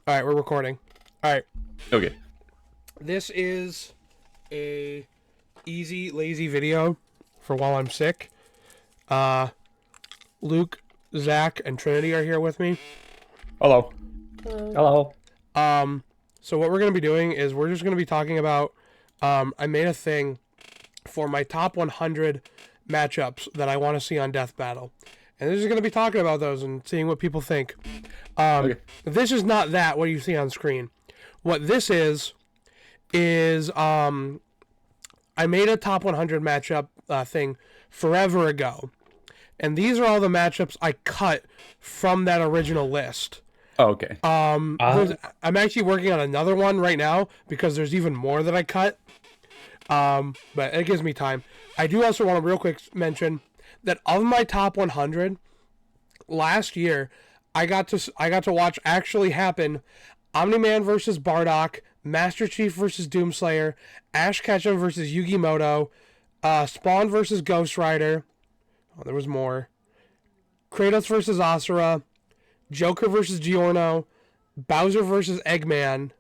All right, we're recording. All right, Okay. this is a easy, lazy video for while I'm sick. Uh, Luke, Zach, and Trinity are here with me. Hello. Hello. Hello. Um, so what we're gonna be doing is we're just gonna be talking about. I made a thing for my top 100 matchups that I want to see on Death Battle, and this is gonna be talking about those and seeing what people think. Okay. This is not that what you see on screen. What this is I made a top 100 matchup thing forever ago, and these are all the matchups I cut from that original list. Oh, okay. I'm actually working on another one right now because there's even more that I cut. But it gives me time. I do also want to real quick mention that of my top 100 last year, I got to watch actually happen: Omni-Man versus Bardock, Master Chief versus Doomslayer, Ash Ketchum versus Yugi Muto, Spawn versus Ghost Rider. Oh, there was more. Kratos versus Asura, Joker versus Giorno, Bowser versus Eggman,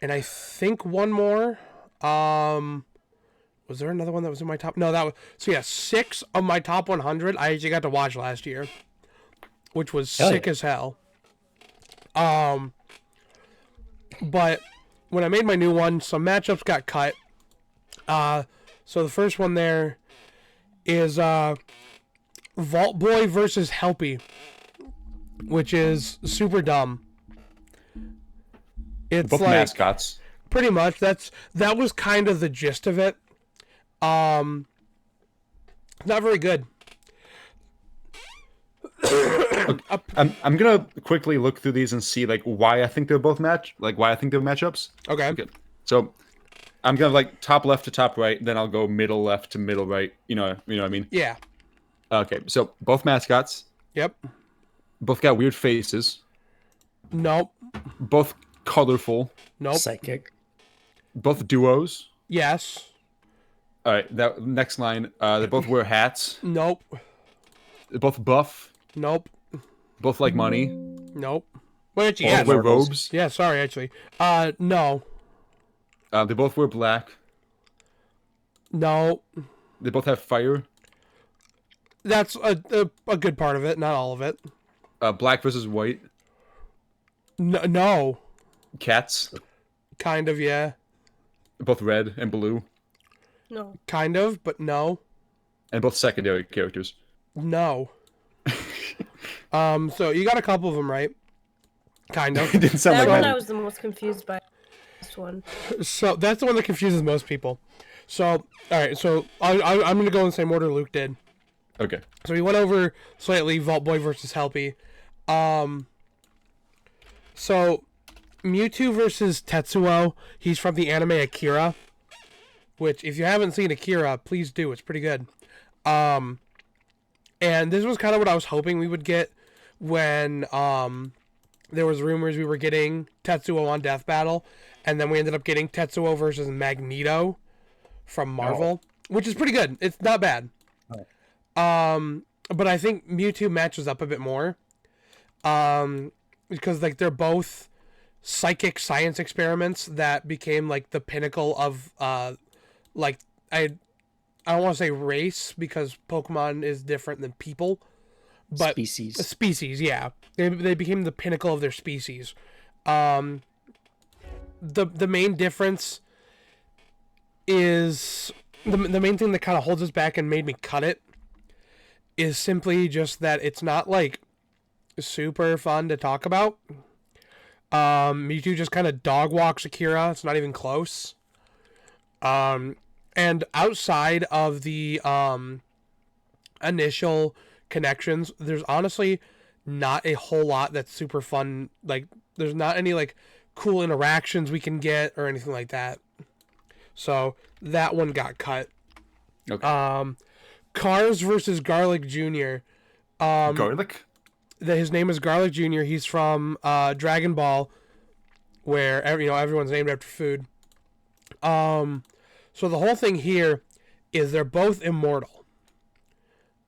and I think one more. Was there another one that was in my top? No, that was so. Yeah, 6 of my top 100 I actually got to watch last year, which was sick yeah. as hell. But when I made my new one, some matchups got cut. So the first one there is Vault Boy versus Helpy, which is super dumb. It's Both like mascots. pretty much that was kind of the gist of it. Not very good. I'm gonna quickly look through these and see why I think they're matchups. Okay. Okay. So I'm gonna top left to top right, then I'll go middle left to middle right. You know what I mean? Yeah. Okay. So both mascots, Yep. both got weird faces, Nope. both colorful, Nope. Psychic. both duos. Yes. All right. That next line. They both wear hats. Nope. They're both buff. Nope. Both like money. Nope. Well, actually, Both yes. wear Marbles. robes. Yeah, sorry, actually. No. They both wear black. No. They both have fire. That's a good part of it, not all of it. Black versus white. No. Cats. Kind of, yeah. Both red and blue. No. Kind of, but no. And both secondary characters. No. So you got a couple of them right. Kind It of. didn't sound That like one that. I was the most confused by. This one. So that's the one that confuses most people. So, all right, so I'm going to go in the same order Luke did. Okay. So we went over slightly Vault Boy versus Helpy. So Mewtwo versus Tetsuo. He's from the anime Akira, which if you haven't seen Akira, please do. It's pretty good. And this was kind of what I was hoping we would get when there was rumors we were getting Tetsuo on Death Battle, and then we ended up getting Tetsuo versus Magneto from Marvel, which is pretty good. It's not bad. But I think Mewtwo matches up a bit more. Because they're both psychic science experiments that became the pinnacle of like I don't want to say race because Pokemon is different than people, but Species. species, yeah. They became the pinnacle of their species. The main difference is the main thing that kind of holds us back and made me cut it is simply just that it's not super fun to talk about. Mewtwo just kind of dog walks Akira. It's not even close. And outside of the initial connections, there's honestly not a whole lot that's super fun. There's not any cool interactions we can get or anything like that. So that one got cut. Okay. Cars versus Garlic Jr. Garlic. His name is Garlic Jr. He's from Dragon Ball, where everyone's named after food. So the whole thing here is they're both immortal.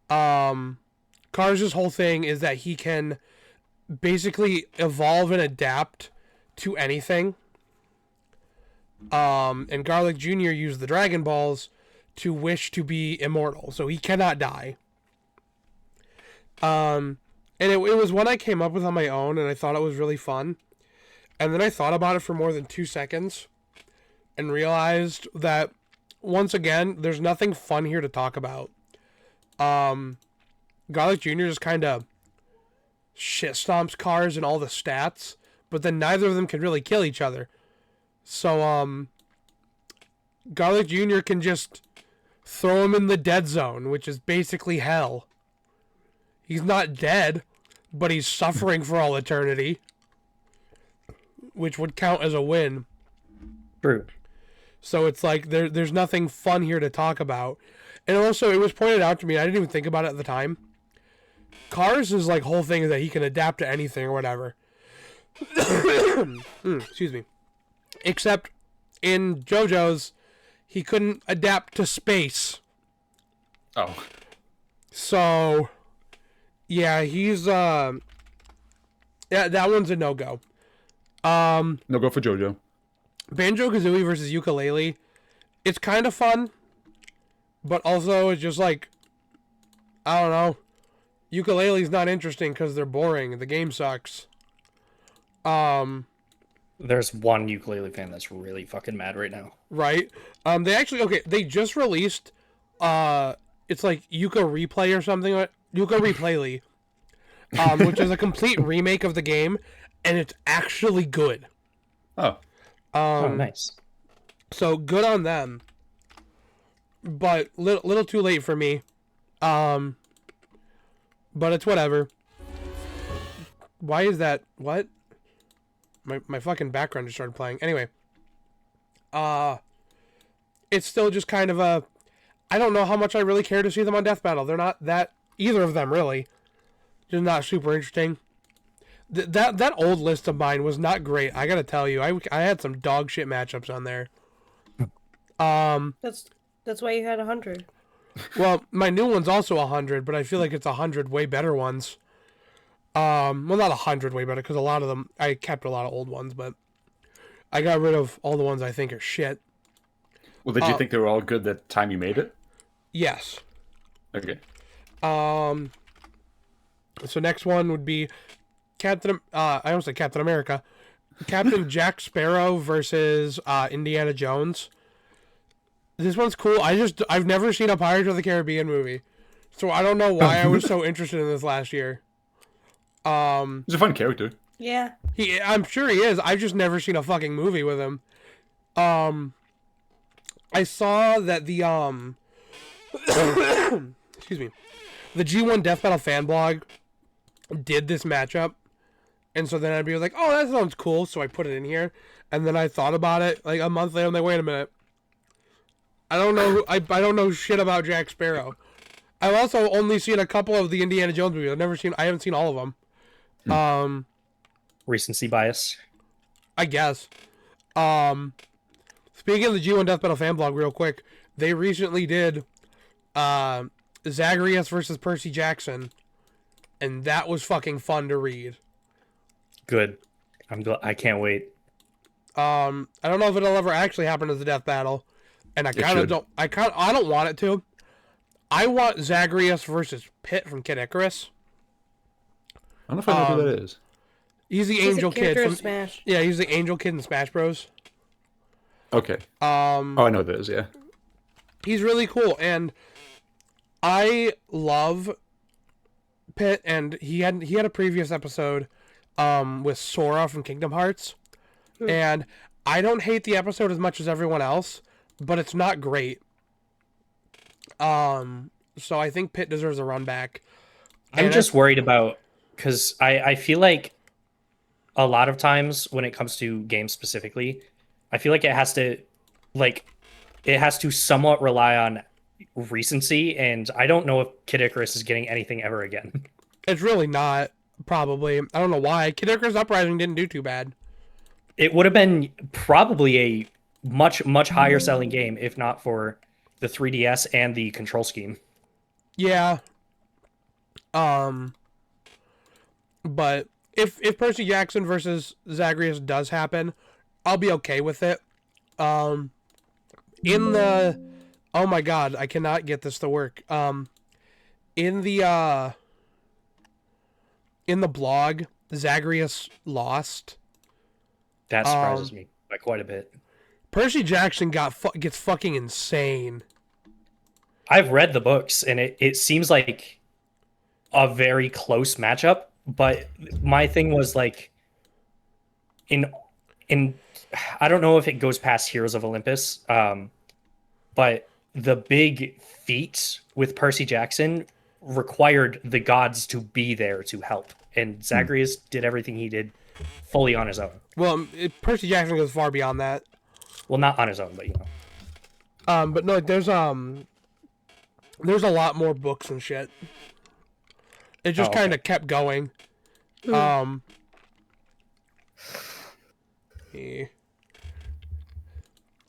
Cars' whole thing is that he can basically evolve and adapt to anything. And Garlic Jr. used the Dragon Balls to wish to be immortal, so he cannot die. And it was one I came up with on my own, and I thought it was really fun. And then I thought about it for more than 2 seconds and realized that, once again, there's nothing fun here to talk about. Garlic Jr. just kind of shit stomps cars and all the stats, but then neither of them can really kill each other. So, Garlic Jr. can just throw him in the dead zone, which is basically hell. He's not dead, but he's suffering for all eternity, which would count as a win. True. So it's like there's nothing fun here to talk about. And also, it was pointed out to me, I didn't even think about it at the time. Cars' like whole thing is that he can adapt to anything or whatever. Excuse me. Except in JoJo's, he couldn't adapt to space. Oh. So, yeah, he's yeah, that one's a no-go. No go for JoJo. Banjo-Kazooie versus Yooka-Laylee. It's kind of fun, but also it's just like, I don't know. Yooka-Laylee's not interesting because they're boring. The game sucks. There's one ukulele fan that's really fucking mad right now. Right? They actually, okay, they just released, it's like Yuka Replay or something, Yuka Replayly, which is a complete remake of the game, and it's actually good. Oh. Oh, nice. So good on them, but little too late for me. But it's whatever. Why is that? What? My fucking background just started playing. Anyway. It's still just kind of a... I don't know how much I really care to see them on Death Battle. They're not that... Either of them, really. Just not super interesting. That old list of mine was not great. I gotta tell you. I had some dog shit matchups on there. That's why you had 100. Well, my new one's also 100, but I feel like it's 100 way better ones. Well, not 100 way better, because a lot of them... I kept a lot of old ones, but... I got rid of all the ones I think are shit. Well, did you think they were all good the time you made it? Yes. Okay. So next one would be Captain... I almost said Captain America. Captain Jack Sparrow versus Indiana Jones. This one's cool. I've never seen a Pirates of the Caribbean movie. So I don't know why I was so interested in this last year. He's a fun character. Yeah. I'm sure he is. I've just never seen a fucking movie with him. I saw that the excuse me, the G1 Death Battle fan blog did this matchup, and so then I'd be like, oh, that sounds cool, so I put it in here, and then I thought about it like a month later. I'm like, wait a minute, I don't know, I don't know shit about Jack Sparrow. I've also only seen a couple of the Indiana Jones movies. I haven't seen all of them. Recency bias. I guess. Speaking of the G1 Death Battle fan blog, real quick, they recently did Zagreus versus Percy Jackson, and that was fucking fun to read. Good. I can't wait. I don't know if it'll ever actually happen as a death battle, and I kind of don't. I don't want it to. I want Zagreus versus Pit from Kid Icarus. I don't know if I know who that is. He's the He's angel a character kid in from Smash. Yeah, he's the angel kid in Smash Bros. Okay. Oh, I know who that is, yeah. He's really cool, and I love Pit, and he had a previous episode with Sora from Kingdom Hearts, and I don't hate the episode as much as everyone else, but it's not great. So I think Pit deserves a run back. I'm just worried about, because I feel like a lot of times when it comes to games specifically, I feel like it has to somewhat rely on recency, and I don't know if Kid Icarus is getting anything ever again. It's really not, probably. I don't know why. Kid Icarus Uprising didn't do too bad. It would have been probably a much, much higher selling game if not for the 3DS and the control scheme. Yeah. But if Percy Jackson versus Zagreus does happen, I'll be okay with it. In the oh my god, I cannot get this to work. In the blog, Zagreus lost. That surprises me by quite a bit. Percy Jackson gets fucking insane. I've read the books, and it seems like a very close matchup. But my thing was like, in I don't know if it goes past Heroes of Olympus, but the big feat with Percy Jackson required the gods to be there to help, and Zagreus did everything he did fully on his own. Well, Percy Jackson goes far beyond that. Well, not on his own, but you know. But no, there's a lot more books and shit. It just kind of kept going. Yeah.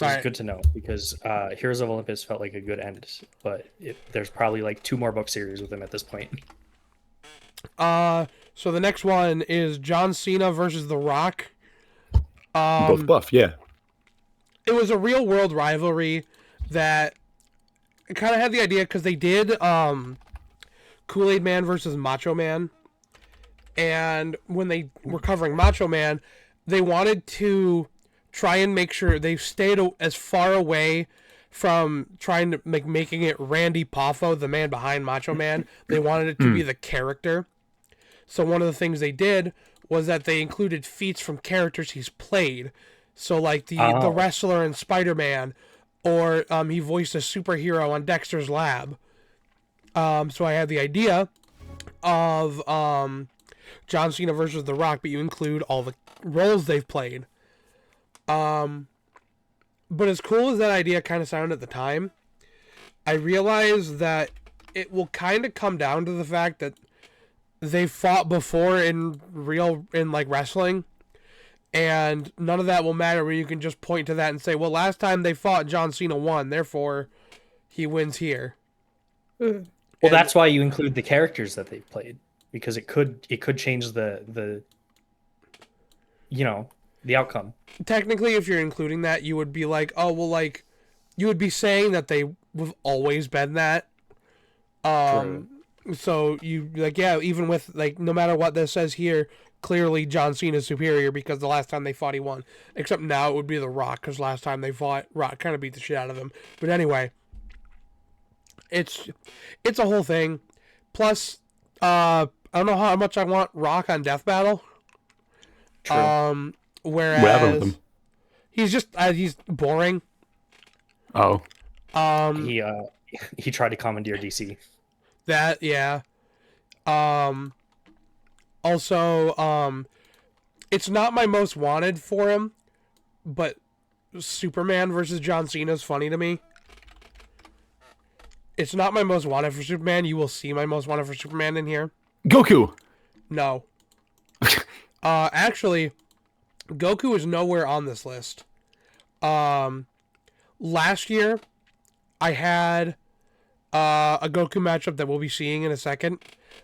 It's good to know, because Heroes of Olympus felt like a good end, but there's probably like 2 more book series with him at this point. So the next one is John Cena versus The Rock. Both buff, yeah. It was a real world rivalry that kind of had the idea because they did Kool-Aid Man versus Macho Man. And when they were covering Macho Man, they wanted to try and make sure they stayed as far away from trying to making it Randy Poffo, the man behind Macho Man. They wanted it to be the character. So one of the things they did was that they included feats from characters he's played. So like the wrestler in Spider-Man, or he voiced a superhero on Dexter's Lab. So I had the idea of John Cena versus The Rock, but you include all the roles they've played. But as cool as that idea kind of sounded at the time, I realized that it will kind of come down to the fact that they've fought before in like wrestling, and none of that will matter when you can just point to that and say, well, last time they fought, John Cena won, therefore he wins here. Well, that's why you include the characters that they've played, because it could change the the outcome. Technically, if you're including that, you would be like, oh, well, like, you would be saying that they've always been that. True. So you like, yeah, even with like, no matter what this says here, clearly John Cena's superior because the last time they fought he won. Except now it would be The Rock, because last time they fought, Rock kind of beat the shit out of him. But anyway, it's a whole thing. Plus, I don't know how much I want Rock on Death Battle. True. Whereas What happened with him? he's just he's boring. Oh. He tried to commandeer DC. That, yeah. Also, it's not my most wanted for him, but Superman versus John Cena is funny to me. It's not my most wanted for Superman. You will see my most wanted for Superman in here. Goku! No. Actually, Goku is nowhere on this list. Last year, I had a Goku matchup that we'll be seeing in a second.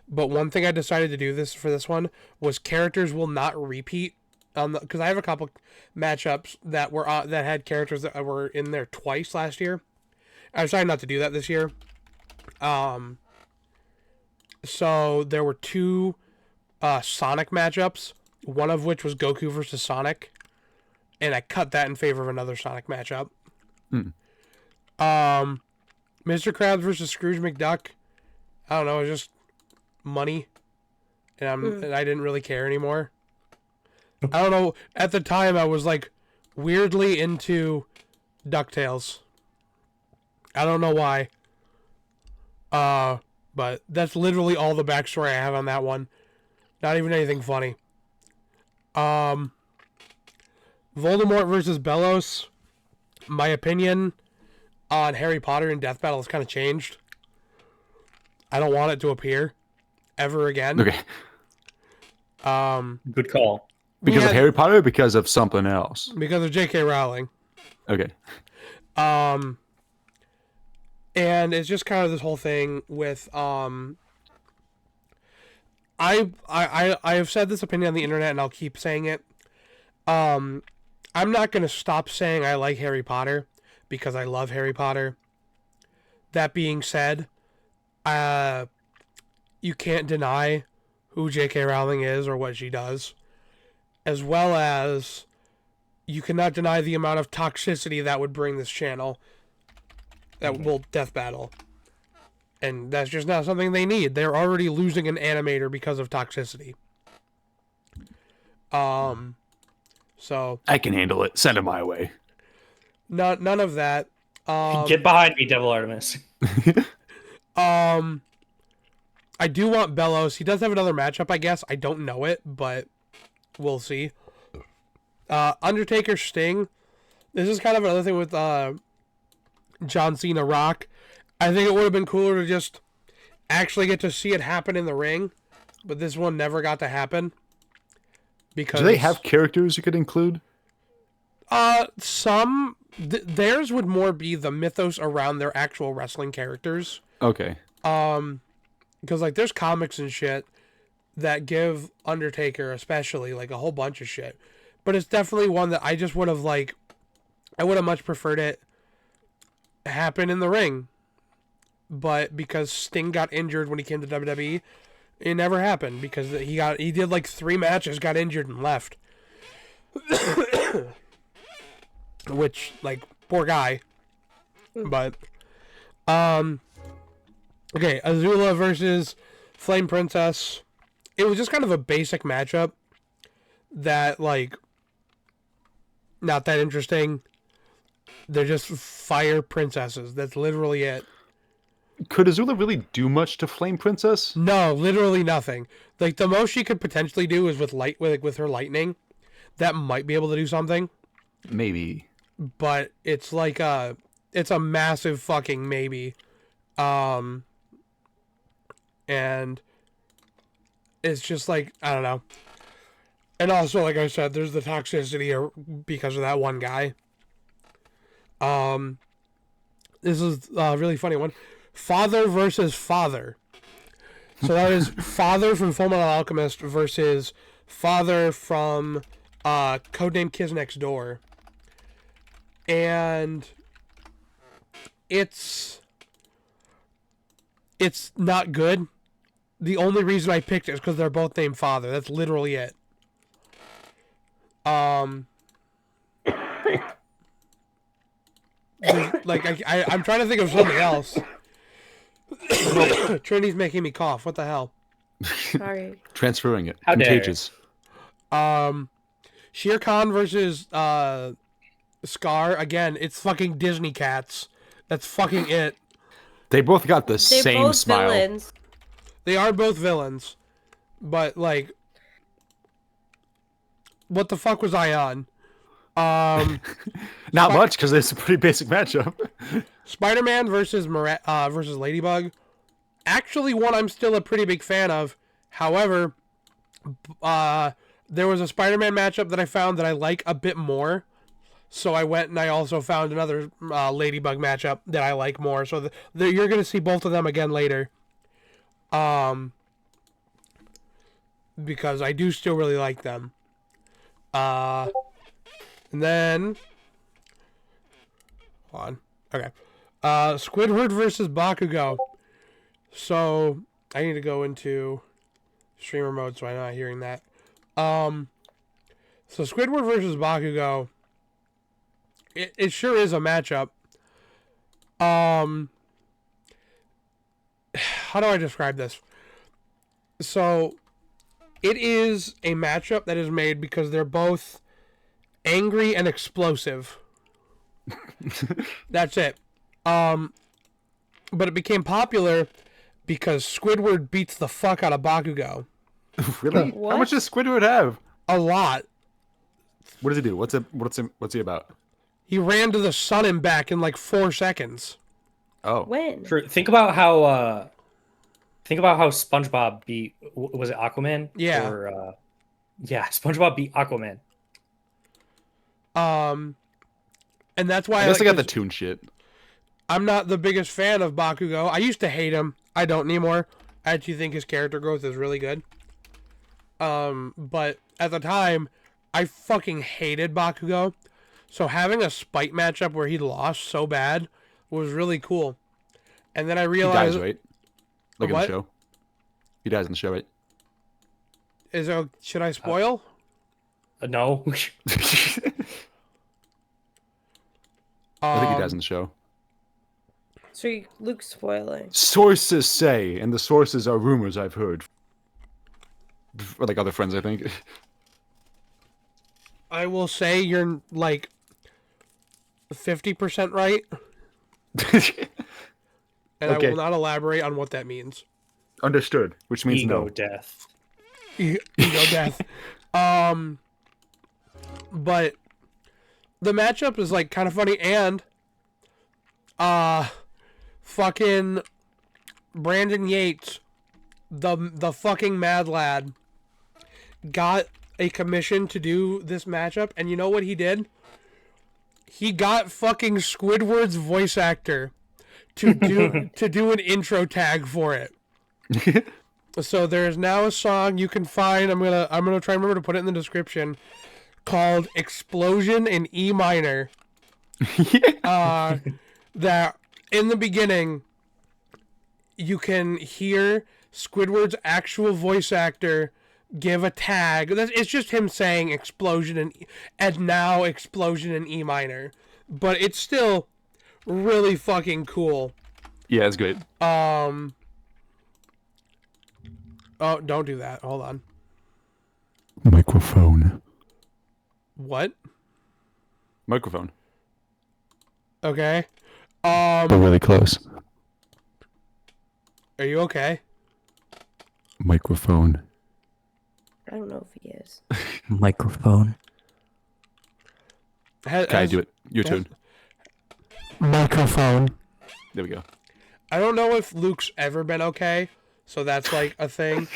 But one thing I decided to do for this one was characters will not repeat, because I have a couple matchups that were that had characters that were in there twice last year. I decided not to do that this year. So there were 2 Sonic matchups, one of which was Goku versus Sonic, and I cut that in favor of another Sonic matchup. Mr. Krabs versus Scrooge McDuck. I don't know, it was just money, and I didn't really care anymore. I don't know, at the time I was like weirdly into DuckTales. I don't know why. But that's literally all the backstory I have on that one. Not even anything funny. Voldemort versus Bellows. My opinion on Harry Potter and Death Battle has kind of changed. I don't want it to appear ever again. Okay. Good call. Because of Harry Potter or because of something else? Because of J.K. Rowling. Okay. And it's just kind of this whole thing with I have said this opinion on the internet, and I'll keep saying it. I'm not gonna stop saying I like Harry Potter because I love Harry Potter. That being said, you can't deny who J.K. Rowling is or what she does, as well as you cannot deny the amount of toxicity that would bring this channel. That will death battle. And that's just not something they need. They're already losing an animator because of toxicity. So I can handle it. Send it my way. none of that. Get behind me, Devil Artemis. I do want Bellows. He does have another matchup, I guess. I don't know it, but we'll see. Undertaker Sting. This is kind of another thing with John Cena Rock. I think it would have been cooler to just actually get to see it happen in the ring, but this one never got to happen. Because Do they have characters you could include? theirs would more be the mythos around their actual wrestling characters. Okay. Because like there's comics and shit that give Undertaker especially like a whole bunch of shit, but it's definitely one that I just would have I would have much preferred it happen in the ring, but because Sting got injured when he came to WWE, it never happened because he did like 3 matches, got injured and left. Which, like, poor guy. But okay, Azula versus Flame Princess. It was just kind of a basic matchup that, like, not that interesting. They're just fire princesses. That's literally it. Could Azula really do much to Flame Princess? No, literally nothing. Like, the most she could potentially do is with her lightning. That might be able to do something. Maybe. But it's like it's a massive fucking maybe. And it's just like, I don't know. And also, like I said, there's the toxicity because of that one guy. This is a really funny one. Father versus Father. So that is Father from Fullmetal Alchemist versus Father from Codename Kids Next Door. And it's not good. The only reason I picked it is because they're both named Father. That's literally it. Like I'm trying to think of something else. Trinity's making me cough. What the hell? Sorry. Transferring it. How dare. Contagious. Shere Khan versus Scar. Again, it's fucking Disney cats. That's fucking it. They both got the They're same both smile. villains. They are both villains. But, like, what the fuck was I on? Not much, because it's a pretty basic matchup. Spider-Man versus Ladybug. Actually, one I'm still a pretty big fan of. However, there was a Spider-Man matchup that I found that I like a bit more. So I went and I also found another Ladybug matchup that I like more. So you're going to see both of them again later. Because I do still really like them. And then... Hold on. Okay. Squidward versus Bakugo. So, I need to go into streamer mode so I'm not hearing that. So Squidward versus Bakugo... It sure is a matchup. How do I describe this? So, it is a matchup that is made because they're both angry and explosive. That's it. But it became popular because Squidward beats the fuck out of Bakugo. Really? What? How much does Squidward have? A lot. What does he do? What's he about? He ran to the sun and back in like 4 seconds. Oh. When? Think about how SpongeBob beat, was it Aquaman? Yeah. Or, yeah, SpongeBob beat Aquaman. And that's why I guess I like got the his- tune shit. I'm not the biggest fan of Bakugo. I used to hate him. I don't anymore. I actually think his character growth is really good. But at the time, I fucking hated Bakugo. So having a spite matchup where he lost so bad was really cool. And then I He realized, dies, right? Like in What? the show. He dies in the show, right? should I spoil? No. I think he dies in the show. So Luke's spoiling. Sources say, and the sources are rumors I've heard. Or like other friends, I think. I will say you're like 50% right, and I Okay. will not elaborate on what that means. Understood, which means Ego no. death. Ego death. But the matchup is like kind of funny, and fucking Brandon Yates, the fucking mad lad, got a commission to do this matchup, and you know what he did? He got fucking Squidward's voice actor to do an intro tag for it. So there is now a song you can find. I'm gonna try and remember to put it in the description, called "Explosion in E Minor." That in the beginning, you can hear Squidward's actual voice actor give a tag. It's just him saying "explosion" and now "explosion" in E minor, but it's still really fucking cool. Yeah, it's great. Oh, don't do that. Hold on. Microphone. What? Microphone. Okay. But really close. Are you okay? Microphone. I don't know if he is. Microphone. Can I do it? Your turn. Microphone. There we go. I don't know if Luke's ever been okay, so that's like a thing.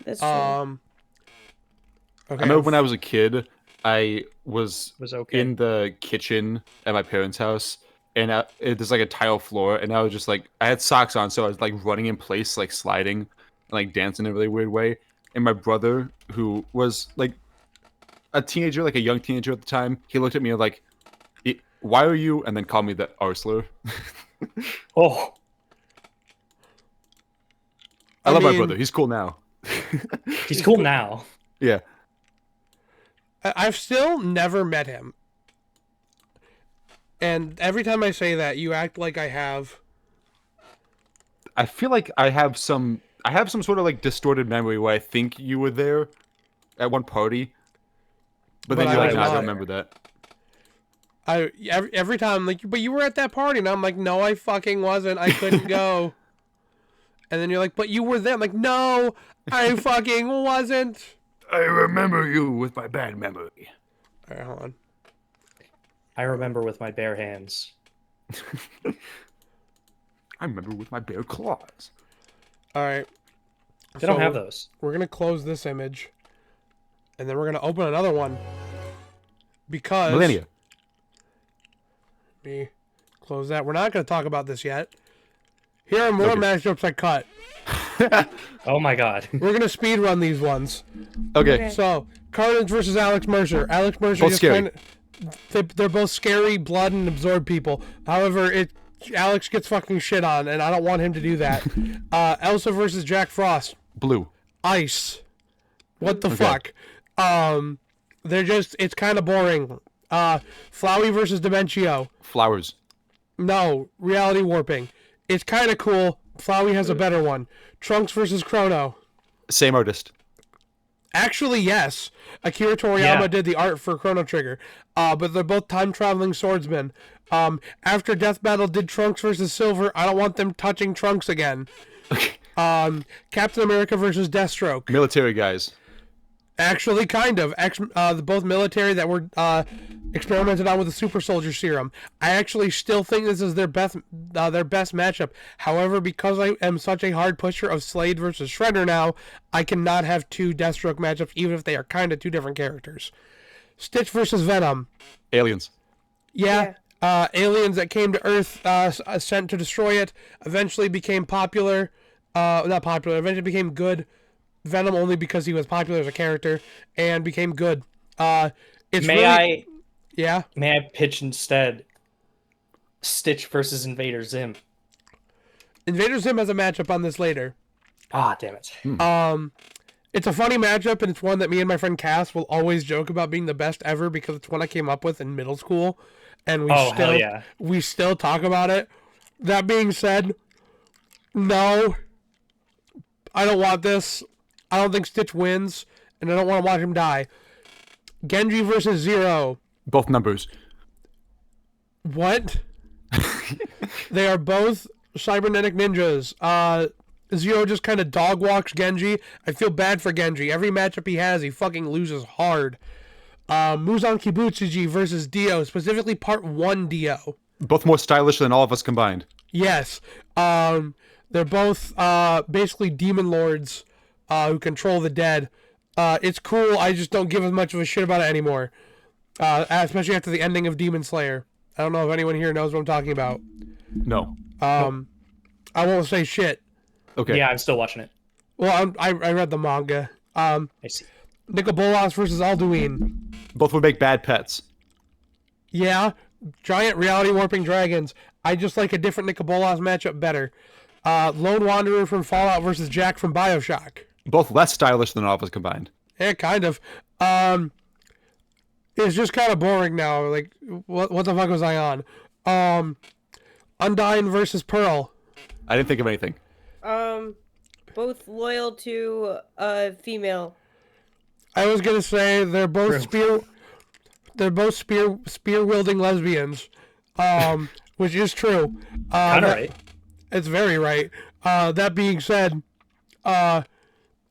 That's true. Okay. I remember when I was a kid, I was Was okay. in the kitchen at my parents' house, and there's like a tile floor, and I was just like, I had socks on, so I was like running in place, like sliding, and like dancing in a really weird way. And my brother, who was like a teenager, like a young teenager at the time, he looked at me like, "Why are you?" and then called me the R slur. Oh, I love my mean, brother. He's cool now. he's cool now. Yeah. I've still never met him. And every time I say that, you act like I have. I feel like I have some sort of like distorted memory where I think you were there at one party, but then But you're I like, was "No, I not. don't remember that." Every time, like, but you were at that party, and I'm like, no, I fucking wasn't. I couldn't go. And then you're like, but you were there. I'm like, no, I fucking wasn't. I remember you with my bad memory. All right, hold on. I remember with my bare hands. I remember with my bare claws. All right. They don't have those. We're gonna close this image, and then we're gonna open another one. Because Millennia. me close that. We're not gonna talk about this yet. Here are more Okay. matchups I cut. Oh my god. We're gonna speed run these ones. Okay. Okay. So, Carnage versus Alex Mercer. Alex Mercer Both just scary. they're both scary, blood, and absorb people. However, Alex gets fucking shit on, and I don't want him to do that. Elsa versus Jack Frost. Blue. Ice. What the Okay. fuck? It's kind of boring. Flowey versus Dementio. Flowers. No, reality warping. It's kind of cool. Flowey has a better one. Trunks versus Chrono. Same artist. Actually, yes. Akira Toriyama Yeah. did the art for Chrono Trigger. But they're both time-traveling swordsmen. After Death Battle did Trunks versus Silver, I don't want them touching Trunks again. Captain America versus Deathstroke. Military guys. Actually, kind of. Both military that were experimented on with the super soldier serum. I actually still think this is their best matchup. However, because I am such a hard pusher of Slade versus Shredder now, I cannot have two Deathstroke matchups, even if they are kind of two different characters. Stitch versus Venom. Aliens. Yeah. Aliens that came to Earth, sent to destroy it, eventually became popular. Not popular, eventually became good Venom only because he was popular as a character and became good. It's May really, yeah. I pitch instead Stitch versus Invader Zim? Invader Zim has a matchup on this later. Ah, damn it. It's a funny matchup, and it's one that me and my friend Cass will always joke about being the best ever because it's one I came up with in middle school, and we still talk about it. That being said, no, I don't want this. I don't think Stitch wins, and I don't want to watch him die. Genji versus Zero. Both numbers. What? They are both cybernetic ninjas. Zero just kind of dog walks Genji. I feel bad for Genji. Every matchup he has, he fucking loses hard. Muzan Kibutsuji versus Dio, specifically Part 1 Dio. Both more stylish than all of us combined. Yes. They're both basically demon lords who control the dead. It's cool. I just don't give as much of a shit about it anymore. Especially after the ending of Demon Slayer. I don't know if anyone here knows what I'm talking about. No. I won't say shit. Okay. Yeah, I'm still watching it. Well, I read the manga. I see. Nicol Bolas versus Alduin. Both would make bad pets. Yeah, giant reality warping dragons. I just like a different Nicol Bolas matchup better. Lone Wanderer from Fallout versus Jack from Bioshock. Both less stylish than all of us combined. Yeah, kind of. It's just kind of boring now. Like, what the fuck was I on? Undyne versus Pearl. I didn't think of anything. Both loyal to a female. I was gonna say they're both True. spear wielding lesbians, which is true. Kind of right. It's very right. That being said, I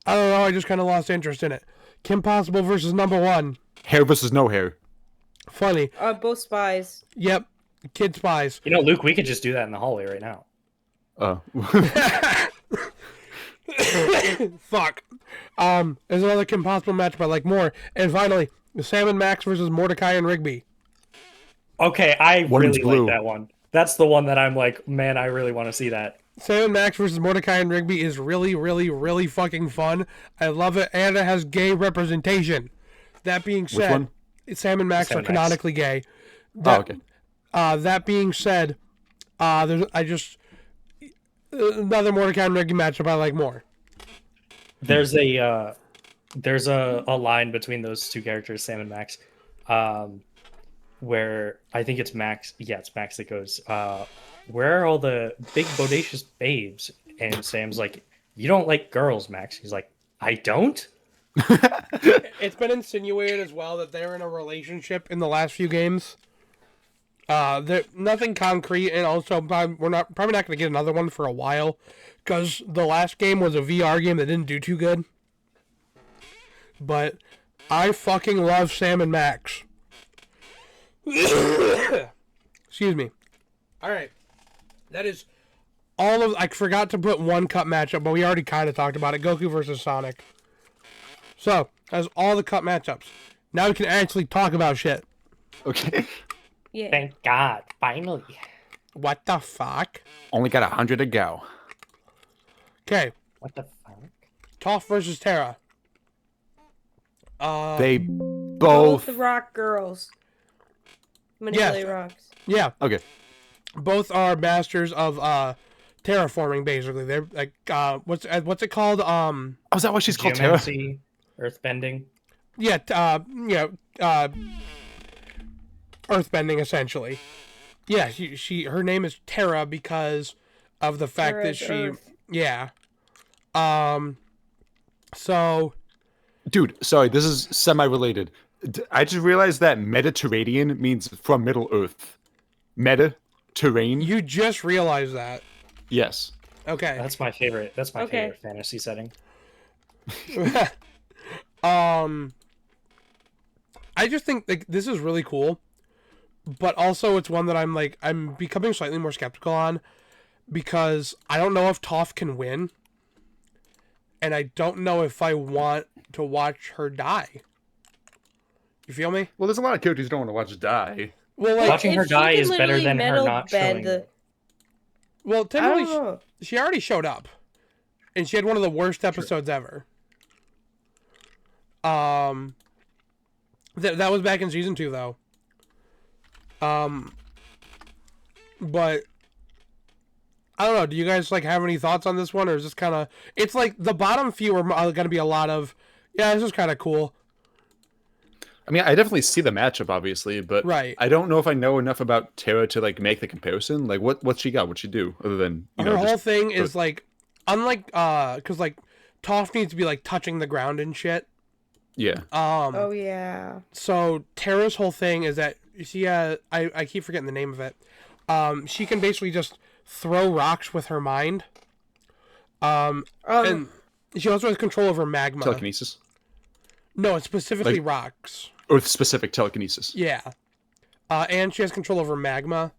don't know. I just kind of lost interest in it. Kim Possible versus Number One. Hair versus no hair. Funny. Both spies. Yep. Kid spies. You know, Luke, we could just do that in the hallway right now. Oh. Fuck. There's another Kim Possible matchup I like more. And finally, Sam and Max versus Mordecai and Rigby. Okay, I One's really blue. like that one. That's the one that I'm like, man, I really want to see that. Sam and Max versus Mordecai and Rigby is really, really, really fucking fun. I love it, and it has gay representation. That being said, one? Sam and Max Sam are and Max. canonically gay. Oh, okay. That being said, another Mordecai and Rigby matchup I like more. There's a line between those two characters, Sam and Max, where I think it's Max. Yeah, it's Max that goes, "Where are all the big bodacious babes?" And Sam's like, "You don't like girls, Max." He's like, "I don't." It's been insinuated as well that they're in a relationship in the last few games. Nothing concrete, and also we're probably not going to get another one for a while, because the last game was a VR game that didn't do too good. But I fucking love Sam and Max. Excuse me. All right, that is all of. I forgot to put one cup matchup, but we already kind of talked about it. Goku versus Sonic. So that's all the cup matchups. Now we can actually talk about shit. Okay. Yeah. Thank God, finally. What the fuck? Only got 100 to go. Okay, What the fuck? Toph versus Terra. They Both both. rock girls. Manipulate rocks. Yeah, Okay. both are masters of terraforming. Basically, they're like what's it called? Oh, is that why she's called Terra? Geomancy, earthbending. Yeah, earthbending essentially. Yeah, her name is Terra because of the fact Terra's that she. Earth. Yeah. So. Dude, sorry, this is semi-related. I just realized that Mediterranean means from Middle Earth. Meta-terrain? You just realized that. Yes. Okay. That's my favorite. That's my Okay. favorite fantasy setting. I just think like this is really cool, but also it's one that I'm becoming slightly more skeptical on, because I don't know if Toph can win, and I don't know if I want to watch her die. You feel me? Well, there's a lot of characters you don't want to watch die. Well, like, Watching her If she die can is better literally than her metal not bend showing. well, I technically don't know. she already showed up, and she had one of the worst episodes ever. That was back in season 2 though. But I don't know. Do you guys like have any thoughts on this one, or is this kind of? It's like the bottom few are going to be a lot of. Yeah, this is kind of cool. I mean, I definitely see the matchup, obviously, but Right. I don't know if I know enough about Terra to like make the comparison. Like, what's she got? What'd she do other than Her whole thing is like, unlike because like Toph needs to be like touching the ground and shit. Yeah. Oh yeah. So Terra's whole thing is that she I keep forgetting the name of it. She can basically just throw rocks with her mind. And she also has control over magma. Telekinesis. No, it's specifically Like- rocks. Or specific telekinesis. Yeah. And she has control over magma.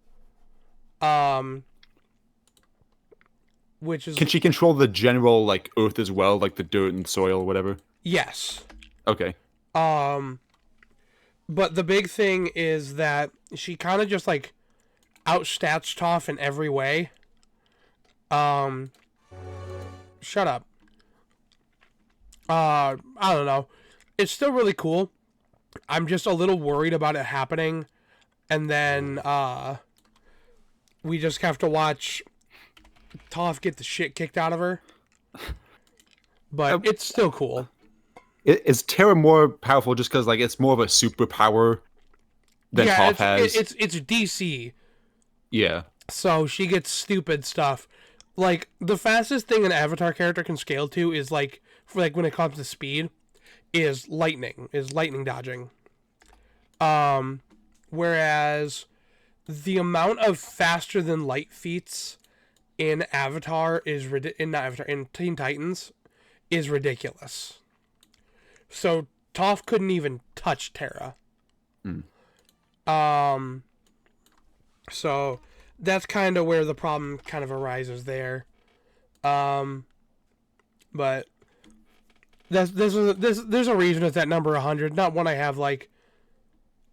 Which is Can she control the general like earth as well, like the dirt and soil, whatever? yes. Okay. But the big thing is that she kind of just like outstats Toph in every way. Shut up. I don't know. It's still really cool. I'm just a little worried about it happening, and then we just have to watch Toph get the shit kicked out of her. But it's still cool. Is Terra more powerful just because like it's more of a superpower than Toph has? it's DC. Yeah. So she gets stupid stuff. Like the fastest thing an Avatar character can scale to is like for like when it comes to speed is lightning dodging. Whereas the amount of faster than light feats in Avatar is in Teen Titans is ridiculous. So Toph couldn't even touch Terra. So that's kind of where the problem kind of arises there. But there's a reason it's at number 100, not one I have like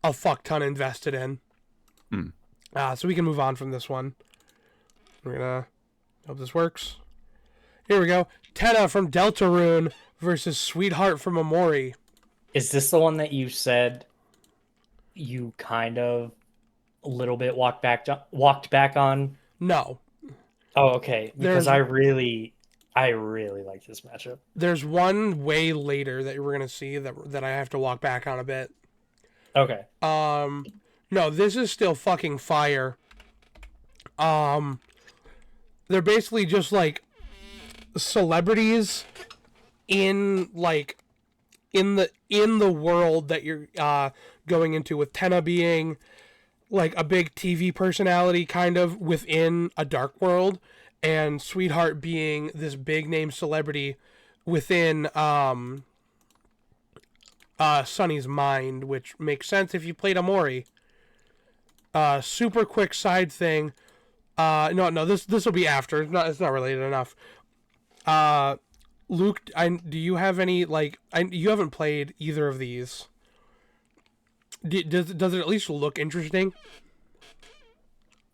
a fuck ton invested in. So we can move on from this one. We're gonna hope this works. Here we go. Tenna from Deltarune versus Sweetheart from Amori. Is this the one that you said you kind of a little bit walked back on? No, Oh, okay. Because There's- I really like this matchup. there's one way later that we're gonna see that I have to walk back on a bit. Okay. No, this is still fucking fire. They're basically just like celebrities in like in the world that you're going into, with Tenna being like a big TV personality kind of within a dark world, and Sweetheart being this big name celebrity within Sunny's mind, which makes sense if you played Amori. Super quick side thing. No, this will be after. It's not related enough. Luke, do you have any like? You haven't played either of these. Does it at least look interesting?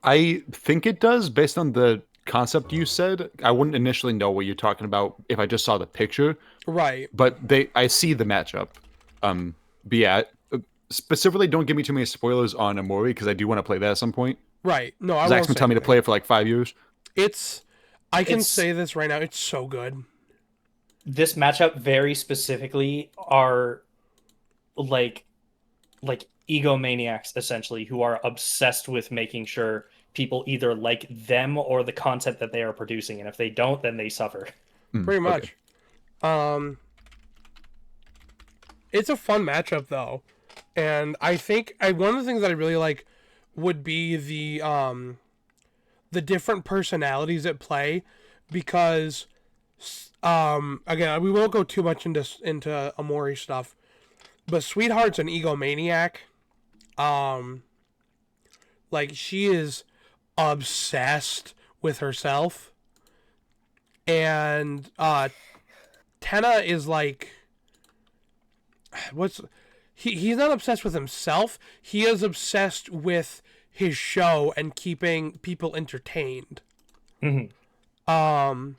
I think it does based on the concept you said. I wouldn't initially know what you're talking about if I just saw the picture, Right. but I see the matchup. But yeah, specifically don't give me too many spoilers on Amori because I do want to play that at some point. Right. No, I Zach's won't been say telling me to anything. play it for like 5 years. I can It's- say this right now. It's so good. This matchup very specifically are like egomaniacs essentially who are obsessed with making sure people either like them or the content that they are producing, and if they don't, then they suffer. Pretty much. Okay. It's a fun matchup though, and I think one of the things that I really like would be the different personalities at play, because again, we won't go too much into Amori stuff, but Sweetheart's an egomaniac. Like she is obsessed with herself, and Tenna is like, he's not obsessed with himself. He is obsessed with his show and keeping people entertained. Mhm. And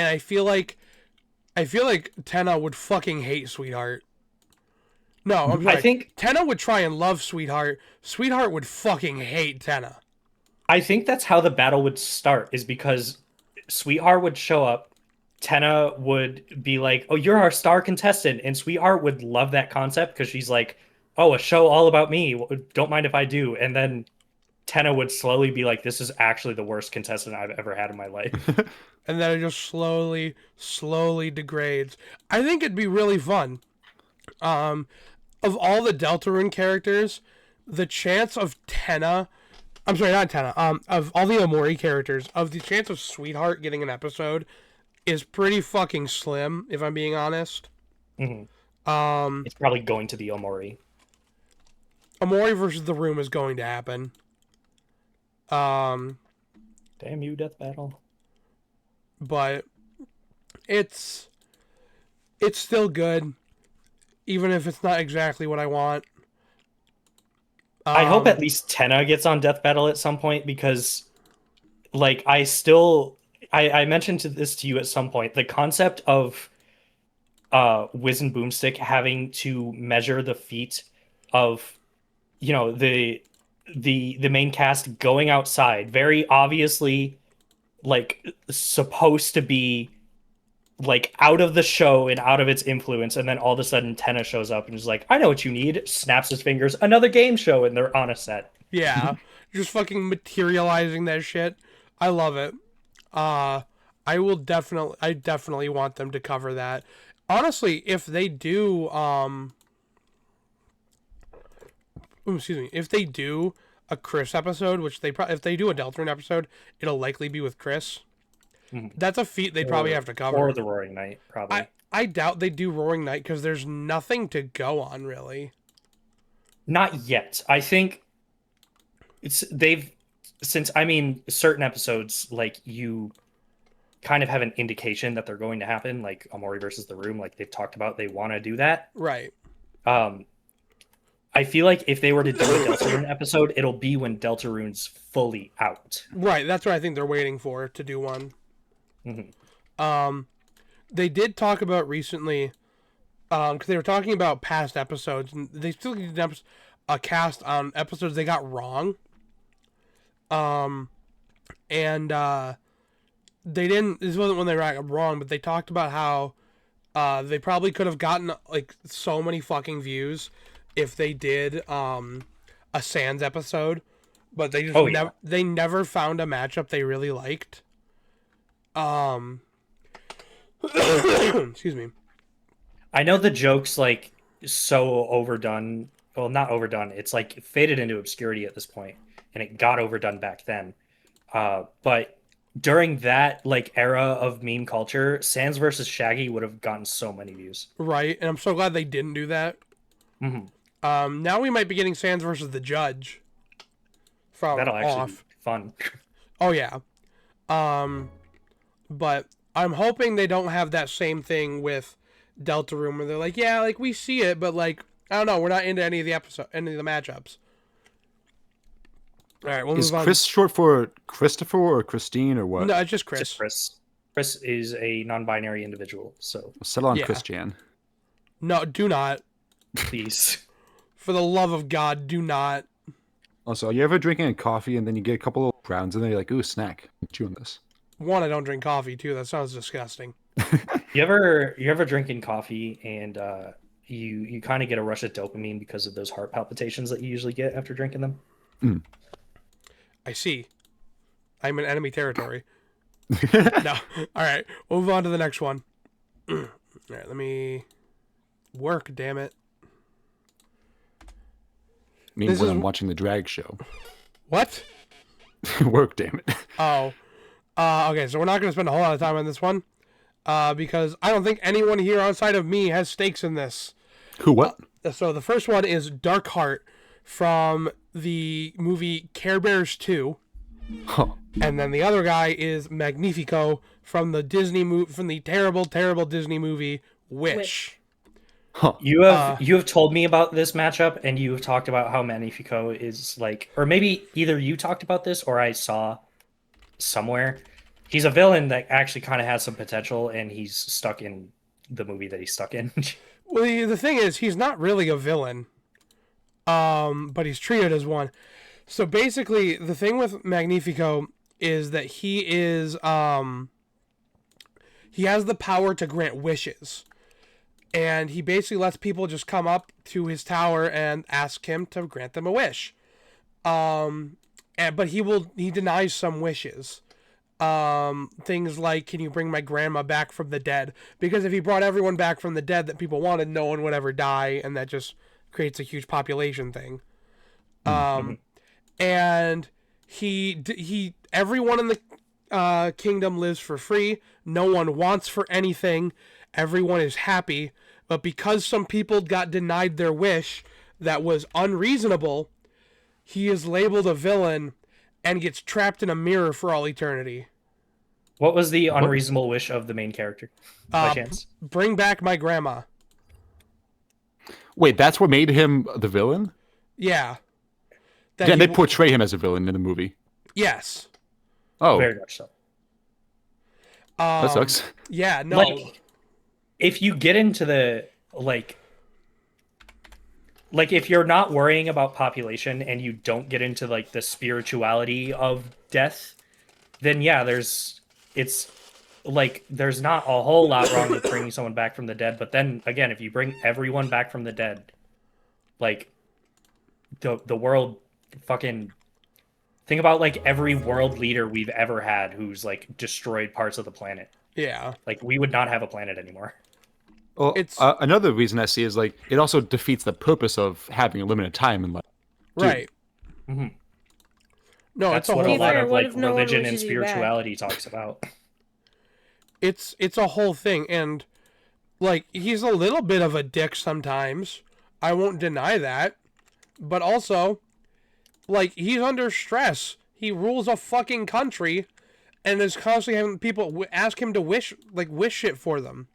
I feel like I feel like Tenna would fucking hate Sweetheart. No, I'm sorry. I think Tenna would try and love Sweetheart. Sweetheart would fucking hate Tenna. that's how the battle would start, is because Sweetheart would show up, Tenna would be like, "Oh, you're our star contestant," and Sweetheart would love that concept because she's like, "Oh, a show all about me. Don't mind if I do." And then Tenna would slowly be like, "This is actually the worst contestant I've ever had in my life." And then it just slowly degrades. I think it'd be really fun. Of all the Deltarune characters, the chance of Tenna, I'm sorry, not Tenna, of all the Omori characters, of the chance of Sweetheart getting an episode is pretty fucking slim, if I'm being honest. Mhm. Um, It's probably going to be Omori. Omori versus the Room is going to happen. Damn you, Death Battle. But it's still good, even if it's not exactly what I want. I hope at least Tenna gets on Death Battle at some point, because like I mentioned this to you at some point, the concept of Wiz and Boomstick having to measure the feet of, you know, the main cast going outside, very obviously like supposed to be like out of the show and out of its influence, and then all of a sudden Tenna shows up and is like, "I know what you need," snaps his fingers, another game show, and they're on a set. Yeah, just fucking materializing that shit. I love it. I definitely want them to cover that. Honestly, if they do, if they do a Chris episode, which if they do a Deltarune episode, it'll likely be with Chris. Mhm. That's a feat they'd probably have to cover. Or the Roaring Knight, probably. I doubt they do Roaring Knight because there's nothing to go on, really. Not yet. I think since I mean certain episodes, like, you kind of have an indication that they're going to happen, like Omori versus the Room, like they've talked about they want to do that. Right. I feel like if they were to do a Deltarune episode, it'll be when Deltarune's fully out. Right. That's what I think they're waiting for to do one. Mhm. They did talk about recently, because they were talking about past episodes, and they still did a cast on episodes they got wrong. And they didn't. This wasn't when they got wrong, but they talked about how they probably could have gotten like so many fucking views if they did a Sans episode, but they just they never found a matchup they really liked. Excuse me. I know the joke's like so overdone. Well, not overdone. It's like faded into obscurity at this point, and it got overdone back then. But during that like era of meme culture, Sans versus Shaggy would have gotten so many views. Right, and I'm so glad they didn't do that. Mm-hmm. Now we might be getting Sans versus the Judge. That'll actually be fun. Oh yeah. But I'm hoping they don't have that same thing with Deltarune where they're like, yeah, like we see it, but like I don't know, we're not into any of the matchups. All right, we'll Is move on. Chris short for Christopher or Christine or what? No, it's just Chris. Just Chris. Chris is a non-binary individual, so Settle on Yeah. Christian. No, do not. please. For the love of God, do not. Also, are you ever drinking a coffee and then you get a couple of browns and then you're like, ooh, snack. I'm chewing this. One, I don't drink coffee. Two, that sounds disgusting. You ever drinking coffee and you kind of get a rush of dopamine because of those heart palpitations that you usually get after drinking them? I see. I'm in enemy territory. No. All right, we'll move on to the next one. All right, let me work, damn it. Means This when is- I'm watching the drag show. What? Work, damn it. Oh. Okay, so we're not going to spend a whole lot of time on this one. Because I don't think anyone here outside of me has stakes in this. Who, what? So the first one is Dark Heart from the movie Care Bears 2. Huh. And then the other guy is Magnifico from the terrible Disney movie Wish. Huh. You have told me about this matchup, and you have talked about how Magnifico is like, or maybe either you talked about this or I saw somewhere. He's a villain that actually kind of has some potential, and he's stuck in the movie that he's stuck in. Well, the thing is, he's not really a villain, but he's treated as one. So basically, the thing with Magnifico is that he has the power to grant wishes, and he basically lets people just come up to his tower and ask him to grant them a wish. But he denies some wishes. Things like, can you bring my grandma back from the dead? Because if he brought everyone back from the dead that people wanted, no one would ever die, and that just creates a huge population thing. And everyone in the kingdom lives for free. No one wants for anything. Everyone is happy. But because some people got denied their wish that was unreasonable, he is labeled a villain and gets trapped in a mirror for all eternity. What was the unreasonable wish of the main character, by chance? Bring back my grandma. Wait, that's what made him the villain? Yeah. Yeah, they portray him as a villain in the movie. Yes. Oh, Very much so. that sucks. Yeah, no. Like, if you get into the, like if you're not worrying about population and you don't get into like the spirituality of death, then yeah, there's not a whole lot wrong with bringing someone back from the dead. But then again, if you bring everyone back from the dead, like the world fucking think about like every world leader we've ever had who's like destroyed parts of the planet. Yeah. Like we would not have a planet anymore. Well, another reason I see is like it also defeats the purpose of having a limited time in life. Right. Mm-hmm. No, That's it's a what whole a lot fair, of what like if no one religion and wishes you back? spirituality talks about. it's a whole thing, and like he's a little bit of a dick sometimes. I won't deny that. But also, like, he's under stress. He rules a fucking country and is constantly having people ask him to wish shit for them.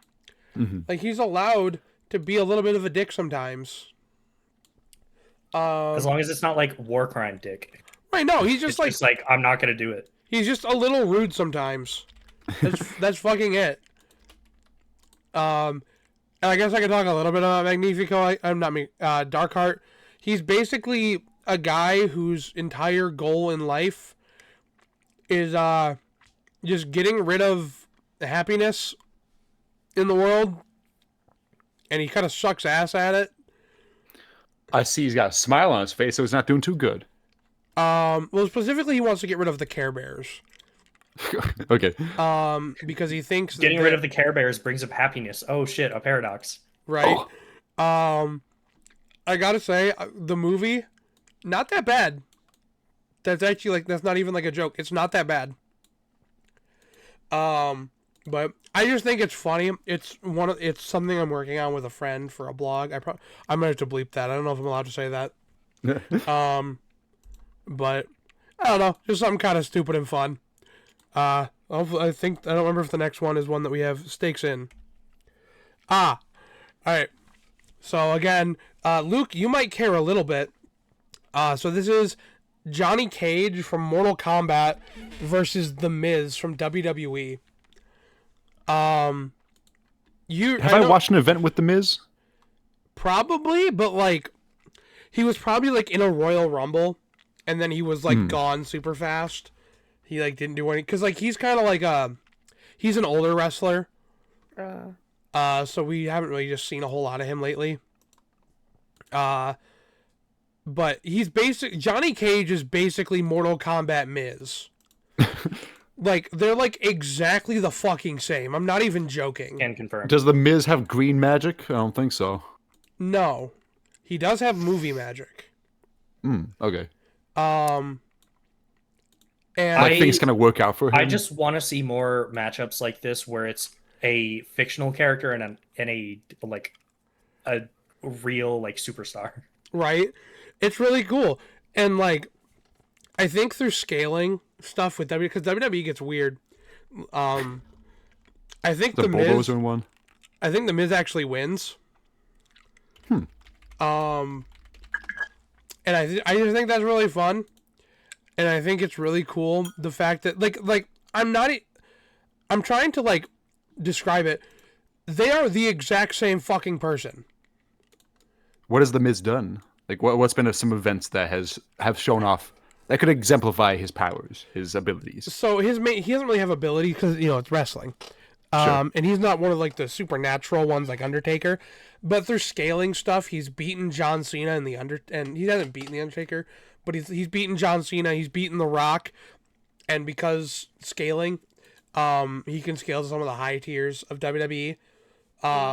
Mm-hmm. Like, he's allowed to be a little bit of a dick sometimes. As long as it's not like war crime dick. Right, no, he's It's just just like, I'm not gonna do it. he's just a little rude sometimes. That's fucking it. And I guess I could talk a little bit about Magnifico. I'm not me. Darkheart. He's basically a guy whose entire goal in life is just getting rid of the happiness in the world, and he kind of sucks ass at it. I see he's got a smile on his face, so he's not doing too good. Well, specifically, he wants to get rid of the Care Bears. Okay. Because he thinks Getting rid of the Care Bears brings up happiness. Oh shit, a paradox. right. I gotta say, the movie, not that bad. That's actually like that's not even like a joke. It's not that bad. But I just think it's funny. It's something I'm working on with a friend for a blog. I might have to bleep that. I don't know if I'm allowed to say that. But I don't know, just something kind of stupid and fun. I don't remember if the next one is one that we have stakes in. All right. So again, Luke, you might care a little bit. So this is Johnny Cage from Mortal Kombat versus The Miz from WWE. Have I watched an event with The Miz? Probably, but like, he was probably like in a Royal Rumble, and then he was like gone super fast. He like didn't do any, cause like he's kind of like he's an older wrestler. So we haven't really just seen a whole lot of him lately. But he's Johnny Cage is basically Mortal Kombat Miz. Like, they're like exactly the fucking same. I'm not even joking. Can confirm. Does The Miz have green magic? I don't think so. No. He does have movie magic. Okay. And Like things kind of work out for him. I just want to see more matchups like this where it's a fictional character and a real like superstar. right? It's really cool. And like, I think through scaling stuff with WWE, because WWE gets weird. I think the the Miz Bulldozer one. I think the Miz actually wins. And I just think that's really fun, and I think it's really cool the fact that like I'm trying to like describe it. They are the exact same fucking person. What has the Miz done? Like, what's been some events that have shown off that could exemplify his powers, his abilities? So he doesn't really have ability because it's wrestling. Sure. And he's not one of like the supernatural ones like Undertaker, but through scaling stuff, he's beaten John Cena and and he hasn't beaten the Undertaker, but he's beaten John Cena, he's beaten The Rock, and because scaling, he can scale to some of the high tiers of WWE,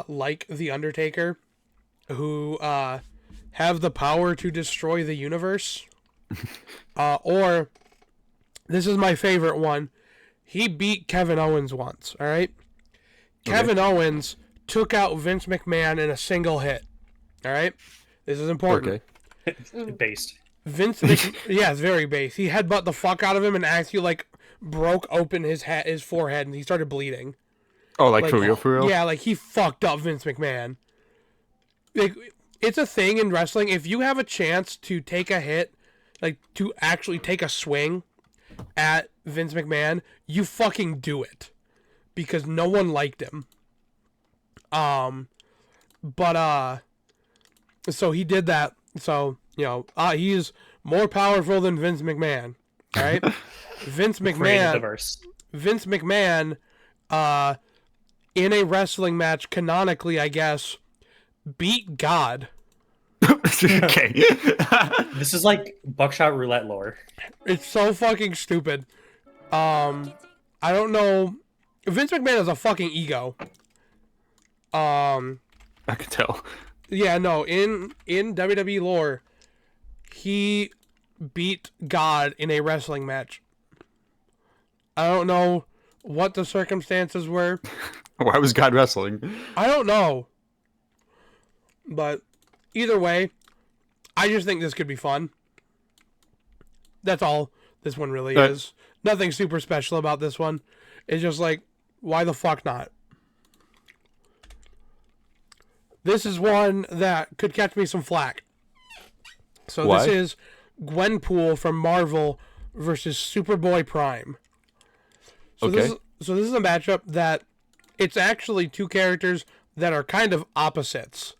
like the Undertaker, who have the power to destroy the universe, or this is my favorite one. He beat Kevin Owens once. All right. Kevin Owens took out Vince McMahon in a single hit. All right, this is important. Okay. Based. Yeah, it's very base. He headbutt the fuck out of him and actually like broke open his forehead, and he started bleeding. Oh, like for real, for real? Yeah, like he fucked up Vince McMahon. Like, it's a thing in wrestling. If you have a chance to take a hit, like to actually take a swing at Vince McMahon, you fucking do it. Because no one liked him. So he did that. So, he's more powerful than Vince McMahon. All right? Vince Created the McMahon, verse. in a wrestling match, canonically, I guess, beat God. Okay. This is like Buckshot Roulette lore. It's so fucking stupid. I don't know. Vince McMahon is a fucking ego. I can tell. Yeah, no, in WWE lore, he beat God in a wrestling match. I don't know what the circumstances were. Why was God wrestling? I don't know. But either way, I just think this could be fun. That's all this one really is. Nothing super special about this one. It's just like, why the fuck not? This is one that could catch me some flack. So Why? This is Gwenpool from Marvel versus Superboy Prime. So Okay. This is a matchup that it's actually two characters that are kind of opposites.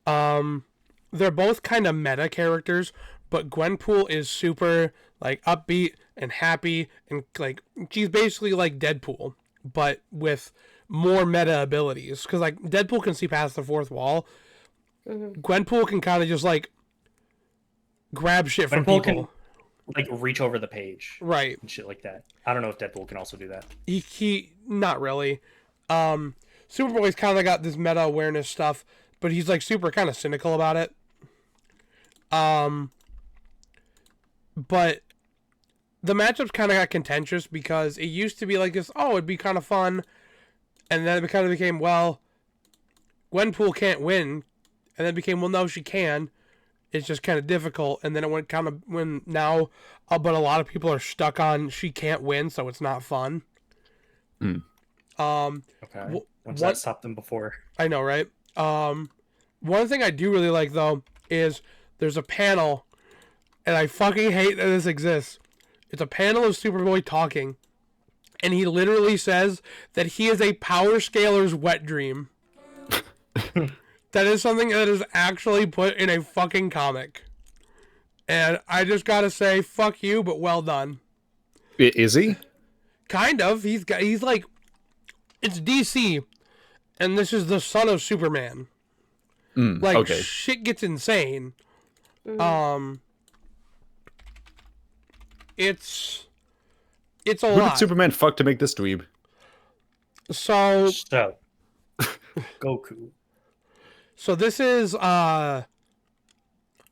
They're both kind of meta characters, but Gwenpool is super like upbeat and happy, and like she's basically like Deadpool, but with more meta abilities. Because like Deadpool can see past the fourth wall, Gwenpool can kind of just like grab shit from Gwenpool people. can like reach over the page Right. and shit like that. I don't know if Deadpool can also do that. He not really. Superboy's kind of got this meta awareness stuff, but he's like super kind of cynical about it. But the matchups kind of got contentious because it used to be like this, oh, it'd be kind of fun, and then it kind of became, well, Gwenpool can't win, and then it became, well, no, she can. It's just kind of difficult, and then it went kind of when now, but a lot of people are stuck on she can't win, so it's not fun. Okay. When does that stop them before? I know, right? One thing I do really like though is there's a panel, and I fucking hate that this exists. It's a panel of Superboy talking, and he literally says that he is a power scaler's wet dream. That is something that is actually put in a fucking comic. And I just gotta say, fuck you, but well done. Is he? Kind of. He's like, it's DC, and this is the son of Superman. Like, okay. shit gets insane. It's a Who lot. did Superman fuck to make this dweeb? So Goku. this is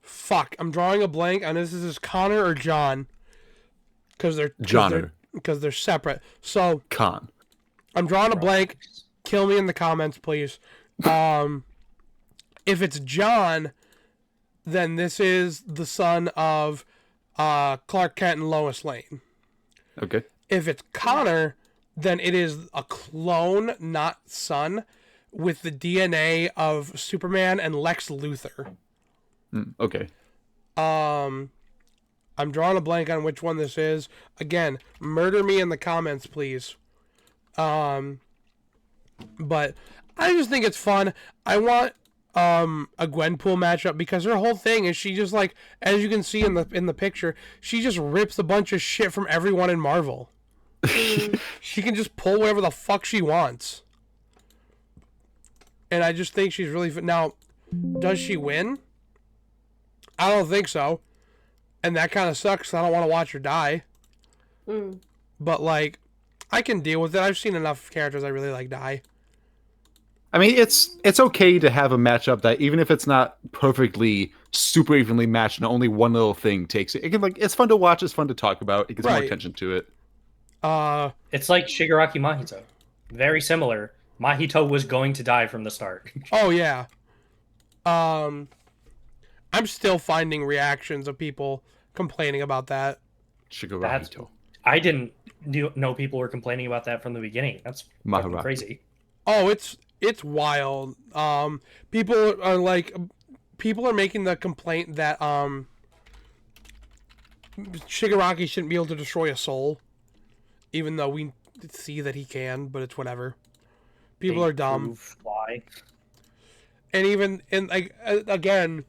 fuck. I'm drawing a blank on this. Is this Connor or John? Because they're separate. So Khan. I'm drawing a blank. Kill me in the comments, please. If it's John, then this is the son of Clark Kent and Lois Lane. Okay. If it's Connor, then it is a clone, not son, with the DNA of Superman and Lex Luthor. Okay. I'm drawing a blank on which one this is. Again, murder me in the comments, please. But I just think it's fun. I want a Gwenpool matchup because her whole thing is she just like, as you can see in the picture, she just rips a bunch of shit from everyone in Marvel. She can just pull whatever the fuck she wants. And I just think she's really now, does she win? I don't think so. And that kind of sucks. I don't want to watch her die. But like, I can deal with it. I've seen enough characters I really like die. I mean, it's okay to have a matchup that even if it's not perfectly super evenly matched and only one little thing takes it, it can like it's fun to watch, it's fun to talk about, it gets more Right. attention to it. It's like Shigaraki Mahito. Very similar. Mahito was going to die from the start. Oh yeah. I'm still finding reactions of people complaining about that. Shigaraki. I didn't know people were complaining about that from the beginning. That's fucking Maharaki. crazy. Oh, it's wild. People are making the complaint that Shigaraki shouldn't be able to destroy a soul, even though we see that he can, but it's whatever. People They are dumb. prove why. And even again,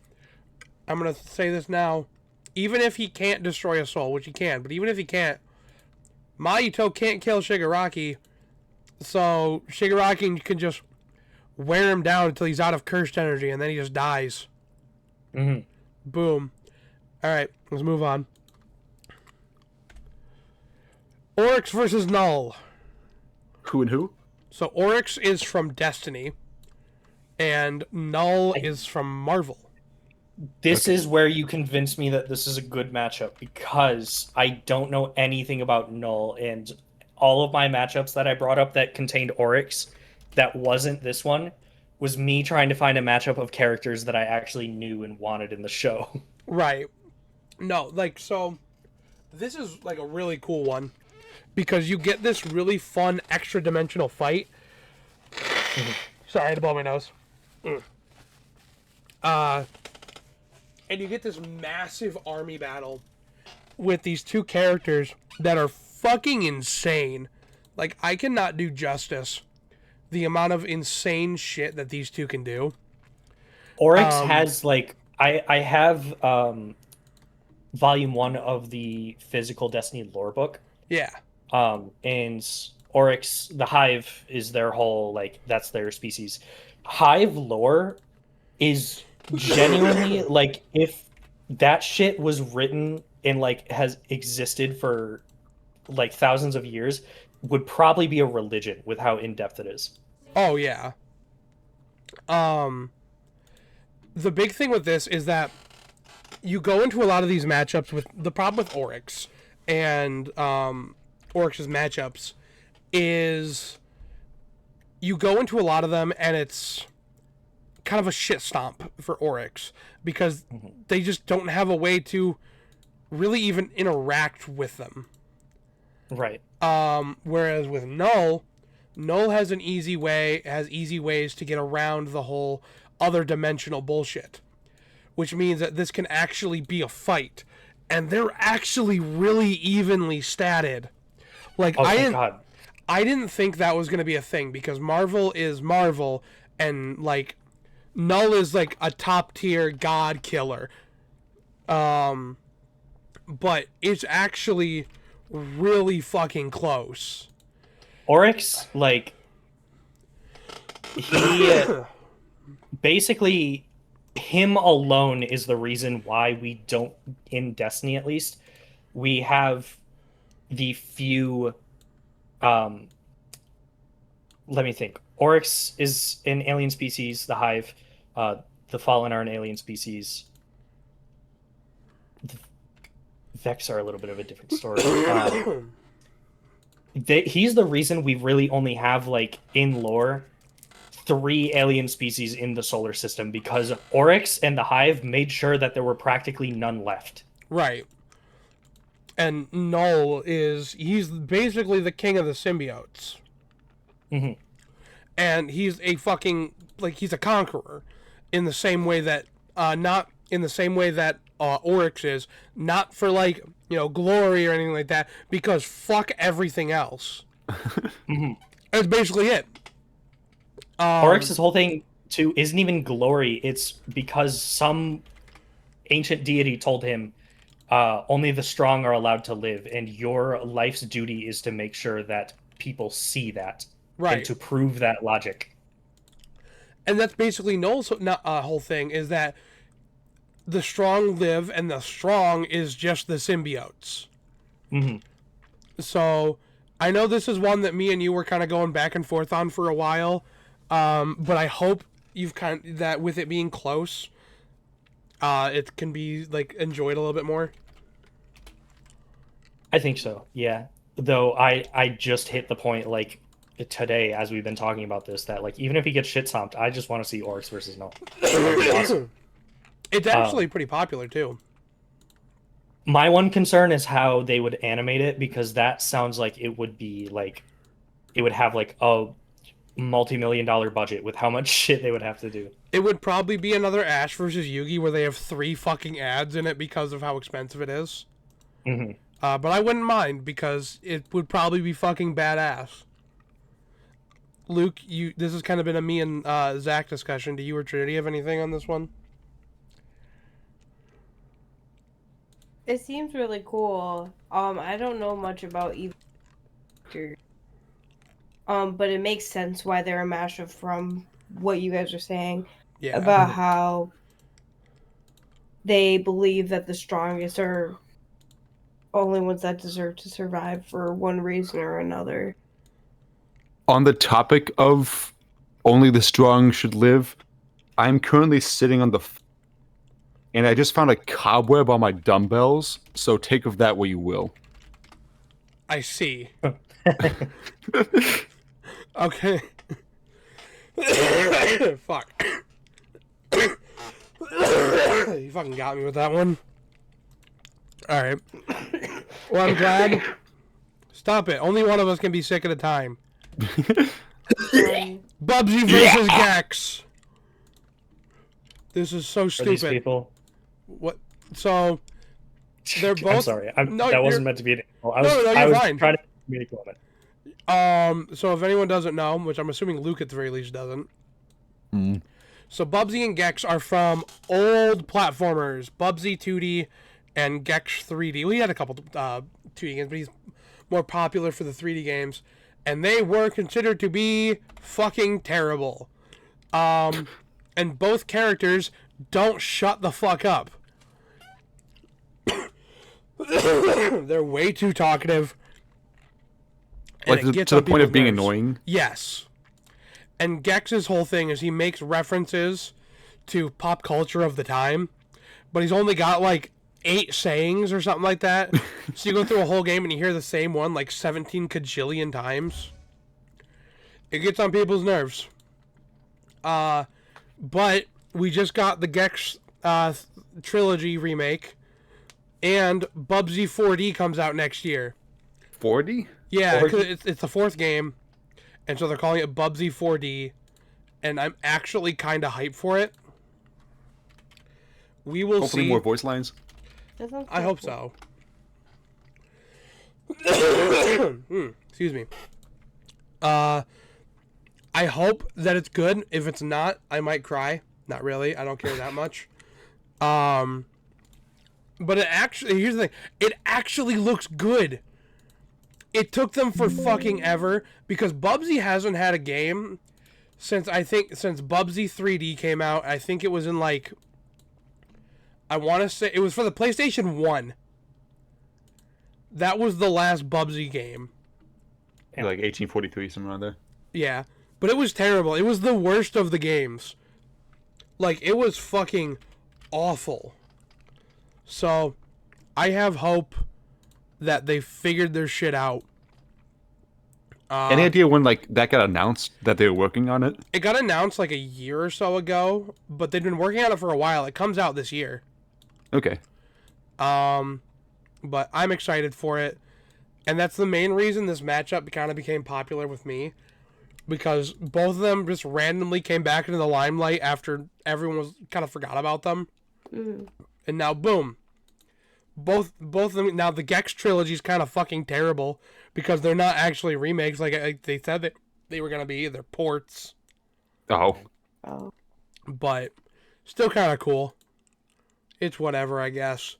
I'm gonna say this now. Even if he can't destroy a soul, which he can, but even if he can't, Mahito can't kill Shigaraki, so Shigaraki can just wear him down until he's out of cursed energy, and then he just dies. Mm-hmm. Boom. Alright, let's move on. Oryx versus Null. Who and who? So Oryx is from Destiny, and Null is from Marvel. This is where you convince me that this is a good matchup because I don't know anything about Null, and all of my matchups that I brought up that contained Oryx that wasn't this one was me trying to find a matchup of characters that I actually knew and wanted in the show. Right. No, like, so this is like a really cool one because you get this really fun extra dimensional fight. Sorry, I had to blow my nose. And you get this massive army battle with these two characters that are fucking insane. Like, I cannot do justice the amount of insane shit that these two can do. Oryx has like I have volume 1 of the physical Destiny lore book. Yeah. And Oryx, the Hive is their whole like that's their species. Hive lore is genuinely like if that shit was written and like has existed for like thousands of years, would probably be a religion with how in depth it is. Oh yeah. The big thing with this is that you go into a lot of these matchups with the problem with Oryx and Oryx's matchups is you go into a lot of them and it's kind of a shit stomp for Oryx because they just don't have a way to really even interact with them. Right. Whereas with Null has easy ways to get around the whole other dimensional bullshit, which means that this can actually be a fight, and they're actually really evenly statted. Like Oh my god. I didn't think that was gonna be a thing because Marvel is Marvel, and like Null is like a top tier god killer. But it's actually really fucking close. Oryx, like, he basically, him alone is the reason why we don't, in Destiny at least, we have the few, let me think. Oryx is an alien species, the Hive, the Fallen are an alien species. The Vex are a little bit of a different story. He's the reason we really only have, like, in lore, 3 alien species in the solar system because Oryx and the Hive made sure that there were practically none left. Right. And Null he's basically the king of the symbiotes. Mm-hmm. And he's a fucking, like, he's a conqueror in the same way that, not in the same way that Oryx is, not for, like, you know, glory or anything like that, because fuck everything else. Mm-hmm. That's basically it. Oryx's whole thing too isn't even glory. It's because some ancient deity told him only the strong are allowed to live, and your life's duty is to make sure that people see that Right. and to prove that logic. And that's basically Noel's whole thing, is that the strong live, and the strong is just the symbiotes. Hmm. So I know this is one that me and you were kind of going back and forth on for a while, but I hope that with it being close, it can be like enjoyed a little bit more. I think so. Yeah. Though I just hit the point like today as we've been talking about this that like even if he gets shit stomped, I just want to see Oryx versus Noel. That'd be awesome. It's actually pretty popular too. My one concern is how they would animate it, because that sounds like it would be like it would have like a multi-million-dollar budget with how much shit they would have to do. It would probably be another Ash versus Yugi where they have 3 fucking ads in it because of how expensive it is. Hmm. But I wouldn't mind because it would probably be fucking badass. Luke, this has kind of been a me and Zach discussion. Do you or Trinity have anything on this one? It seems really cool. I don't know much about either. But it makes sense why they're a mashup from what you guys are saying Yeah. about how they believe that the strongest are only ones that deserve to survive for one reason or another. On the topic of only the strong should live, I'm currently sitting on and I just found a cobweb on my dumbbells, so take of that what you will. I see. Okay. Fuck. You fucking got me with that one. Alright. Well, I'm glad. Stop it. Only one of us can be sick at a time. Bubsy versus Gex. This is so For these stupid. people. What? So, they're both. I'm sorry. No, that you're- wasn't meant to be an I No, was, no, I you're was fine. trying to make a comment. So if anyone doesn't know, which I'm assuming Luke at the very least doesn't. Mm. So Bubsy and Gex are from old platformers. Bubsy 2D and Gex 3D. We had a couple 2D games, but he's more popular for the 3D games. And they were considered to be fucking terrible. And both characters don't shut the fuck up. They're way too talkative. and Like it gets to the on point of people's being nerves. annoying. Yes. And Gex's whole thing is he makes references to pop culture of the time, but he's only got like 8 sayings or something like that. So you go through a whole game and you hear the same one like 17 cajillion times. It gets on people's nerves. But we just got the Gex trilogy remake, and Bubsy 4D comes out next year. 40? Yeah, 4D? because it's the 4th game, and so they're calling it Bubsy 4D, and I'm actually kind of hyped for it. We will Hopefully see. more voice lines. That sounds I so hope cool. so. Excuse me. I hope that it's good. If it's not, I might cry. Not really. I don't care that much. But it actually, here's the thing. It actually looks good. It took them for fucking ever because Bubsy hasn't had a game since Bubsy 3D came out. I think it was in like, I want to say it was for the PlayStation 1. That was the last Bubsy game. Yeah. Like 1843, somewhere around there. Yeah, but it was terrible. It was the worst of the games. Like, it was fucking awful. So, I have hope that they figured their shit out. Any idea when like that got announced that they were working on it? It got announced like a year or so ago, but they've been working on it for a while. It comes out this year. Okay. But I'm excited for it. And that's the main reason this matchup kind of became popular with me. Because both of them just randomly came back into the limelight after everyone was kind of forgot about them. Mhm. And now, boom. Both of them. Now, the Gex trilogy is kind of fucking terrible because they're not actually remakes like they said that they were going to be. They're ports. Oh, Oh. but still kind of cool. It's whatever, I guess.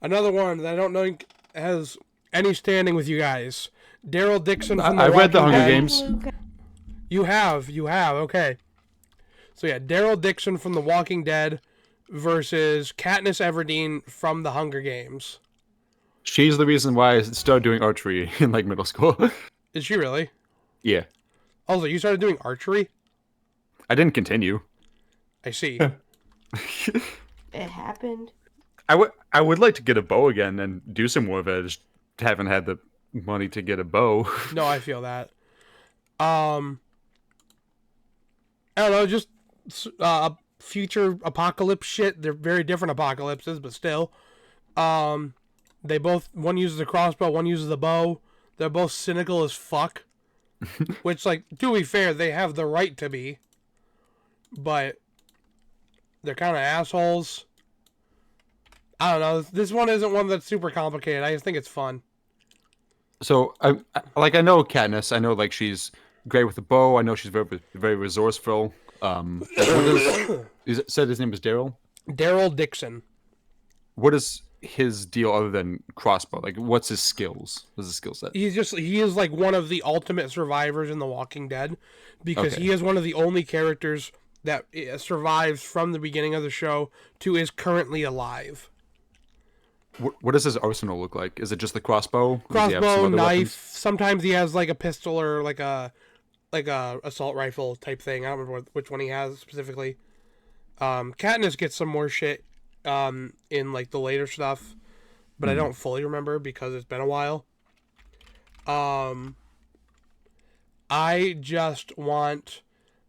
Another one that I don't know has any standing with you guys. Daryl Dixon from I read The Walking Hunger Dead. Games. You have, okay. So yeah, Daryl Dixon from The Walking Dead versus Katniss Everdeen from The Hunger Games. She's the reason why I started doing archery in like middle school. Is she really? Yeah, Also, you started doing archery? I didn't continue. I see. It happened. I would like to get a bow again and do some more of it. I just haven't had the money to get a bow. No, I feel that. I don't know, just future apocalypse shit. They're very different apocalypses, but still. They both, one uses a crossbow, one uses a bow. They're both cynical as fuck. Which, like, to be fair, they have the right to be. But they're kind of assholes. I don't know. This one isn't one that's super complicated. I just think it's fun. So I know Katniss. I know like she's great with the bow. I know she's very very resourceful. Said his name was Daryl. Daryl Dixon. What is his deal other than crossbow? Like, what's his skills? What's his skill set? He is like one of the ultimate survivors in The Walking Dead, because Okay. he is one of the only characters that survives from the beginning of the show to is currently alive. What does his arsenal look like? Is it just the crossbow? Does he have some Crossbow, other knife. weapons? Sometimes he has like a pistol or like a assault rifle type thing. I don't remember which one he has specifically. Katniss gets some more shit in like the later stuff, but I don't fully remember because it's been a while. I just want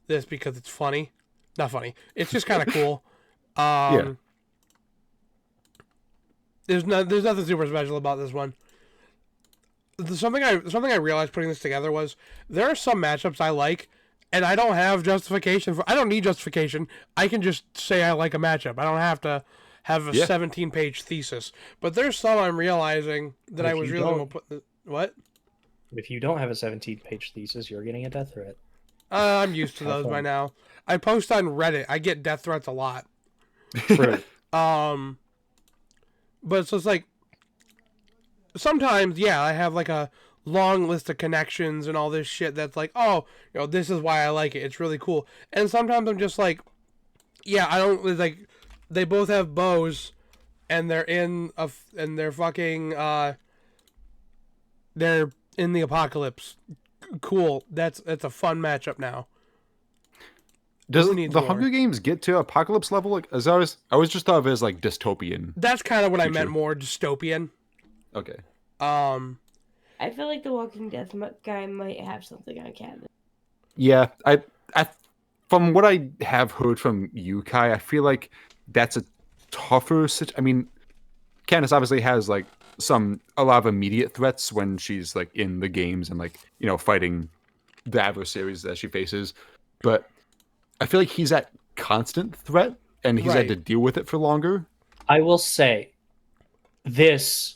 this because it's funny. Not funny. It's just kind of cool. Yeah. There's nothing super special about this one. Something I realized putting this together was there are some matchups I like, and I don't have justification for. I don't need justification. I can just say I like a matchup. I don't have to have a Yeah. 17-page thesis. But there's some I'm realizing that If I was you really don't- gonna put. What? If you don't have a 17-page thesis, you're getting a death threat. I'm used to Have those by fun. now. I post on Reddit. I get death threats a lot. True. But it's just like sometimes, yeah, I have like a long list of connections and all this shit that's like, oh, this is why I like it. It's really cool. And sometimes I'm just like, yeah, I don't like. They both have bows, and they're in and they're fucking they're in the apocalypse. Cool. That's a fun matchup now. Does Who needs the more? Hunger Games get to apocalypse level? Like, as I always just thought of it as like dystopian. That's kind of what I meant Future. more dystopian. Okay. I feel like the Walking Dead guy might have something on Canada. Yeah, I from what I have heard from you, Kai, I feel like that's a tougher I mean, Candace obviously has like a lot of immediate threats when she's like in the games and like, fighting the adversaries that she faces. But I feel like he's at constant threat and he's had to Right. deal with it for longer. I will say this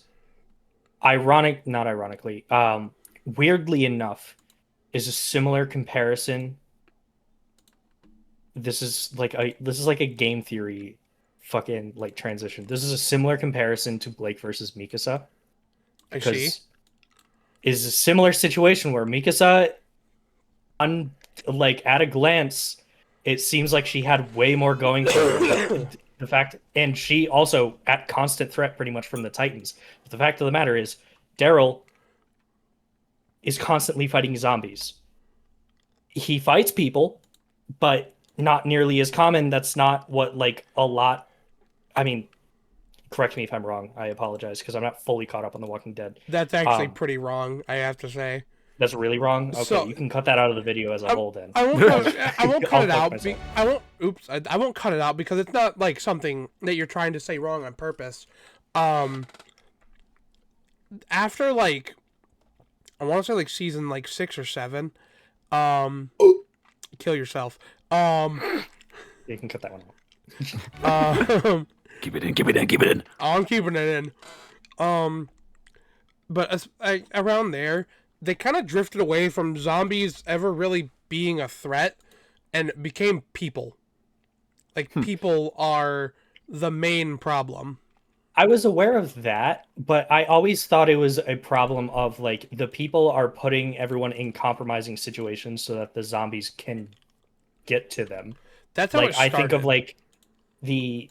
not ironically, weirdly enough, is a similar comparison. This is like a game theory fucking like transition. This is a similar comparison to Blake versus Mikasa. I see. Is a similar situation where Mikasa, like at a glance, it seems like she had way more going for her. But the fact, and she also at constant threat pretty much from the Titans. But the fact of the matter is, Daryl is constantly fighting zombies. He fights people, but not nearly as common. That's not what like a lot. I mean, correct me if I'm wrong. I apologize because I'm not fully caught up on The Walking Dead. That's actually Um, pretty wrong, I have to say. That's really wrong. Okay, So- you can cut that out of the video as a whole then. I won't cut I'll it fuck out. myself. I won't. Oops. I won't cut it out because it's not like something that you're trying to say wrong on purpose. After like, I want to say like season like 6 or 7. Kill yourself. You can cut that one out. Keep it in, keep it in, keep it in. I'm keeping it in. But around there, they kind of drifted away from zombies ever really being a threat and became people. Like, people are the main problem. I was aware of that, but I always thought it was a problem of like the people are putting everyone in compromising situations so that the zombies can get to them. That's how Like it I started. think of like the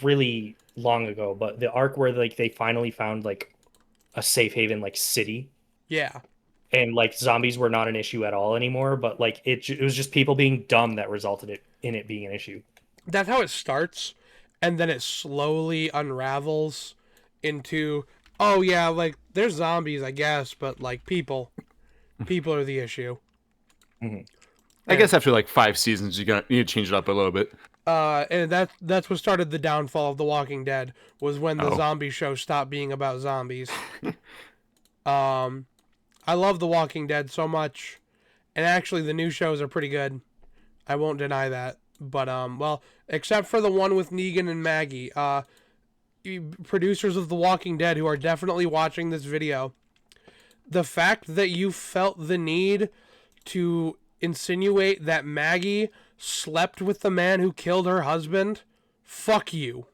really long ago, but the arc where like they finally found like a safe haven like city Yeah. and like zombies were not an issue at all anymore, but like it was just people being dumb that resulted in it being an issue. That's how it starts, and then it slowly unravels into, oh yeah, like there's zombies, I guess, but like people are the issue. I guess after like 5 seasons, you need to change it up a little bit. And that's what started the downfall of The Walking Dead, was when the Oh. zombie show stopped being about zombies. I love The Walking Dead so much, and actually the new shows are pretty good. I won't deny that. But well, except for the one with Negan and Maggie, producers of The Walking Dead who are definitely watching this video, the fact that you felt the need to insinuate that Maggie slept with the man who killed her husband, fuck you.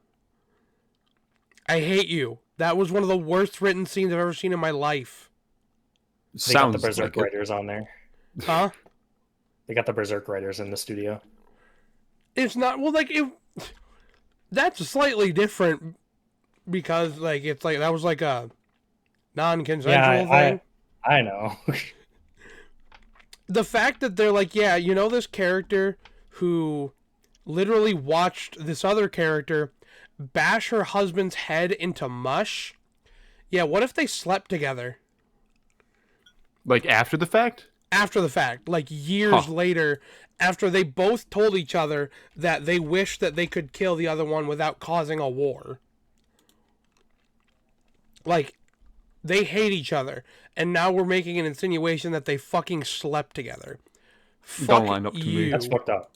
I hate you. That was one of the worst written scenes I've ever seen in my life. They got the Sounds Berserk like it. writers on there. Huh? They got the Berserk writers in the studio. It's not, well, like, that's slightly different because, like, it's like, that was like a non-consensual thing. I know. The fact that they're like, yeah, you know, this character who literally watched this other character bash her husband's head into mush. Yeah, what if they slept together Like after the fact? after the fact, like years later, after they both told each other that they wish that they could kill the other one without causing a war? Like, they hate each other, and now we're making an insinuation that they fucking slept together. Fuck line up to me. you. That's fucked up.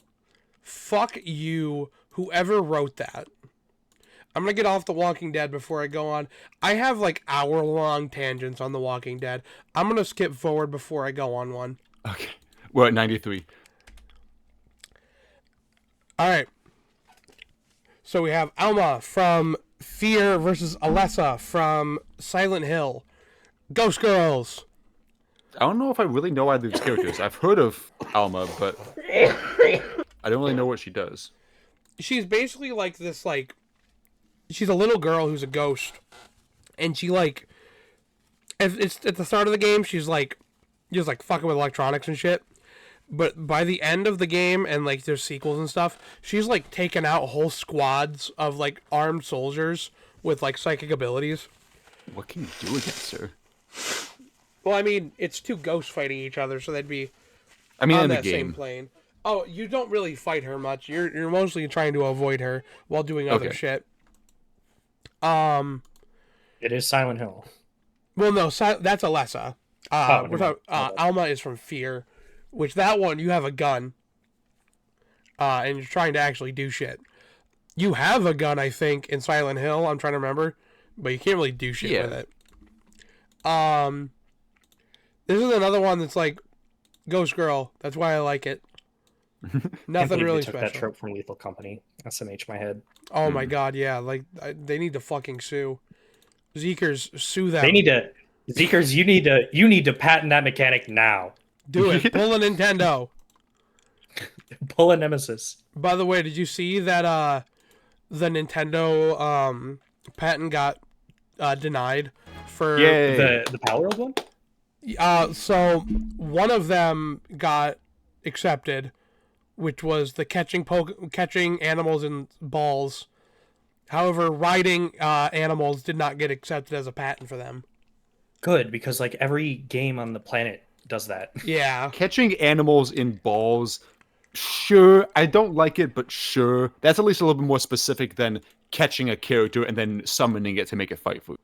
Fuck you, whoever wrote that. I'm gonna get off The Walking Dead before I go on. I have like hour-long tangents on The Walking Dead. I'm gonna skip forward before I go on one. Okay. We're at 93. Alright. So we have Alma from Fear versus Alessa from Silent Hill. Ghost Girls. I don't know if I really know either of these characters. I've heard of Alma, but I don't really know what she does. She's basically like this, like, she's a little girl who's a ghost, and she like, it's at the start of the game, she's like, just like fucking with electronics and shit. But by the end of the game, and like there's sequels and stuff, she's like taken out whole squads of like armed soldiers with like psychic abilities. What can you do against her? Well, I mean, it's two ghosts fighting each other, so they'd be I mean, on in the that same game. plane. Oh, you don't really fight her much. You're mostly trying to avoid her while doing other Okay. shit. It is Silent Hill. Well, no, that's Alessa. Oh, We're never talking, mind. Alma is from Fear, which that one you have a gun, and you're trying to actually do shit. You have a gun, I think, in Silent Hill. I'm trying to remember, but you can't really do shit Yeah. with it. This is another one that's like Ghost Girl. That's why I like it. Can't Nothing believe really they took that special. trope from Lethal Company. SMH my head. Oh my god, yeah. Like they need to fucking sue. Zeekers, sue them. They need to Zeekers, you need to patent that mechanic now. do it. Pull a Nintendo. Pull a Nemesis. By the way, did you see that the Nintendo patent got denied for Yay. The Power World one? so one of them got accepted, which was the catching animals in balls. However, riding animals did not get accepted as a patent for them. Good, because like every game on the planet does that. Yeah. Catching animals in balls, sure. I don't like it, but sure. That's at least a little bit more specific than catching a character and then summoning it to make it fight for you.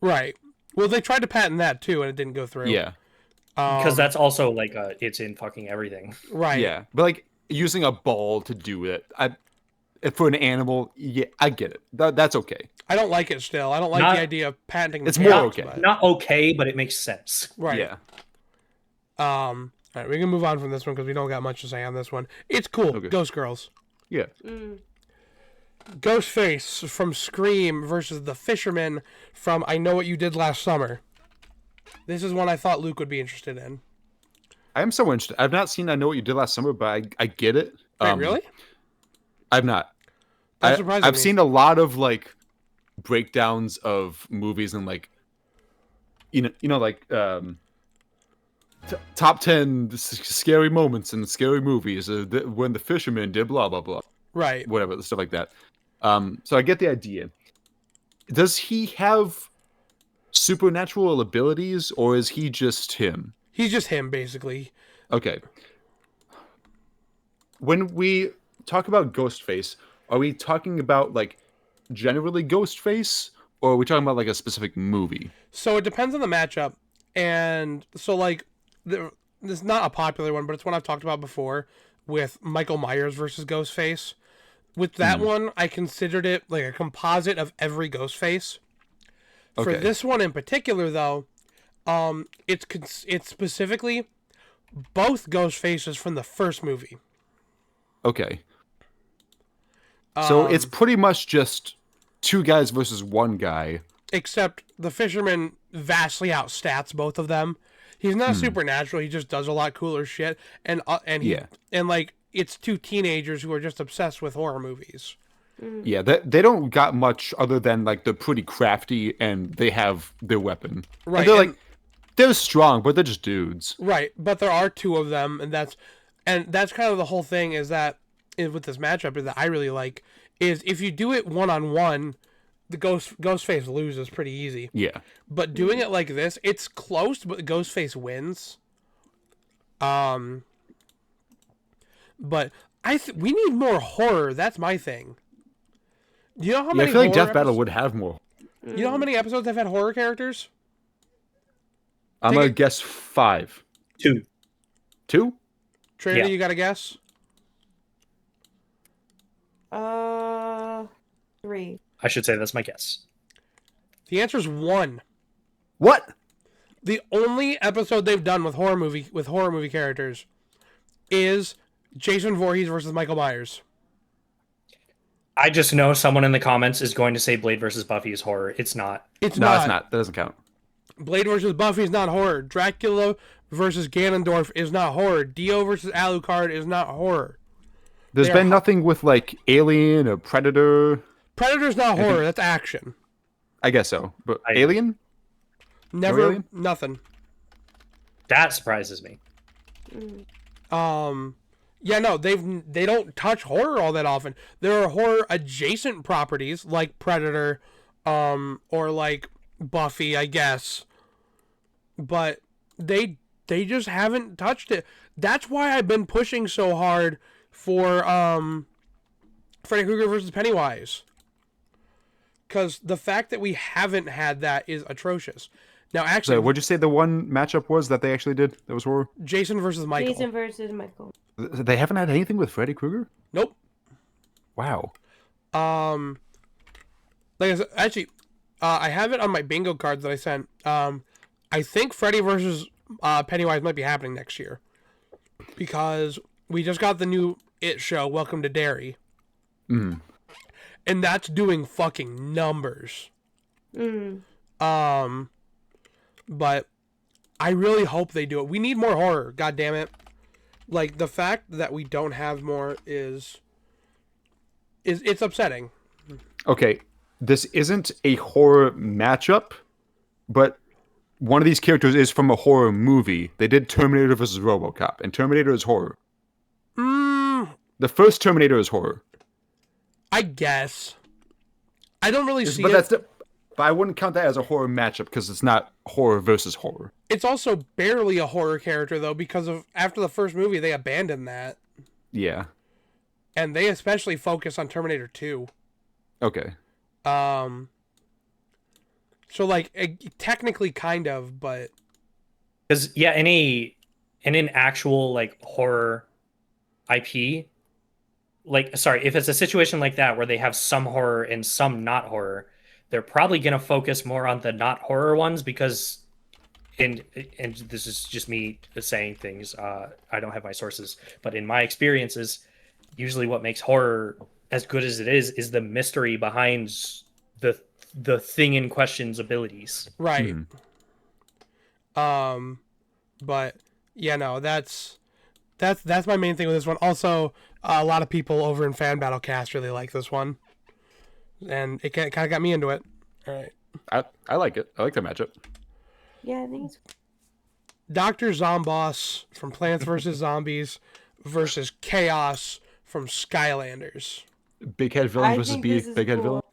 Right. Well, they tried to patent that too, and it didn't go through. Yeah. Because that's also like it's in fucking everything. Right. Yeah. But like using a ball to do it, for an animal, yeah, I get it. That's okay. I don't like it still. I don't like Not- the idea of patenting. It's the more cats, okay. but- Not okay, but it makes sense. right. Yeah. All right, we can move on from this one because we don't got much to say on this one. It's cool. Okay. Ghost Girls. Yeah. Ghostface from Scream versus the Fisherman from I Know What You Did Last Summer. This is one I thought Luke would be interested in. I am so interested. I've not seen I Know What You Did Last Summer, but I get it. Wait, really? I've not. That surprises I've me. seen a lot of like breakdowns of movies and like like top 10 scary moments in scary movies when the fisherman did blah blah blah, Right. whatever, stuff like that. So I get the idea. Does he have supernatural abilities, or is he just him? He's just him, basically. Okay. When we talk about Ghostface, are we talking about like generally Ghostface, or are we talking about like a specific movie? So it depends on the matchup. And so, like, this is not a popular one, but it's one I've talked about before with Michael Myers versus Ghostface. With that one, I considered it like a composite of every Ghostface. For Okay. this one in particular, though, it's specifically both Ghostfaces from the first movie. Okay. So it's Um, pretty much just two guys versus one guy. Except the Fisherman vastly outstats both of them. He's not supernatural. He just does a lot cooler shit, and Yeah. like it's two teenagers who are just obsessed with horror movies. Yeah, they don't got much other than like they're pretty crafty and they have their weapon. And Right, they're and- like they're strong, but they're just dudes. Right, but there are two of them, and that's kind of the whole thing is that with this matchup is that I really like is if you do it one on one, the Ghostface loses pretty easy. Yeah. But doing it like this, it's close, but Ghostface wins. But we need more horror. That's my thing. Do you know how Yeah, many? I feel like horror Death Battle episodes- would have more. You know how many episodes have had horror characters? I'm Take gonna it- guess 5. 2. 2? Trinity, Yeah. you got to guess. 3. I should say that's my guess. The answer is 1. What? The only episode they've done with horror movie characters is Jason Voorhees versus Michael Myers. I just know someone in the comments is going to say Blade versus Buffy is horror. It's not. It's No, not. it's not. That doesn't count. Blade versus Buffy is not horror. Dracula versus Ganondorf is not horror. Dio versus Alucard is not horror. There's They been are- nothing with like Alien or Predator. Predator's not horror. That's action. I guess so. But I- Alien? Never Alien? nothing. That surprises me. Yeah, no, they don't touch horror all that often. There are horror adjacent properties like Predator, or like Buffy, I guess. But they just haven't touched it. That's why I've been pushing so hard for Freddy Krueger versus Pennywise. Because the fact that we haven't had that is atrocious. Now, actually, So what'd you say the one matchup was that they actually did that was horror? Jason versus Michael. Jason versus Michael. They haven't had anything with Freddy Krueger? Nope. Wow. Like I said, actually, I have it on my bingo cards that I sent. I think Freddy versus Pennywise might be happening next year because we just got the new It show, Welcome to Derry, and that's doing fucking numbers. But I really hope they do it. We need more horror. God damn it! Like the fact that we don't have more is it's upsetting. Okay, this isn't a horror matchup, but one of these characters is from a horror movie. They did Terminator versus RoboCop, and Terminator is horror. The first Terminator is horror. I guess. I don't really see But it. but I wouldn't count that as a horror matchup because it's not horror versus horror. It's also barely a horror character though, because of after the first movie they abandoned that, Yeah. and they especially focus on Terminator 2. Okay. So like technically kind of, but Because yeah, in an actual like horror IP, like, sorry, if it's a situation like that where they have some horror and some not horror, they're probably going to focus more on the not horror ones because, and this is just me saying things. I don't have my sources, but in my experiences, usually what makes horror as good as it is the mystery behind the thing in question's abilities. Right. Mhm. But yeah, no, that's my main thing with this one. Also, a lot of people over in Fan Battle Cast really like this one, and it kind of got me into it. All right, I like it. I like the matchup. Yeah, I think it's Doctor Zomboss from Plants vs Zombies versus Chaos from Skylanders. Big head villain versus this is big head cool.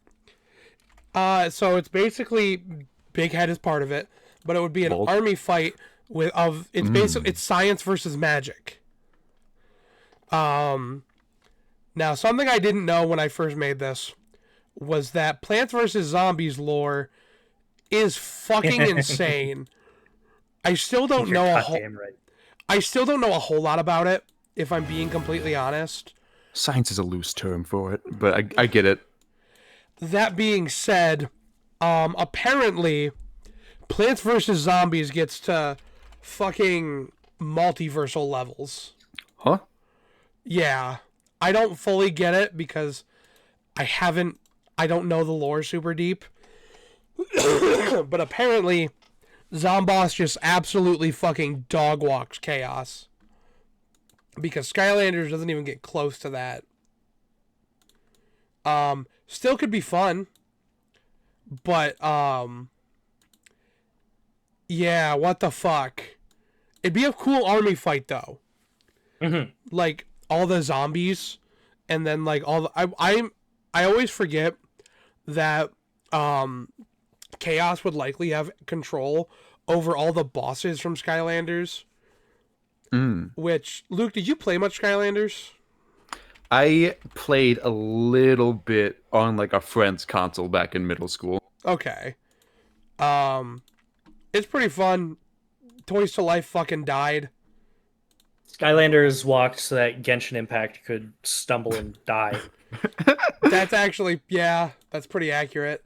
villain. So it's basically Big Head is part of it, but it would be an Bold. army fight it's basically it's science versus magic. Now something I didn't know when I first made this was that Plants vs Zombies lore is fucking insane. I still don't You're know goddamn right. I still don't know a whole lot about it, if I'm being completely honest. Science is a loose term for it, but I get it. That being said, apparently Plants vs Zombies gets to fucking multiversal levels. Huh? Yeah. I don't fully get it because I don't know the lore super deep. But apparently Zomboss just absolutely fucking dog walks Chaos. Because Skylanders doesn't even get close to that. Still could be fun. But yeah, what the fuck? It'd be a cool army fight though. Mhm. Like all the zombies, and then like all the I always forget that Chaos would likely have control over all the bosses from Skylanders. Which, Luke, did you play much Skylanders? I played a little bit on like a friend's console back in middle school. Okay. It's pretty fun. Toys to Life fucking died. Skylanders walked so that Genshin Impact could stumble and die. That's actually, yeah, that's pretty accurate.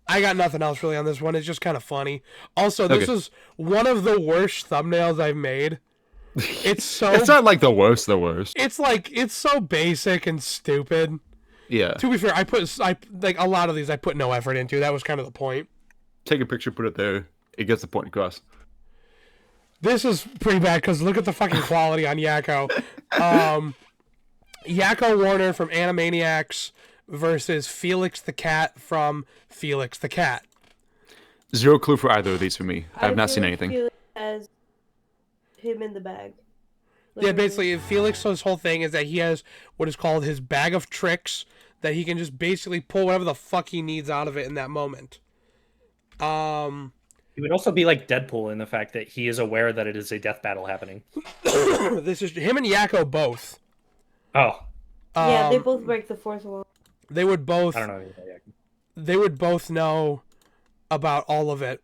I got nothing else really on this one. It's just kind of funny. Also, this Okay. is one of the worst thumbnails I've made. It's so It's not like the worst. it's like it's so basic and stupid. Yeah. To be fair, I like a lot of these I put no effort into. That was kind of the point. Take a picture, put it there. It gets the point across. This is pretty bad because look at the fucking quality on Yakko. Yakko Warner from Animaniacs versus Felix the Cat from Felix the Cat. Zero clue for either of these for me. I have not feel seen like anything. Felix has him in the bag. Yeah, Literally. basically, Felix's whole thing is that he has what is called his bag of tricks that he can just basically pull whatever the fuck he needs out of it in that moment. He would also be like Deadpool in the fact that he is aware that it is a death battle happening. This is him and Yakko both. Oh, Yeah, they both break the fourth wall. They would both. I don't know anything about Yakko. They would both know about all of it.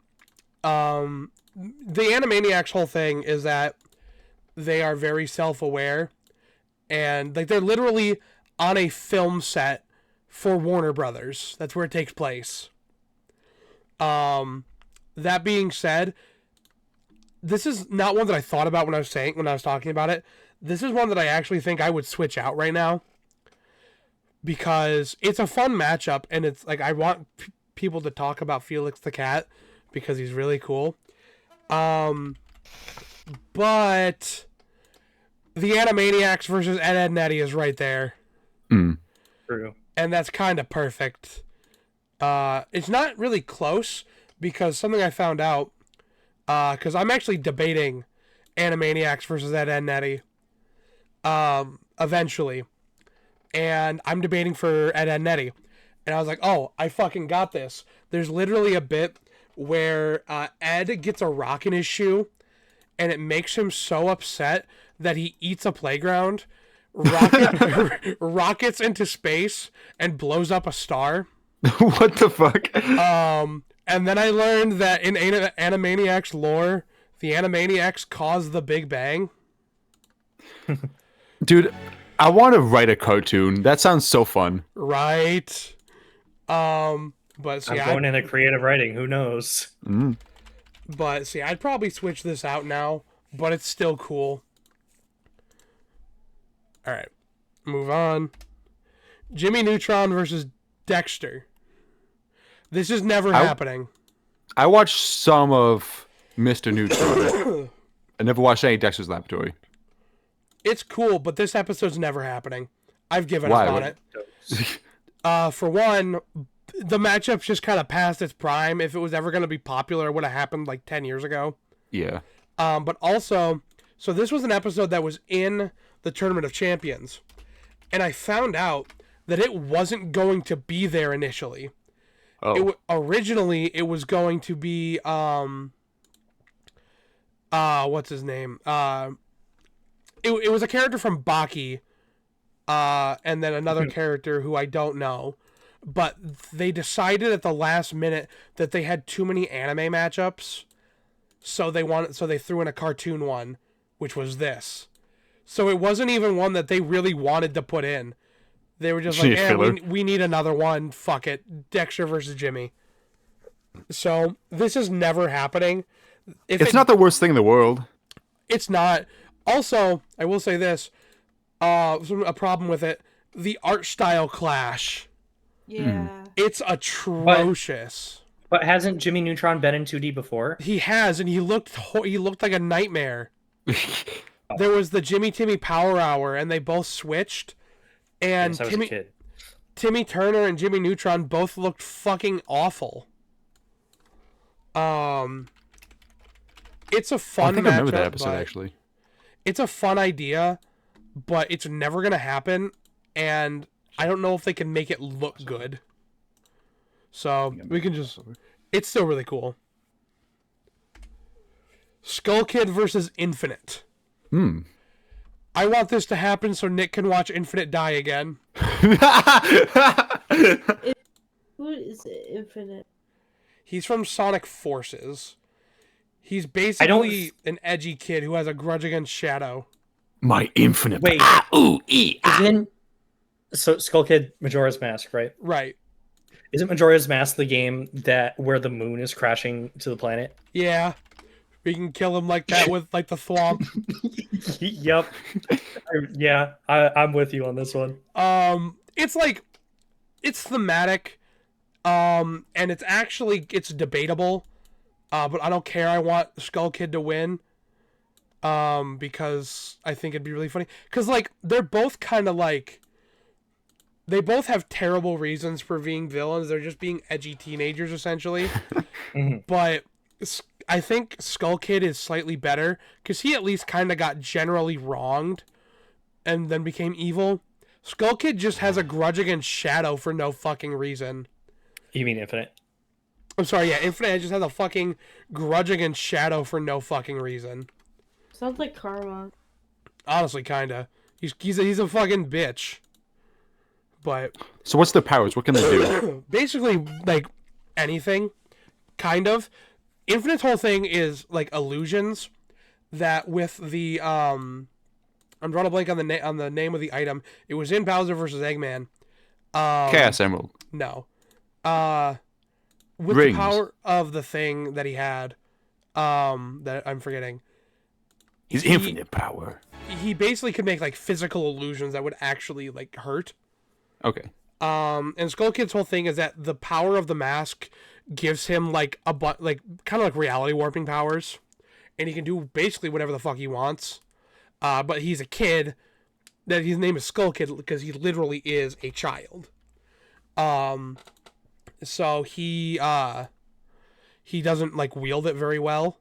The Animaniacs whole thing is that they are very self-aware, and like they're literally on a film set for Warner Brothers. That's where it takes place. That being said, this is not one that I thought about when I was talking about it. This is one that I actually think I would switch out right now because it's a fun matchup, and it's like I want people to talk about Felix the Cat because he's really cool. But the Animaniacs versus Ed, Edd n Eddy is right there, True. and that's kind of perfect. It's not really close because something I found out, because I'm actually debating Animaniacs versus Ed, Edd n Eddy, eventually, and I'm debating for Ed, Edd n Eddy, and I was like, oh, I fucking got this. There's literally a bit where Ed gets a rock in his shoe, and it makes him so upset that he eats a playground, rockets into space, and blows up a star. What the fuck? And then I learned that in Animaniacs lore, the Animaniacs caused the Big Bang. Dude, I want to write a cartoon. That sounds so fun. Right. But see, I'm going into creative writing. Who knows? Mm. But see, I'd probably switch this out now, but it's still cool. All right, move on. Jimmy Neutron versus Dexter. This is never happening. I watched some of Mr. Neutron. I never watched any Dexter's Laboratory. It's cool, but this episode's never happening. I've given Why? up on it. For one, the matchup's just kind of past its prime. If it was ever going to be popular, it would have happened like 10 years ago. Yeah. But also, so this was an episode that was in the Tournament of Champions. And I found out that it wasn't going to be there initially. Oh. Originally, it was going to be, what's his name? It was a character from Baki, and then another character who I don't know. But they decided at the last minute that they had too many anime matchups, so they threw in a cartoon one, which was this. So it wasn't even one that they really wanted to put in. They were just like, we need another one. Fuck it. Dexter versus Jimmy. So this is never happening. It's not the worst thing in the world. It's not. Also, I will say this. A problem with it. The art style clash. Yeah. It's atrocious. But hasn't Jimmy Neutron been in 2D before? He has, and he looked like a nightmare. There was the Jimmy Timmy Power Hour, and they both switched. And Yes, I was a kid. Timmy Turner and Jimmy Neutron both looked fucking awful. It's a fun I think I remember matchup, that episode but actually. it's a fun idea, but it's never gonna happen, and I don't know if they can make it look good. So we can just. It's still really cool. Skull Kid versus Infinite. I want this to happen so Nick can watch Infinite die again. Who is it? Infinite. He's from Sonic Forces. He's basically an edgy kid who has a grudge against Shadow. My infinite. Wait. Isn't so Skull Kid Majora's Mask, right? Right. Isn't Majora's Mask the game that where the moon is crashing to the planet? Yeah. We can kill him like that with like the thwomp. Yep. Yeah, I'm with you on this one. It's like it's thematic. And it's debatable. But I don't care. I want Skull Kid to win. Because I think it'd be really funny. Because like they're both kind of like they both have terrible reasons for being villains. They're just being edgy teenagers essentially. But I think Skull Kid is slightly better because he at least kind of got generally wronged and then became evil. Skull Kid just has a grudge against Shadow for no fucking reason. You mean Infinite? I'm sorry, yeah, Infinite just has a fucking grudge against Shadow for no fucking reason. Sounds like karma. Honestly, kinda. He's a fucking bitch. But So what's their powers? What can they do? basically, like anything, kind of. Infinite's whole thing is like illusions that with the I'm drawing a blank on the name of the item. It was in Bowser versus Eggman. Chaos Emerald. No. With Rings. the power of the thing that he had, that I'm forgetting. He's infinite power. He basically could make like physical illusions that would actually like hurt. Okay. And Skull Kid's whole thing is that the power of the mask gives him like kind of like reality warping powers, and he can do basically whatever the fuck he wants. But he's a kid. That his name is Skull Kid because he literally is a child. So he doesn't like wield it very well.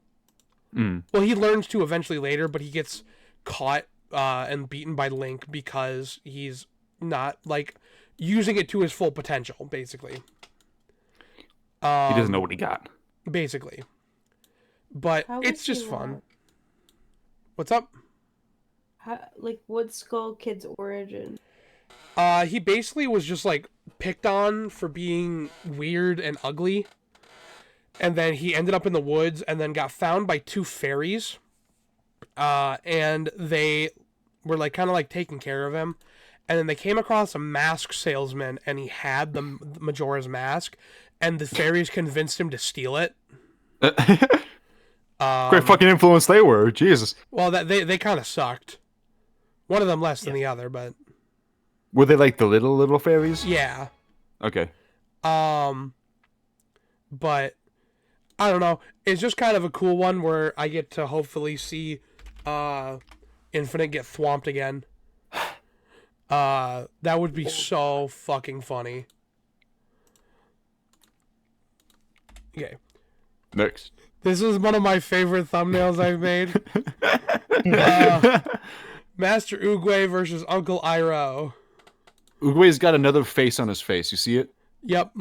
Well, he learns to eventually later, but he gets caught and beaten by Link because he's not like using it to his full potential, basically. He doesn't know what he got. Basically. But How it's was he just fun. not? What's up? What's Skull Kid's origin? He basically was just like picked on for being weird and ugly. And then he ended up in the woods and then got found by two fairies. And they were like kind of like taking care of him, and then they came across a mask salesman, and he had the Majora's Mask, and the fairies convinced him to steal it. Great fucking influence they were. Jesus. Well, that they kind of sucked. One of them less than the other, but Were they like the little fairies? yeah. Okay. But I don't know. It's just kind of a cool one where I get to hopefully see Infinite get thwomped again. That would be so fucking funny. Okay. Next. This is one of my favorite thumbnails I've made. Master Oogway versus Uncle Iroh. Uguay's got another face on his face. You see it? Yep.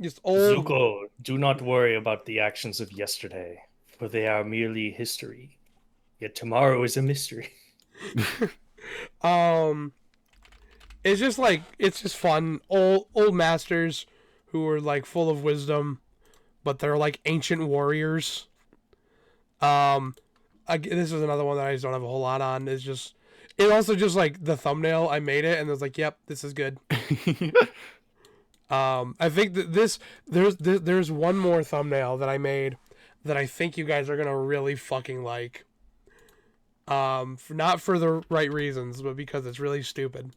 Just old. Zuko, do not worry about the actions of yesterday, for they are merely history. Yet tomorrow is a mystery. It's just like it's just fun. Old masters who are like full of wisdom, but they're like ancient warriors. This is another one that I just don't have a whole lot on. It's just, it also just like the thumbnail. I made it and it was like, yep, this is good. I think that there's one more thumbnail that I made that I think you guys are gonna really fucking like. Not for the right reasons, but because it's really stupid.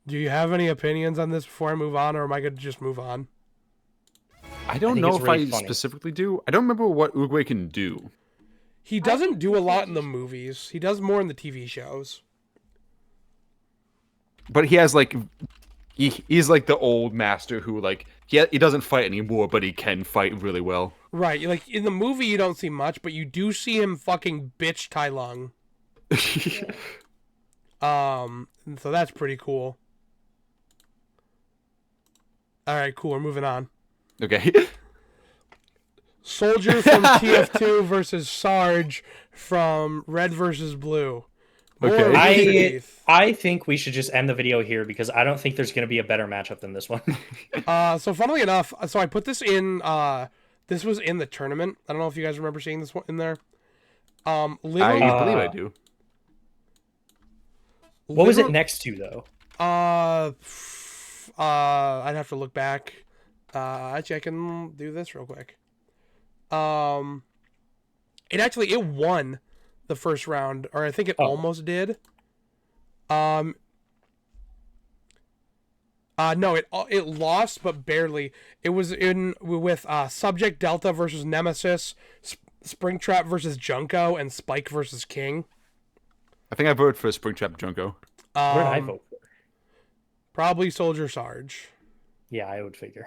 Do you have any opinions on this before I move on, or am I gonna just move on? I don't think know it's if really I funny. specifically do. I don't remember what Uguay can do. He doesn't do a lot in the movies. He does more in the TV shows. But he has like he's like the old master who like he doesn't fight anymore, but he can fight really well. Right, like in the movie you don't see much, but you do see him fucking bitch Tai Lung. So that's pretty cool. All right, cool. We're moving on. Okay. Soldier from TF2 versus Sarge from Red versus Blue. More Okay. Rooster Teeth. I think we should just end the video here because I don't think there's going to be a better matchup than this one. So funnily enough, so I put this in. This was in the tournament. I don't know if you guys remember seeing this one in there. I Literally, believe I do. What was it next to, though? I'd have to look back. Actually, I can do this real quick. It won the first round, or I think it almost did. No, it lost, but barely. It was in with Subject Delta versus Nemesis, Springtrap versus Junko, and Spike versus King. I think I voted for Springtrap Junko. Where did I vote for? Probably Soldier Sarge. Yeah, I would figure.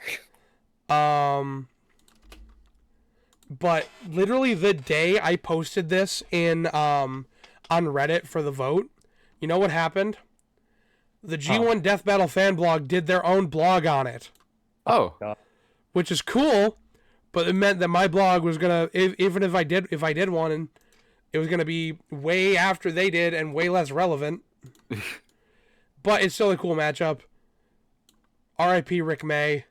But literally the day I posted this in on Reddit for the vote, you know what happened? The G1 Death Battle fan blog did their own blog on it, Oh. which is cool, but it meant that my blog was gonna, even if I did one, and it was gonna be way after they did and way less relevant. But it's still a cool matchup. R.I.P. Rick May.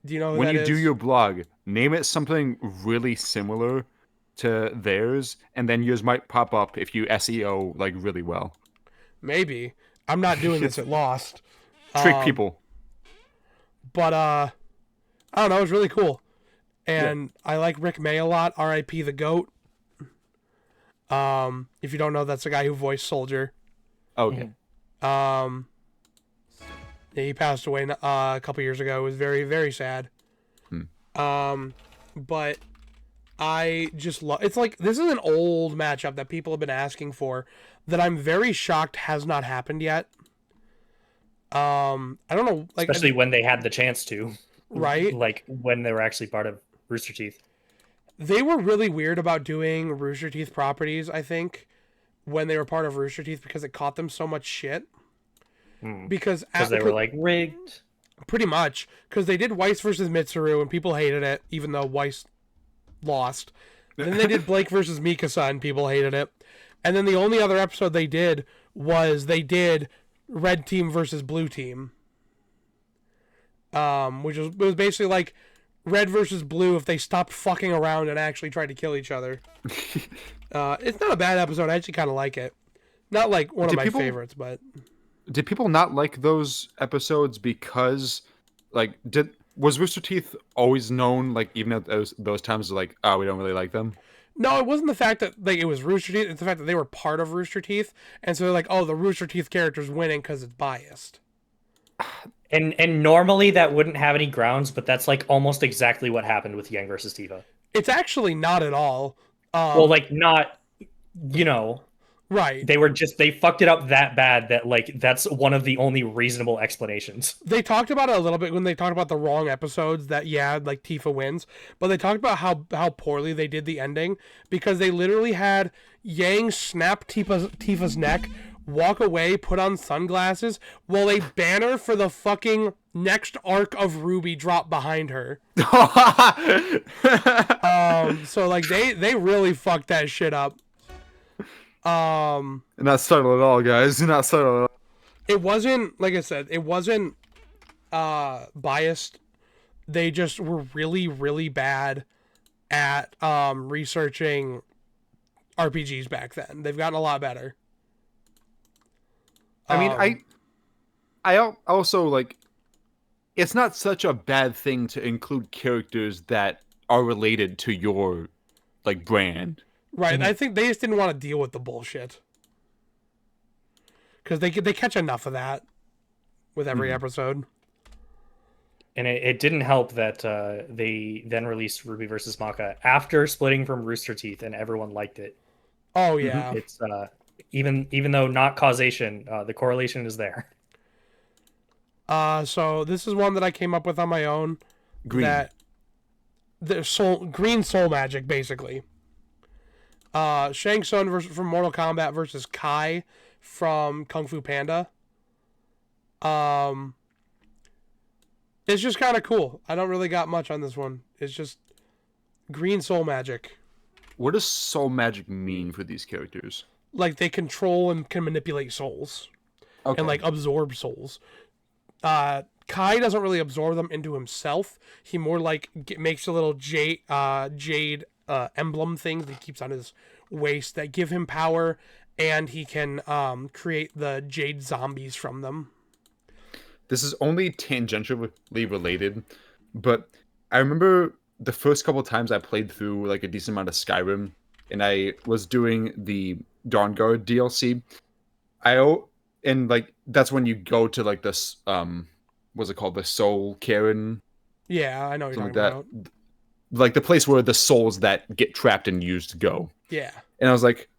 Do you know who When that you is? do your blog, name it something really similar to theirs, and then yours might pop up if you SEO like really well. Maybe. I'm not doing this at Lost. Trick people. But I don't know, it's really cool. And I like Rick May a lot, R.I.P. the GOAT. If you don't know, that's the guy who voiced Soldier. Okay. Yeah, he passed away a couple years ago. It was very, very sad. But I just love. It's like this is an old matchup that people have been asking for that I'm very shocked has not happened yet. I don't know, like Especially when they had the chance to. right? Like when they were actually part of Rooster Teeth. They were really weird about doing Rooster Teeth properties, I think, when they were part of Rooster Teeth because it caught them so much shit. Because They were like rigged. pretty much because they did Weiss versus Mitsuru and people hated it, even though Weiss lost. Then they did Blake versus Mikasa and people hated it. And then the only other episode they did was they did Red Team versus Blue Team, which was basically like Red versus Blue if they stopped fucking around and actually tried to kill each other. It's not a bad episode. I actually kind of like it. Not like one of my favorites, but did people not like those episodes because, like, was Rooster Teeth always known, like, even at those times, like, oh, we don't really like them? no, it wasn't the fact that like it was Rooster Teeth. It's the fact that they were part of Rooster Teeth, and so they're like, oh, the Rooster Teeth character's winning because it's biased. And normally that wouldn't have any grounds, but that's like almost exactly what happened with Yang versus Tifa. It's actually not at all. Well, like not, you know, right. They fucked it up that bad that like that's one of the only reasonable explanations. They talked about it a little bit when they talked about the wrong episodes that like Tifa wins, but they talked about how poorly they did the ending because they literally had Yang snap Tifa's neck, walk away, put on sunglasses, while a banner for the fucking next arc of Ruby dropped behind her. So like they really fucked that shit up. Not subtle at all, guys. Not subtle at all. It wasn't, like I said, it wasn't biased. They just were really, really bad at researching RPGs back then. They've gotten a lot better. I mean, I also, like, it's not such a bad thing to include characters that are related to your, like, brand. Right, Mm-hmm. I think they just didn't want to deal with the bullshit. Because they catch enough of that with every episode. And it didn't help that they then released Ruby versus Maka after splitting from Rooster Teeth, and everyone liked it. Oh, yeah. It's even though not causation, the correlation is there. So this is one that I came up with on my own. Green. That green soul magic, basically. Shang Tsung from Mortal Kombat versus Kai from Kung Fu Panda. It's just kind of cool. I don't really got much on this one. It's just green soul magic. What does soul magic mean for these characters? Like they control and can manipulate souls. Okay. And like absorb souls. Kai doesn't really absorb them into himself. He more like makes a little jade emblem things that he keeps on his waist that give him power, and he can create the jade zombies from them. This is only tangentially related, but I remember the first couple times I played through like a decent amount of Skyrim, and I was doing the Dawnguard DLC. And like that's when you go to like this what's it called, the Soul Cairn? Yeah, I know what you're Something talking like that. about. Like the place where the souls that get trapped and used go. Yeah. And I was like,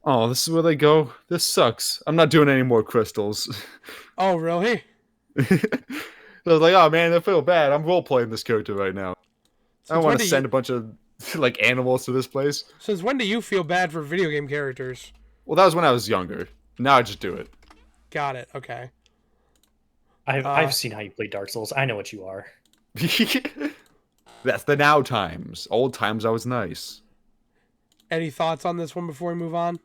oh, this is where they go? This sucks. I'm not doing any more crystals. Oh, really? I was like, oh man, I feel bad. I'm role playing this character right now. I don't want to send a bunch of like animals to this place. Since when do you feel bad for video game characters? Well, that was when I was younger. Now I just do it. Got it. Okay. I've seen how you play Dark Souls. I know what you are. That's the now times. Old times I was nice. Any thoughts on this one before we move on?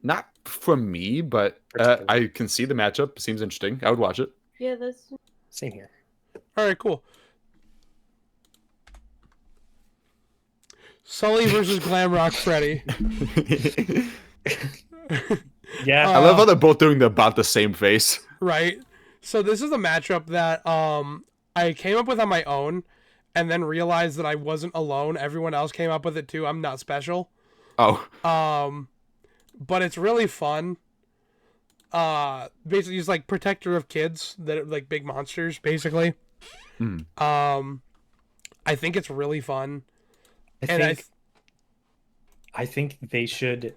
Not from me, but I can see the matchup. Seems interesting. I would watch it. Yeah, that's Same here. All right, cool. Sully versus Glamrock Freddy. Yeah. I love how they're both doing about the same face. Right. So this is a matchup that I came up with on my own and then realized that I wasn't alone. Everyone else came up with it too. I'm not special. Oh. But it's really fun. Basically he's like protector of kids that are like big monsters, basically. I think it's really fun. I think they should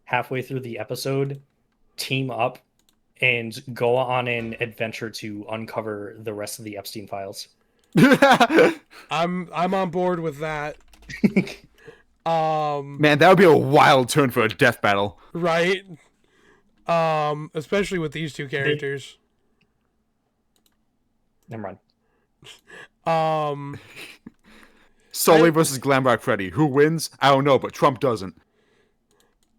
halfway through the episode team up and go on an adventure to uncover the rest of the Epstein files. I'm on board with that. Man, that would be a wild turn for a death battle. Right. Especially with these two characters. Never mind. Sully versus Glamrock Freddy. Who wins? I don't know, but Trump doesn't.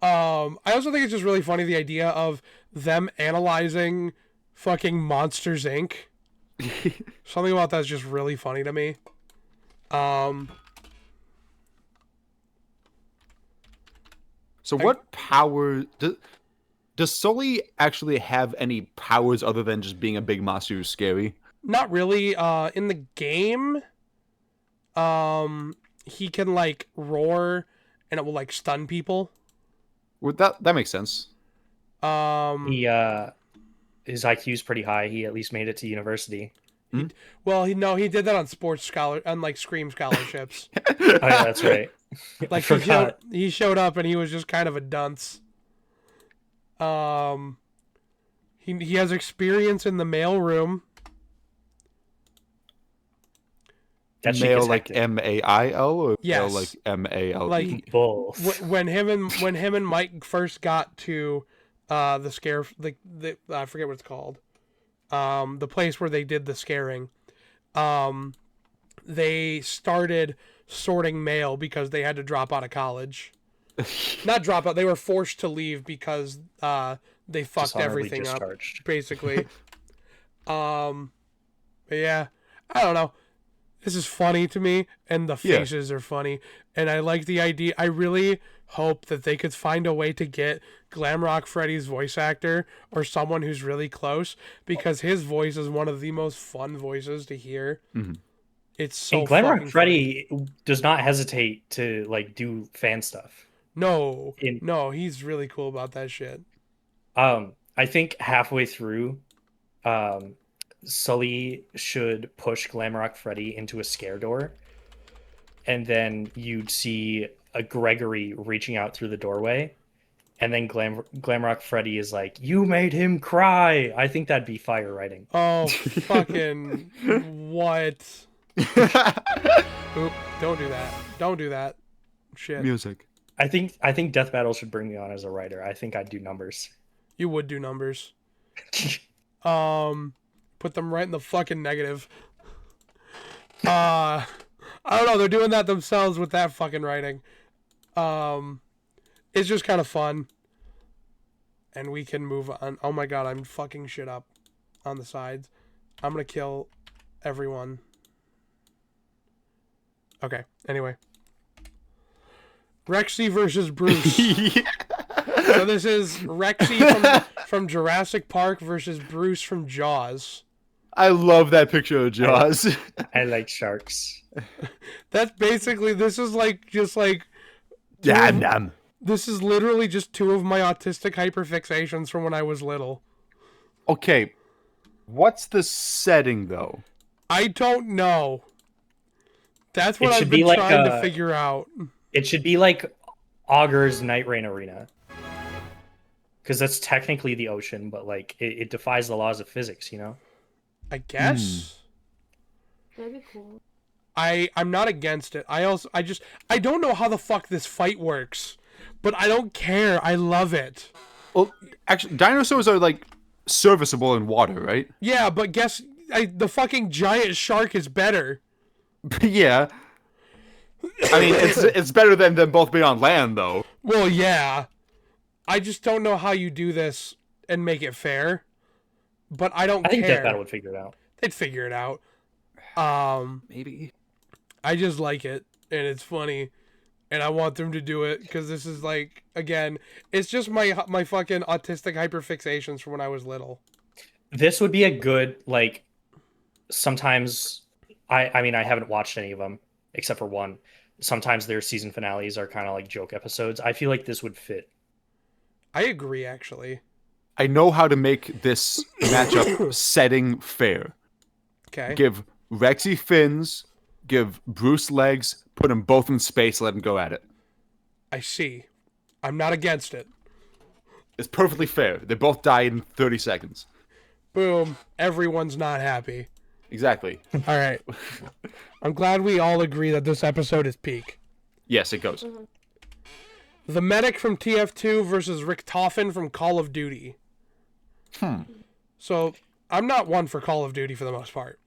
I also think it's just really funny the idea of them analyzing fucking Monsters Inc. Something about that's just really funny to me. Um, So what power does Sully actually have any powers other than just being a big monster who's scary? not really. In the game, he can like roar, and it will like stun people. Well, that makes sense. He his IQ is pretty high. He at least made it to university. Well, he did that on like Scream scholarships. Oh yeah, that's right. Like forgot. he showed up and he was just kind of a dunce. He has experience in the mailroom. That chick Male is like hectic. MAIL or male Yes. like MALE? Like Both. when him and Mike first got to the scare, the I forget what it's called, the place where they did the scaring, they started sorting mail because they had to drop out of college. Not drop out, they were forced to leave because they fucked Dishonorably everything up, discharged. basically. But yeah, I don't know. This is funny to me, and the Yeah. faces are funny, and I like the idea. I really hope that they could find a way to get Glamrock Freddy's voice actor or someone who's really close, because his voice is one of the most fun voices to hear. Mhm. It's so And fucking Glamrock Freddy does not hesitate to like do fan stuff. No, In- no, he's really cool about that shit. I think halfway through, Sully should push Glamrock Freddy into a scare door, and then you'd see a Gregory reaching out through the doorway, and then Glamrock Freddy is like, "You made him cry." I think that'd be fire writing. Oh, fucking what? Oop, don't do that. Don't do that. Shit. Music. I think Death Battle should bring me on as a writer. I think I'd do numbers. You would do numbers. Put them right in the fucking negative. I don't know, they're doing that themselves with that fucking writing. It's just kind of fun. And we can move on. Oh my god, I'm fucking shit up on the sides. I'm gonna kill everyone. Okay, anyway. Rexy versus Bruce. So this is Rexy from Jurassic Park versus Bruce from Jaws. I love that picture of Jaws. I like sharks. That's basically, this is like just like Damn them. this is literally just two of my autistic hyperfixations from when I was little. Okay, what's the setting though? I don't know. That's what It I've should been be like trying to a- figure out. It should be like Augur's Night Rain Arena. Because that's technically the ocean, but like it defies the laws of physics, you know? I guess. That'd be cool. I'm not against it. I don't know how the fuck this fight works, but I don't care. I love it. Well, actually, dinosaurs are like serviceable in water, right? Yeah, but the fucking giant shark is better. Yeah. I mean, it's better than them both being on land, though. Well, yeah. I just don't know how you do this and make it fair. But I don't I think care. Death Battle would figure it out. They'd figure it out. Maybe. I just like it, and it's funny, and I want them to do it because this is like, again, it's just my fucking autistic hyperfixations from when I was little. This would be a good, like, sometimes, I mean, I haven't watched any of them, except for one. Sometimes their season finales are kind of like joke episodes. I feel like this would fit. I agree, actually. I know how to make this matchup setting fair. Okay. Give Rexy fins, give Bruce legs, put them both in space, let them go at it. I see. I'm not against it. It's perfectly fair. They both die in 30 seconds. Boom. Everyone's not happy. Exactly. All right. I'm glad we all agree that this episode is peak. Yes, it goes. The Medic from TF2 versus Rick Toffin from Call of Duty. So, I'm not one for Call of Duty for the most part.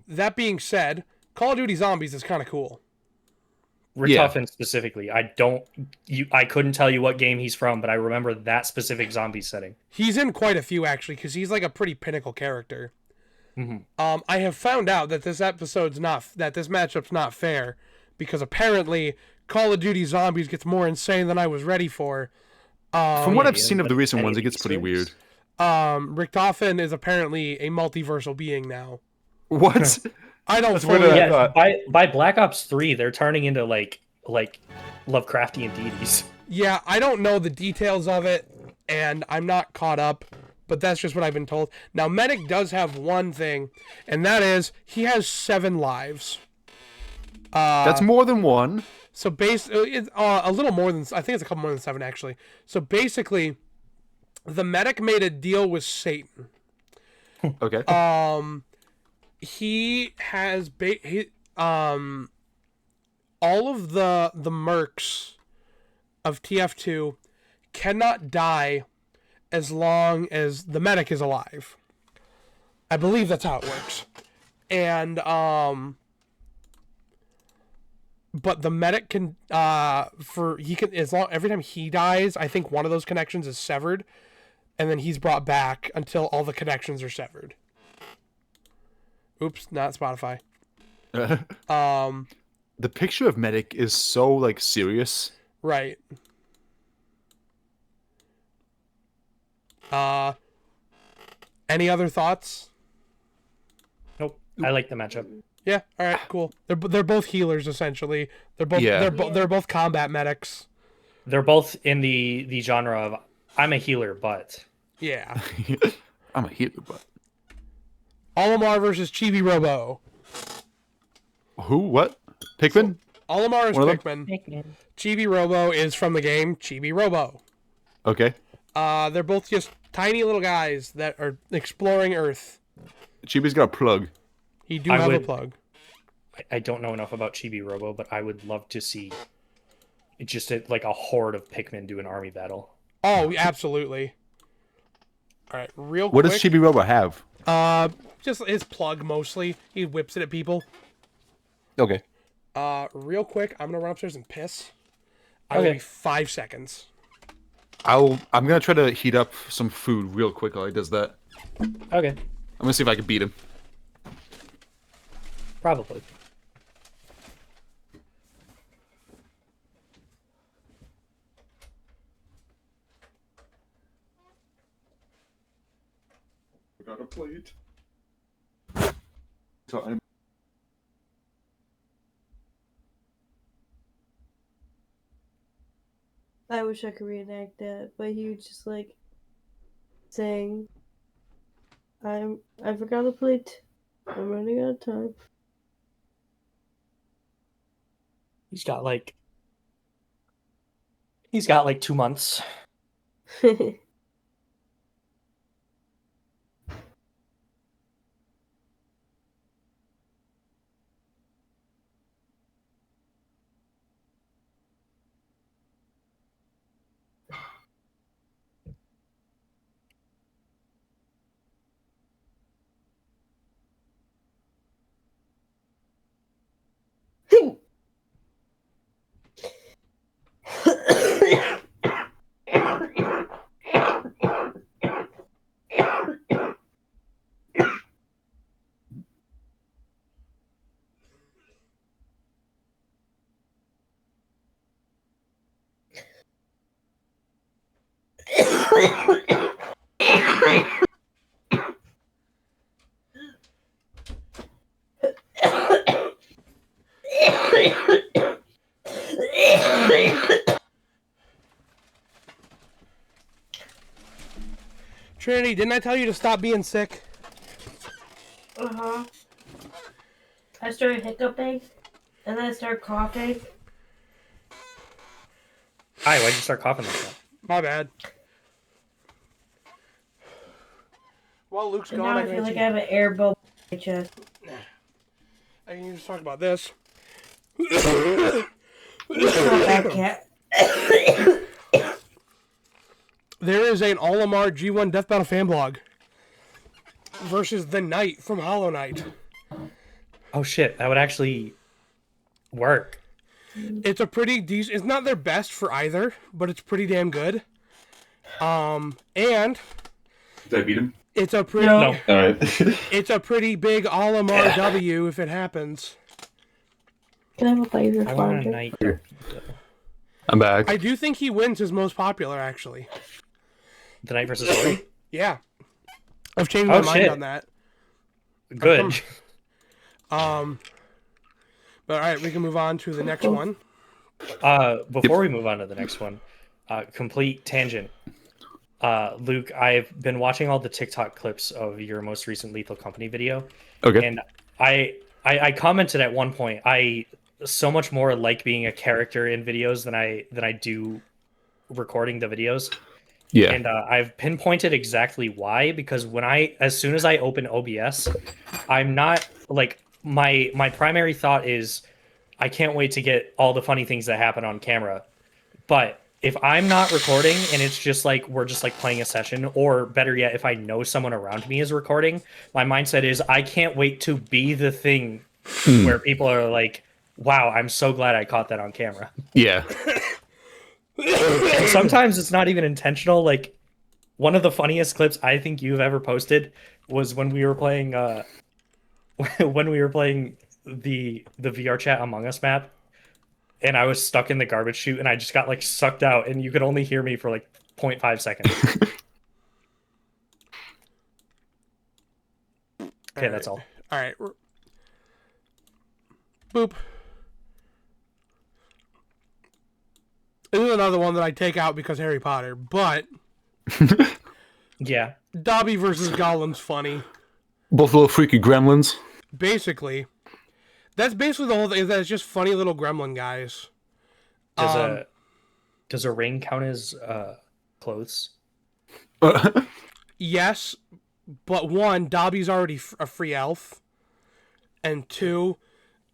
That being said, Call of Duty Zombies is kind of cool. Richtofen specifically, I couldn't tell you what game he's from, but I remember that specific zombie setting. He's in quite a few, actually, because he's like a pretty pinnacle character. I have found out that this matchup's not fair because apparently Call of Duty Zombies gets more insane than I was ready for. From what yeah, I've seen of the recent ones, it any gets pretty weird. Easters? Richtofen is apparently a multiversal being now. What? I don't That's weird. fully. I Yeah, thought- by Black Ops 3, they're turning into like Lovecraftian deities. Yeah, I don't know the details of it, and I'm not caught up, but that's just what I've been told. Now, Medic does have one thing, and that is he has 7 lives. That's more than one. So it's a little more than, I think it's a couple more than 7 actually. So basically, the Medic made a deal with Satan. Okay. He has all of the mercs of TF2 cannot die as long as the medic is alive. I believe that's how it works. And but the medic can every time he dies, I think one of those connections is severed, and then he's brought back until all the connections are severed. Oops, not Spotify. The picture of Medic is so like serious. Right. Any other thoughts? Nope. I like the matchup. Yeah. All right. Cool. They're both healers essentially. Yeah. They're both combat medics. They're both in the genre of I'm a healer, but Yeah. I'm a healer, but Olimar versus Chibi Robo. who? What? Pikmin? Olimar is One of Pikmin. Chibi Robo is from the game Chibi Robo. Okay. They're both just tiny little guys that are exploring Earth. Chibi's got a plug. He do I have a would- plug. I don't know enough about Chibi Robo, but I would love to see just like a horde of Pikmin do an army battle. Oh, absolutely. All right, real What quick. does Chibi Robo have? Just his plug mostly. He whips it at people. Okay. Real quick, I'm gonna run upstairs and piss. I will Okay. be 5 seconds. I'm gonna try to heat up some food real quick while he does that. Okay, I'm gonna see if I can beat him. probably. I got a plate. I wish I could reenact that, but he was just like saying, I forgot a plate. I'm running out of time." He's got like 2 months. Trinity, didn't I tell you to stop being sick? Uh-huh. I started hiccuping, and then I started coughing. Hi, why'd you start coughing like that? My bad. While Luke's And gone, now I feel like I have an air bubble in my chest. I can just talk about this. Not that cat. There is an Olimar G1 Death Battle fan blog versus the Knight from Hollow Knight. Oh shit, that would actually work. It's a pretty decent. It's not their best for either, but it's pretty damn good. And Did I beat him? It's a pretty, No. All right. it's a pretty big Olimar W if it happens. Can I have a laser I want a flounder? knight. I'm back. I do think he wins his most popular, actually. The knight versus Ori? Yeah. I've changed my Oh, mind shit. on that. Good. But alright, we can move on to the next one. Before we move on to the next one, complete tangent. Luke, I've been watching all the TikTok clips of your most recent Lethal Company video, Okay. and I commented at one point, I so much more like being a character in videos than I do recording the videos. Yeah. And I've pinpointed exactly why, because as soon as I open OBS, I'm not like my primary thought is I can't wait to get all the funny things that happen on camera. But if I'm not recording and it's just like we're just like playing a session, or better yet, if I know someone around me is recording, my mindset is I can't wait to be the thing where people are like, wow, I'm so glad I caught that on camera. Yeah. And sometimes it's not even intentional. Like, one of the funniest clips I think you've ever posted was when we were playing the VR chat Among Us map, and I was stuck in the garbage chute and I just got like sucked out, and you could only hear me for like 0.5 seconds. Okay, that's all. Alright. Boop. This is another one that I take out because Harry Potter, but Yeah. Dobby versus Gollum's funny. Both little freaky gremlins. Basically. That's basically the whole thing, is that it's just funny little gremlin guys. Does a ring count as clothes? Yes, but one, Dobby's already a free elf. And two,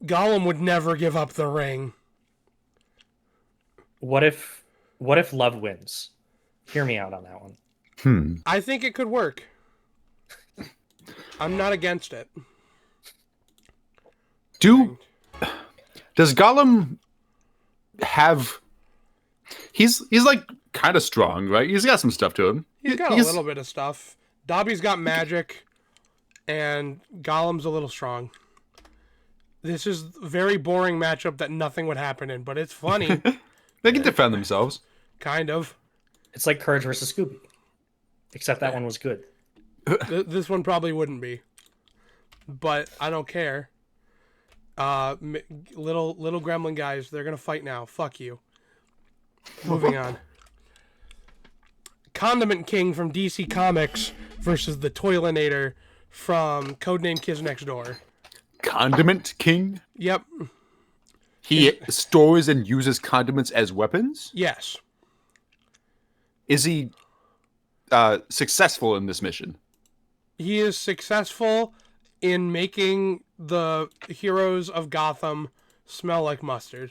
Gollum would never give up the ring. What if love wins? Hear me out on that one. I think it could work. I'm not against it. Does Gollum have? He's like kind of strong, right? He's got some stuff to him. He's got a little bit of stuff. Dobby's got magic, and Gollum's a little strong. This is a very boring matchup that nothing would happen in, but it's funny. They can defend themselves. Kind of. It's like Courage versus Scooby, except that one was good. This one probably wouldn't be, but I don't care. Little gremlin guys, they're gonna fight now. Fuck you. Moving on. Condiment King from DC Comics versus the Toilinator from Codename Kids Next Door. Condiment King. Yep. He stores and uses condiments as weapons. Yes. Is he successful in this mission? He is successful in making the heroes of Gotham smell like mustard.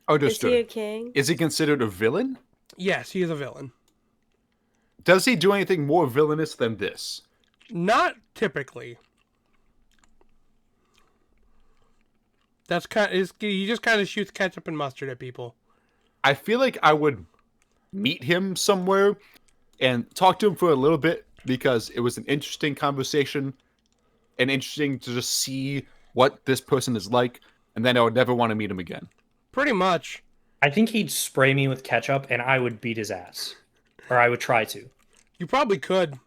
Understood. Is he a king? Is he considered a villain? Yes, he is a villain. Does he do anything more villainous than this? Not typically. That's he just kind of shoots ketchup and mustard at people. I feel like I would meet him somewhere and talk to him for a little bit, because it was an interesting conversation and interesting to just see what this person is like, and then I would never want to meet him again. Pretty much. I think he'd spray me with ketchup and I would beat his ass. Or I would try to. You probably could.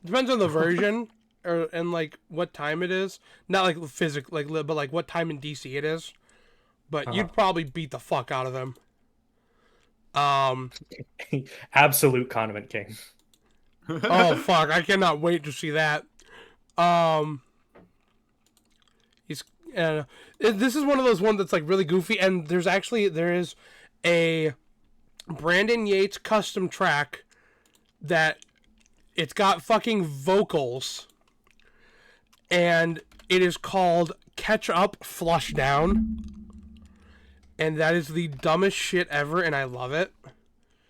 Depends on the version and like what time it is. Not like but like what time in DC it is. But you'd probably beat the fuck out of them. Absolute Condiment King. Oh fuck! I cannot wait to see that. This is one of those ones that's like really goofy, and there is a Brandon Yates custom track that it's got fucking vocals, and it is called Catch Up Flush Down, and that is the dumbest shit ever, and I love it.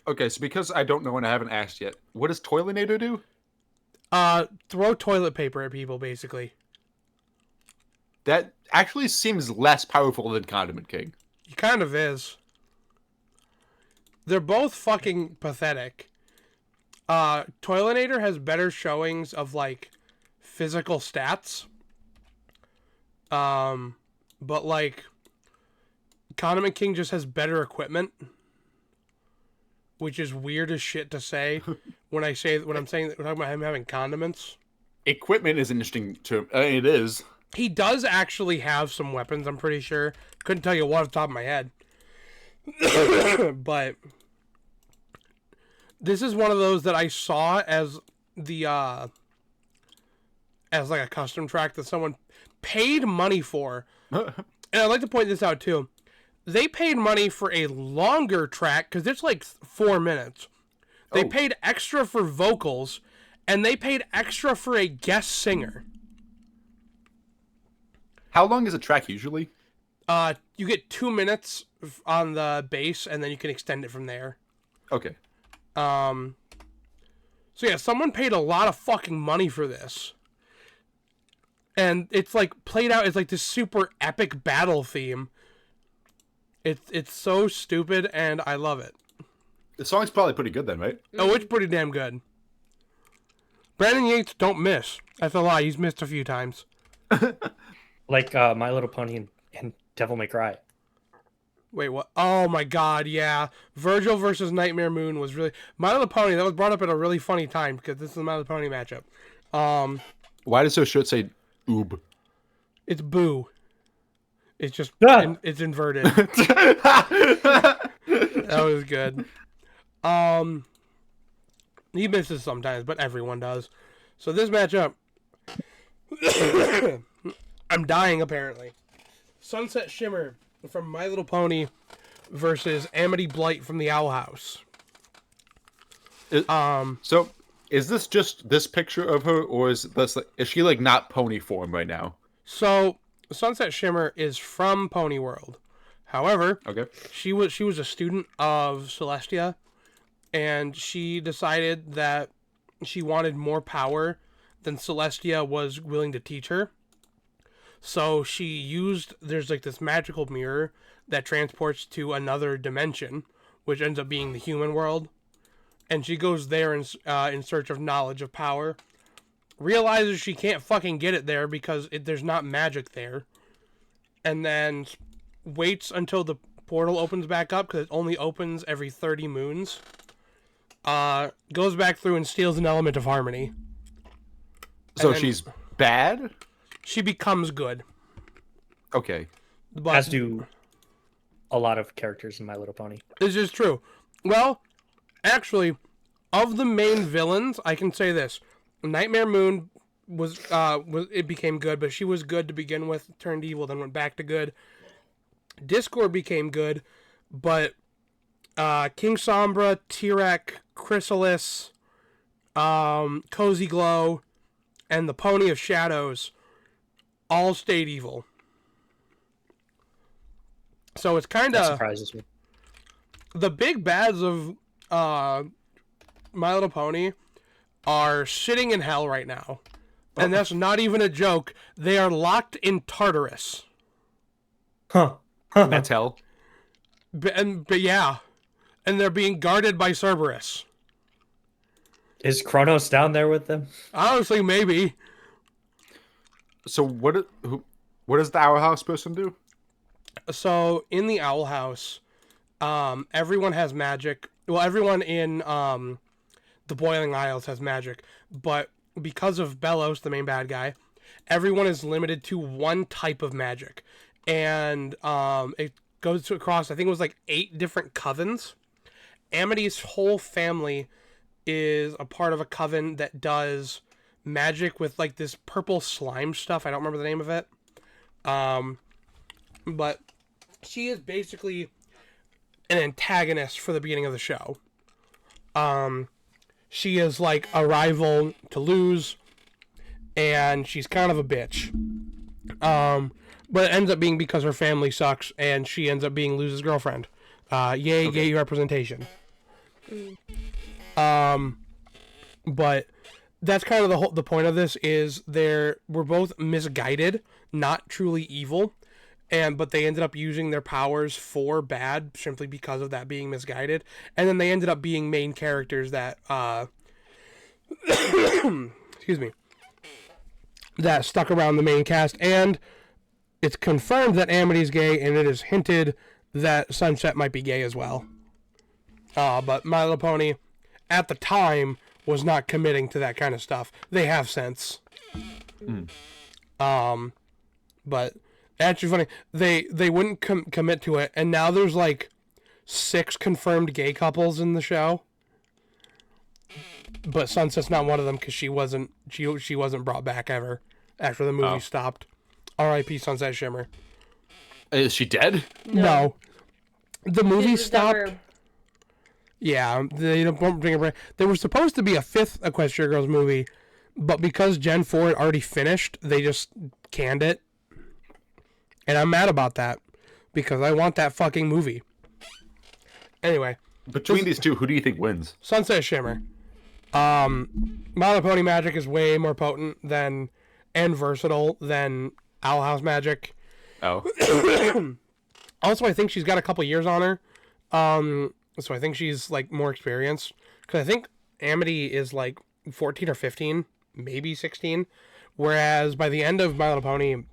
Okay, so because I don't know and I haven't asked yet, what does Toilinator do? Throw toilet paper at people, basically. That actually seems less powerful than Condiment King. He kind of is. They're both fucking pathetic. Toilinator has better showings of like physical stats. But like Condiment King just has better equipment, which is weird as shit to say when I'm saying that we're talking about him having condiments. Equipment is an interesting term. It is. He does actually have some weapons, I'm pretty sure. Couldn't tell you what off the top of my head. But this is one of those that I saw as the as like a custom track that someone paid money for. And I'd like to point this out too. They paid money for a longer track because it's like 4 minutes. They paid extra for vocals, and they paid extra for a guest singer. How long is a track usually? You get 2 minutes on the bass, and then you can extend it from there. Okay. So yeah, someone paid a lot of fucking money for this. And it's like played out as like this super epic battle theme. It's so stupid, and I love it. The song's probably pretty good then, right? Oh, it's pretty damn good. Brandon Yates don't miss. That's a lie. He's missed a few times. Like My Little Pony and Devil May Cry. Wait, what? Oh my god, yeah. Virgil versus Nightmare Moon was really... My Little Pony, that was brought up at a really funny time, because this is the My Little Pony matchup. Why does their shirt say oob? It's Boo. It's just... it's inverted. That was good. He misses sometimes, but everyone does. So this matchup... I'm dying, apparently. Sunset Shimmer from My Little Pony versus Amity Blight from the Owl House. So, is this just this picture of her, or is she like not pony form right now? So, Sunset Shimmer is from Pony World. However, Okay. she was a student of Celestia, and she decided that she wanted more power than Celestia was willing to teach her. So she used, there's like this magical mirror that transports to another dimension, which ends up being the human world. And she goes there in search of knowledge of power. Realizes she can't fucking get it there because there's not magic there. And then waits until the portal opens back up because it only opens every 30 moons. Goes back through and steals an element of harmony. So And then- she's bad? She becomes good. Okay. But As do a lot of characters in My Little Pony. this is true. Well, actually, of the main villains, I can say this: Nightmare Moon was it became good, but she was good to begin with, turned evil, then went back to good. Discord became good, but King Sombra, Tirek, Chrysalis, Cozy Glow, and the Pony of Shadows all stayed evil. So it's kind That of surprises me. the big bads of My Little Pony are sitting in hell right now. And that's not even a joke. They are locked in Tartarus. Huh. That's hell. But yeah. And they're being guarded by Cerberus. Is Kronos down there with them? Honestly, maybe. So what does the Owl House person do? So in the Owl House, everyone has magic. Well, everyone in the Boiling Isles has magic, but because of Belos, the main bad guy, everyone is limited to one type of magic, and it goes across. I think it was like 8 different covens. Amity's whole family is a part of a coven that does magic with like this purple slime stuff. I don't remember the name of it. But she is basically an antagonist for the beginning of the show. She is like a rival to Luz, and she's kind of a bitch. But it ends up being because her family sucks, and she ends up being Luz's girlfriend. Yay, gay representation. But that's kind of the point of this is we're both misguided, not truly evil, but they ended up using their powers for bad simply because of that being misguided, and then they ended up being main characters that excuse me, that stuck around the main cast, and it's confirmed that Amity's gay, and it is hinted that Sunset might be gay as well. But My Little Pony, at the time, was not committing to that kind of stuff. They have since. But actually funny, they wouldn't commit to it, and now there's like 6 confirmed gay couples in the show. But Sunset's not one of them because she wasn't brought back ever after the movie stopped. R.I.P. Sunset Shimmer. Is she dead? No. The movie It was stopped. never- Yeah, they don't bring it back. There was supposed to be a 5th Equestria Girls movie, but because Gen 4 had already finished, they just canned it. And I'm mad about that because I want that fucking movie. Anyway, Between these two, who do you think wins? Sunset Shimmer. My Little Pony magic is way more potent than and versatile than Owl House magic. Oh. Also, I think she's got a couple years on her. So I think she's like more experienced. Because I think Amity is like 14 or 15, maybe 16. Whereas by the end of My Little Pony,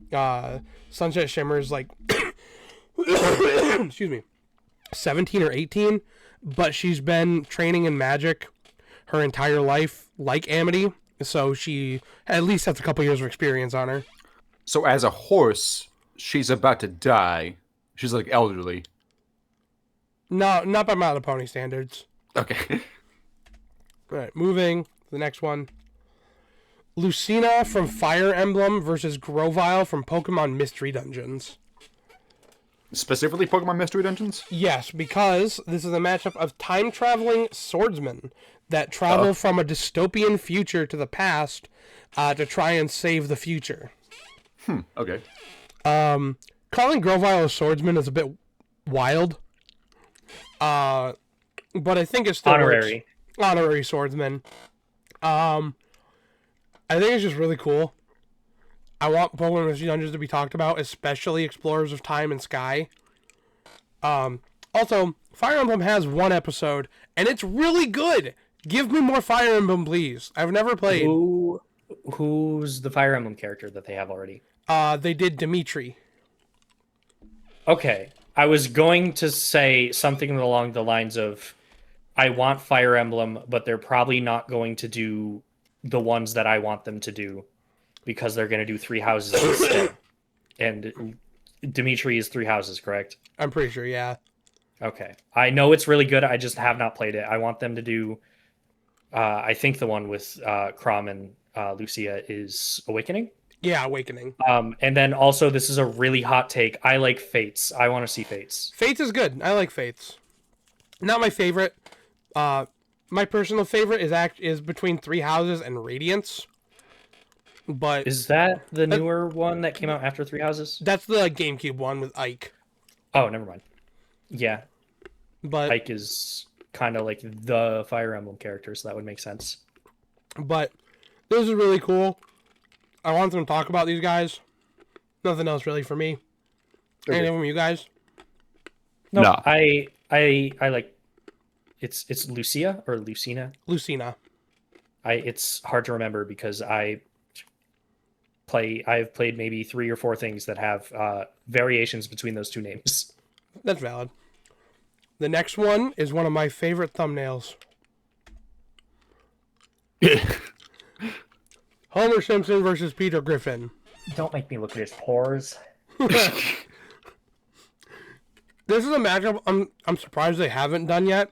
Sunset Shimmer is like, excuse me, 17 or 18. But she's been training in magic her entire life, like Amity. So she at least has a couple years of experience on her. So as a horse, she's about to die. She's like elderly. No, not by My Little Pony standards. Okay. All right, moving to the next one. Lucina from Fire Emblem versus Grovyle from Pokemon Mystery Dungeons. Specifically Pokemon Mystery Dungeons? Yes, because this is a matchup of time-traveling swordsmen that travel from a dystopian future to the past to try and save the future. Okay. Calling Grovyle a swordsman is a bit wild. But I think it's still Honorary. works. Honorary swordsman. I think it's just really cool. I want Pokemon Mystery Dungeons to be talked about, especially Explorers of Time and Sky. Also, Fire Emblem has 1 episode, and it's really good. Give me more Fire Emblem, please. I've never played. Who's the Fire Emblem character that they have already? They did Dimitri. Okay. I was going to say something along the lines of, I want Fire Emblem, but they're probably not going to do the ones that I want them to do because they're going to do 3 houses instead. And Dimitri is 3 houses, correct? I'm pretty sure, yeah. Okay. I know it's really good. I just have not played it. I want them to do, I think the one with Chrom and Lucia is Awakening. Yeah, Awakening. And then also, this is a really hot take. I like Fates. I want to see Fates. Fates is good. I like Fates. Not my favorite. My personal favorite is between 3 houses and Radiance. But Is that the newer one that came out after 3 houses? that's the GameCube one with Ike. Oh, never mind. Yeah, But Ike is kind of like the Fire Emblem character, so that would make sense. But this is really cool. I want them to talk about these guys. Nothing else really for me. Any of them, you guys? No, No. I like it's Lucia or Lucina. Lucina. It's hard to remember because I've played maybe 3 or 4 things that have variations between those 2 names. That's valid. The next one is one of my favorite thumbnails. Homer Simpson versus Peter Griffin. Don't make me look at his pores. This is a matchup I'm surprised they haven't done yet.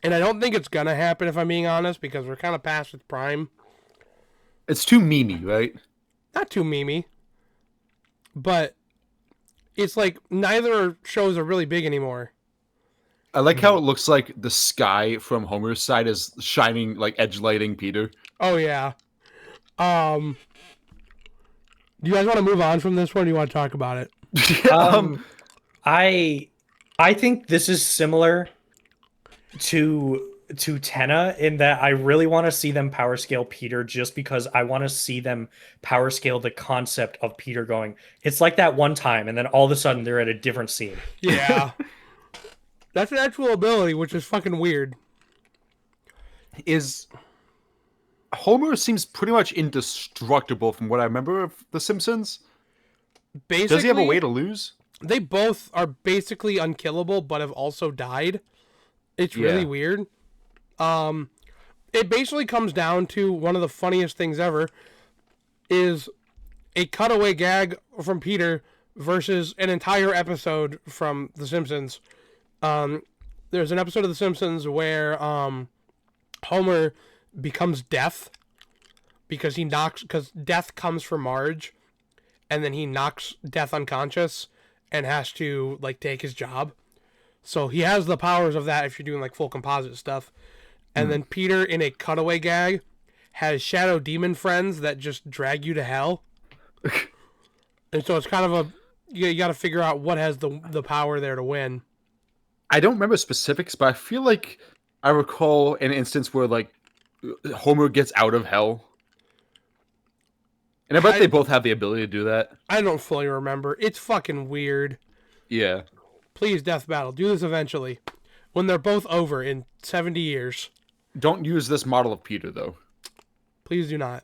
And I don't think it's gonna happen if I'm being honest, because we're kind of past its prime. It's too memey, right? Not too memey. But it's like neither shows are really big anymore. I like how it looks like the sky from Homer's side is shining, like edge lighting Peter. Oh yeah. Do you guys want to move on from this one? Or do you want to talk about it? I think this is similar to Tenna in that I really want to see them power scale Peter just because I want to see them power scale the concept of Peter going, it's like that one time, and then all of a sudden they're at a different scene. Yeah. That's an actual ability, which is fucking weird. Is Homer seems pretty much indestructible from what I remember of The Simpsons. Basically, Does he have a way to lose? They both are basically unkillable, but have also died. It's really Yeah. weird. It basically comes down to one of the funniest things ever is a cutaway gag from Peter versus an entire episode from The Simpsons. There's an episode of The Simpsons where Homer becomes Death because Death comes for Marge, and then he knocks Death unconscious and has to like take his job. So he has the powers of that if you're doing like full composite stuff. And then Peter, in a cutaway gag, has shadow demon friends that just drag you to hell. And so it's kind of you got to figure out what has the power there to win. I don't remember specifics, but I feel like I recall an instance where like Homer gets out of hell. And I bet they both have the ability to do that. I don't fully remember. It's fucking weird. Yeah. Please, Death Battle, do this eventually. When they're both over in 70 years. Don't use this model of Peter, though. Please do not.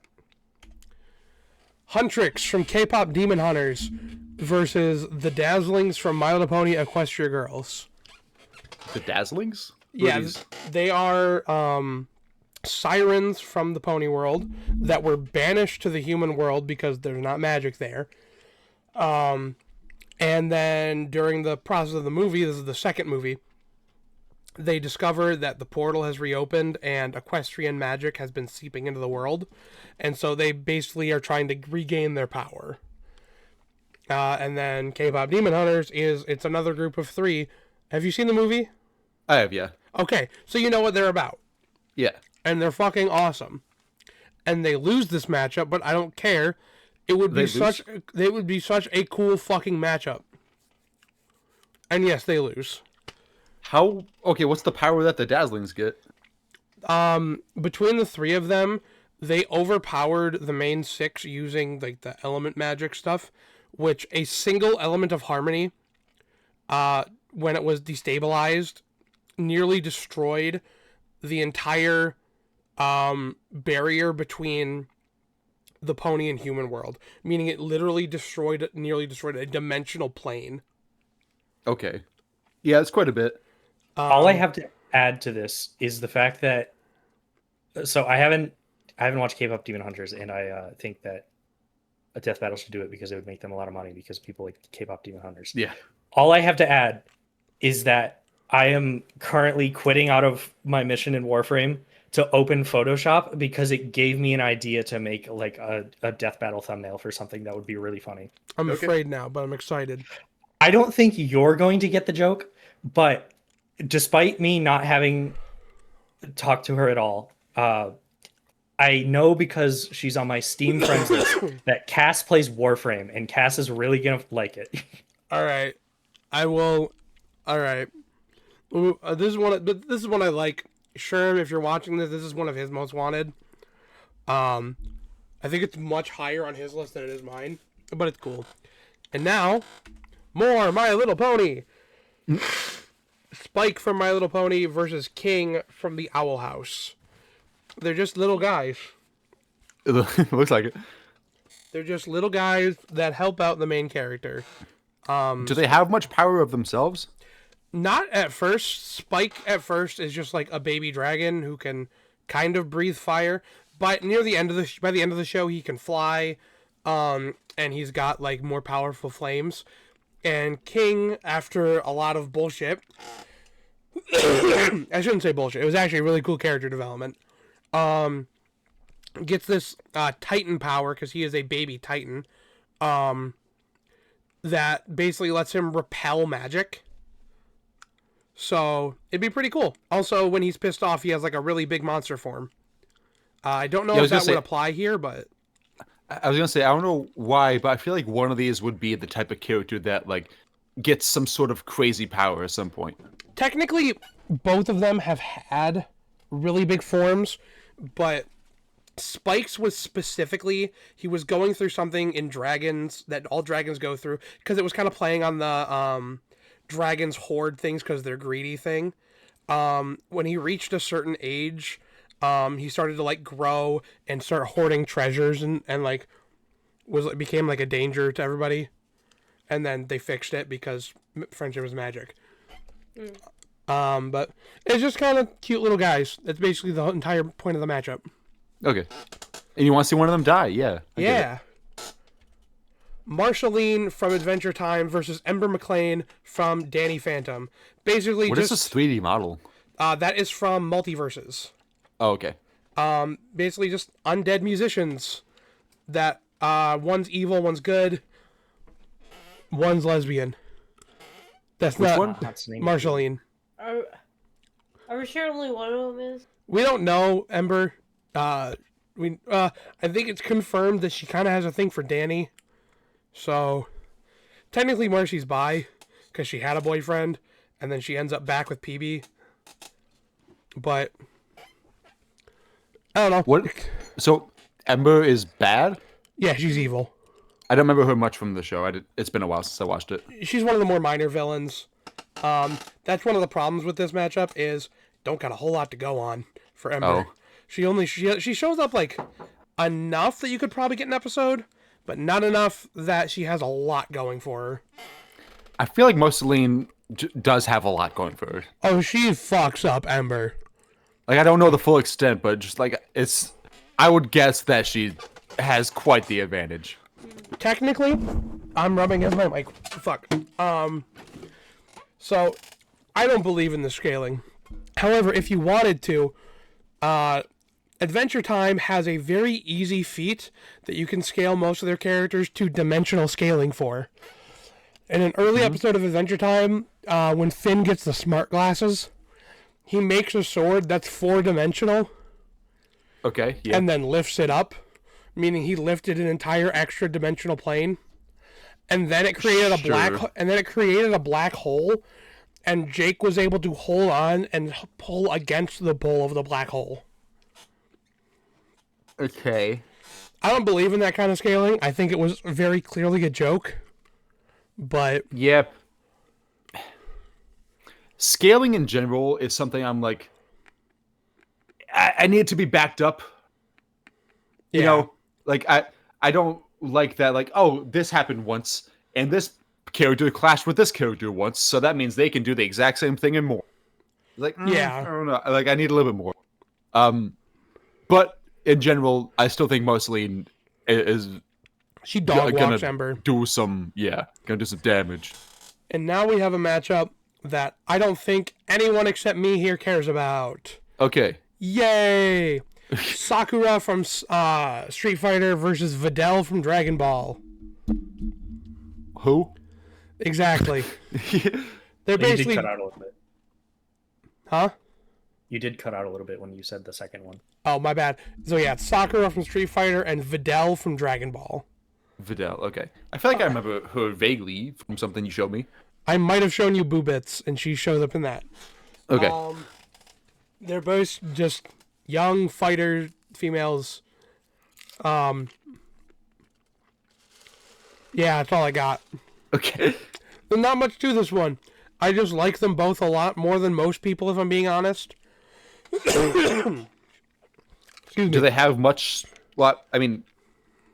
Huntrix from K-pop Demon Hunters versus the Dazzlings from My Little Pony Equestria Girls. The Dazzlings? Yeah, they are sirens from the pony world that were banished to the human world because there's not magic there. And then during the process of the movie, this is the second movie, they discover that the portal has reopened and equestrian magic has been seeping into the world. And so they basically are trying to regain their power. And then K-pop Demon Hunters it's another group of 3. Have you seen the movie? I have, yeah. Okay, so you know what they're about. Yeah. And they're fucking awesome. And they lose this matchup, but I don't care. It would be such a cool fucking matchup. And yes, they lose. Okay, what's the power that the Dazzlings get? Between the 3 of them, they overpowered the main 6 using like the element magic stuff, which a single element of harmony, when it was destabilized, nearly destroyed the entire barrier between the pony and human world, meaning it literally nearly destroyed a dimensional plane. Okay. Yeah, it's quite a bit. All I have to add to this is the fact that I haven't watched K-pop Demon Hunters, and I think that a Death Battle should do it because it would make them a lot of money because people like K-pop Demon Hunters. Yeah. All I have to add is that I am currently quitting out of my mission in Warframe to open Photoshop because it gave me an idea to make like a Death Battle thumbnail for something that would be really funny. I'm afraid now, but I'm excited. I don't think you're going to get the joke, but despite me not having talked to her at all, I know because she's on my Steam friends list that Cass plays Warframe, and Cass is really gonna like it. All right, I will. All right, this is one I like. Sherm, if you're watching this is one of his most wanted. I think it's much higher on his list than it is mine, but it's cool. And now, more My Little Pony. Spike from My Little Pony versus King from the Owl House. They're just little guys. It looks like it. They're just little guys that help out the main character. Do they have much power of themselves? Not at first. Spike at first is just like a baby dragon who can kind of breathe fire. But by the end of the show, he can fly, and he's got like more powerful flames. And King, after a lot of bullshit, I shouldn't say bullshit. It was actually a really cool character development. Gets this Titan power because he is a baby Titan. That basically lets him repel magic. So it'd be pretty cool. Also, when he's pissed off, he has like a really big monster form. I don't know if that would apply here, but I was gonna say I don't know why, but I feel like one of these would be the type of character that like gets some sort of crazy power at some point. Technically, both of them have had really big forms, but Spike's was specifically, he was going through something in dragons that all dragons go through, because it was kind of playing on the dragons hoard things because they're greedy thing. When he reached a certain age, he started to like grow and start hoarding treasures and like became like a danger to everybody. And then they fixed it because friendship is magic. But it's just kind of cute little guys. That's basically the entire point of the matchup. Okay. And you want to see one of them die? Yeah. I get it. Yeah. Marceline from Adventure Time versus Ember McLean from Danny Phantom. Basically, What is this 3D model? that is from Multiverses. Oh, okay. Basically just undead musicians that one's evil, one's good, one's lesbian. That's Which not one? That's the name. Marceline. Are we sure only one of them is? We don't know Ember. I think it's confirmed that she kind of has a thing for Danny. So technically Marcy's bi because she had a boyfriend and then she ends up back with PB. But I don't know. What? So Ember is bad? Yeah, she's evil. I don't remember her much from the show. It's been a while since I watched it. She's one of the more minor villains. That's one of the problems with this matchup is don't got a whole lot to go on for Ember. Oh. She shows up like enough that you could probably get an episode, but not enough that she has a lot going for her. I feel like Marceline does have a lot going for her. Oh, she fucks up Ember. Like, I don't know the full extent, but just like I would guess that she has quite the advantage. Technically, I'm rubbing against my mic. Fuck. So I don't believe in the scaling. However, if you wanted to, Adventure Time has a very easy feat that you can scale most of their characters to dimensional scaling for. In an early episode of Adventure Time, when Finn gets the smart glasses, he makes a sword that's 4-dimensional Okay, yeah. and then lifts it up, meaning he lifted an entire extra dimensional plane. And then it created a black hole, and Jake was able to hold on and pull against the pull of the black hole. Okay. I don't believe in that kind of scaling. I think it was very clearly a joke. But Yep. Scaling in general is something I'm like, I need it to be backed up. You yeah, know, like I don't like that. Like, oh, this happened once, and this character clashed with this character once, so that means they can do the exact same thing and more. Like, Yeah. I don't know. Like, I need a little bit more. But in general, I still think Marceline is she dog walks gonna Ember. do some, gonna do some damage. And now we have a matchup that I don't think anyone except me here cares about. Okay. Yay! Sakura from Street Fighter versus Videl from Dragon Ball. Who? Exactly. They're You did basically... cut out a little bit. Huh? You did cut out a little bit when you said the second one. Oh, my bad. So yeah, Sakura from Street Fighter and Videl from Dragon Ball. Videl, okay. I feel like I remember her vaguely from something you showed me. I might have shown you Boo Bits, and she shows up in that. Okay. They're both just young fighter females. Yeah, that's all I got. Okay. There's not much to this one. I just like them both a lot more than most people, if I'm being honest. Excuse Do me. they have much? Well, I mean,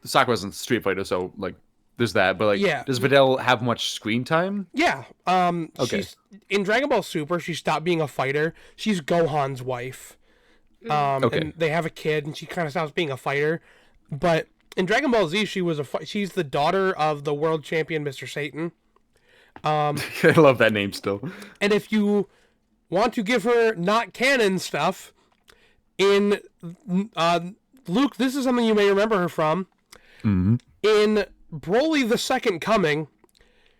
Sakura's in Street Fighter, so like, there's that. But like, Yeah. does Videl have much screen time? Yeah. Okay. She's in Dragon Ball Super. She stopped being a fighter. She's Gohan's wife. Okay. And they have a kid, and she kind of stops being a fighter. But in Dragon Ball Z, she was she's the daughter of the world champion, Mr. Satan. I love that name still. And if you want to give her not canon stuff, in Luke, this is something you may remember her from. Mm-hmm. In Broly the Second Coming,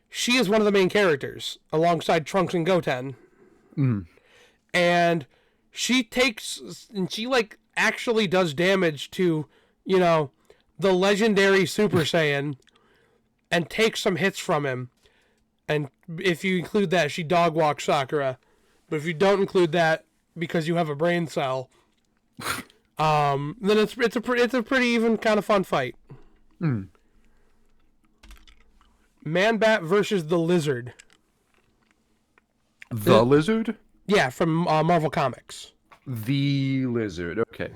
she is one of the main characters alongside Trunks and Goten. And she like actually does damage to, the legendary Super Saiyan and takes some hits from him. And if you include that, she dog walks Sakura. But if you don't include that because you have a brain cell, then it's a pretty even kind of fun fight. Man-Bat versus the Lizard. The Lizard? Yeah, from Marvel Comics. The lizard. Okay.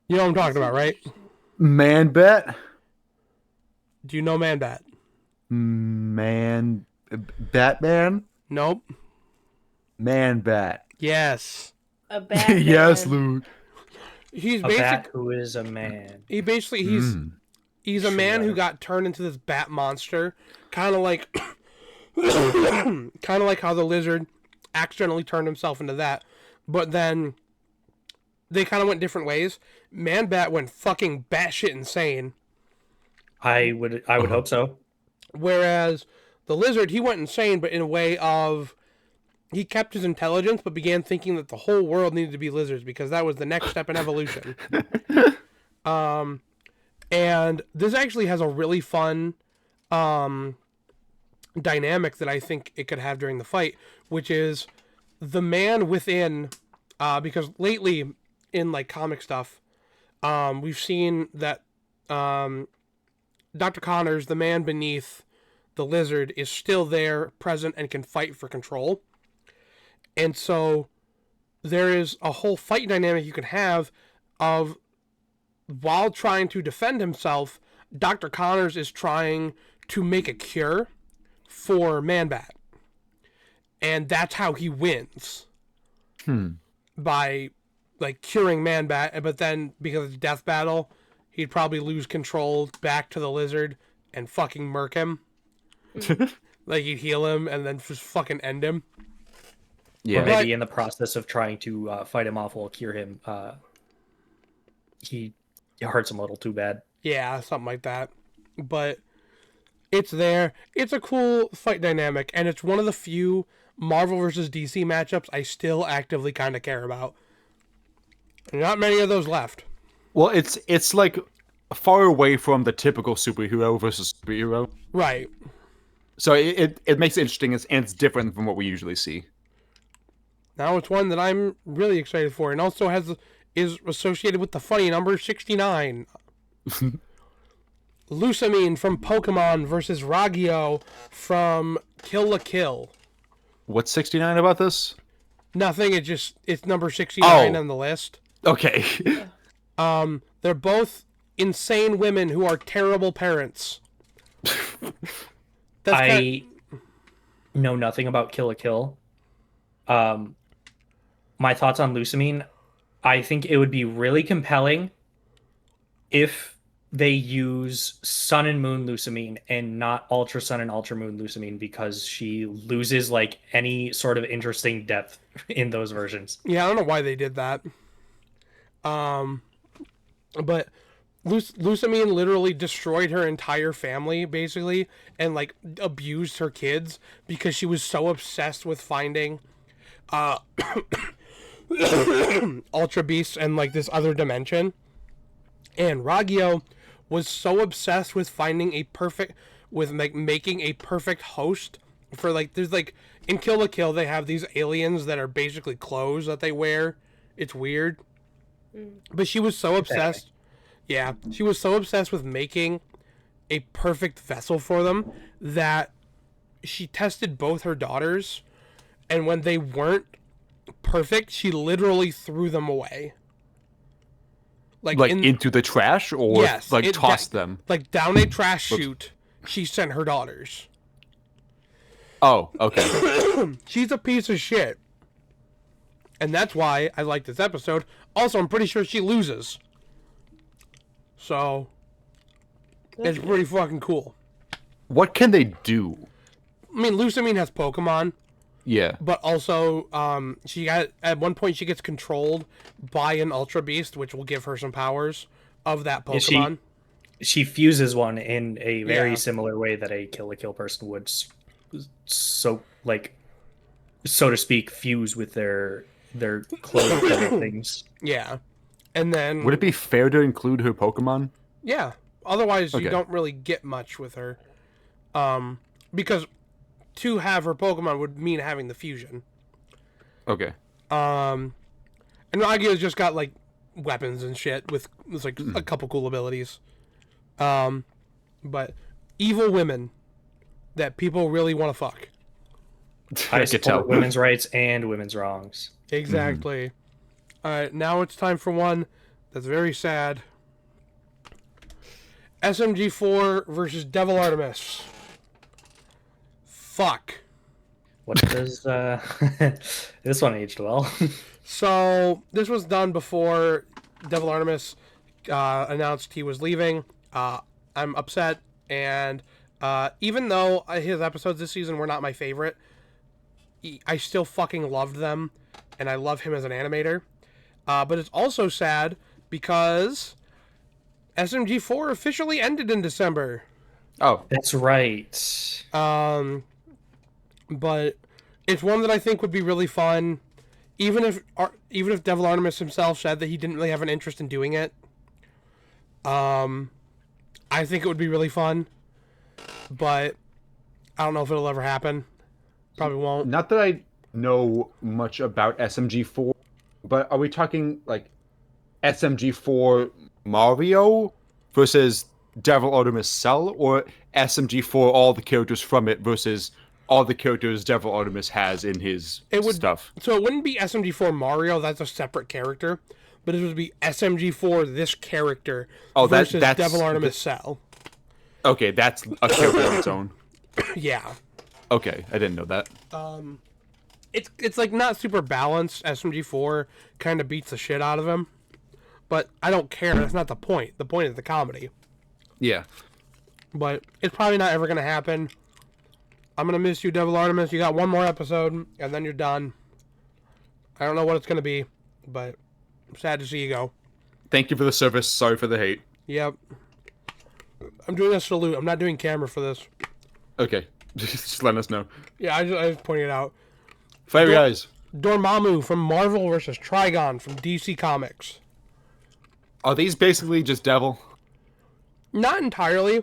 You know what I'm talking about, right? Man bat. Do you know Man Bat? Man. Batman. Nope. Man bat. Yes. A Batman. Yes, Luke. He's A basic. bat who is a man. He basically he's a man who Sure. got turned into this bat monster, kind of like kind of like how the lizard accidentally turned himself into that, but then they kind of went different ways. Man Bat went fucking batshit insane, I would hope so. whereas the lizard, he went insane, but in a way of he kept his intelligence, but began thinking that the whole world needed to be lizards because that was the next step in evolution. And this actually has a really fun dynamic that I think it could have during the fight, which is the man within, because lately in like comic stuff, we've seen that Dr. Connors, the man beneath the lizard, is still there, present, and can fight for control. And so there is a whole fight dynamic you can have of, while trying to defend himself, Dr. Connors is trying to make a cure for Man-Bat. And that's how he wins. By, like, curing Man-Bat. But then, because it's death battle, he'd probably lose control back to the lizard and fucking murk him. Like, he'd heal him and then just fucking end him. Yeah. Or But- maybe in the process of trying to fight him off or cure him, he hurts him a little too bad. Yeah, something like that. But it's there. It's a cool fight dynamic, and it's one of the few Marvel versus DC matchups I still actively kind of care about. Not many of those left. Well, it's like far away from the typical superhero versus superhero. Right. So it makes it interesting, and it's different from what we usually see. Now it's one that I'm really excited for, and also is associated with the funny number 69. Lusamine from Pokemon versus Ragio from Kill la Kill. What's 69 about this? Nothing, it's number 69 Oh. on the list. Okay. They're both insane women who are terrible parents. That's I know nothing about Kill la Kill. My thoughts on Lusamine, I think it would be really compelling if they use Sun and Moon Lusamine and not Ultra Sun and Ultra Moon Lusamine, because she loses like any sort of interesting depth in those versions. Yeah, I don't know why they did that. But Lusamine literally destroyed her entire family, basically, and, like, abused her kids because she was so obsessed with finding Ultra Beasts and, like, this other dimension. And Ragio was so obsessed with finding making a perfect host for, like, there's, like, in Kill la Kill, they have these aliens that are basically clothes that they wear. It's weird. But she was so obsessed. Yeah, she was so obsessed with making a perfect vessel for them that she tested both her daughters, and when they weren't perfect, she literally threw them away. Like into the trash, or Yes, like tossed them. Like down a trash chute, she sent her daughters. Oh, okay. She's a piece of shit. And that's why I like this episode. Also, I'm pretty sure she loses. So, it's pretty fucking cool. What can they do? I mean, Lusamine has Pokemon, Yeah. but also, at one point she gets controlled by an Ultra Beast, which will give her some powers of that Is she- Pokemon. She fuses one in a very Yeah. similar way that a Kill la Kill person would, so to speak, fuse with their clothes and things. Yeah. And then, Would it be fair to include her Pokemon? yeah. Otherwise, you Okay. don't really get much with her. Because to have her Pokemon would mean having the fusion. Okay. And Ragio's just got, like, weapons and shit with like, a couple cool abilities. But evil women that people really want to fuck. I could tell. support women's rights and women's wrongs. Exactly. Alright, now it's time for one that's very sad. SMG4 versus Devil Artemis. Fuck. What does this one aged well? So, this was done before Devil Artemis announced he was leaving. I'm upset, and even though his episodes this season were not my favorite, I still fucking loved them, and I love him as an animator. But it's also sad because SMG4 officially ended in December. Oh, That's right. But it's one that I think would be really fun, even if Devil Artemis himself said that he didn't really have an interest in doing it. I think it would be really fun, but I don't know if it'll ever happen. Probably won't. not that I know much about SMG4, but are we talking like SMG4 Mario versus Devil Artemis Cell, or SMG4 all the characters from it versus all the characters Devil Artemis has in his stuff? So it wouldn't be SMG4 Mario. That's a separate character. But it would be SMG4 this character versus that's Devil Artemis Cell. Okay, that's a character on its own. Yeah. Okay, I didn't know that. It's like not super balanced. SMG4 kind of beats the shit out of him. But I don't care. That's not the point. The point is the comedy. Yeah. But it's probably not ever going to happen. I'm going to miss you, Devil Artemis. You got one more episode, and then you're done. I don't know what it's going to be, but I'm sad to see you go. Thank you for the service. Sorry for the hate. Yep. I'm doing a salute. I'm not doing camera for this. Okay. Just letting us know. Yeah, I just pointed it out. Fire guys. Dormammu from Marvel versus Trigon from DC Comics. Are these basically just Devil? Not entirely.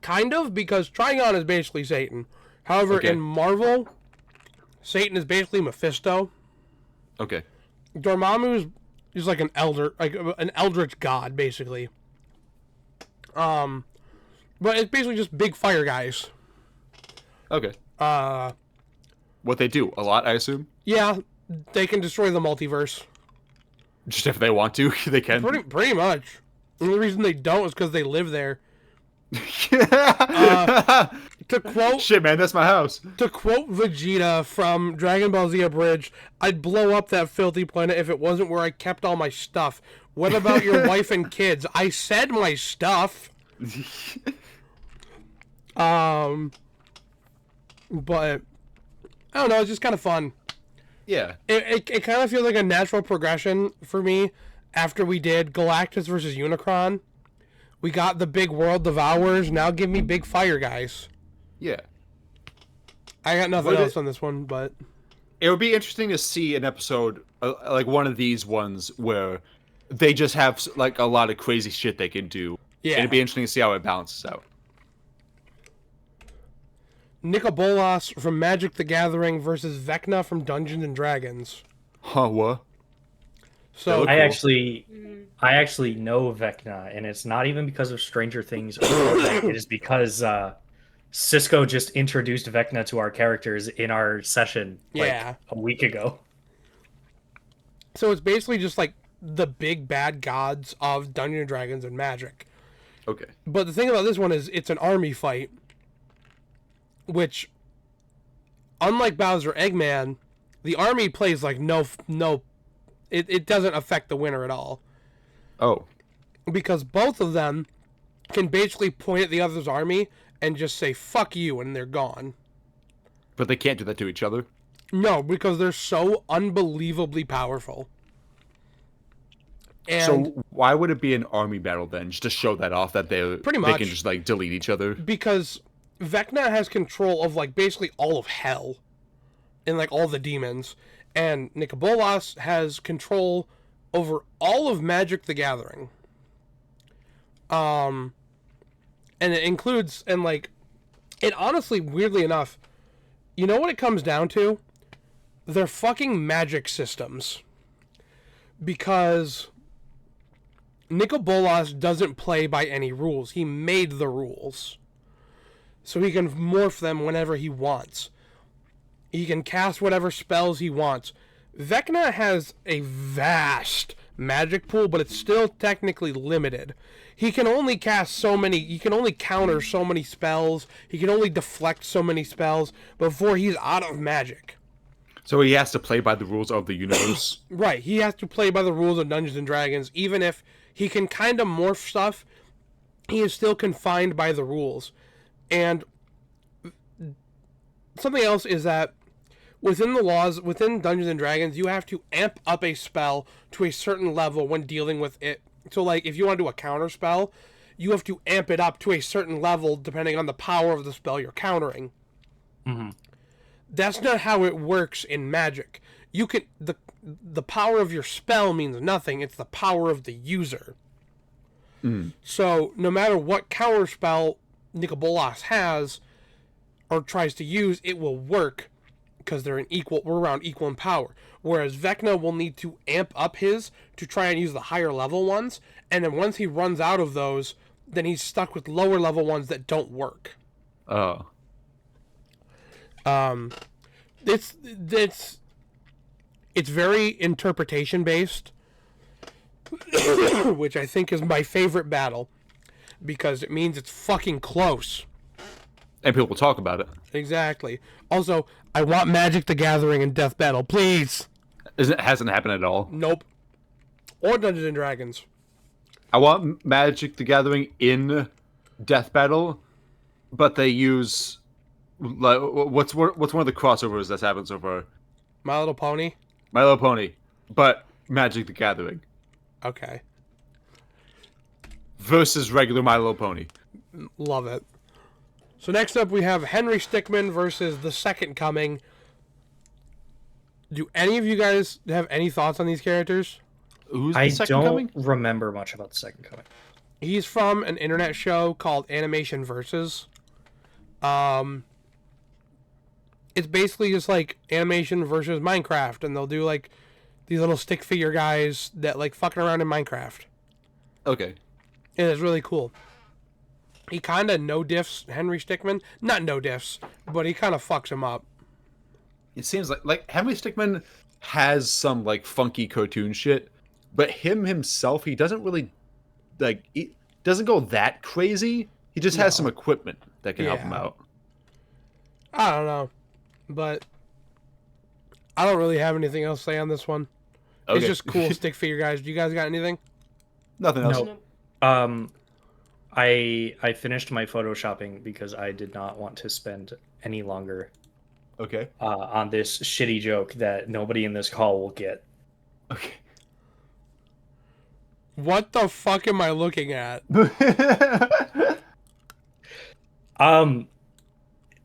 Kind of, because Trigon is basically Satan. However, Okay. in Marvel, Satan is basically Mephisto. Okay. Dormammu is like an eldritch god, basically. But it's basically just big fire guys. Okay. What they do? A lot, I assume? Yeah, they can destroy the multiverse. Just if they want to, they can. Pretty much. And the reason they don't is because they live there. To quote Shit, man, that's my house. To quote Vegeta from Dragon Ball Z Abridged, I'd blow up that filthy planet if it wasn't where I kept all my stuff. What about your wife and kids? I said my stuff. But I don't know, it's just kind of fun. Yeah. It kind of feels like a natural progression for me after we did Galactus versus Unicron. We got the big world devourers, now give me big fire guys. Yeah. I got nothing else on this one, but It would be interesting to see an episode, like one of these ones, where they just have like a lot of crazy shit they can do. Yeah. It'd be interesting to see how it balances out. Nicobolas from Magic the Gathering versus Vecna from Dungeons and Dragons. Huh, what? So I actually know Vecna, and it's not even because of Stranger Things. It is because Cisco just introduced Vecna to our characters in our session Yeah. a week ago. So it's basically just like the big bad gods of Dungeons and Dragons and Magic. Okay. But the thing about this one is it's an army fight, which, unlike Bowser Eggman, the army plays like it doesn't affect the winner at all. Oh. Because both of them can basically point at the other's army and just say, fuck you, and they're gone. But they can't do that to each other. No, because they're so unbelievably powerful. And So why would it be an army battle then? Just to show that off that they Pretty they much. can just like delete each other. because Vecna has control of like basically all of hell and like all the demons, and Nicobolas has control over all of Magic the Gathering. And it includes, and like, it honestly, weirdly enough, you know what it comes down to? They're fucking magic systems. Because Nicobolas doesn't play by any rules. He made the rules. So he can morph them whenever he wants. He can cast whatever spells he wants. Vecna has a vast magic pool, but it's still technically limited. He can only cast so many, he can only counter so many spells, he can only deflect so many spells before he's out of magic. So he has to play by the rules of the universe. Right, he has to play by the rules of Dungeons and Dragons. Even if he can kind of morph stuff, he is still confined by the rules. And something else is that within the laws, within Dungeons and Dragons, you have to amp up a spell to a certain level when dealing with it. So, like, if you want to do a counter spell, you have to amp it up to a certain level depending on the power of the spell you're countering. Mm-hmm. That's not how it works in Magic. You can the power of your spell means nothing. It's the power of the user. So, no matter what counter spell Nicol has or tries to use, it will work. Because we're around equal in power. Whereas Vecna will need to amp up his to try and use the higher level ones, and then once he runs out of those, then he's stuck with lower level ones that don't work. Oh. It's very interpretation based, which I think is my favorite battle, because it means it's fucking close. And people will talk about it. Exactly. Also, I want Magic the Gathering in Death Battle, please. Hasn't happened at all. Nope. Or Dungeons and Dragons. I want Magic the Gathering in Death Battle, but they use like what's one of the crossovers that's happened so far? My Little Pony. My Little Pony, but Magic the Gathering Okay. versus regular My Little Pony. Love it. So next up we have Henry Stickmin versus the Second Coming. Do any of you guys have any thoughts on these characters? Who's the I second don't coming? remember much about the Second Coming. He's from an internet show called Animation Versus. It's basically just like Animation versus Minecraft, and they'll do like these little stick figure guys that like fucking around in Minecraft. Okay. And it's really cool. He kind of no diffs Henry Stickmin. Not no diffs, but he kind of fucks him up. It seems like Henry Stickmin has some like funky cartoon shit, but him himself, he doesn't really he doesn't go that crazy. He just has some equipment that can help him Yeah. out. I don't know, but I don't really have anything else to say on this one. Okay. It's just cool stick figure guys. Do you guys got anything? Nothing else. No. I finished my photoshopping because I did not want to spend any longer Okay. on this shitty joke that nobody in this call will get. Okay. What the fuck am I looking at?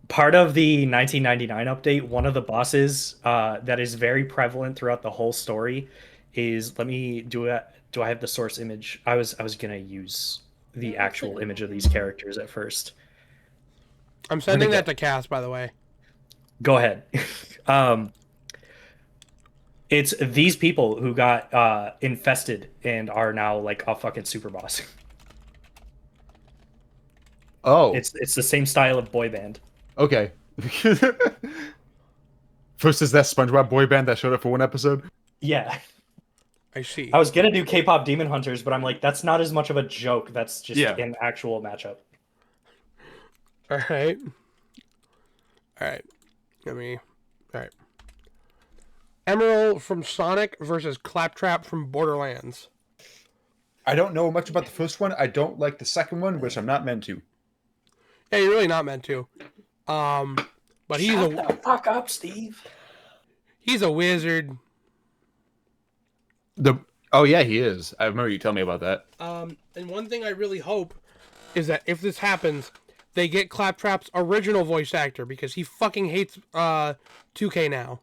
Part of the 1999 update, one of the bosses that is very prevalent throughout the whole story is do I have the source image? I was gonna use the actual image of these characters at first. I'm sending that to Cass, by the way. Go ahead. It's these people who got infested and are now like a fucking super boss. Oh. It's the same style of boy band. Okay. First is that SpongeBob boy band that showed up for one episode. Yeah. I see. I was gonna do K-pop Demon Hunters, but I'm like, that's not as much of a joke. That's just an actual matchup. All right. All right. All right. Emerald from Sonic versus Claptrap from Borderlands. I don't know much about the first one. I don't like the second one, which I'm not meant to. Yeah, you're really not meant to. But he's Shut the fuck up, Steve. He's a wizard. Oh yeah, he is. I remember you telling me about that. And one thing I really hope is that if this happens, they get Claptrap's original voice actor because he fucking hates 2K now.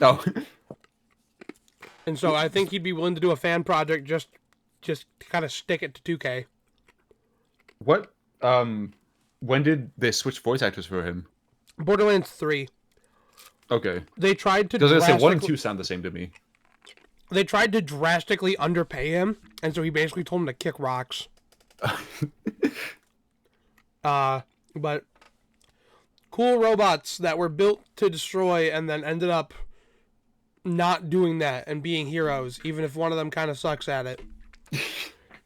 Oh. And so I think he'd be willing to do a fan project just kind of stick it to 2K. What? When did they switch voice actors for him? Borderlands 3. Okay. They tried to Because I said 1 and drastically- 2 sound the same to me. They tried to drastically underpay him, and so he basically told him to kick rocks. But cool robots that were built to destroy and then ended up not doing that and being heroes, even if one of them kind of sucks at it.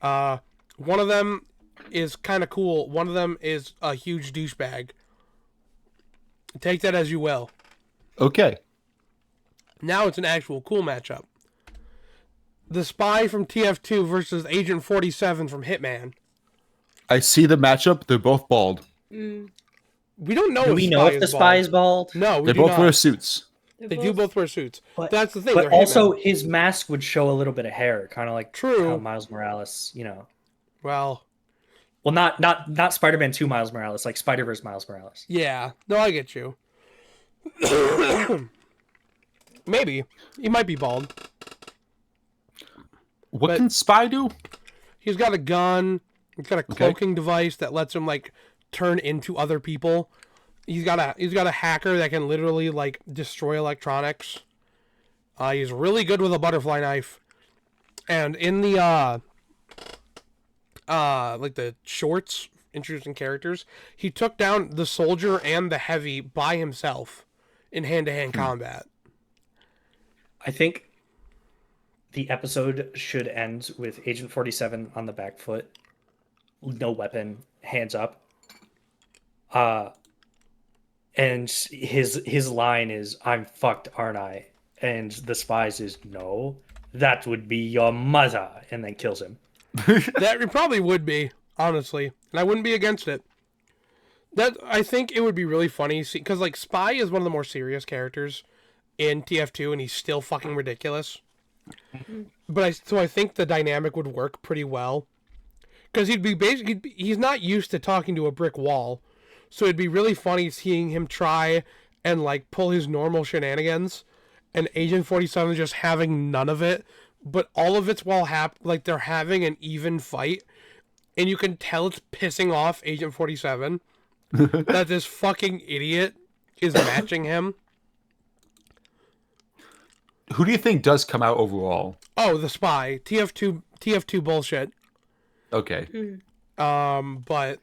One of them is kind of cool. One of them is a huge douchebag. Take that as you will. Okay. Now it's an actual cool matchup. The Spy from TF2 versus Agent 47 from Hitman. I see the matchup. They're both bald. Mm, We don't know Do if we know if the spy is bald? No, we They do both not. wear suits. they're They do both wear suits. But- That's the thing. But they're also, Hitmen. his mask would show a little bit of hair, kind of like True. how Miles Morales, Well, Well, not Spider-Man 2 Miles Morales, like Spider-Verse Miles Morales. yeah. No, I get you. Maybe. He might be bald. What But- can Spy do? He's got a gun. He's got a cloaking device that lets him like turn into other people. He's got a hacker that can literally like destroy electronics. He's really good with a butterfly knife. And in the like the shorts introducing characters, he took down the soldier and the heavy by himself in hand-to-hand combat. I think the episode should end with Agent 47 on the back foot, no weapon, hands up. And his line is, "I'm fucked, aren't I?" And the spies is, "No, that would be your mother," and then kills him. That it probably would be, honestly, and I wouldn't be against it. That I think it would be really funny because like Spy is one of the more serious characters in TF2, and he's still fucking ridiculous. But I think the dynamic would work pretty well because he's not used to talking to a brick wall, so it'd be really funny seeing him try and like pull his normal shenanigans, and Agent 47 just having none of it, but all of it's while like they're having an even fight, and you can tell it's pissing off Agent 47 that this fucking idiot is matching him. Who do you think does come out overall? Oh, the Spy. TF2 bullshit. Okay. But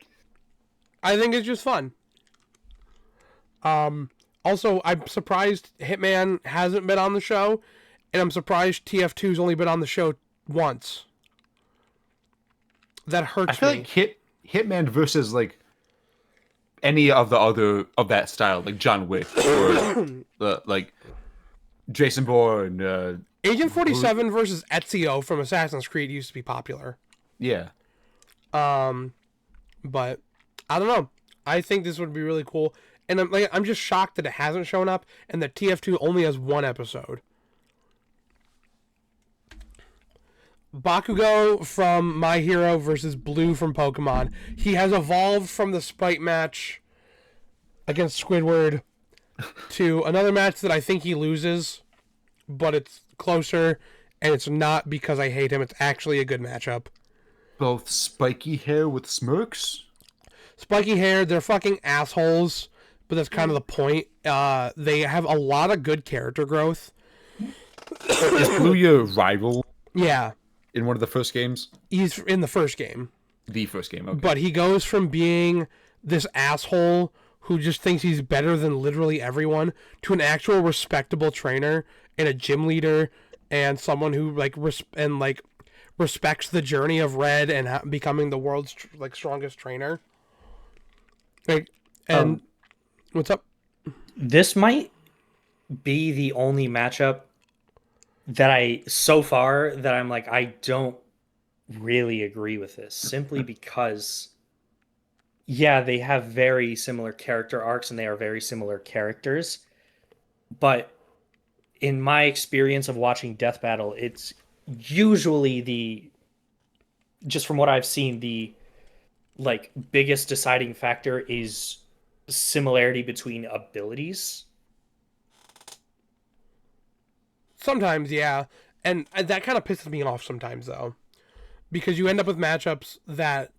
I think it's just fun. Also, I'm surprised Hitman hasn't been on the show, and I'm surprised TF2's only been on the show once. That I hurts feel me. like Hitman versus like any of the other of that style, like John Wick or like Jason Bourne. Agent 47 versus Ezio from Assassin's Creed used to be popular. Yeah. But I don't know. I think this would be really cool, and I'm just shocked that it hasn't shown up, and that TF2 only has one episode. Bakugo from My Hero versus Blue from Pokemon. He has evolved from the Spite match against Squidward to another match that I think he loses, but it's closer, and it's not because I hate him. It's actually a good matchup. Both spiky hair with smirks. Spiky hair, they're fucking assholes, but that's kind of the point. They have a lot of good character growth. Is Blue your rival Yeah, in one of the first games? he's in the first game, The first game, okay. but he goes from being this asshole who just thinks he's better than literally everyone to an actual respectable trainer and a gym leader and someone who respects the journey of Red and becoming the world's strongest trainer. Like, and what's up? This might be the only matchup that I'm like, I don't really agree with this, simply because yeah, they have very similar character arcs and they are very similar characters, but in my experience of watching Death Battle, it's usually just from what I've seen, the like biggest deciding factor is similarity between abilities. Sometimes, yeah. And that kind of pisses me off sometimes, though. Because you end up with matchups that,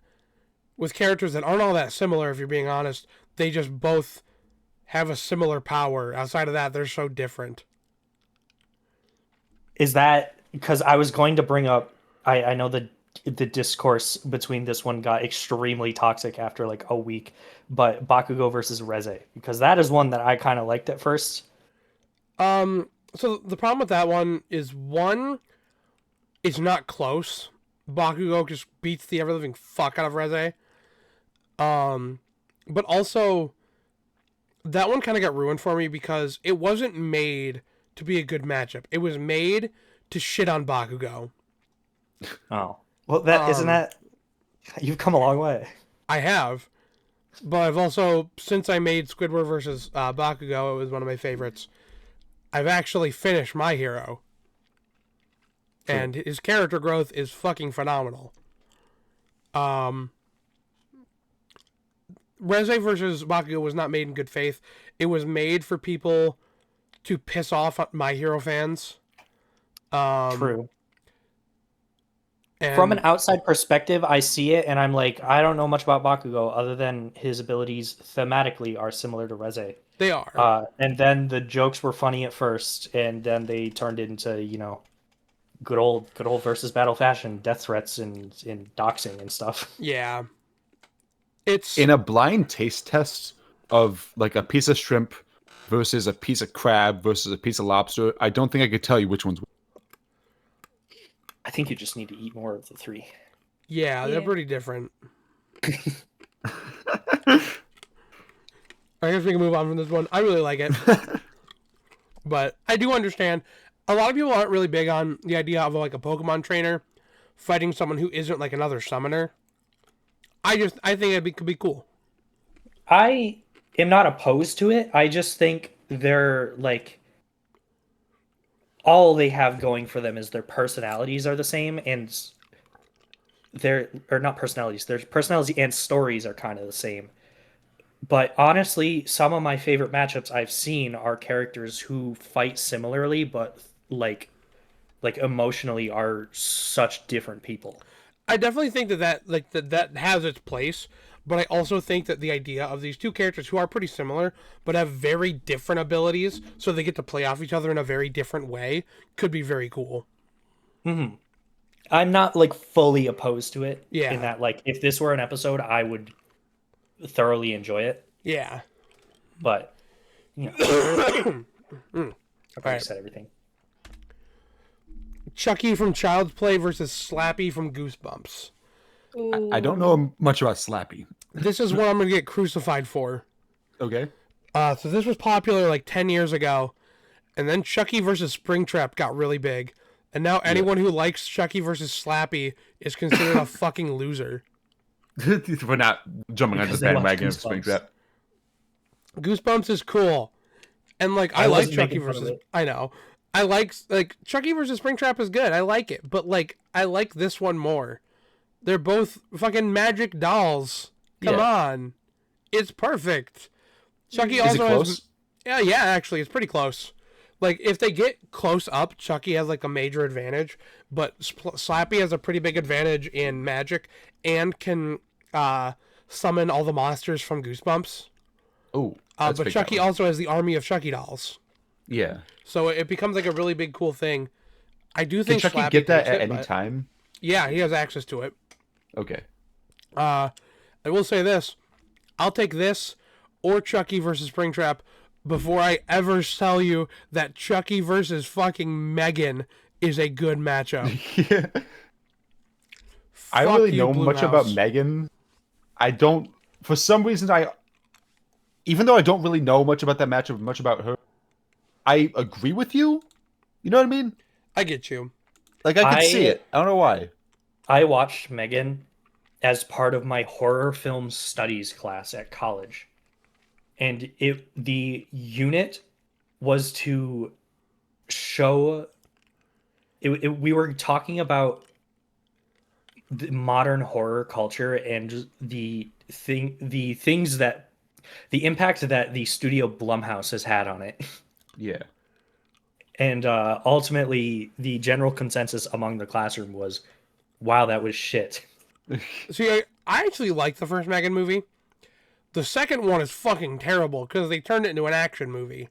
with characters that aren't all that similar, if you're being honest, they just both have a similar power. Outside of that, they're so different. Is that because I was going to bring up, I know the discourse between this one got extremely toxic after like a week, but Bakugo versus Reze, because that is one that I kind of liked at first. So the problem with that one is it's not close. Bakugo just beats the ever living fuck out of Reze. But also that one kind of got ruined for me because it wasn't made to be a good matchup. It was made to shit on Bakugo. Oh, well, that isn't that. You've come a long way. I have, but I've also, since I made Squidward versus Bakugo, it was one of my favorites. I've actually finished my hero, and his character growth is fucking phenomenal. Reze versus Bakugo was not made in good faith. It was made for people to piss off My Hero fans. True. And From an outside perspective, I see it, and I'm like, I don't know much about Bakugo other than his abilities thematically are similar to Reze. they are. And then the jokes were funny at first, and then they turned into, good old versus battle fashion, death threats and doxing and stuff. Yeah. It's In a blind taste test of like a piece of shrimp versus a piece of crab versus a piece of lobster, I don't think I could tell you which one's. I think you just need to eat more of the three. Yeah, they're Yeah. pretty different. I guess we can move on from this one. I really like it. But I do understand. A lot of people aren't really big on the idea of like a Pokemon trainer fighting someone who isn't like another summoner. I think could be cool. I am not opposed to it. I just think they're like all they have going for them is their personalities are the same, and not personalities. Their personalities and stories are kind of the same. But honestly, some of my favorite matchups I've seen are characters who fight similarly, but like emotionally are such different people. I definitely think that has its place, but I also think that the idea of these two characters who are pretty similar but have very different abilities, so they get to play off each other in a very different way, could be very cool. I'm not like fully opposed to it. Yeah. In that, like, if this were an episode, I would thoroughly enjoy it. Yeah. But I've already Alright. said everything. Chucky from Child's Play versus Slappy from Goosebumps. I don't know much about Slappy. This is what I'm gonna get crucified for. Okay. So this was popular like 10 years ago, and then Chucky versus Springtrap got really big, and now anyone who likes Chucky versus Slappy is considered a fucking loser. We're not jumping on the Because they watch bandwagon of Goosebumps. Springtrap. Goosebumps is cool, and like I I like wasn't Chucky making fun of versus. it. I know, I like Chucky versus Springtrap is good. I like it, but like I like this one more. They're both fucking magic dolls. Come Yeah. on, it's perfect. Chucky Is it also close? has. Yeah, actually, it's pretty close. Like if they get close up, Chucky has like a major advantage, but Slappy has a pretty big advantage in magic and can summon all the monsters from Goosebumps. Oh, But Chucky also has the army of Chucky dolls. Yeah. So it becomes like a really big cool thing. I do Can think Chucky Slappy get that takes at it, any but- time? Yeah, he has access to it. Okay. I will say this. I'll take this or Chucky versus Springtrap before I ever tell you that Chucky versus fucking Megan is a good matchup. Yeah. I don't Fuck really you, know much about Blumhouse. Megan. I don't. For some reason, even though I don't really know much about that matchup, much about her, I agree with you. You know what I mean? I get you. Like I could see I- it. I don't know why. I watched Megan as part of my horror film studies class at college. And the unit was to show we were talking about the modern horror culture and just the things that the impact that the studio Blumhouse has had on it. Yeah. And ultimately the general consensus among the classroom was, wow, that was shit. See, I actually like the first Megan movie. The second one is fucking terrible because they turned it into an action movie.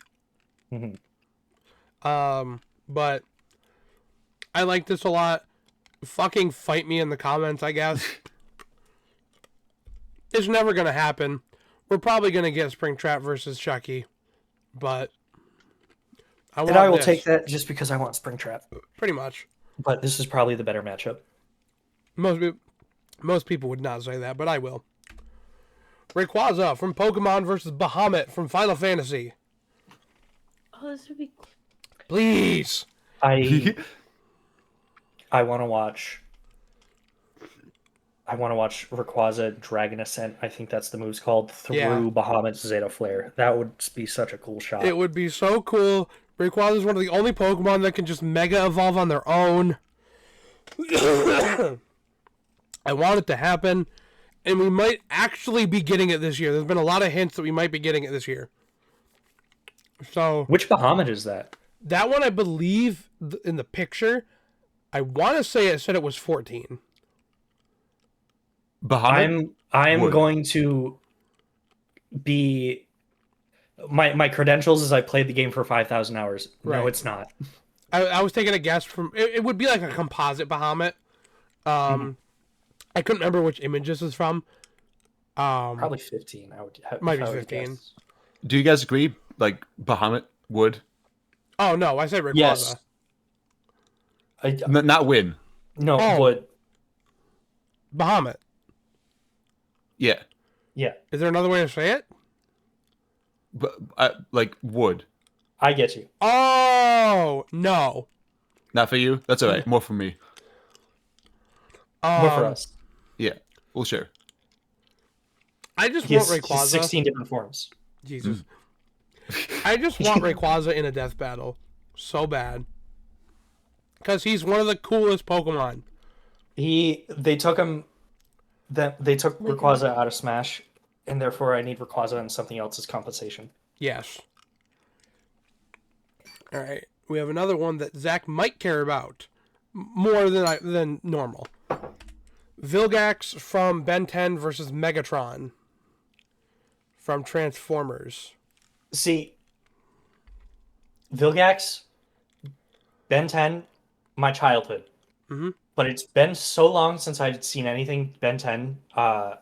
Mhm. But I like this a lot. Fucking fight me in the comments, I guess. It's never gonna happen. We're probably gonna get Springtrap versus Chucky, but And want I will this, take that just because I want Springtrap. pretty much. But this is probably the better matchup. Most people would not say that, but I will. Rayquaza from Pokemon versus Bahamut from Final Fantasy. Oh, this would be cool. Please. I want to watch. I want to watch Rayquaza Dragon Ascent. I think that's the move's called through Yeah. Bahamut's Zeta Flare. That would be such a cool shot. It would be so cool. Rayquaza is one of the only Pokemon that can just Mega Evolve on their own. I want it to happen, and we might actually be getting it this year. There's been a lot of hints that we might be getting it this year. So Which Bahamut is that? that one, I believe, in the picture, I want to say it said it was 14. Bahamut. I'm Would. going to be my credentials is I played the game for 5,000 hours. Right. No, it's not. I was taking a guess from it would be like a composite Bahamut. I couldn't remember which image this is from. Probably 15. I would Might if be I would 15. guess. Do you guys agree? Like Bahamut would Oh no, I said Rayquaza. Yes. not win. No, Oh. would. Bahamut. Yeah, Yeah, Is there another way to say it? but like would. I get you. Oh no. Not for you. That's all right. More for me. More for us. Yeah, we'll share. I just He want has Rayquaza. 16 different forms. Jesus. I just want Rayquaza in a death battle so bad. Because he's one of the coolest Pokemon. They took him. They took Rayquaza out of Smash, and therefore I need Rayquaza and something else as compensation. Yes. All right. We have another one that Zach might care about more than normal. Vilgax from Ben 10 versus Megatron from Transformers. See, Vilgax, Ben 10, my childhood. Mhm. But it's been so long since I've seen anything Ben 10. I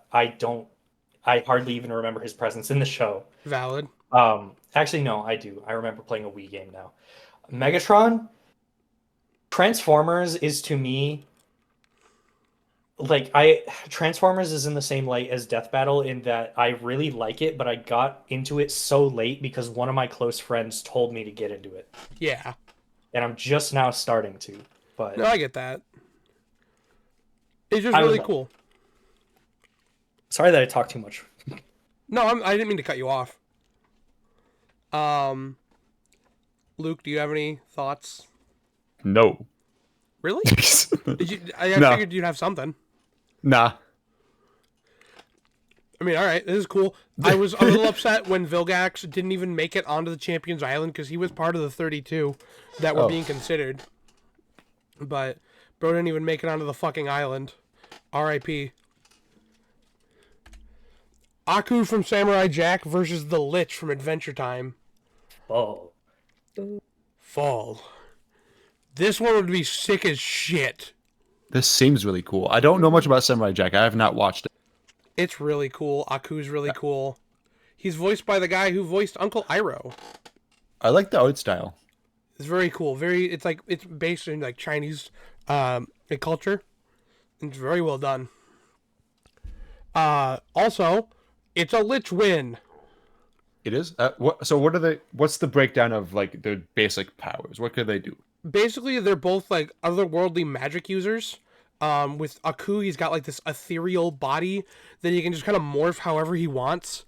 hardly even remember his presence in the show. Valid. Actually, no, I do. I remember playing a Wii game now. Megatron, Transformers is to me Transformers is in the same light as Death Battle in that I really like it, but I got into it so late because one of my close friends told me to get into it, Yeah. and I'm just now starting to. But No, I get that. It's just I would really love- cool. sorry that I talk too much. No, I didn't mean to cut you off. Luke, do you have any thoughts? No. Really? Did you? I No. figured you'd have something. Nah. I mean, all right, this is cool. I was a little upset when Vilgax didn't even make it onto the Champions Island because he was part of the 32 that were Oh. being considered. But bro didn't even make it onto the fucking island. R.I.P. Aku from Samurai Jack versus the Lich from Adventure Time. Oh, Fall. This one would be sick as shit. This seems really cool. I don't know much about Samurai Jack. I have not watched it. It's really cool. Aku's really cool. He's voiced by the guy who voiced Uncle Iroh. I like the art style. It's very cool. It's based in like Chinese culture. It's very well done. Also, it's a Lich win. It is. What are they? What's the breakdown of like their basic powers? What could they do? Basically, they're both like otherworldly magic users. With Aku, he's got like this ethereal body that he can just kind of morph however he wants.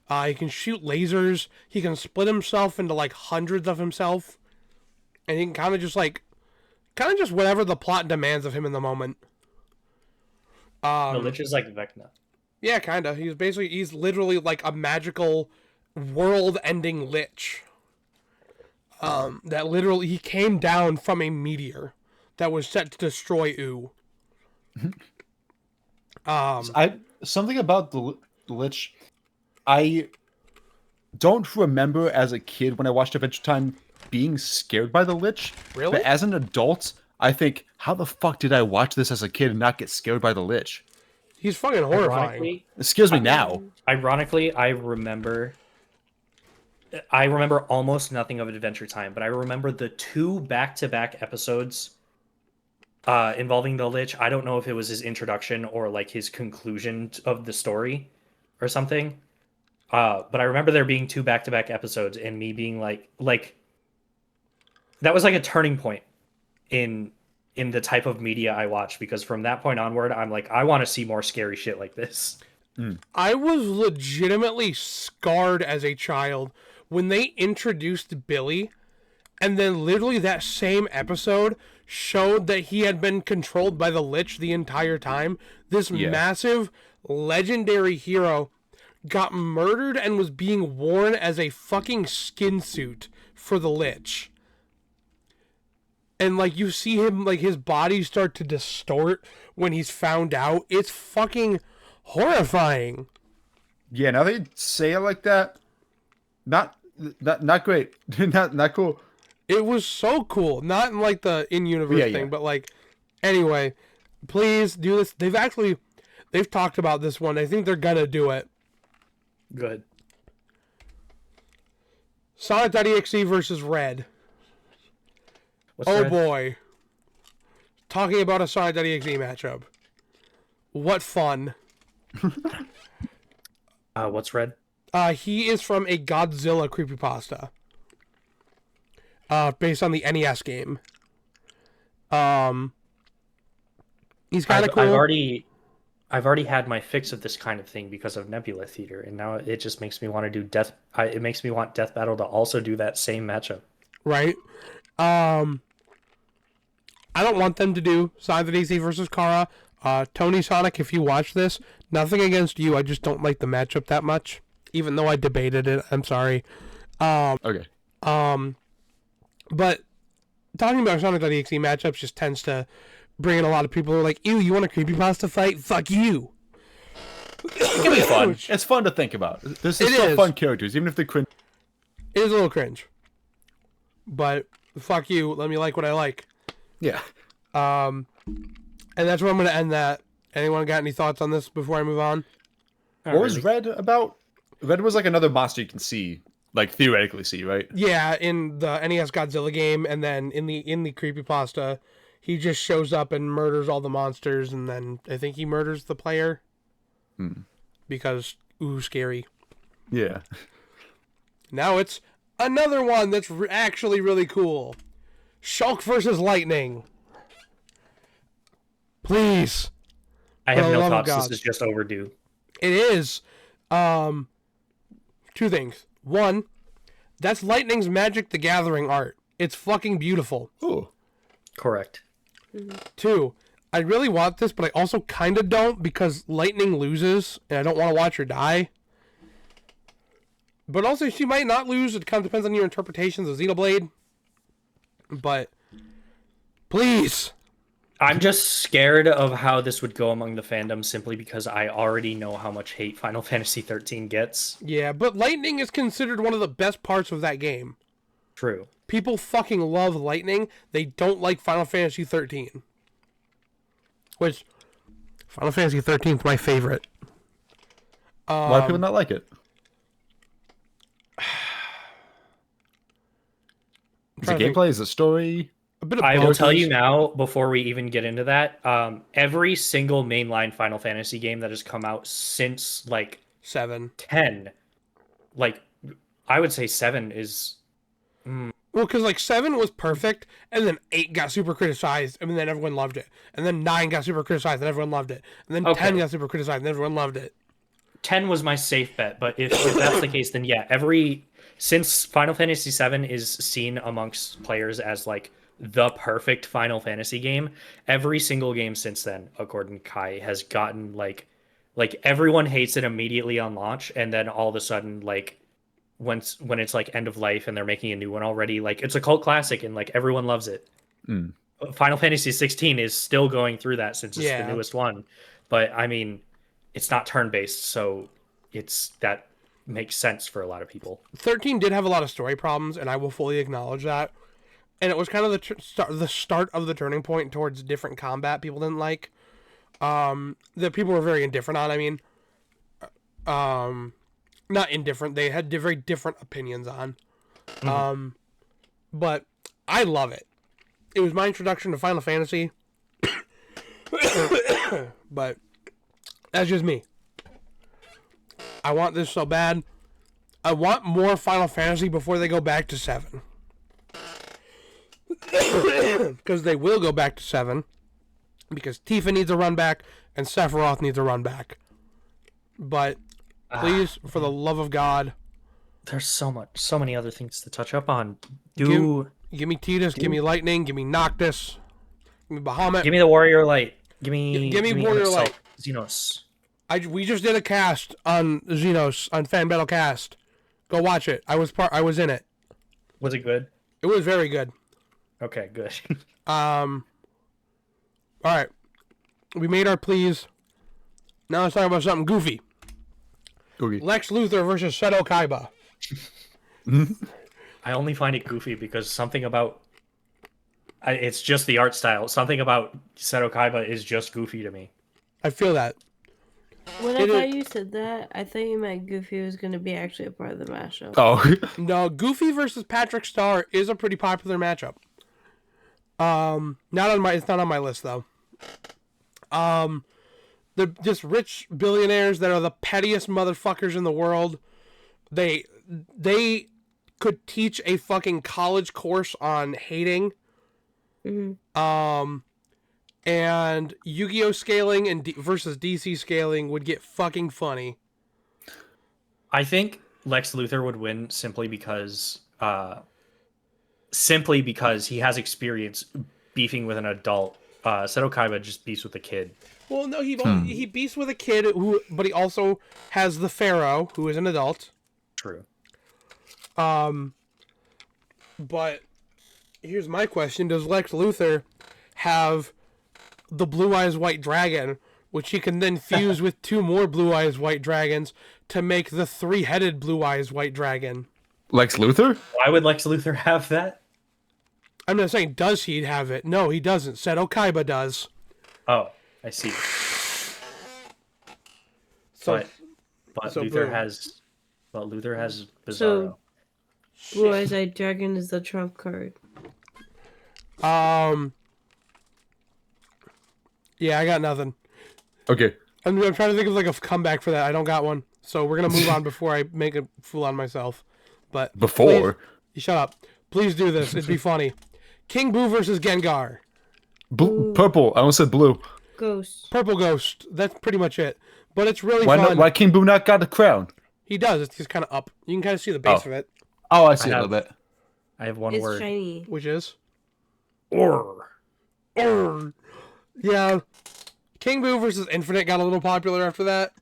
He can shoot lasers. He can split himself into like hundreds of himself, and he can kind of just whatever the plot demands of him in the moment. the Lich is like Vecna. Yeah, kinda. He's literally like a magical, world-ending lich. That literally he came down from a meteor that was set to destroy Ooh. Something about the Lich. I don't remember as a kid when I watched Adventure Time being scared by the Lich. Really? But as an adult, I think, how the fuck did I watch this as a kid and not get scared by the Lich? He's fucking horrifying. It scares me now. Ironically, I remember I remember almost nothing of Adventure Time, but I remember the 2 back-to-back episodes involving the Lich. I don't know if it was his introduction or like his conclusion of the story or something. But I remember there being 2 back-to-back episodes and me being like that was like a turning point in the type of media I watch, because from that point onward, I'm like, I want to see more scary shit like this. I was legitimately scarred as a child when they introduced Billy, and then literally that same episode showed that he had been controlled by the Lich the entire time. This Yeah. massive, legendary hero got murdered and was being worn as a fucking skin suit for the Lich. And like you see him, like his body start to distort when he's found out. It's fucking horrifying. Yeah, now they say it like that. Not great. not cool. It was so cool. Not in like the in-universe Yeah, thing, yeah. but like, anyway, please do this. They've talked about this one. I think they're gonna do it. Good. Sonic.exe versus Red. What's Oh Red? boy. Talking about a Sonic.exe matchup. What fun. What's Red? He is from a Godzilla creepypasta. Based on the NES game. He's kind of cool. I've already had my fix of this kind of thing because of Nebula Theater, and now it just makes me want to do it makes me want Death Battle to also do that same matchup. Right? I don't want them to do Sonic versus Kara. Tony Sonic, if you watch this, nothing against you. I just don't like the matchup that much. Even though I debated it. I'm sorry. Okay. But talking about Sonic.exe matchups just tends to bring in a lot of people who are like, ew, you want a creepypasta fight? Fuck you. It can be fun. It's fun to think about. This is It still is. fun characters, even if they're cringe. It is a little cringe. But fuck you. Let me like what I like. Yeah. And that's where I'm going to end that. Anyone got any thoughts on this before I move on? What was Red about? Red was like another monster you can see, like theoretically see, right? Yeah, in the NES Godzilla game, and then in the creepypasta, he just shows up and murders all the monsters, and then I think he murders the player. Because, ooh, scary. Yeah. Now it's another one that's actually really cool. Shulk versus Lightning. Please. I have For the no love of thoughts. God. This is just overdue. It is. Two things. One, that's Lightning's Magic the Gathering art. It's fucking beautiful. Oh. Correct. Two, I really want this, but I also kind of don't because Lightning loses, and I don't want to watch her die. But also, she might not lose. It kind of depends on your interpretations of Xenoblade. But, please. I'm just scared of how this would go among the fandom simply because I already know how much hate Final Fantasy 13 gets. Yeah, but Lightning is considered one of the best parts of that game. True. People fucking love Lightning. They don't like Final Fantasy 13. Which, Final Fantasy 13 is my favorite. Why do people not like it? Is it trying to think. gameplay? Is it story? A bit of I will both. tell you now, before we even get into that, every single mainline Final Fantasy game that has come out since like 7. 10, like I would say 7 is Well, because like 7 was perfect, and then 8 got super criticized, and then everyone loved it. And then 9 got super criticized, and everyone loved it. And then 10 Okay. got super criticized, and everyone loved it. 10 was my safe bet. But if that's the case, then yeah, since Final Fantasy 7 is seen amongst players as like the perfect Final Fantasy game, every single game since then, according to Kai, has gotten like everyone hates it immediately on launch, and then all of a sudden like when it's like end of life and they're making a new one already, like it's a cult classic and like everyone loves it. Final Fantasy 16 is still going through that since it's Yeah. the newest one, but I mean it's not turn-based, so that makes sense for a lot of people. 13 did have a lot of story problems, and I will fully acknowledge that. And it was kind of the start of the turning point towards different combat people didn't like. That people were very indifferent on. I mean, not indifferent. They had very different opinions on. Mhm. But I love it. It was my introduction to Final Fantasy. But that's just me. I want this so bad. I want more Final Fantasy before they go back to 7. Because they will go back to 7. Because Tifa needs a run back and Sephiroth needs a run back. But please, for the love of God, There's so many other things to touch up on. give me Tidus, give me Lightning, give me Noctis, give me Bahamut. Give me the Warrior Light. Give me Warrior Xenos. Light. Xenos. We just did a cast on Xenos on Fan Battle Cast. Go watch it. I was in it. Was it good? It was very good. Okay, good. All right. We made our pleas. Now let's talk about something goofy. Okay. Lex Luthor versus Seto Kaiba. I only find it goofy because something about it's just the art style. Something about Seto Kaiba is just goofy to me. I feel that. When I It thought is- you said that, I thought you meant Goofy was going to be actually a part of the mashup. Oh. No, Goofy versus Patrick Star is a pretty popular matchup. It's not on my list though. They're just rich billionaires that are the pettiest motherfuckers in the world. They could teach a fucking college course on hating. Mhm. And Yu-Gi-Oh scaling and versus DC scaling would get fucking funny. I think Lex Luthor would win simply because he has experience beefing with an adult. Seto Kaiba just beefs with a kid. Well, no, he beats with a kid but he also has the Pharaoh, who is an adult. True. But here's my question: does Lex Luthor have the Blue Eyes White Dragon, which he can then fuse with 2 more Blue Eyes White Dragons to make the 3-headed Blue Eyes White Dragon? Lex Luthor? Why would Lex Luthor have that? I'm not saying does he have it. No, he doesn't. Seto Kaiba does. Oh, I see. So, But so Luthor boom. has Bizarro. So- Blue Eyes Eye Dragon is the trump card. Yeah, I got nothing. Okay. I'm trying to think of like a comeback for that. I don't got one. So we're gonna move on before I make a fool on myself. But Before? please, you shut up. Please do this. It'd be funny. King Boo versus Gengar. Purple. I almost said blue. Ghost. Purple Ghost. That's pretty much it. But it's really Why fun. not? Why King Boo not got the crown? He does. It's just kind of up. You can kind of see the base of it, Oh, I see I a little bit. I have one It's word. shiny. which is. Or. Yeah. King Boo versus Infinite got a little popular after that.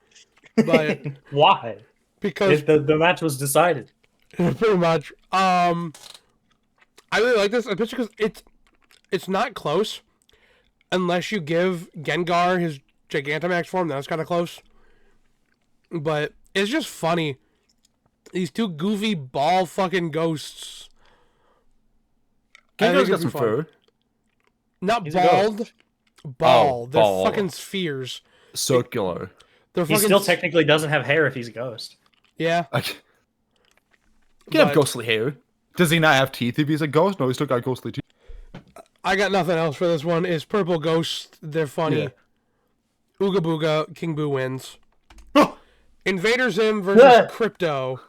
But Why? because The match was decided. pretty much. I really like this, especially because it's not close, unless you give Gengar his Gigantamax form. Then it's kind of close. But it's just funny. These 2 goofy ball fucking ghosts. I think Gengar's it'd got be some fun. fur. Not He's a bald. Ball. Oh, They're ball. fucking spheres. Circular. They're He fucking still technically doesn't have hair if he's a ghost. yeah. Like, he can have But- ghostly hair. Does he not have teeth if he's a ghost? No, he's still got ghostly teeth. I got nothing else for this one. It's Purple Ghost. They're funny. Yeah. Ooga Booga. King Boo wins. Oh! Invader Zim versus Crypto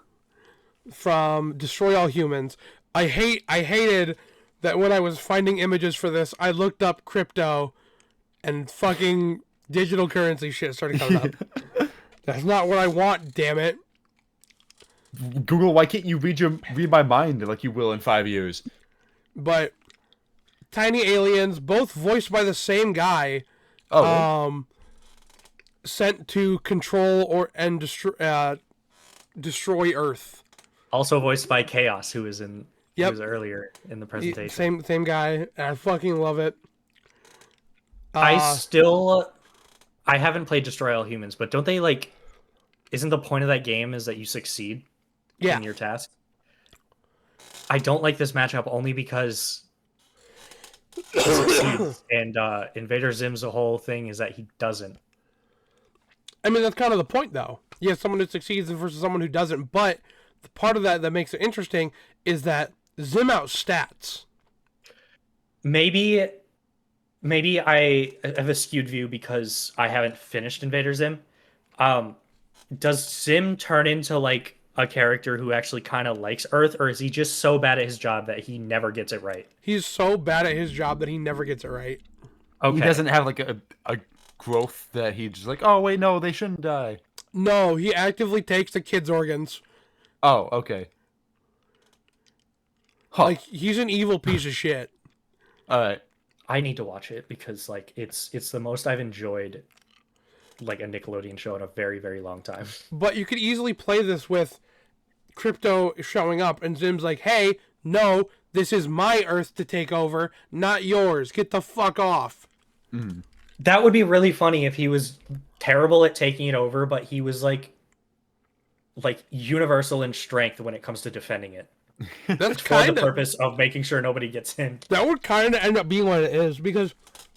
from Destroy All Humans. I hated that when I was finding images for this, I looked up Crypto and fucking digital currency shit started coming up. That's not what I want, damn it. Google, why can't you read my mind like you will in 5 years? But tiny aliens, both voiced by the same guy, Oh, sent to control and destroy Earth. Also voiced by Chaos, who was in Yep. who was earlier in the presentation. Same guy. I fucking love it. Uh, I haven't played Destroy All Humans, but don't they like? Isn't the point of that game is that you succeed yeah. in your task? I don't like this matchup only because he succeeds, and Invader Zim's whole thing is that he doesn't. I mean, that's kind of the point, though. You have someone who succeeds versus someone who doesn't, but the part of that makes it interesting is that Zim out stats. Maybe I have a skewed view because I haven't finished Invader Zim. Does Zim turn into like a character who actually kind of likes Earth, or is he just so bad at his job that he never gets it right? He's so bad at his job that he never gets it right. Okay. He doesn't have like a growth that he's just like, oh wait, no, they shouldn't die. No, he actively takes the kids' organs. Oh, okay. Huh. Like, he's an evil piece of shit. All right. I need to watch it because like it's the most I've enjoyed like a Nickelodeon show in a very, very long time. But you could easily play this with Crypto showing up, and Zim's like, hey, no, this is my Earth to take over, not yours. Get the fuck off. That would be really funny if he was terrible at taking it over, but he was like universal in strength when it comes to defending it. That's For the kind of... purpose of making sure nobody gets in. That would kind of end up being what it is, because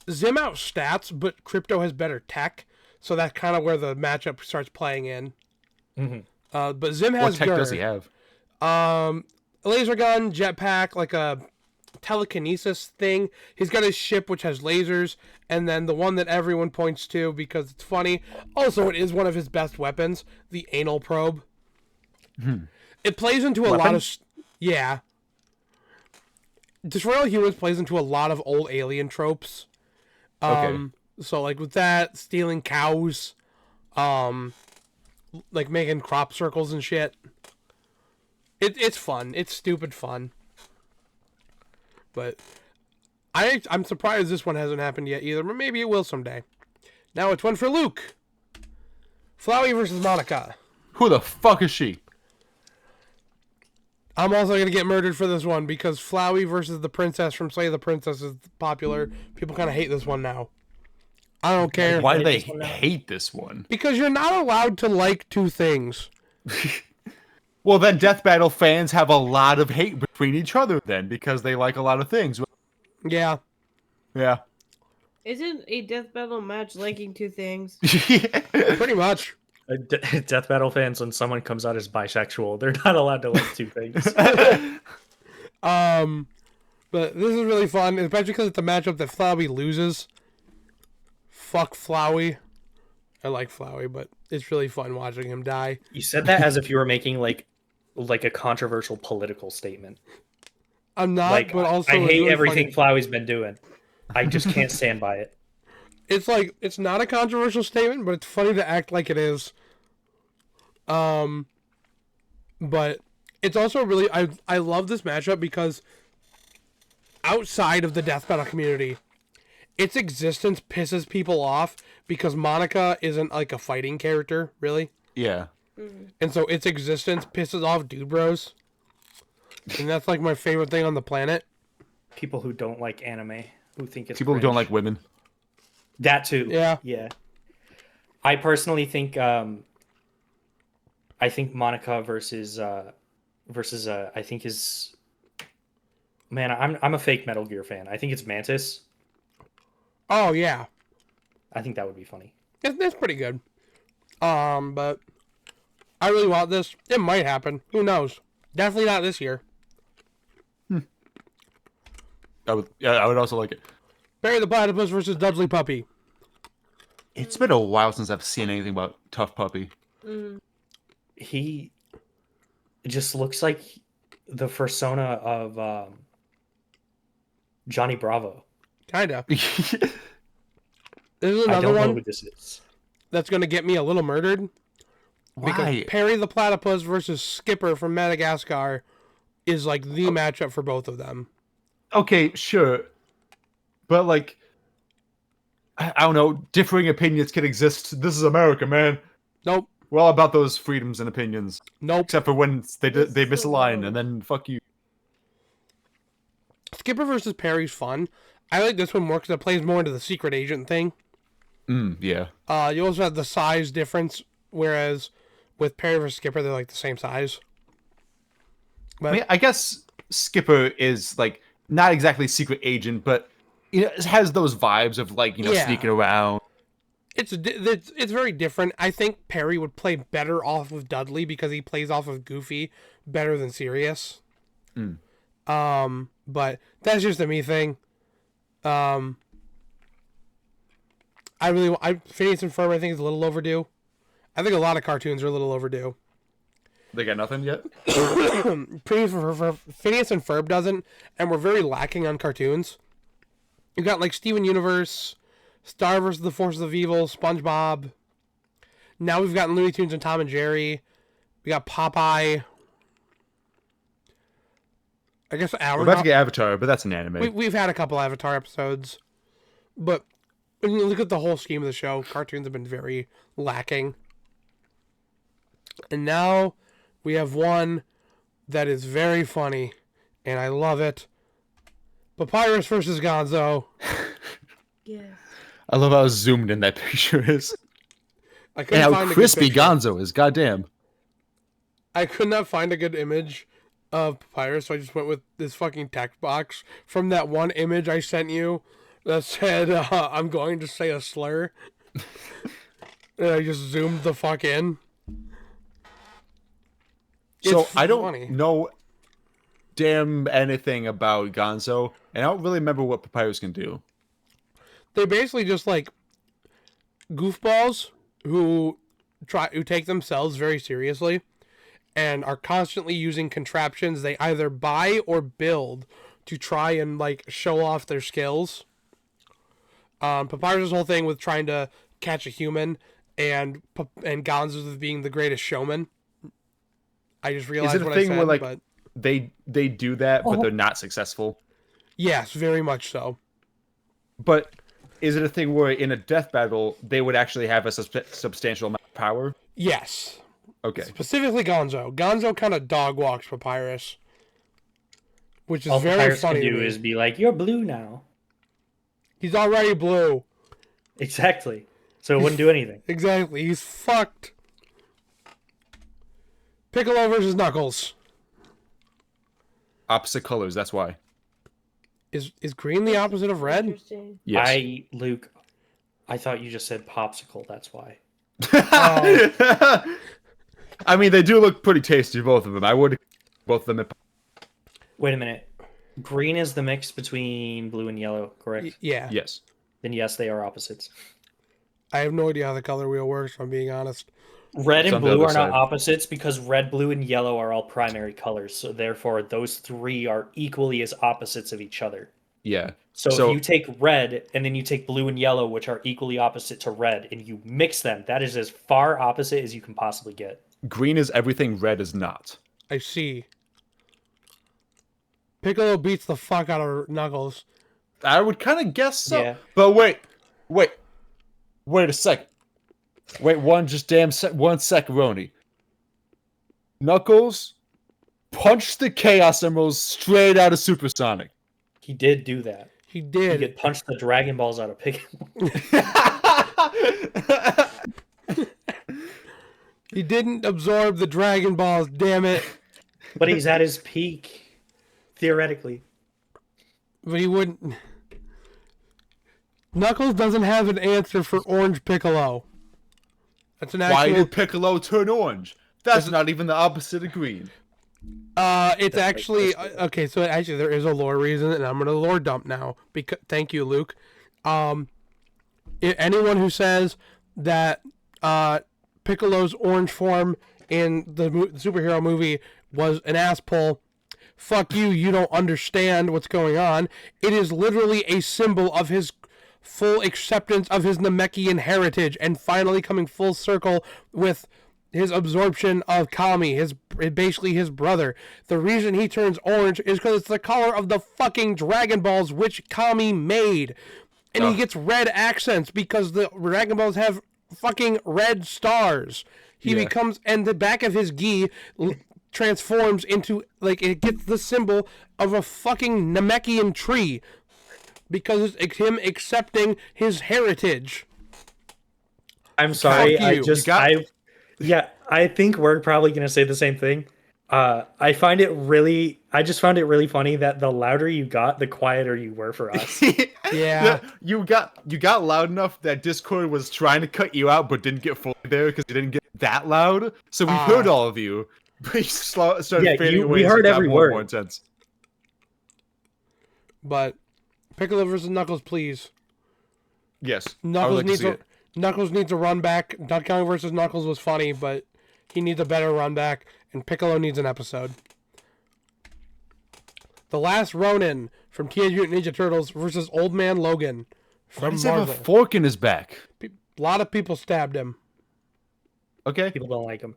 Zim out stats, but Crypto has better tech, so that's kind of where the matchup starts playing in. But Zim has What tech does he have? laser gun, jetpack, like a telekinesis thing. He's got his ship, which has lasers, and then the one that everyone points to because it's funny. Also, it is one of his best weapons, the anal probe. It plays into a lot of... Yeah. Destroy All Humans plays into a lot of old Alien tropes. Okay. So, like, with that, stealing cows, like, making crop circles and shit. It's fun. It's stupid fun. But I'm surprised this one hasn't happened yet either, but maybe it will someday. Now it's one for Luke. Flowey versus Monica. Who the fuck is she? I'm also going to get murdered for this one because Flowey versus the princess from Slay the Princess is popular. People kind of hate this one now. I don't care. Why do they hate this one? Because you're not allowed to like two things. Well, then Death Battle fans have a lot of hate between each other then because they like a lot of things. Yeah. Yeah. Isn't a death battle match liking two things? Pretty much. Death Battle fans, when someone comes out as bisexual, they're not allowed to like two things. But this is really fun, especially because it's a matchup that Flowey loses. Fuck Flowey. I like Flowey, but it's really fun watching him die. You said that as if you were making like a controversial political statement. I'm not, Like, but also I it's hate really everything funny. Flowey's been doing. I just can't stand by it. It's like, it's not a controversial statement, but it's funny to act like it is. But it's also really, I love this matchup because outside of the Death Battle community, its existence pisses people off because Monica isn't like a fighting character, really. Yeah. And so its existence pisses off dude bros. And that's like my favorite thing on the planet. People who don't like anime, who think it's People who don't cringe. like women. That too. Yeah. Yeah. I personally think Monica versus I think is, man, I'm a fake Metal Gear fan. I think it's Mantis. Oh, yeah. I think that would be funny. It's pretty good. But I really want this. It might happen. Who knows? Definitely not this year. I would also like it. Barry the Platypus versus Dudley Puppy. It's been a while since I've seen anything about Tough Puppy. He just looks like the persona of Johnny Bravo. Kinda. This is I another don't know one who this is. that's gonna get me a little murdered. Because Why? Perry the Platypus versus Skipper from Madagascar is like the matchup for both of them. Okay, sure. But, like, I don't know, differing opinions can exist. This is America, man. Nope. We're all about those freedoms and opinions. Nope. Except for when they This is misalign, so and then fuck you. Skipper versus Perry's fun. I like this one more because it plays more into the secret agent thing. Yeah. You also have the size difference, whereas with Perry versus Skipper, they're like the same size. But I mean, I guess Skipper is, like, not exactly secret agent, but it has those vibes of, like, Yeah. sneaking around. it's very different. I think Perry would play better off of Dudley because he plays off of Goofy better than Sirius. But that's just a me thing. I Phineas and Ferb I think is a little overdue. I think a lot of cartoons are a little overdue. They got nothing yet. Phineas and Ferb doesn't, and we're very lacking on cartoons. You got like Steven Universe, Star vs. the Forces of Evil, SpongeBob. Now we've got Looney Tunes and Tom and Jerry. We got Popeye. I guess We're about to get Avatar, but that's an anime. We've had a couple Avatar episodes, but when you look at the whole scheme of the show, cartoons have been very lacking. And now we have one that is very funny, and I love it. Papyrus versus Gonzo. Yes. I love how zoomed in that picture is. I And couldn't how find a good crispy picture. Gonzo is. Goddamn. I could not find a good image of Papyrus, so I just went with this fucking text box from that one image I sent you that said, I'm going to say a slur. And I just zoomed the fuck in. So It's I don't funny. know damn anything about Gonzo, and I don't really remember what Papyrus can do. They're basically just like goofballs who take themselves very seriously and are constantly using contraptions they either buy or build to try and like show off their skills. Papyrus' whole thing with trying to catch a human and Gonzo's with being the greatest showman. I just realized Is it a what thing I said, where like but they do that, but they're not successful? yes, very much so. But is it a thing where in a death battle they would actually have a substantial amount of power? Yes. Okay. Specifically Gonzo. Gonzo kind of dog walks Papyrus, which is All very Papyrus funny can to do me. is be like, "You're blue now." He's already blue. Exactly. So it wouldn't do anything. Exactly. He's fucked. Piccolo versus Knuckles. Opposite colors, that's why. Is green the opposite of red? Interesting. Yes. Luke, I thought you just said popsicle. That's why. I mean, they do look pretty tasty, both of them. I would both of them. Wait a minute. Green is the mix between blue and yellow, correct? Yeah. Yes. Then yes, they are opposites. I have no idea how the color wheel works, if I'm being honest. Red It's and on the blue other are not side. opposites because red, blue, and yellow are all primary colors. So therefore, those three are equally as opposites of each other. Yeah. So So- if you take red and then you take blue and yellow, which are equally opposite to red, and you mix them, that is as far opposite as you can possibly get. Green is everything, red is not. I see. Piccolo beats the fuck out of Knuckles. I would kind of guess so. Yeah. But wait a second. Wait one second, Roni. Knuckles punched the Chaos Emeralds straight out of Supersonic. He did do that. He He did. could punch the Dragon Balls out of Pokemon. He didn't absorb the Dragon Balls, damn it. But he's at his peak, theoretically. But he wouldn't. Knuckles doesn't have an answer for Orange Piccolo. That's an Why actual. did Piccolo turn orange? That's not even the opposite of green. It's actually okay. So actually, there is a lore reason, and I'm gonna lore dump now. Because thank you, Luke. Anyone who says that Piccolo's orange form in the superhero movie was an ass pull, fuck you. You don't understand what's going on. It is literally a symbol of his full acceptance of his Namekian heritage and finally coming full circle with his absorption of Kami, basically his brother. The reason he turns orange is because it's the color of the fucking Dragon Balls which Kami made. And he gets red accents because the Dragon Balls have fucking red stars. He Yeah. becomes, and the back of his gi transforms into, like, it gets the symbol of a fucking Namekian tree because it's him accepting his heritage. I'm sorry. Fuck you. I think we're probably going to say the same thing. I find it really I just found it really funny that the louder you got, the quieter you were for us. Yeah. You got loud enough that Discord was trying to cut you out, but didn't get fully there because you didn't get that loud. So we heard all of you, but you started Yeah, fading away. we as it heard got every more and more word. intense. But Piccolo versus Knuckles, please. Yes, I would Knuckles like to needs see a it. Knuckles needs a run back. Duck Kong versus Knuckles was funny, but he needs a better run back, and Piccolo needs an episode. The Last Ronin from Teenage Mutant Ninja Turtles versus Old Man Logan Why from does he have a Marvel. fork in his back? A lot of people stabbed him. Okay, People don't like him.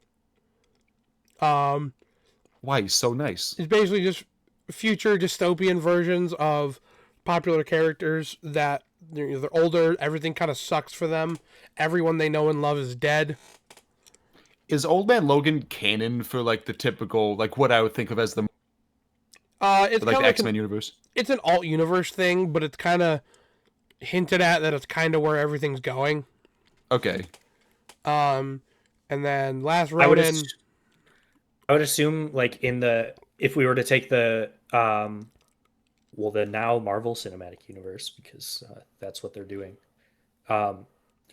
why? He's so nice. It's basically just future dystopian versions of popular characters that they're older. Everything kind of sucks for them. Everyone they know and love is dead. Is Old Man Logan canon for like the typical, like what I would think of as the It's like kind the of X-Men universe? it's an alt universe thing, but it's kind of hinted at that it's kind of where everything's going. Okay. And then Last I would, Ronin. I would assume, like, if we were to take the now Marvel Cinematic Universe, because that's what they're doing, or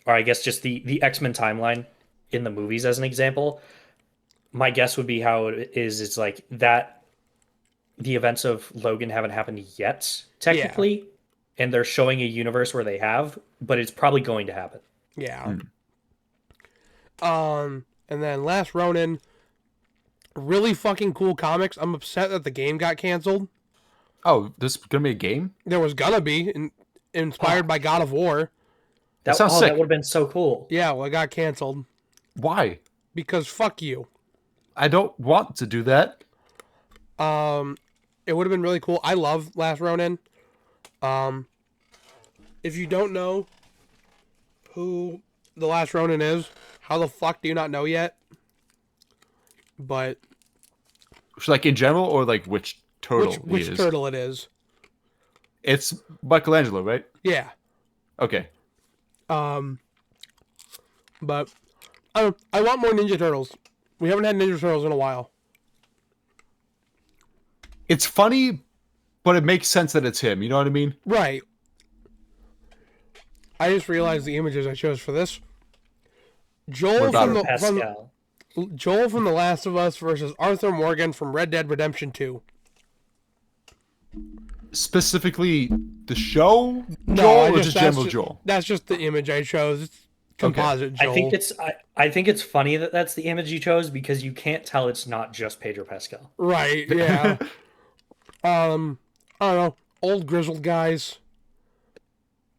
I guess just the X-Men timeline in the movies as an example. My guess would be how it is. It's like that the events of Logan haven't happened yet, technically, and they're showing a universe where they have, but it's probably going to happen. Yeah. And then Last Ronin. Really fucking cool comics. I'm upset that the game got canceled. Oh, this is gonna be a game? There was gonna be inspired by God of War. That sounds sick. That would have been so cool. Yeah, well, it got canceled Why? because fuck you. I don't want to do that. It would have been really cool. I love Last Ronin. If you don't know who the Last Ronin is, how the fuck do you not know yet? But Like in general, or like which turtle which he is? turtle it is? It's Michelangelo, right? Yeah. Okay. But I want more Ninja Turtles. We haven't had Ninja Turtles in a while. It's funny, but it makes sense that it's him. You know what I mean? Right. I just realized the images I chose for this. Joel from the Pascal. Joel from The Last of Us versus Arthur Morgan from Red Dead Redemption 2. Specifically, the show No, Joel, or just general Joel? That's just the image I chose. It's composite Joel. I think it's funny that that's the image you chose because you can't tell it's not just Pedro Pascal. Right, yeah. I don't know. Old grizzled guys.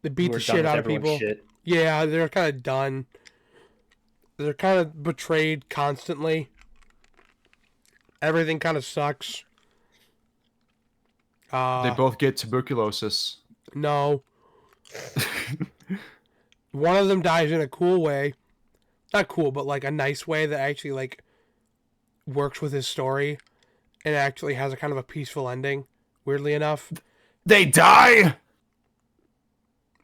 They beat Who the are done shit with out of everyone's people. shit. Yeah, they're kind of done. They're kind of betrayed constantly. Everything kind of sucks. They both get tuberculosis. No. One of them dies in a cool way. Not cool, but like a nice way that actually like works with his story and actually has a kind of a peaceful ending, weirdly enough. They die.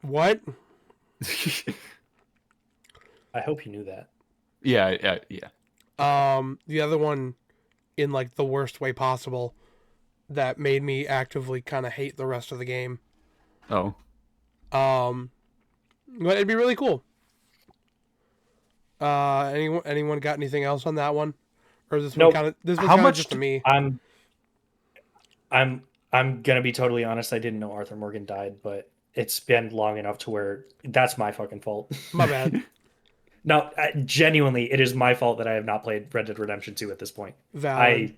What? I hope you knew that. Yeah. The other one in like the worst way possible that made me actively kind of hate the rest of the game. Oh. But it'd be really cool. Anyone got anything else on that one? Or is this Nope. one kind of How much just to me? I'm gonna be totally honest. I didn't know Arthur Morgan died, but it's been long enough to where that's my fucking fault. My bad. No, genuinely, it is my fault that I have not played Red Dead Redemption 2 at this point. Valid.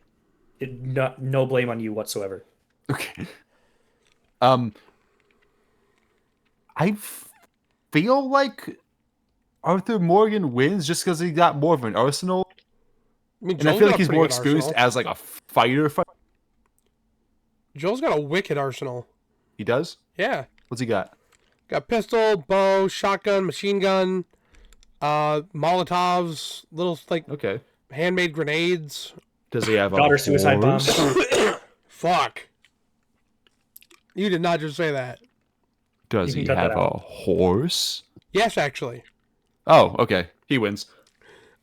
No blame on you whatsoever. Okay. I feel like Arthur Morgan wins just because he got more of an arsenal, I mean, and I Joel's feel got like a he's pretty more good experienced arsenal. as like a fighter. Joel's got a wicked arsenal. He does. Yeah. What's he got? Got pistol, bow, shotgun, machine gun, Molotovs, little like Okay. handmade grenades. Does he have Daughter a suicide bomb. horse? Fuck. You did not just say that. Does You he can cut have that a out. horse? Yes, actually. Oh, okay. He wins.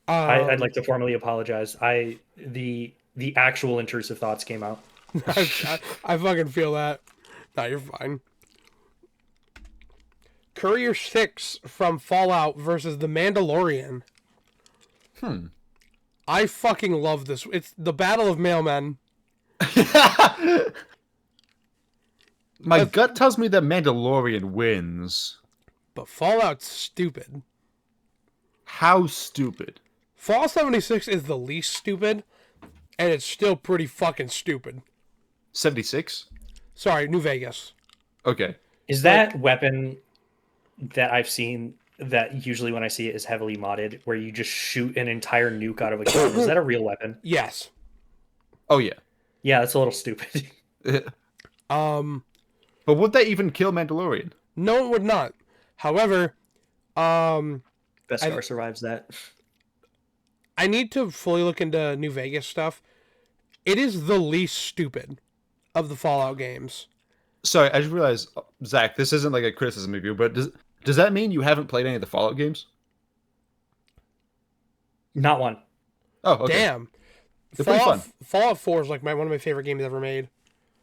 I'd like to formally apologize. The actual intrusive thoughts came out. I fucking feel that. No, you're fine. Courier 6 from Fallout versus The Mandalorian. I fucking love this. It's the Battle of Mailmen. My gut tells me that Mandalorian wins. But Fallout's stupid. How stupid? Fallout 76 is the least stupid, and it's still pretty fucking stupid. 76? Sorry, New Vegas. Okay. Is that weapon that I've seen that usually when I see it is heavily modded, where you just shoot an entire nuke out of a gun? Is that a real weapon? Yes. Oh, yeah. Yeah, that's a little stupid. But would that even kill Mandalorian? No, it would not. However, Beskar survives that. I need to fully look into New Vegas stuff. It is the least stupid of the Fallout games. Sorry, I just realized, Zach, this isn't like a criticism of you, but does that mean you haven't played any of the Fallout games? Not one. Oh, okay. Damn. They're pretty fun. Fallout 4 is like one of my favorite games ever made.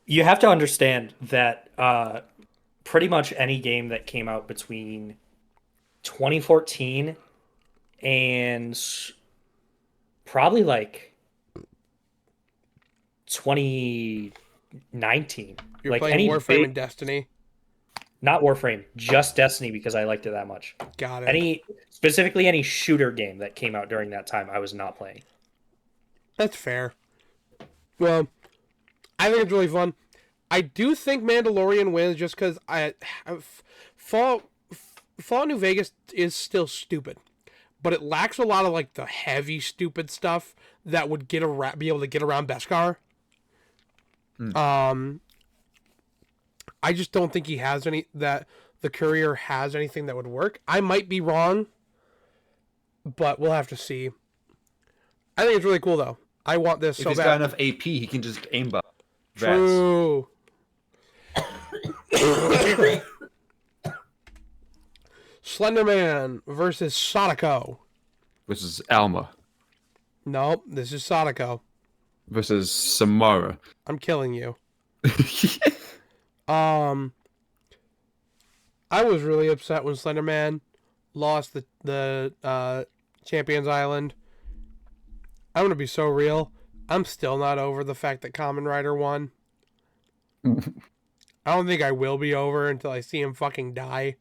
You have to understand that pretty much any game that came out between 2014 and probably like 2019. You're like playing any Warframe and Destiny. Not Warframe, just Destiny because I liked it that much. Got it. Specifically any shooter game that came out during that time, I was not playing. That's fair. Well, I think it's really fun. I do think Mandalorian wins just because Fallout New Vegas is still stupid, but it lacks a lot of like the heavy stupid stuff that would be able to get around Beskar. I just don't think he has the Courier has anything that would work. I might be wrong, but we'll have to see. I think it's really cool though. I want this If so he's bad. got enough AP, he can just aimbot. True. Slenderman versus Sadako. Versus Alma. Nope, this is Sadako. Versus Samara. I'm killing you. I was really upset when Slenderman lost the Champions Island. I'm gonna be so real. I'm still not over the fact that Kamen Rider won. I don't think I will be over until I see him fucking die.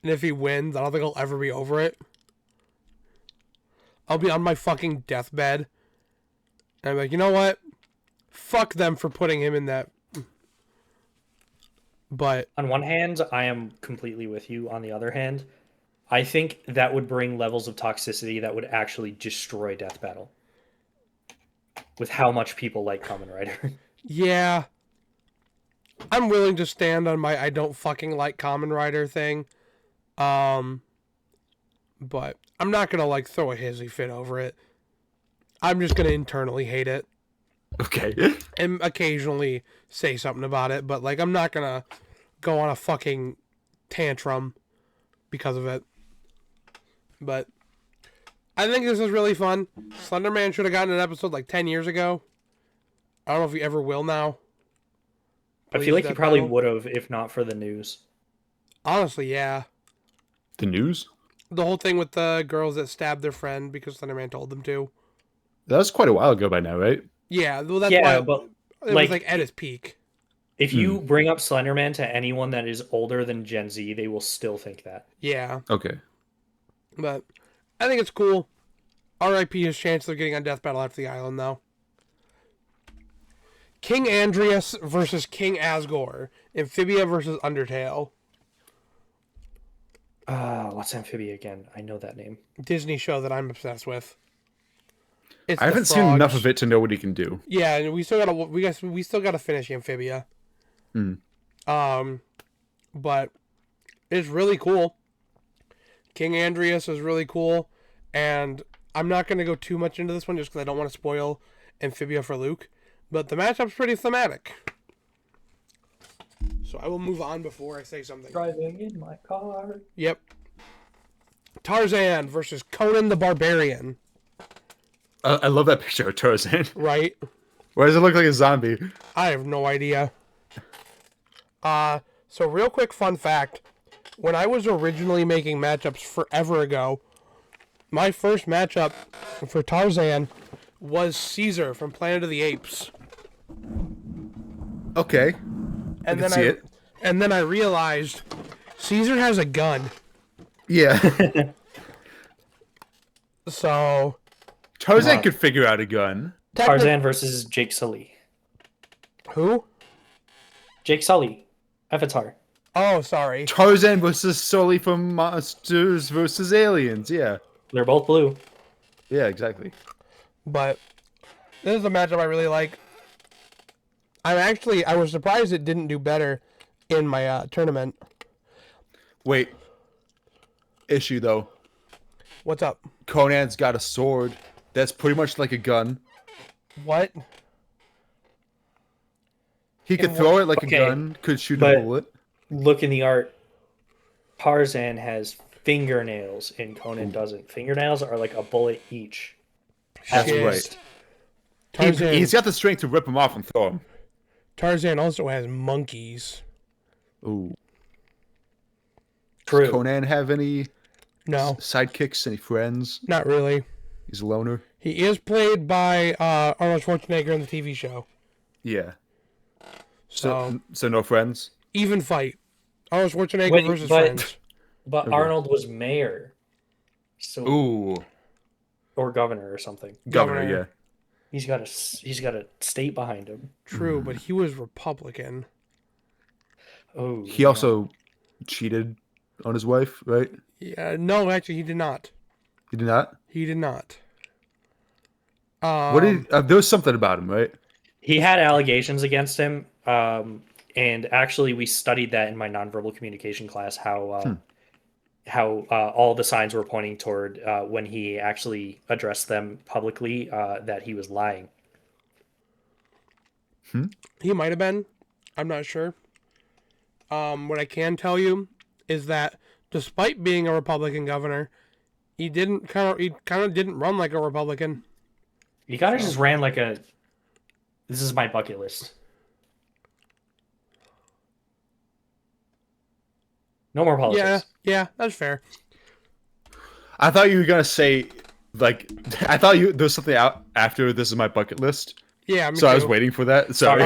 And if he wins, I don't think I'll ever be over it. I'll be on my fucking deathbed. And I'm like, you know what? Fuck them for putting him in that. But On one hand, I am completely with you. On the other hand, I think that would bring levels of toxicity that would actually destroy Death Battle. With how much people like Kamen Rider. yeah. I'm willing to stand on my I don't fucking like Kamen Rider thing. But I'm not gonna like throw a hissy fit over it. I'm just gonna internally hate it. Okay. And occasionally say something about it, but like I'm not gonna go on a fucking tantrum because of it. But I think this is really fun. Slenderman should have gotten an episode like 10 years ago. I don't know if he ever will now. I feel like he probably would have if not for the news. Honestly, yeah. The news? The whole thing with the girls that stabbed their friend because Slenderman told them to. That was quite a while ago by now, right? Yeah, well, that's Yeah, why but it was like at its peak. If you bring up Slenderman to anyone that is older than Gen Z, they will still think that. Yeah, Okay. but I think it's cool. R.I.P. his chance of getting on Death Battle after the island, though. King Andreas versus King Asgore. Amphibia versus Undertale. What's Amphibia again? I know that name. Disney show that I'm obsessed with. It's I the haven't seen enough frogs. of it to know what he can do. Yeah, and we still gotta finish Amphibia. But it's really cool. King Andreas is really cool, and I'm not gonna go too much into this one just because I don't want to spoil Amphibia for Luke. But the matchup's pretty thematic. So I will move on before I say something. Driving in my car. Yep. Tarzan versus Conan the Barbarian. I love that picture of Tarzan. Right? Why does it look like a zombie? I have no idea. So real quick fun fact. When I was originally making matchups forever ago, my first matchup for Tarzan was Caesar from Planet of the Apes. Okay. And can see it. And then I realized Caesar has a gun. Yeah. So Tarzan could figure out a gun. Tarzan versus Jake Sully. Who? Jake Sully, Avatar. Oh, sorry. Tarzan versus Sully from Monsters versus Aliens. Yeah. They're both blue. Yeah, exactly. But this is a matchup I really like. I was surprised it didn't do better in my tournament. Wait. Issue though. What's up? Conan's got a sword. That's pretty much like a gun. What? He could throw it like Okay, a gun, could shoot a but- bullet. Look in the art. Tarzan has fingernails and Conan doesn't. Fingernails are like a bullet each. That's Shit. right. Tarzan, He's got the strength to rip him off and throw him. Tarzan also has monkeys. Ooh. True. Does Conan have any No, sidekicks, any friends? not really. He's a loner. He is played by Arnold Schwarzenegger in the TV show. Yeah. So, So no friends? even fight. Arnold Schwarzenegger Wait, versus but- friends. But Arnold was mayor. So Ooh. or governor or something. Governor, Governor. yeah. He's got a state behind him. True, but he was Republican. Oh. He also cheated on his wife, right? Yeah, no, actually, he did not. He did not? He did not. What did there was something about him, right? He had allegations against him, and actually, we studied that in my nonverbal communication class. How all the signs were pointing toward when he actually addressed them publicly that he was lying. He might have been. I'm not sure. What I can tell you is that despite being a Republican governor, he kind of didn't run like a Republican. He kind of just ran like a. This is my bucket list. No more politics. Yeah, that's fair. I thought you were gonna say like I thought there was something out after this is my bucket list. Yeah, me So I was too. waiting for that. Sorry.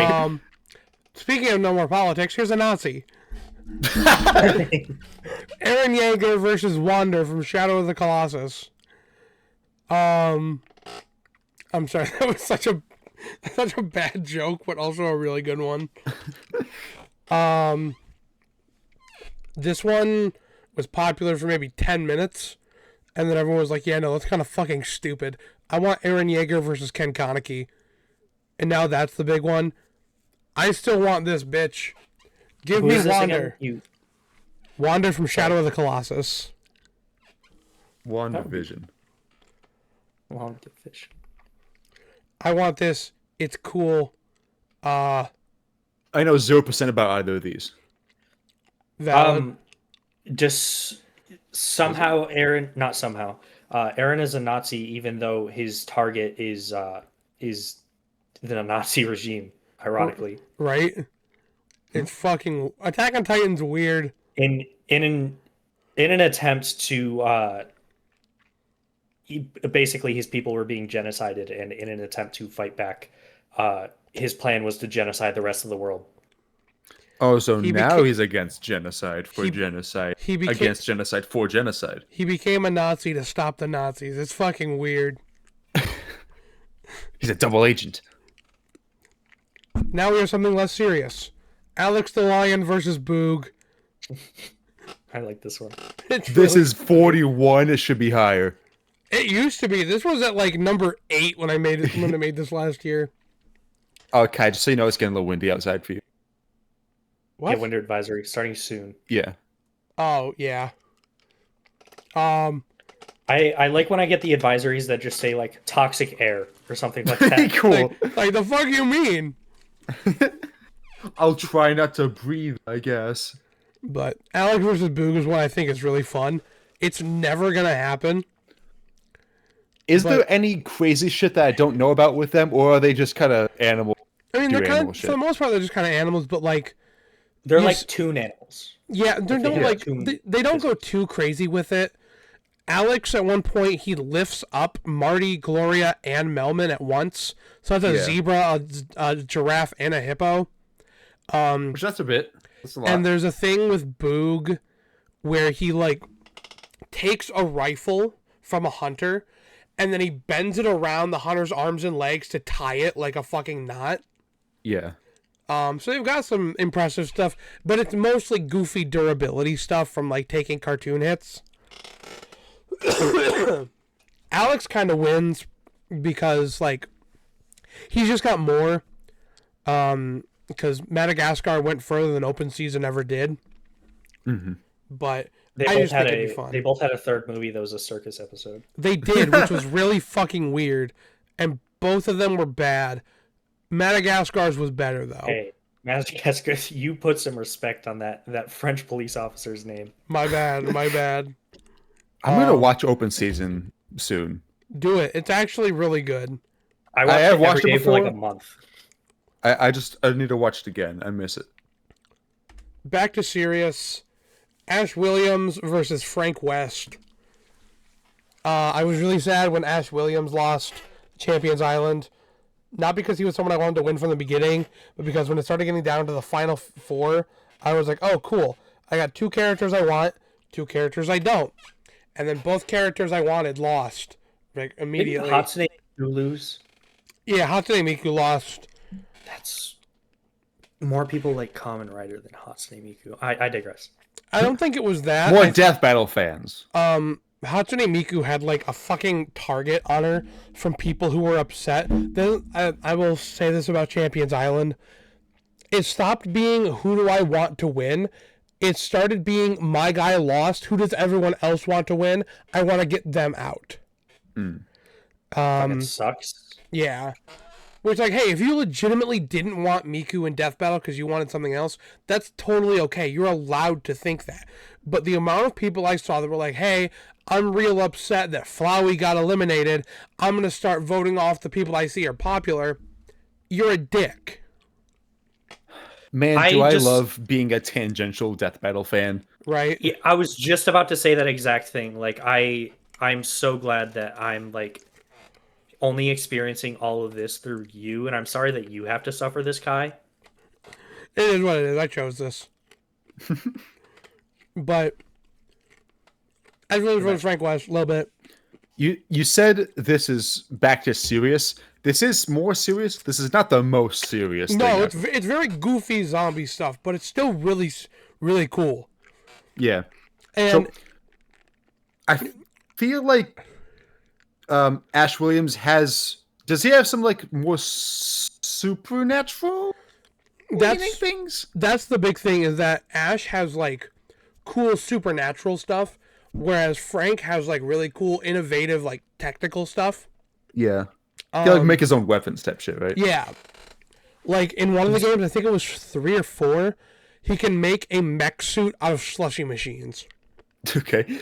Speaking of no more politics, here's a Nazi. Aaron Yeager versus Wander from Shadow of the Colossus. I'm sorry, that was such a bad joke, but also a really good one. This one was popular for maybe 10 minutes, and then everyone was like, yeah, no, that's kind of fucking stupid. I want Aaron Yeager versus Ken Koniki. And now that's the big one. I still want this bitch. Give Who me is this Wander. again? Wander from Shadow of the Colossus. WandaVision. Long fish. I want this. It's cool. I know 0% about either of these. Valid. Just somehow Aaron, not somehow. Aaron is a Nazi, even though his target is the Nazi regime. Ironically, right? It's fucking Attack on Titan's weird. in an attempt to basically his people were being genocided, and in an attempt to fight back, his plan was to genocide the rest of the world. Oh, so He now became- he's against genocide for He- genocide. he became- Against genocide for genocide. He became a Nazi to stop the Nazis. It's fucking weird. He's a double agent. Now we have something less serious. Alex the Lion versus Boog. I like this one. It's This really- is 41. It should be higher. It used to be. This was at like number 8 when I made this last year. Okay, just so you know, it's getting a little windy outside for you. What? Get winter advisory starting soon. Yeah. Oh yeah. I like when I get the advisories that just say like toxic air or something like that. Cool. Like the fuck you mean? I'll try not to breathe, I guess. But Alex versus Boog is what I think is really fun. It's never gonna happen. Is But- there any crazy shit that I don't know about with them, or are they just kind of animal? I mean, Do they're kind animal of, for shit. the most part, they're just kind of animals, but like, They're You like s- toon animals. yeah, they Like, don't they like, have they don't go too crazy with it. Alex, at one point, he lifts up Marty, Gloria, and Melman at once. So that's a Yeah. zebra, a giraffe, and a hippo. Which that's a bit. That's a lot. And there's a thing with Boog where he like takes a rifle from a hunter and then he bends it around the hunter's arms and legs to tie it like a fucking knot. Yeah. So they've got some impressive stuff, but it's mostly goofy durability stuff from like taking cartoon hits. Alex kind of wins because like he's just got more. Because Madagascar went further than Open Season ever did. Mm-hmm. But They I both just had think it'd be a fun. they both had a third movie that was a circus episode. They did, which was really fucking weird, and both of them were bad. Madagascar's was better though. Hey, Madagascar, you put some respect on that French police officer's name. My bad, my bad. I'm gonna watch Open Season soon. Do it. It's actually really good. I watched have it watched every it day for like before. a month. I need to watch it again. I miss it. Back to serious. Ash Williams versus Frank West. I was really sad when Ash Williams lost Champions Island. Not because he was someone I wanted to win from the beginning, but because when it started getting down to the final four, I was like, oh, cool. I got 2 characters I want, 2 characters I don't. And then both characters I wanted lost like immediately. Didn't Hatsune Miku lose? Yeah, Hatsune Miku lost. That's more people like Kamen Rider than Hatsune Miku. I digress. I don't think it was that. More I Death Battle fans. Hatsune Miku had like a fucking target on her from people who were upset. Then I will say this about Champions Island. It stopped being who do I want to win. It started being my guy lost. Who does everyone else want to win? I want to get them out. It sucks. Yeah. Which, like, hey, if you legitimately didn't want Miku in Death Battle because you wanted something else, that's totally okay. You're allowed to think that. But the amount of people I saw that were like, hey, I'm real upset that Flowey got eliminated. I'm going to start voting off the people I see are popular. You're a dick. Man, I do I just- love being a tangential Death Battle fan. Right? Yeah, I was just about to say that exact thing. Like I'm so glad that I'm like only experiencing all of this through you, and I'm sorry that you have to suffer this, Kai. It is what it is. I chose this. But I really voted Frank West a little bit. You said this is back to serious. This is more serious. This is not the most serious No, thing. it's very goofy zombie stuff, but it's still really, really cool. Yeah. And So I feel like Ash Williams does he have some like more supernatural that's things? that's the big thing is that Ash has like cool supernatural stuff, whereas Frank has like really cool, innovative, like technical stuff. Yeah. He can like make his own weapons type shit, right? Yeah, like in one of the games, I think it was 3 or 4, he can make a mech suit out of slushy machines. Okay.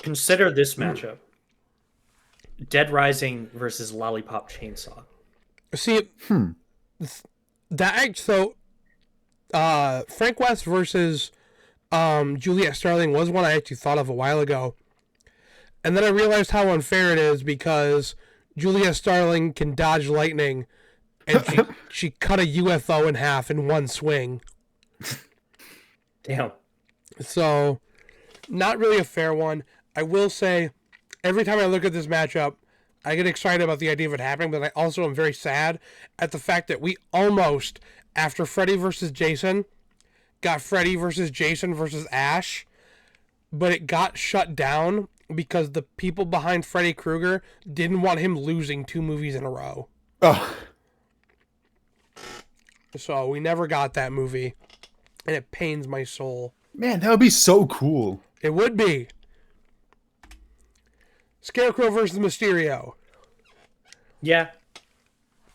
Consider this matchup: Dead Rising versus Lollipop Chainsaw. See, Frank West versus Juliet Starling was one I actually thought of a while ago, and then I realized how unfair it is because Juliet Starling can dodge lightning, and she cut a UFO in half in one swing. Damn. So, not really a fair one. I will say, every time I look at this matchup, I get excited about the idea of it happening, but I also am very sad at the fact that we almost, after Freddy versus Jason, got Freddy versus Jason versus Ash, but it got shut down because the people behind Freddy Krueger didn't want him losing 2 movies in a row. Oh, So we never got that movie, and it pains my soul. man, that would be so cool. It would be. Scarecrow versus Mysterio. Yeah.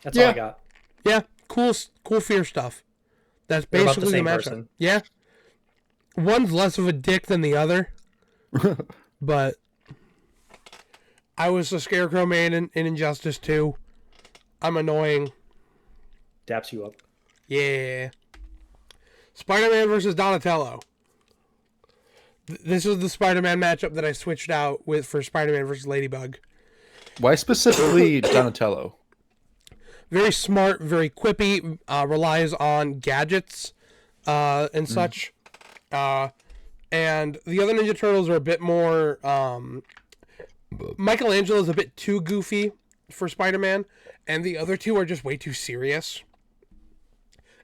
That's all Yeah. I got. Yeah, cool fear stuff. That's They're about the basically the same matchup. person. Yeah. One's less of a dick than the other, but I was the Scarecrow man in Injustice 2. I'm annoying. Daps you up. Yeah. Spider-Man versus Donatello. This is the Spider-Man matchup that I switched out with for Spider-Man versus Ladybug. Why specifically Donatello? Very smart, very quippy, relies on gadgets and such. And the other Ninja Turtles are a bit more... Michelangelo's a bit too goofy for Spider-Man, and the other two are just way too serious.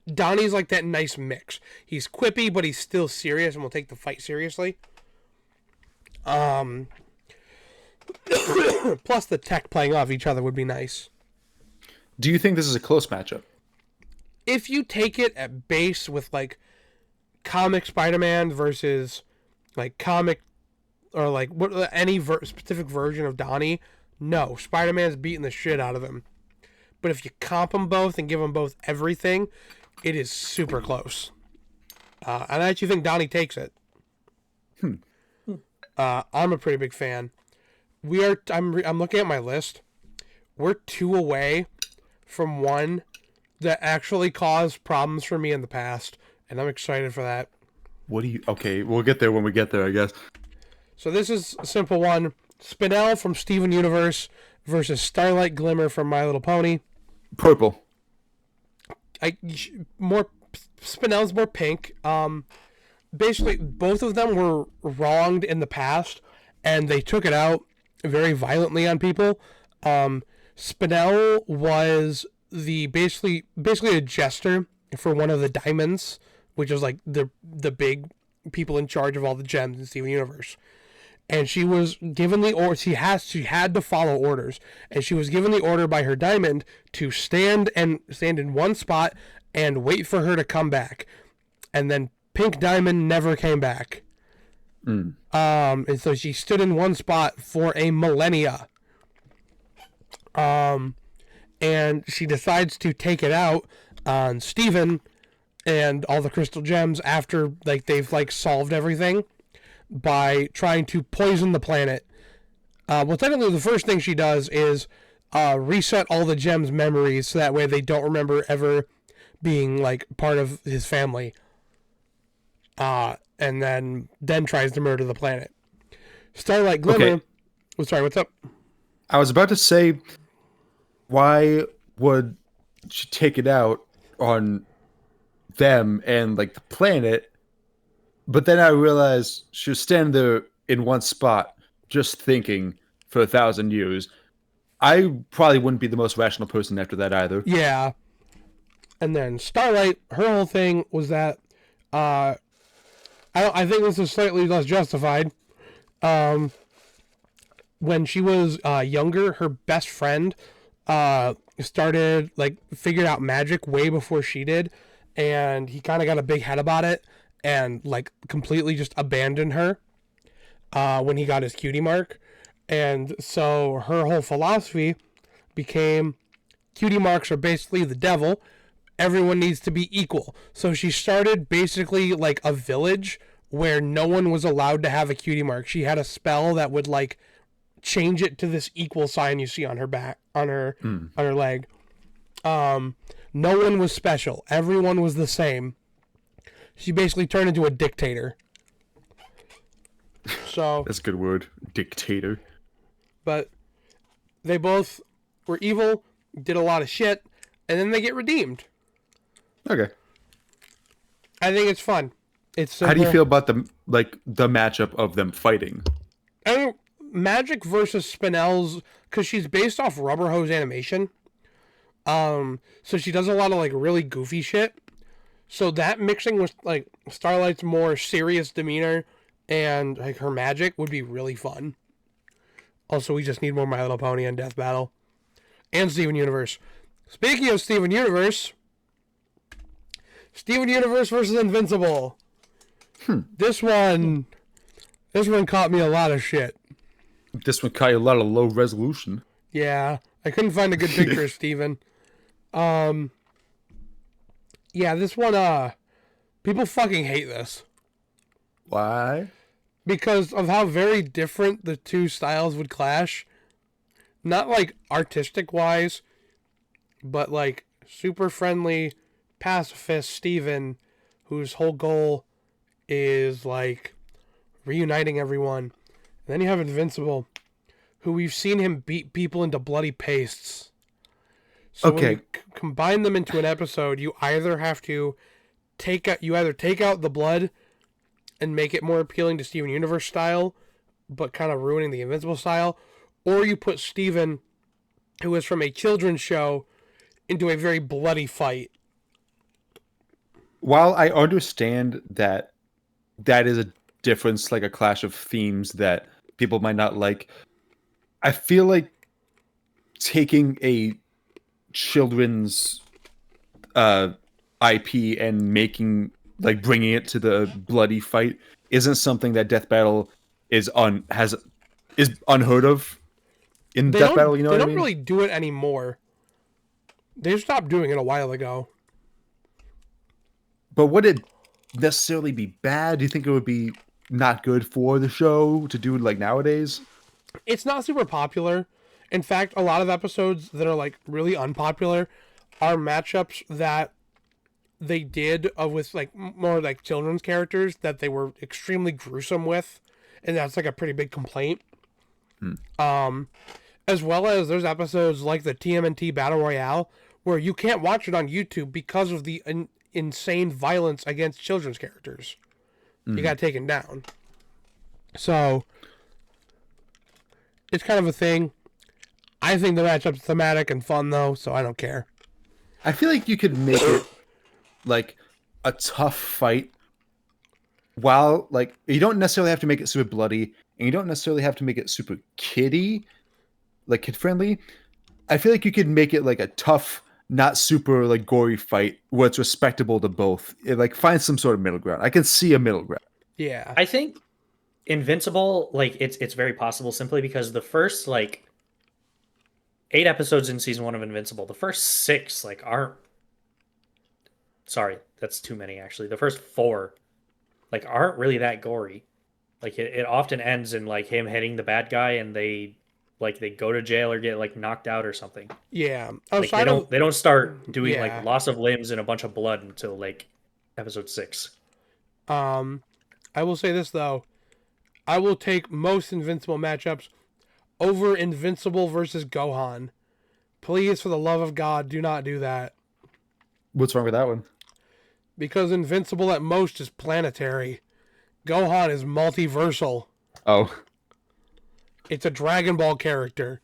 Donnie's like that nice mix. He's quippy, but he's still serious and will take the fight seriously. Plus the tech playing off each other would be nice. Do you think this is a close matchup? If you take it at base with like comic Spider-Man versus like comic or like any specific version of Donnie, no, Spider-Man's beating the shit out of him. But if you comp them both and give them both everything, it is super close. And I actually think Donnie takes it. I'm a pretty big fan. I'm looking at my list. We're 2 away from one that actually caused problems for me in the past, and I'm excited for that. Okay, we'll get there when we get there, I guess. So this is a simple one. Spinel from Steven Universe versus Starlight Glimmer from My Little Pony. Purple. Spinel's more pink. Basically, both of them were wronged in the past, and they took it out very violently on people. Spinel was basically a jester for one of the diamonds, which is like the big people in charge of all the gems in Steven Universe. And she was given the order. She had to follow orders, and she was given the order by her diamond to stand in one spot and wait for her to come back. And then Pink Diamond never came back. And so she stood in one spot for a millennia. And she decides to take it out on Steven and all the crystal gems after like they've like solved everything by trying to poison the planet. Well, technically the first thing she does is reset all the gems' memories so that way they don't remember ever being like part of his family. And then tries to murder the planet. Starlight Glimmer. Okay. Oh, sorry, what's up? I was about to say, why would she take it out on them and like the planet? But then I realized she was standing there in one spot, just thinking for 1,000 years. I probably wouldn't be the most rational person after that either. Yeah. And then Starlight, her whole thing was that I think this is slightly less justified. When she was younger, her best friend figured out magic way before she did, and he kind of got a big head about it and like completely just abandoned her when he got his cutie mark. And so her whole philosophy became cutie marks are basically the devil. Everyone needs to be equal. So she started basically like a village where no one was allowed to have a cutie mark. She had a spell that would like change it to this equal sign you see on her back, on her leg. No one was special. Everyone was the same. She basically turned into a dictator. So That's a good word. Dictator. But they both were evil, did a lot of shit, and then they get redeemed. Okay. I think it's fun. It's simple. How do you feel about the matchup of them fighting? I think Magic versus Spinel's, because she's based off Rubber Hose Animation. So she does a lot of like really goofy shit. So that mixing with like Starlight's more serious demeanor and like her magic would be really fun. Also, we just need more My Little Pony and Death Battle. And Steven Universe. Speaking of Steven Universe versus Invincible. This one caught me a lot of shit. This one caught you a lot of low resolution. Yeah, I couldn't find a good picture of Steven. Yeah, this one, people fucking hate this. Why? Because of how very different the two styles would clash. not like artistic wise, but like super friendly pacifist Steven, whose whole goal is like reuniting everyone. And then you have Invincible, who we've seen him beat people into bloody pastes. So when you combine them into an episode, you either have to take out the blood and make it more appealing to Steven Universe style, but kind of ruining the Invincible style, or you put Steven, who is from a children's show, into a very bloody fight. While I understand that is a difference, like a clash of themes that people might not like, I feel like taking a children's IP and bringing it to the bloody fight isn't something that Death Battle is unheard of in Death Battle. You know what I mean? They don't really do it anymore. They stopped doing it a while ago. But would it necessarily be bad? Do you think it would be not good for the show to do like nowadays? It's not super popular. In fact, a lot of episodes that are like really unpopular are matchups that they did with like more like children's characters that they were extremely gruesome with, and that's like a pretty big complaint. As well as there's episodes like the TMNT Battle Royale where you can't watch it on YouTube because of the insane violence against children's characters. You got taken down. So it's kind of a thing. I think the matchup's thematic and fun though, so I don't care. I feel like you could make it like a tough fight while like you don't necessarily have to make it super bloody and you don't necessarily have to make it super kiddie, like kid friendly. I feel like you could make it like a tough, not super like gory fight where it's respectable to both. Like find some sort of middle ground. I can see a middle ground. Yeah. I think Invincible, like it's very possible simply because the first like 8 episodes in season 1 of Invincible, the first 6 like aren't. Sorry, that's too many actually. The first 4 like aren't really that gory. Like it often ends in like him hitting the bad guy and they go to jail or get like knocked out or something. Yeah. Oh, Like so they don't start doing Yeah. like loss of limbs and a bunch of blood until like episode 6. I will say this though. I will take most Invincible matchups over Invincible versus Gohan. Please, for the love of God, do not do that. What's wrong with that one? Because Invincible at most is planetary. Gohan is multiversal. Oh, It's a Dragon Ball character.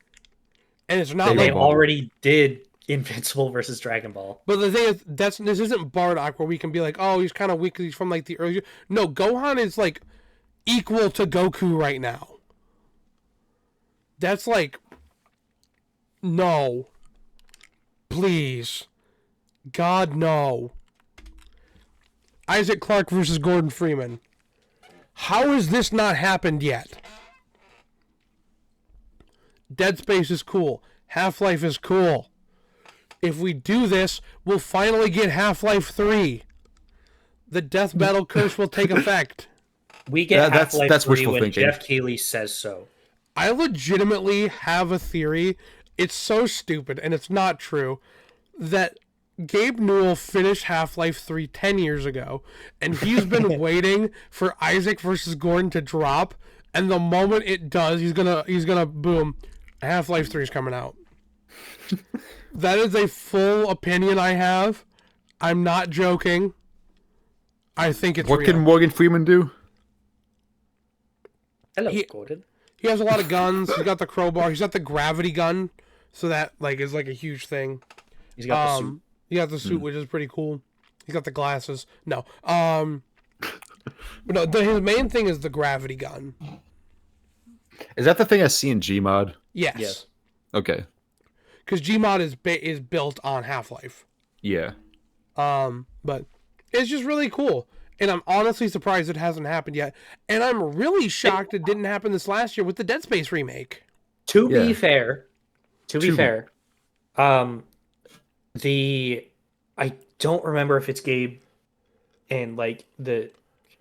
And it's not They like... already did Invincible versus Dragon Ball. But the thing is, this isn't Bardock where we can be like, oh, he's kind of weak because he's from like the early... No, Gohan is like equal to Goku right now. That's like... No. Please. God, no. Isaac Clarke versus Gordon Freeman. How has this not happened yet? Dead Space is cool. Half-Life is cool. If we do this, we'll finally get Half-Life 3. The Death Battle curse will take effect. We get Half-Life that's 3 wishful when thinking. Jeff Keighley says so. I legitimately have a theory. It's so stupid, and it's not true, that Gabe Newell finished Half-Life 3 10 years ago, and he's been waiting for Isaac versus Gordon to drop, and the moment it does, he's gonna boom, Half-Life 3 is coming out. That is a full opinion I have. I'm not joking. I think it's what real. can Morgan Freeman do? Hello, He- Gordon. He has a lot of guns. He's got the crowbar. He's got the gravity gun, so that like is like a huge thing. He's got the suit. He got the suit, which is pretty cool. He's got the glasses. No, but no. His main thing is the gravity gun. Is that the thing I see in Gmod? Yes. Yes. Okay. Because Gmod is built on Half-Life. Yeah. But it's just really cool. And I'm honestly surprised it hasn't happened yet. And I'm really shocked it didn't happen this last year with the Dead Space remake. To Yeah. be fair, I don't remember if it's Gabe and like the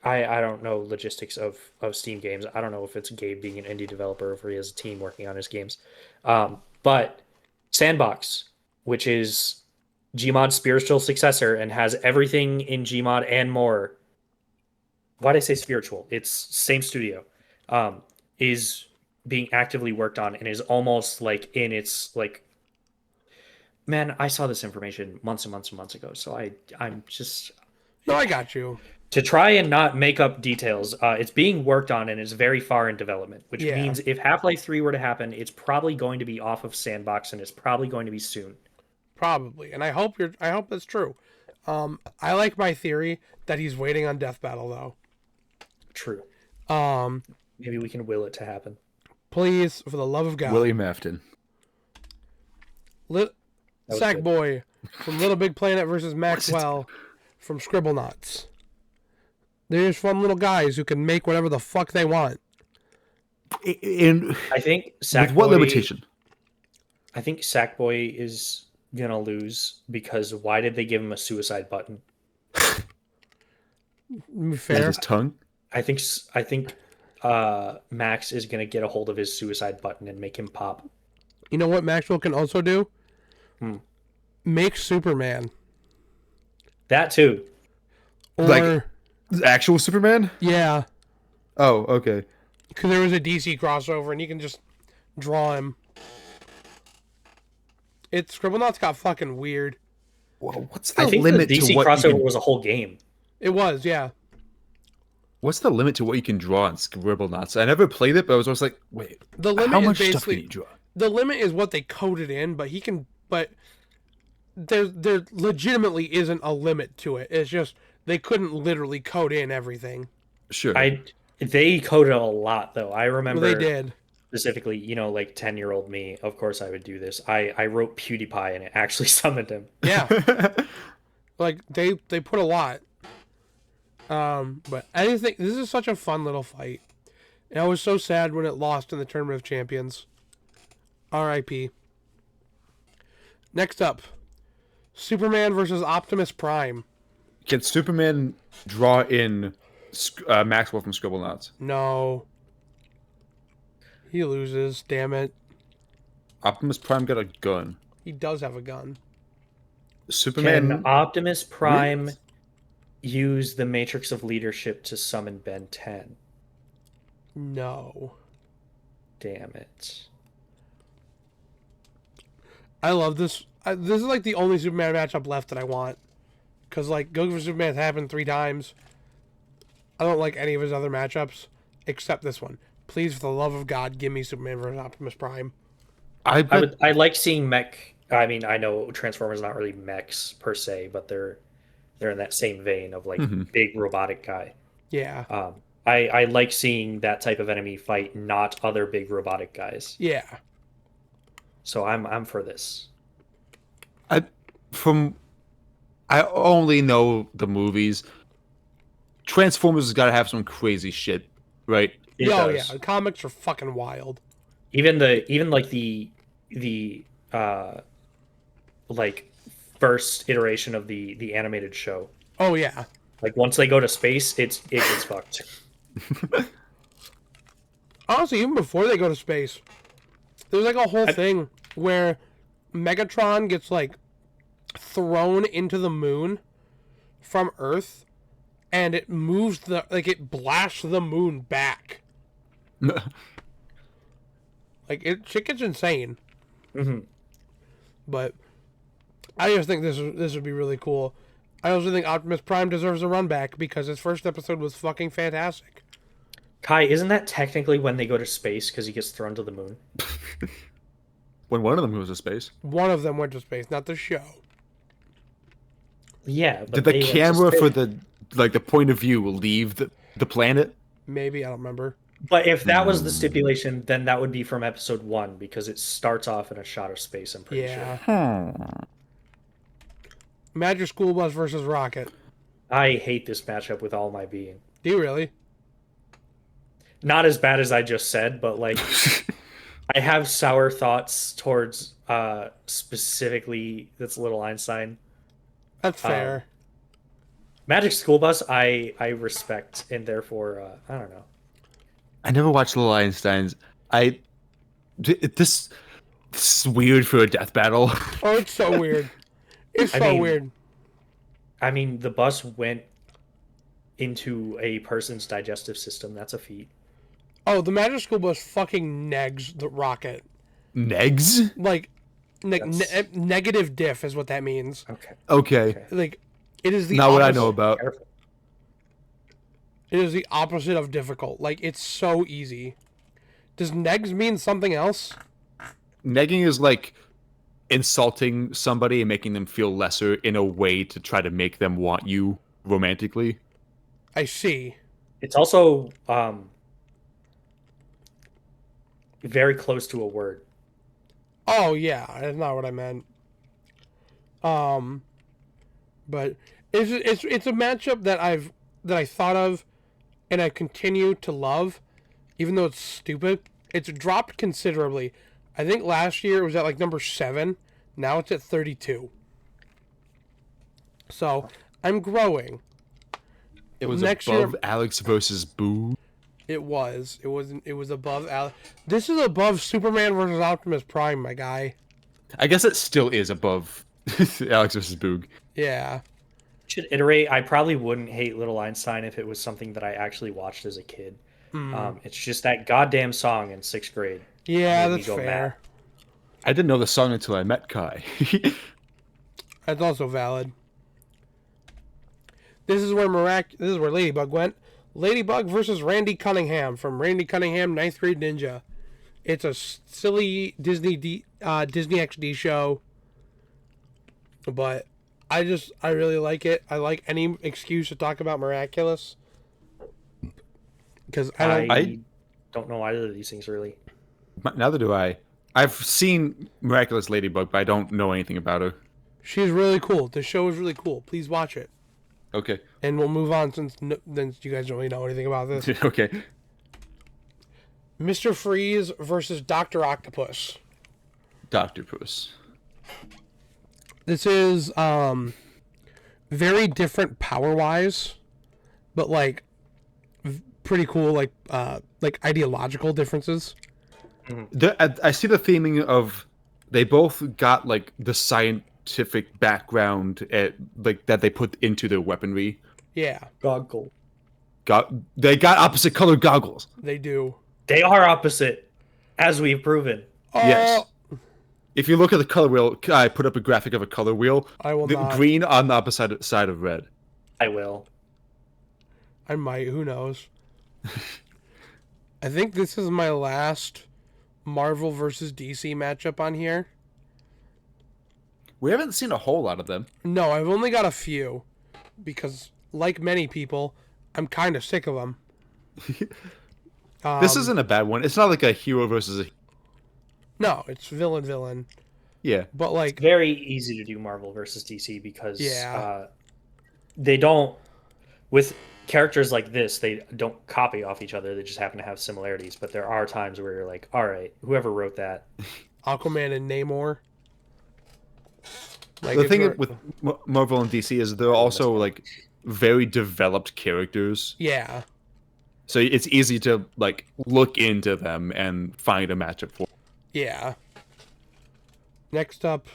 I don't know logistics of Steam games. I don't know if it's Gabe being an indie developer or if he has a team working on his games. But Sandbox, which is Gmod's spiritual successor and has everything in Gmod and more. Why'd I say spiritual? It's same studio. Is being actively worked on and is almost like in its like. Man, I saw this information months and months and months ago, so I'm just No, I got you. to try and not make up details. It's being worked on and is very far in development, which Yeah. means if Half-Life 3 were to happen, it's probably going to be off of Sandbox and it's probably going to be soon. Probably, and I hope that's true. I like my theory that he's waiting on Death Battle though. True. Um, Maybe we can will it to happen. please, for the love of God, William Afton. That was good. Sackboy from Little Big Planet versus Maxwell from Scribblenauts. They're just fun little guys who can make whatever the fuck they want. And I think with what limitation? I think Sackboy is gonna lose because why did they give him a suicide button? With Fair. his tongue? I think Max is gonna get a hold of his suicide button and make him pop. You know what Maxwell can also do? Make Superman. That too. Or, Like- Actual Superman? yeah, Oh, okay. because there was a DC crossover and you can just draw him. Scribblenauts got fucking weird. Well, what's the I think the limit DC to what crossover you can, was a whole game. It was, yeah. What's the limit to what you can draw in Scribblenauts? I never played it, but I was always like, wait, The limit how is much stuff basically can you draw? the limit is what they coded in, but there legitimately isn't a limit to it. It's just they couldn't literally code in everything. Sure. They coded a lot though. I Well, remember they did. specifically, like 10-year-old me, of course I would do this. I wrote PewDiePie and it actually summoned him. Yeah. Like they put a lot. But I didn't think this is such a fun little fight. And I was so sad when it lost in the Tournament of Champions. R.I.P. Next up, Superman versus Optimus Prime. Can Superman draw in Maxwell from Scribblenauts? No. He loses, damn it. Optimus Prime got a gun. He does have a gun. Superman. Can Optimus Prime use the Matrix of Leadership to summon Ben 10? No. Damn it. I love this. This is like the only Superman matchup left that I want. Because, like, Goku vs. Superman has happened 3 times. I don't like any of his other matchups except this one. Please, for the love of God, give me Superman versus Optimus Prime. I bet I like seeing mech. I mean, I know Transformers not really mechs per se, but they're in that same vein of like big robotic guy. Yeah. I like seeing that type of enemy fight not other big robotic guys. Yeah. So I'm for this. I only know the movies. Transformers has got to have some crazy shit, right? It Oh, does. yeah. The comics are fucking wild. Even like the like first iteration of the animated show. Oh, yeah. Like once they go to space, it gets fucked. Honestly, even before they go to space, there's like a whole thing where Megatron gets like thrown into the moon from Earth, and it moves it blasts the moon back. Like shit gets insane. hmm But I just think this would be really cool. I also think Optimus Prime deserves a run back because his first episode was fucking fantastic. Kai, isn't that technically when they go to space because he gets thrown to the moon? When one of them goes to space. One of them went to space, not the show. Yeah. Did But the camera for the point of view leave the planet? Maybe, I don't remember. But if that was the stipulation, then that would be from episode 1 because it starts off in a shot of space. I'm pretty Yeah. sure. Magic School Bus versus Rocket. I hate this matchup with all my being. Do you really? Not as bad as I just said, but like I have sour thoughts towards specifically that's Little Einstein. That's fair. Magic School Bus, I respect, and therefore, I don't know. I never watched Little Einsteins. This is weird for a death battle. Oh, it's so weird. It's I so mean- weird. I mean, the bus went into a person's digestive system. That's a feat. Oh, the Magic School Bus fucking negs the rocket. Negs? Like, That's- negative diff is what that means. Okay. Okay. Like, it is the Not what I opposite- know about. Careful. It is the opposite of difficult. Like, it's so easy. Does negs mean something else? Negging is like insulting somebody and making them feel lesser in a way to try to make them want you romantically. I see. It's also very close to a word. Oh yeah, that's not what I meant. But it's a matchup that I thought of, and I continue to love, even though it's stupid. It's dropped considerably. I think last year it was at like number 7. Now it's at 32. So I'm growing. It was Next above year- Alex versus Boo. It was. It was above. This is above Superman versus Optimus Prime, my guy. I guess it still is above Alex versus Boog. Yeah. Should iterate. I probably wouldn't hate Little Einstein if it was something that I actually watched as a kid. It's just that goddamn song in 6th grade. Yeah, Made me that's go fair. mad. I didn't know the song until I met Kai. That's also valid. This is where Ladybug went. Ladybug versus Randy Cunningham from Randy Cunningham 9th Grade Ninja. It's a silly Disney Disney XD show, but I really like it. I like any excuse to talk about Miraculous because I don't know either of these things really. Neither do I. I've seen Miraculous Ladybug, but I don't know anything about her. she's really cool. The show is really cool. Please watch it, Okay. and we'll move on since you guys don't really know anything about this. Okay. Mr. Freeze versus Dr. Octopus. Dr. Puss. This is very different power wise, but like pretty cool like ideological differences. I see the theming of they both got like the scientific background at like that they put into their weaponry. Yeah, Goggle. They got opposite colored goggles. they do. They are opposite, as we've proven. Yes. Oh, If you look at the color wheel, I put up a graphic of a color wheel. I will The not. green on the opposite side of red. I will. I might. Who knows? I think this is my last Marvel versus DC matchup on here. We haven't seen a whole lot of them. No, I've only got a few because, like many people, I'm kind of sick of them. This isn't a bad one. It's not like a hero versus a. No, it's villain. Yeah. But like, Very easy to do Marvel versus DC because Yeah. They don't, with characters like this, they don't copy off each other. They just happen to have similarities. But there are times where you're like, all right, whoever wrote that. Aquaman and Namor. Like, The if thing you're- with Marvel and DC is they're also like very developed characters. yeah, So it's easy to like look into them and find a matchup for. yeah. Next up,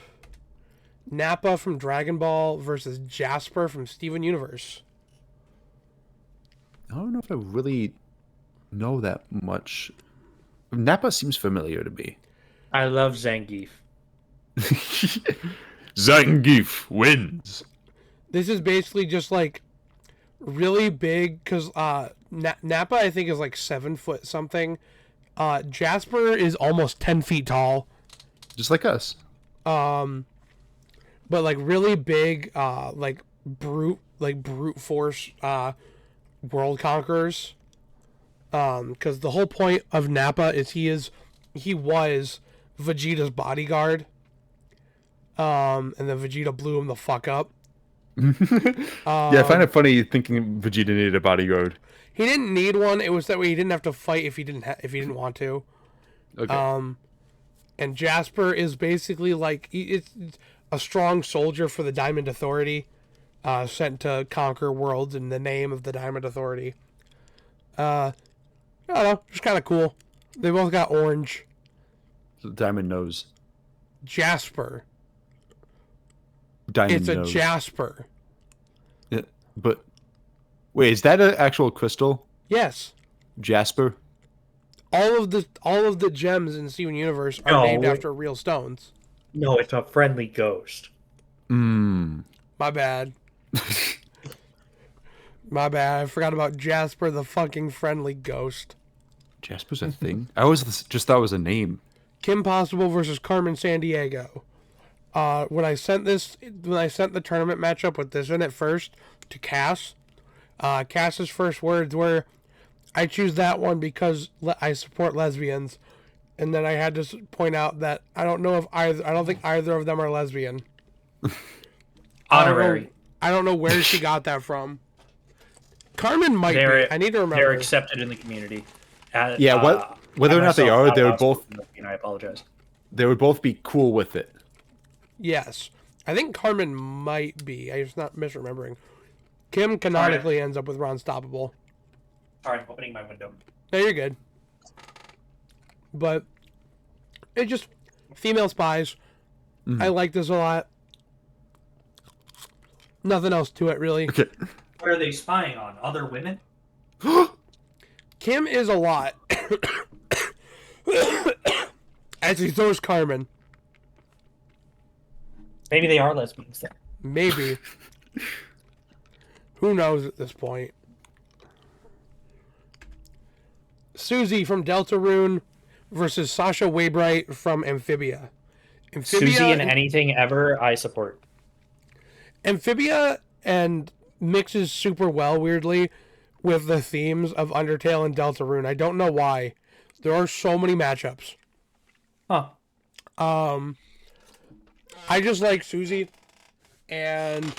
Nappa from Dragon Ball versus Jasper from Steven Universe. I don't know if I really know that much. Nappa seems familiar to me. I love Zangief. Zangief wins. This is basically just like really big because Nappa I think is like 7 foot something. Jasper is almost 10 feet tall. Just like us. But like really big, like brute force, world conquerors. Because the whole point of Nappa is he was Vegeta's bodyguard. And then Vegeta blew him the fuck up. Yeah, I find it funny thinking Vegeta needed a bodyguard. He didn't need one. It was that way he didn't have to fight if he didn't want to. Okay. And Jasper is basically like it's a strong soldier for the Diamond Authority. sent to conquer worlds in the name of the Diamond Authority. I don't know, just kind of cool. They both got orange. Diamond nose. Jasper. Diamond It's a nose. jasper. Yeah, but wait, is that an actual crystal? Yes. Jasper? All of the gems in the Steven universe are No, named wait. after real stones. No, it's a friendly ghost. Mmm. My bad. My bad. I forgot about Jasper the fucking friendly ghost. Jasper's a thing? I always just thought it was a name. Kim Possible versus Carmen Sandiego. When I sent the tournament matchup with this in it first to Cass, Cass's first words were, "I choose that one because I support lesbians," and then I had to point out that I don't think either of them are lesbian. Honorary. I don't know where she got that from. Carmen might be. They're, I need to remember. they're accepted in the community. Whether or not they are, they're both. I apologize. They would both be cool with it. Yes. I think Carmen might be. I'm just not misremembering. Kim canonically ends up with Ron Stoppable. Sorry, I'm opening my window. No, you're good. But it just female spies. I like this a lot. Nothing else to it really. Okay. What are they spying on? Other women? Kim is a lot. Actually, so is Carmen. Maybe they are lesbians then. Maybe. Who knows at this point? Susie from Deltarune versus Sasha Waybright from Amphibia. Susie in anything ever, I support. Amphibia and mixes super well, weirdly, with the themes of Undertale and Deltarune. I don't know why. There are so many matchups. Huh. I just like Susie, and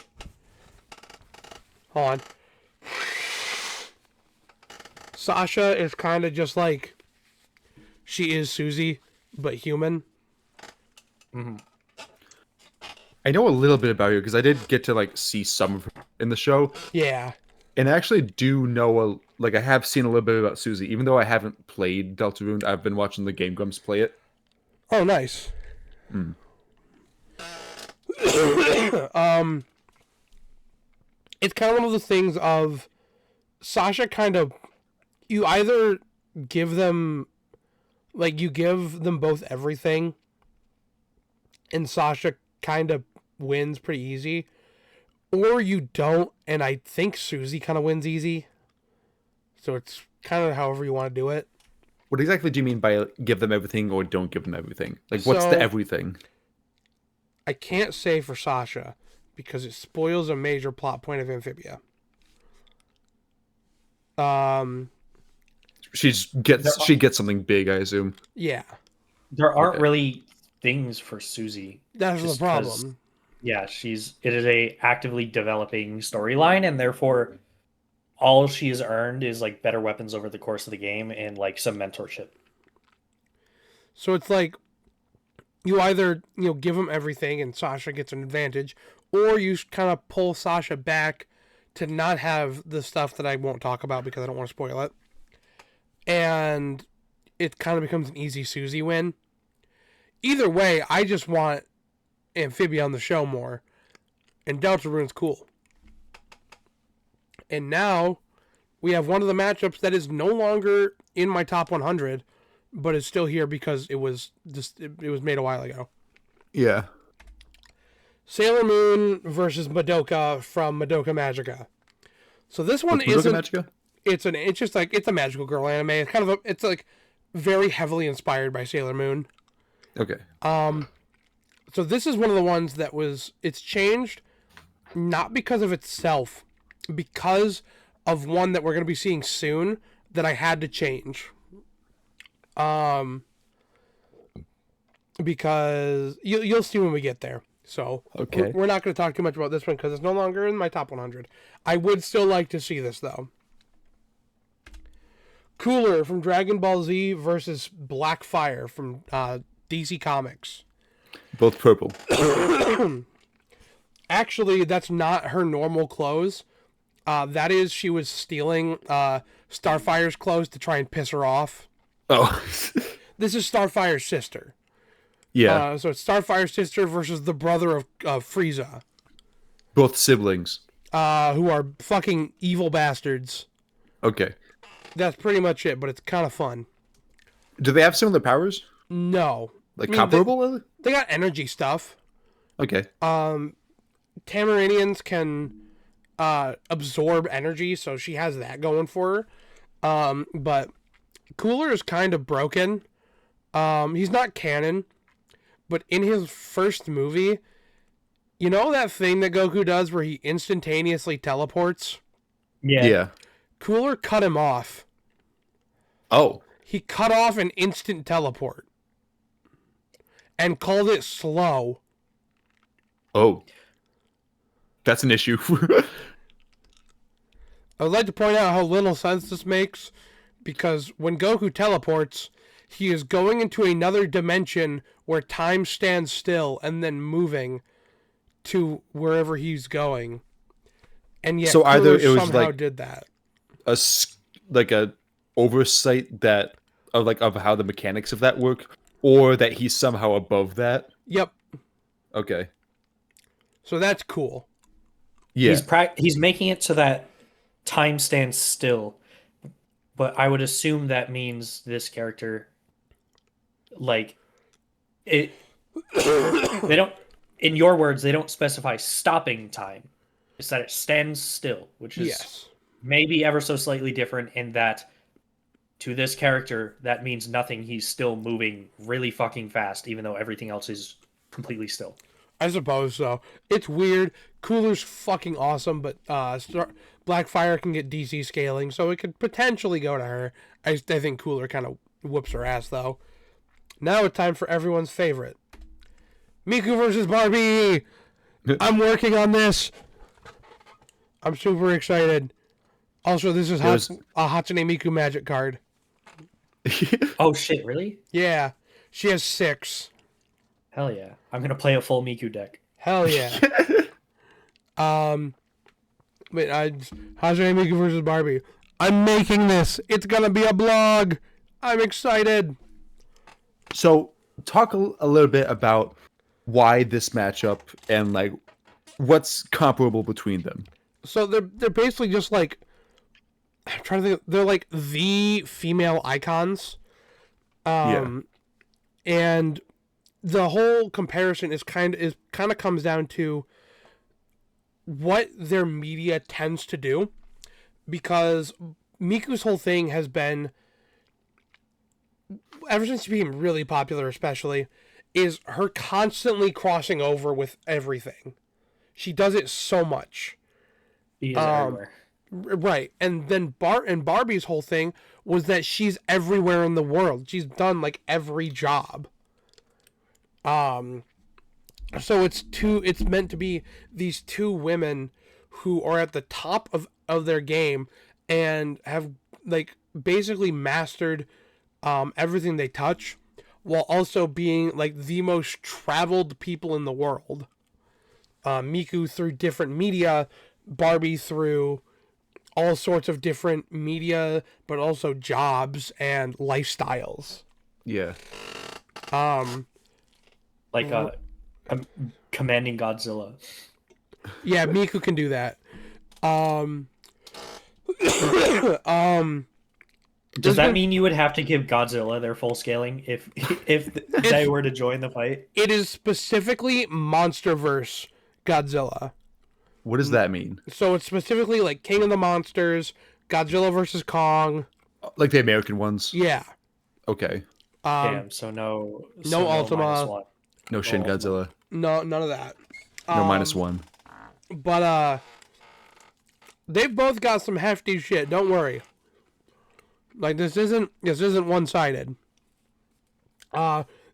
hold on. Sasha is kind of just like she is Susie, but human. I know a little bit about her because I did get to like see some of her in the show, Yeah. and I actually do know I have seen a little bit about Susie, even though I haven't played Deltarune. I've been watching the Game Grumps play it. Oh, nice. It's kind of one of the things of Sasha kind of, you either give them, you give them both everything, and Sasha kind of wins pretty easy, or you don't, and I think Susie kind of wins easy. So it's kind of however you want to do it. What exactly do you mean by give them everything or don't give them everything? Like, what's the So- everything? I can't say for Sasha because it spoils a major plot point of Amphibia. She gets something big, I assume. Yeah, There aren't Okay. really things for Susie. that's the Just 'cause- problem. Yeah, it is a actively developing storyline, and therefore all she has earned is like better weapons over the course of the game and like some mentorship. So it's like you either give them everything and Sasha gets an advantage, or you kind of pull Sasha back to not have the stuff that I won't talk about because I don't want to spoil it, and it kind of becomes an easy Susie win. Either way, I just want Amphibia on the show more, and Deltarune's cool. And now we have one of the matchups that is no longer in my top 100, but is still here because it was made a while ago. Yeah. Sailor Moon versus Madoka from Madoka Magica. So this one isn't. Magica? It's a magical girl anime. It's kind of it's like very heavily inspired by Sailor Moon. Okay. So this is one of the ones that it's changed, not because of itself, because of one that we're going to be seeing soon that I had to change. Because you'll see when we get there. So Okay. we're not going to talk too much about this one because it's no longer in my top 100. I would still like to see this though. Cooler from Dragon Ball Z versus Blackfire from DC Comics. Both purple. Actually, that's not her normal clothes. That is, she was stealing Starfire's clothes to try and piss her off. Oh, This is Starfire's sister. yeah, So it's Starfire's sister versus the brother of Frieza, both siblings. who are fucking evil bastards. Okay. That's pretty much it, but it's kind of fun. Do they have similar powers? No. Like I mean, comparable? They got energy stuff. Okay. Tamarinians can absorb energy, so she has that going for her. But Cooler is kind of broken. He's not canon, but in his first movie, you know that thing that Goku does where he instantaneously teleports? Yeah. Cooler cut him off. Oh. He cut off an instant teleport and called it slow. Oh. That's an issue. I would like to point out how little sense this makes, because when Goku teleports, he is going into another dimension where time stands still and then moving to wherever he's going. And yet, So either Cooler it was somehow like- did that. a oversight that of how the mechanics of that work, or that he's somehow above that. Yep. Okay. So that's cool. Yeah. He's making it so that time stands still, but I would assume that means this character, like, it. They don't, in your words, they don't specify stopping time. It's that it stands still, which is Yes. maybe ever so slightly different in that to this character that means nothing. He's still moving really fucking fast, even though everything else is completely still. I suppose so. It's weird. Cooler's fucking awesome, but Blackfire can get DC scaling, so it could potentially go to her. I think Cooler kind of whoops her ass, though. Now it's time for everyone's favorite. Miku versus Barbie! I'm working on this! I'm super excited. Also, this is There was- a Hatsune Miku magic card. Oh shit, really? Yeah. She has 6. Hell yeah. I'm gonna play a full Miku deck. Hell yeah. Wait, Hatsune Miku versus Barbie. I'm making this. It's gonna be a blog. I'm excited. So, talk a little bit about why this matchup and like what's comparable between them. So they're basically just like, I'm trying to think. They're like the female icons. And the whole comparison is kind of comes down to what their media tends to do, because Miku's whole thing has been, ever since she became really popular, especially, is her constantly crossing over with everything. She does it so much. He is everywhere. Right. And then Barbie's whole thing was that she's everywhere in the world. She's done like every job. So it's meant to be these two women who are at the top of their game and have like basically mastered everything they touch, while also being like the most traveled people in the world. Miku through different media, Barbie through all sorts of different media, but also jobs and lifestyles. Yeah. Like commanding Godzilla. Yeah, Miku can do that. Does that mean you would have to give Godzilla their full scaling if they were to join the fight? It is specifically Monsterverse Godzilla. What does that mean? So it's specifically like King of the Monsters, Godzilla versus Kong. Like the American ones? Yeah. Okay. Damn, so no Ultima. -1. No Shin Godzilla. No, none of that. No -1. But they've both got some hefty shit. Don't worry. Like this isn't one-sided.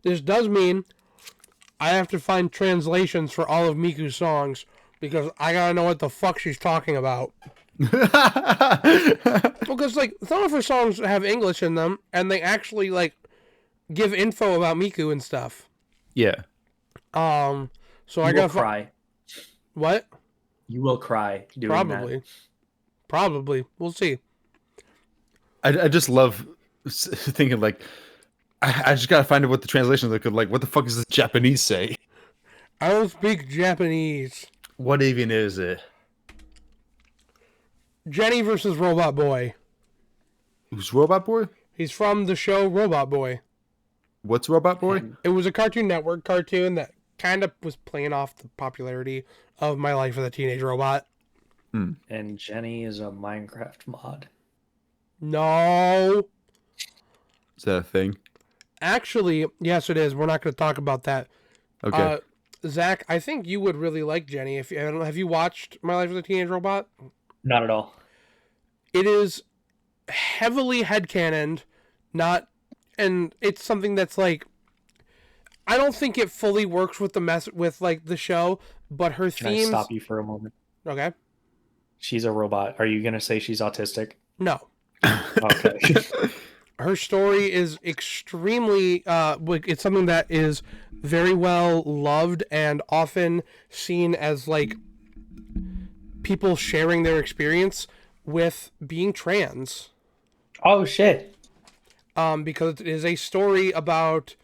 This does mean I have to find translations for all of Miku's songs, because I gotta know what the fuck she's talking about. Because like some of her songs have English in them, and they actually like give info about Miku and stuff. Yeah. So I You will gotta cry. What? You will cry doing Probably. Probably. We'll see. I just love thinking like I just gotta find out what the translation is like. What the fuck does this Japanese say? I don't speak Japanese. What even is it? Jenny versus Robot Boy. Who's Robot Boy? He's from the show Robot Boy. What's Robot Boy? It was a Cartoon Network cartoon that kind of was playing off the popularity of My Life as a Teenage Robot. that. And Jenny is a Minecraft mod. No. Is that a thing? Actually, yes, it is. We're not going to talk about that. Okay. Zach, I think you would really like Jenny. If have you watched My Life as a Teenage Robot? Not at all. It is heavily headcanoned, and it's something that's like, I don't think it fully works with the show, but her Can I themes. stop you for a moment? Okay. She's a robot. Are you gonna say she's autistic? No. Okay. Her story is extremely it's something that is very well loved and often seen as like people sharing their experience with being trans, Oh shit. because it is a story about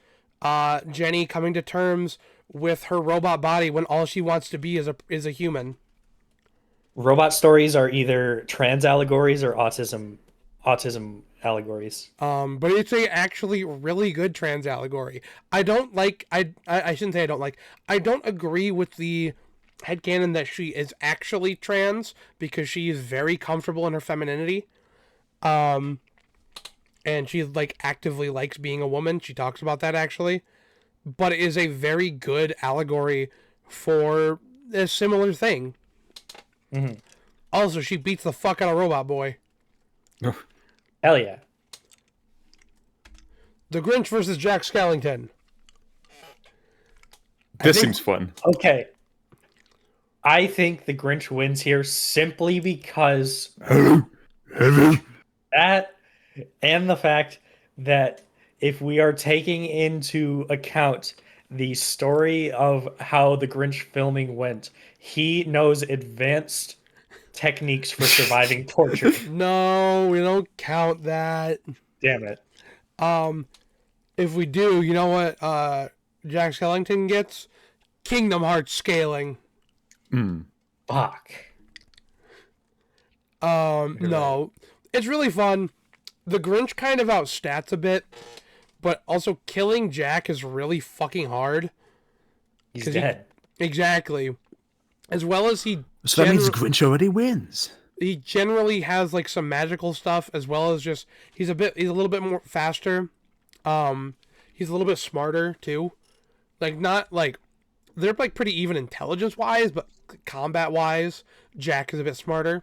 Jenny coming to terms with her robot body when all she wants to be is a human. Robot stories are either trans allegories or autism allegories. But it's a actually really good trans allegory. I don't like. I shouldn't say I don't like. I don't agree with the headcanon that she is actually trans because she is very comfortable in her femininity. And she like actively likes being a woman. She talks about that actually. But it is a very good allegory for a similar thing. Mhm. Also, she beats the fuck out of Robot Boy. Hell yeah. The Grinch versus Jack Skellington. This think- seems fun. Okay. I think the Grinch wins here simply because that and the fact that if we are taking into account the story of how the Grinch filming went, he knows advanced techniques for surviving torture. No, we don't count that. Damn it. If we do, you know what Jack Skellington gets? Kingdom Hearts scaling. Fuck. No. It's really fun. The Grinch kind of outstats a bit, but also killing Jack is really fucking hard. He's 'Cause dead. Exactly. As well as he So that means Grinch already wins. he generally has like some magical stuff, as well as just he's a little bit more faster. He's a little bit smarter too. Like not like they're like pretty even intelligence wise, but combat wise, Jack is a bit smarter.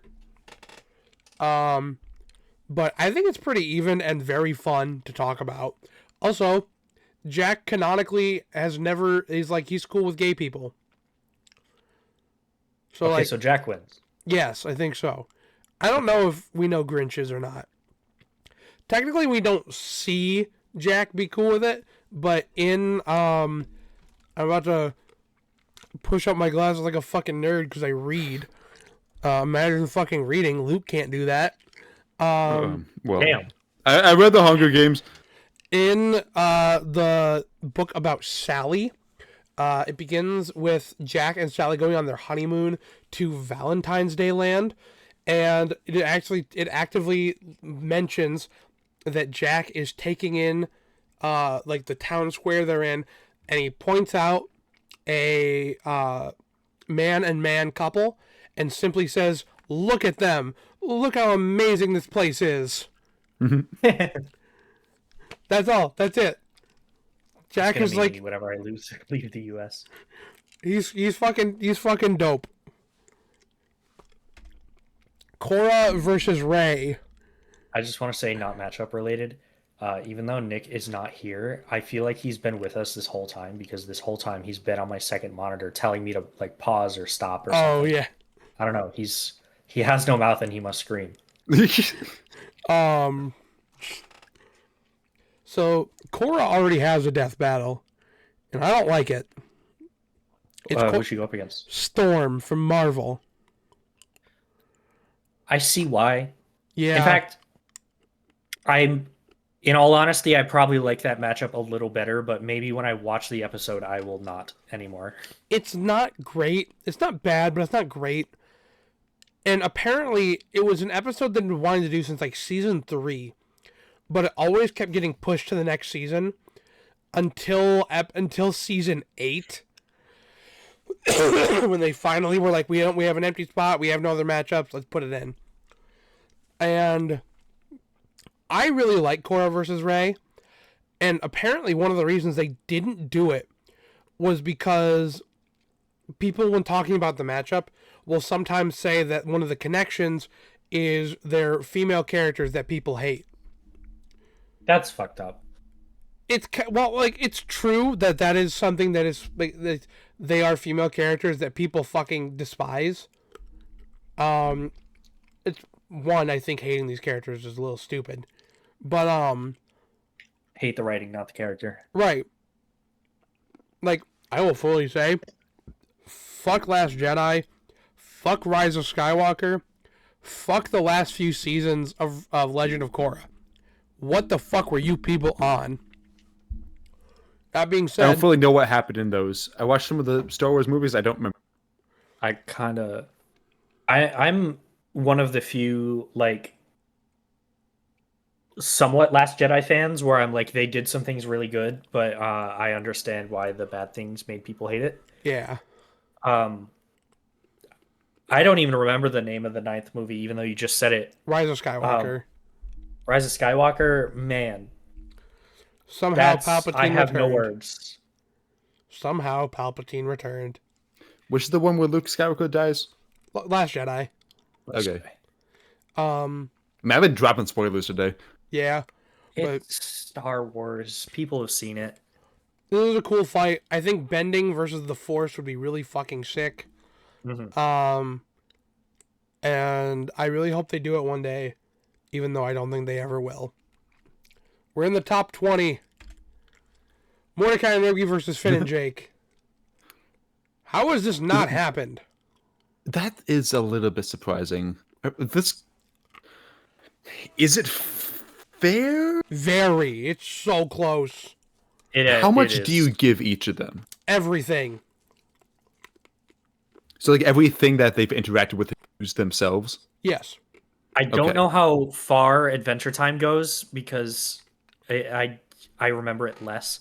But I think it's pretty even and very fun to talk about. Also, Jack canonically he's cool with gay people. So Okay, like so Jack wins. yes, I think so. I don't know if we know Grinches or not. Technically, we don't see Jack be cool with it, but I'm about to push up my glasses like a fucking nerd because I read. Imagine fucking reading. Luke can't do that. Well, Damn. I read the Hunger Games. In the book about Sally, it begins with Jack and Sally going on their honeymoon to Valentine's Day Land, and it actively mentions that Jack is taking in like the town square they're in, and he points out a man and man couple and simply says, "Look at them! Look how amazing this place is." That's all. That's it. Jack Gonna is be like me whenever I leave the US. he's fucking dope. Korra versus Ray. I just want to say, not matchup related. Even though Nick is not here, I feel like he's been with us this whole time because this whole time he's been on my second monitor telling me to like pause or stop or something. Oh yeah. I don't know. He has no mouth and he must scream. So Korra already has a death battle, and I don't like it. It's called Who'd she go up against? Storm from Marvel. I see why. Yeah. In fact, in all honesty, I probably like that matchup a little better, but maybe when I watch the episode, I will not anymore. it's not great. It's not bad, but it's not great. And apparently, it was an episode that I've been wanting to do since like season 3, but it always kept getting pushed to the next season until season 8, when they finally were like, we have an empty spot, we have no other matchups, let's put it in. And I really like Korra versus Rey, and apparently one of the reasons they didn't do it was because people, when talking about the matchup, will sometimes say that one of the connections is their female characters that people hate. That's fucked up. It's it's true that is something that is like that they are female characters that people fucking despise. It's one, I think hating these characters is a little stupid, but Hate the writing, not the character. right. Like, I will fully say, fuck Last Jedi, fuck Rise of Skywalker, fuck the last few seasons of Legend of Korra. What the fuck were you people on? That being I said, don't fully know what happened in those. I watched some of the Star Wars movies. I don't remember. I'm one of the few, like, somewhat Last Jedi fans where I'm like, they did some things really good, but I understand why the bad things made people hate it. yeah, I don't even remember the name of the 9th movie, even though you just said it. Rise of Skywalker. Rise of Skywalker, man. Somehow That's, Palpatine I have returned. no words. Somehow Palpatine returned. Which is the one where Luke Skywalker dies? Last Jedi. Okay. Um, Man, I've been dropping spoilers today. yeah. It's Star Wars. People have seen it. This is a cool fight. I think bending versus the Force would be really fucking sick. Mhm. And I really hope they do it one day, even though I don't think they ever will. We're in the top 20. Mordecai and Rigby versus Finn and Jake. How has this not happened? That is a little bit surprising. This is it fair? Very. It's so close. How much do you give each of them? Everything. So like everything that they've interacted with use themselves? Yes. I don't Okay. know how far Adventure Time goes because I remember it less.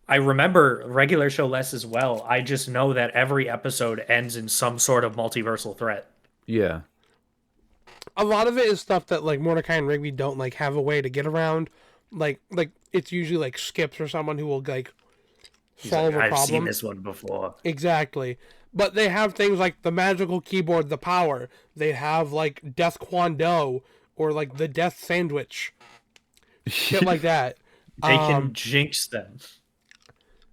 I remember regular show less as well. I just know that every episode ends in some sort of multiversal threat. Yeah. A lot of it is stuff that like Mordecai and Rigby don't like have a way to get around. Like it's usually like Skips or someone who will like solve a I've problem. seen this one before. Exactly. But they have things like the magical keyboard, the power. They have like Death Kwon Do or like the Death Sandwich. Shit like that. They can jinx them.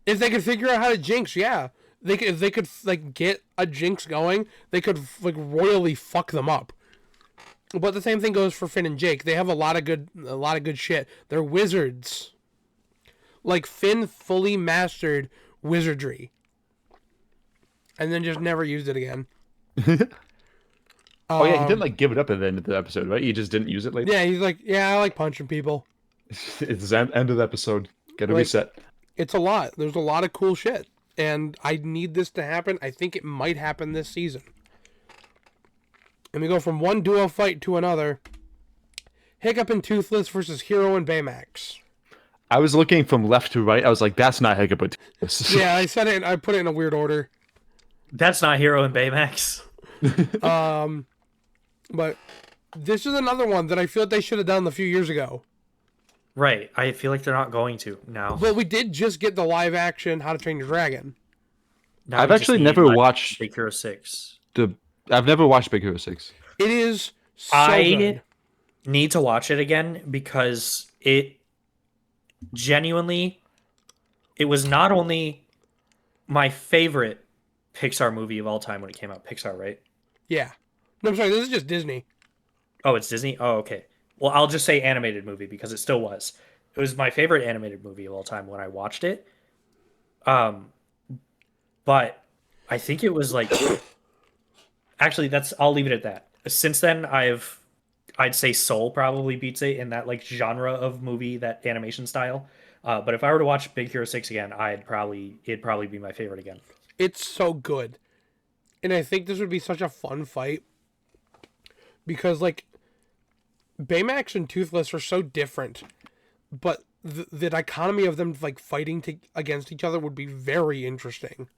If they could figure out how to jinx, yeah. If they could like get a jinx going, they could like royally fuck them up. But the same thing goes for Finn and Jake. They have a lot of good shit. They're wizards. Like Finn fully mastered wizardry. And then just never used it again. Oh yeah, he didn't like give it up at the end of the episode, right? He just didn't use it later. Yeah, he's like, yeah, I like punching people. It's the end of the episode. Gotta Like- reset. It's a lot. There's a lot of cool shit. And I need this to happen. I think it might happen this season. And we go from one duo fight to another. Hiccup and Toothless versus Hero and Baymax. I was looking from left to right. I was like, that's not Hiccup. Yeah, I said it. I put it in a weird order. That's not Hero and Baymax. But this is another one that I feel like they should have done a few years ago. Right. I feel like they're not going to now. But we did just get the live action How to Train Your Dragon. Now I've we just actually need, never like, watched Big Hero 6. I've never watched Big Hero 6. It is so I good. need to watch it again because it genuinely, it was not only my favorite Pixar movie of all time when it came out. Pixar, right? Yeah. No, I'm sorry. This is just Disney. Oh, it's Disney? Oh, okay. Well, I'll just say animated movie because it still was. It was my favorite animated movie of all time when I watched it. But I think it was like actually I'll leave it at that. Since then I'd say Soul probably beats it in that like genre of movie, that animation style. But if I were to watch Big Hero 6 again, it'd probably be my favorite again. It's so good. And I think this would be such a fun fight because like Baymax and Toothless are so different, but the dichotomy of them like fighting against each other would be very interesting.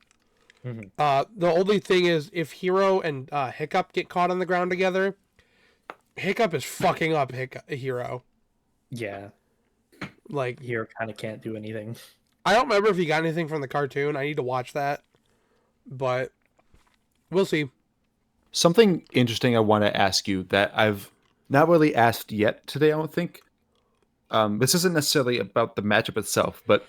The only thing is, if Hero and Hiccup get caught on the ground together, Hiccup is fucking up Hero. Yeah, Like, Hero kind of can't do anything. I don't remember if he got anything from the cartoon. I need to watch that, but we'll see. Something interesting I want to ask you that I've not really asked yet today, I don't think. This isn't necessarily about the matchup itself, but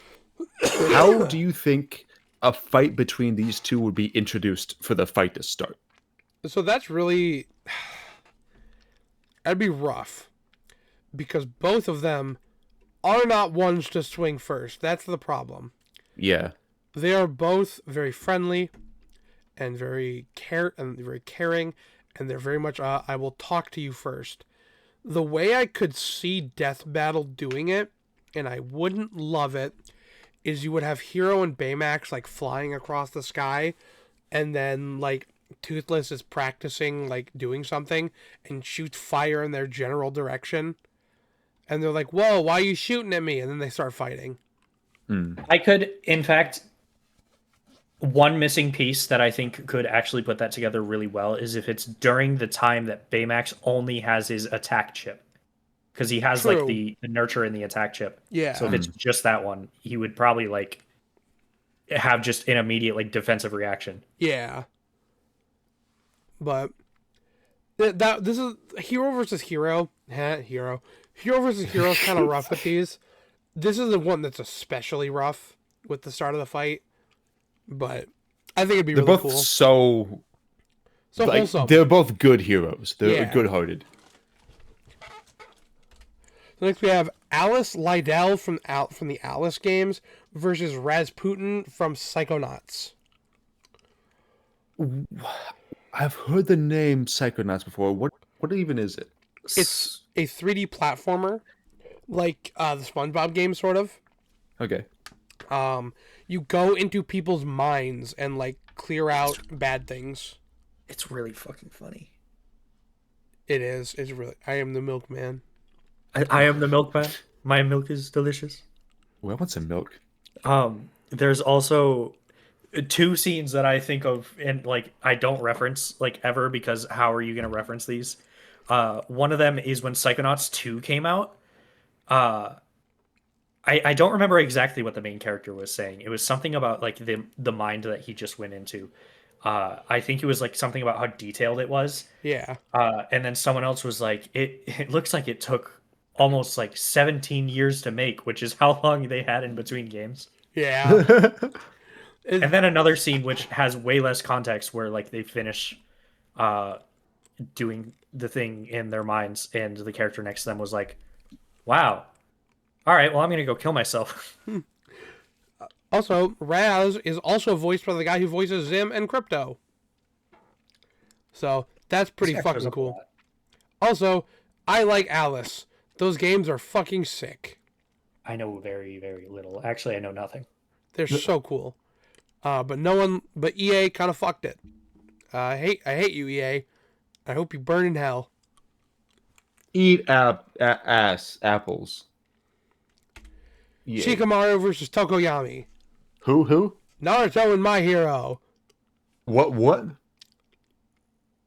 how do you think a fight between these two would be introduced for the fight to start? So that's really, that'd be rough because both of them are not ones to swing first. That's the problem. Yeah. They are both very friendly and very caring, and they're very much I will talk to you first. The way I could see Death Battle doing it, and I wouldn't love it, is you would have Hero and Baymax like flying across the sky, and then like Toothless is practicing like doing something and shoots fire in their general direction. And they're like, "Whoa, why are you shooting at me?" And then they start fighting. I could, in fact, one missing piece that I think could actually put that together really well is if it's during the time that Baymax only has his attack chip. Because he has True. like the nurture and the attack chip. Yeah. So if it's just that one, he would probably like have just an immediate like defensive reaction. Yeah. But this is Hero versus Hero. Hero versus Hero is kind of rough with these. This is the one that's especially rough with the start of the fight. But I think it'd be They're really both cool. so So like, wholesome. they're both good heroes. They're Yeah. good-hearted. So next we have Alice Lydell from the Alice games versus Rasputin from Psychonauts. I've heard the name Psychonauts before. What even is it? It's a 3D platformer, like the SpongeBob game, sort of. Okay. You go into people's minds and like clear out bad things. It's really fucking funny. It is. It's really. I am the milkman. I am the milkman. My milk is delicious. Ooh, I want some milk. There's also two scenes that I think of and like I don't reference like ever because how are you going to reference these? One of them is when Psychonauts 2 came out. I don't remember exactly what the main character was saying. It was something about like the mind that he just went into. I think it was like something about how detailed it was. Yeah. And then someone else was like, it looks like it took almost like 17 years to make, which is how long they had in between games. Yeah. And then another scene which has way less context where like they finish doing the thing in their minds and the character next to them was like, wow. All right, well I'm going to go kill myself. Also, Raz is also voiced by the guy who voices Zim and Crypto. So, that's pretty This guy shows fucking up a cool. lot. Also, I like Alice. Those games are fucking sick. I know very, very little. Actually, I know nothing. They're so cool. But EA kind of fucked it. I hate you, EA. I hope you burn in hell. Eat apples. Yeah. Shikamaru versus Tokoyami. Who? Naruto and My Hero. What?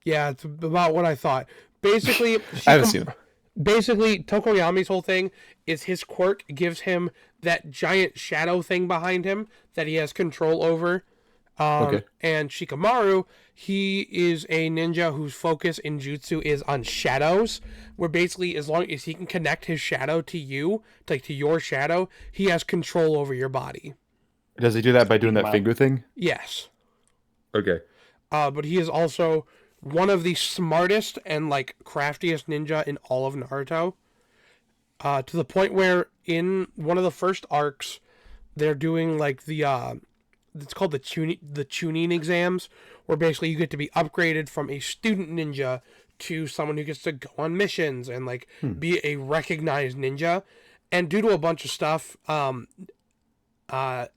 Yeah, it's about what I thought. Basically, I haven't seen them. Basically, Tokoyami's whole thing is his quirk gives him that giant shadow thing behind him that he has control over. Okay. And Shikamaru, he is a ninja whose focus in jutsu is on shadows, where basically as long as he can connect his shadow to you, like to your shadow, he has control over your body. Does he do that by doing that Wow. finger thing? Yes. Okay. But he is also one of the smartest and like craftiest ninja in all of Naruto. To the point where in one of the first arcs, they're doing like the it's called the tuning exams, where basically you get to be upgraded from a student ninja to someone who gets to go on missions and like be a recognized ninja. And due to a bunch of stuff, no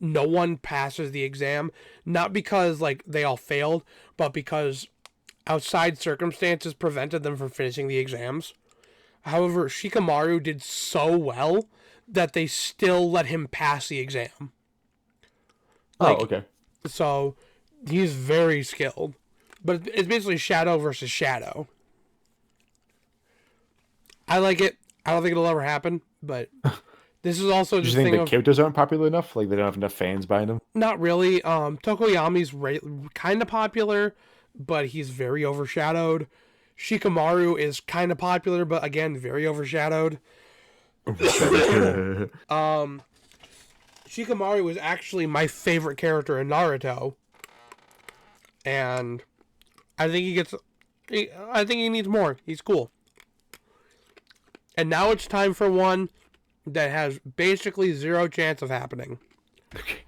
one passes the exam, not because like they all failed, but because outside circumstances prevented them from finishing the exams. However, Shikamaru did so well that they still let him pass the exam. Like, Oh, okay. So he's very skilled. But it's basically Shadow versus Shadow. I like it. I don't think it'll ever happen, but this is also Do just you think thing the of characters aren't popular enough? Like they don't have enough fans behind them? not really. Tokoyami's kind of popular, but he's very overshadowed. Shikamaru is kind of popular, but again, very overshadowed. Shikamaru is actually my favorite character in Naruto, and I think I think he needs more. He's cool. And now it's time for one that has basically zero chance of happening. Okay.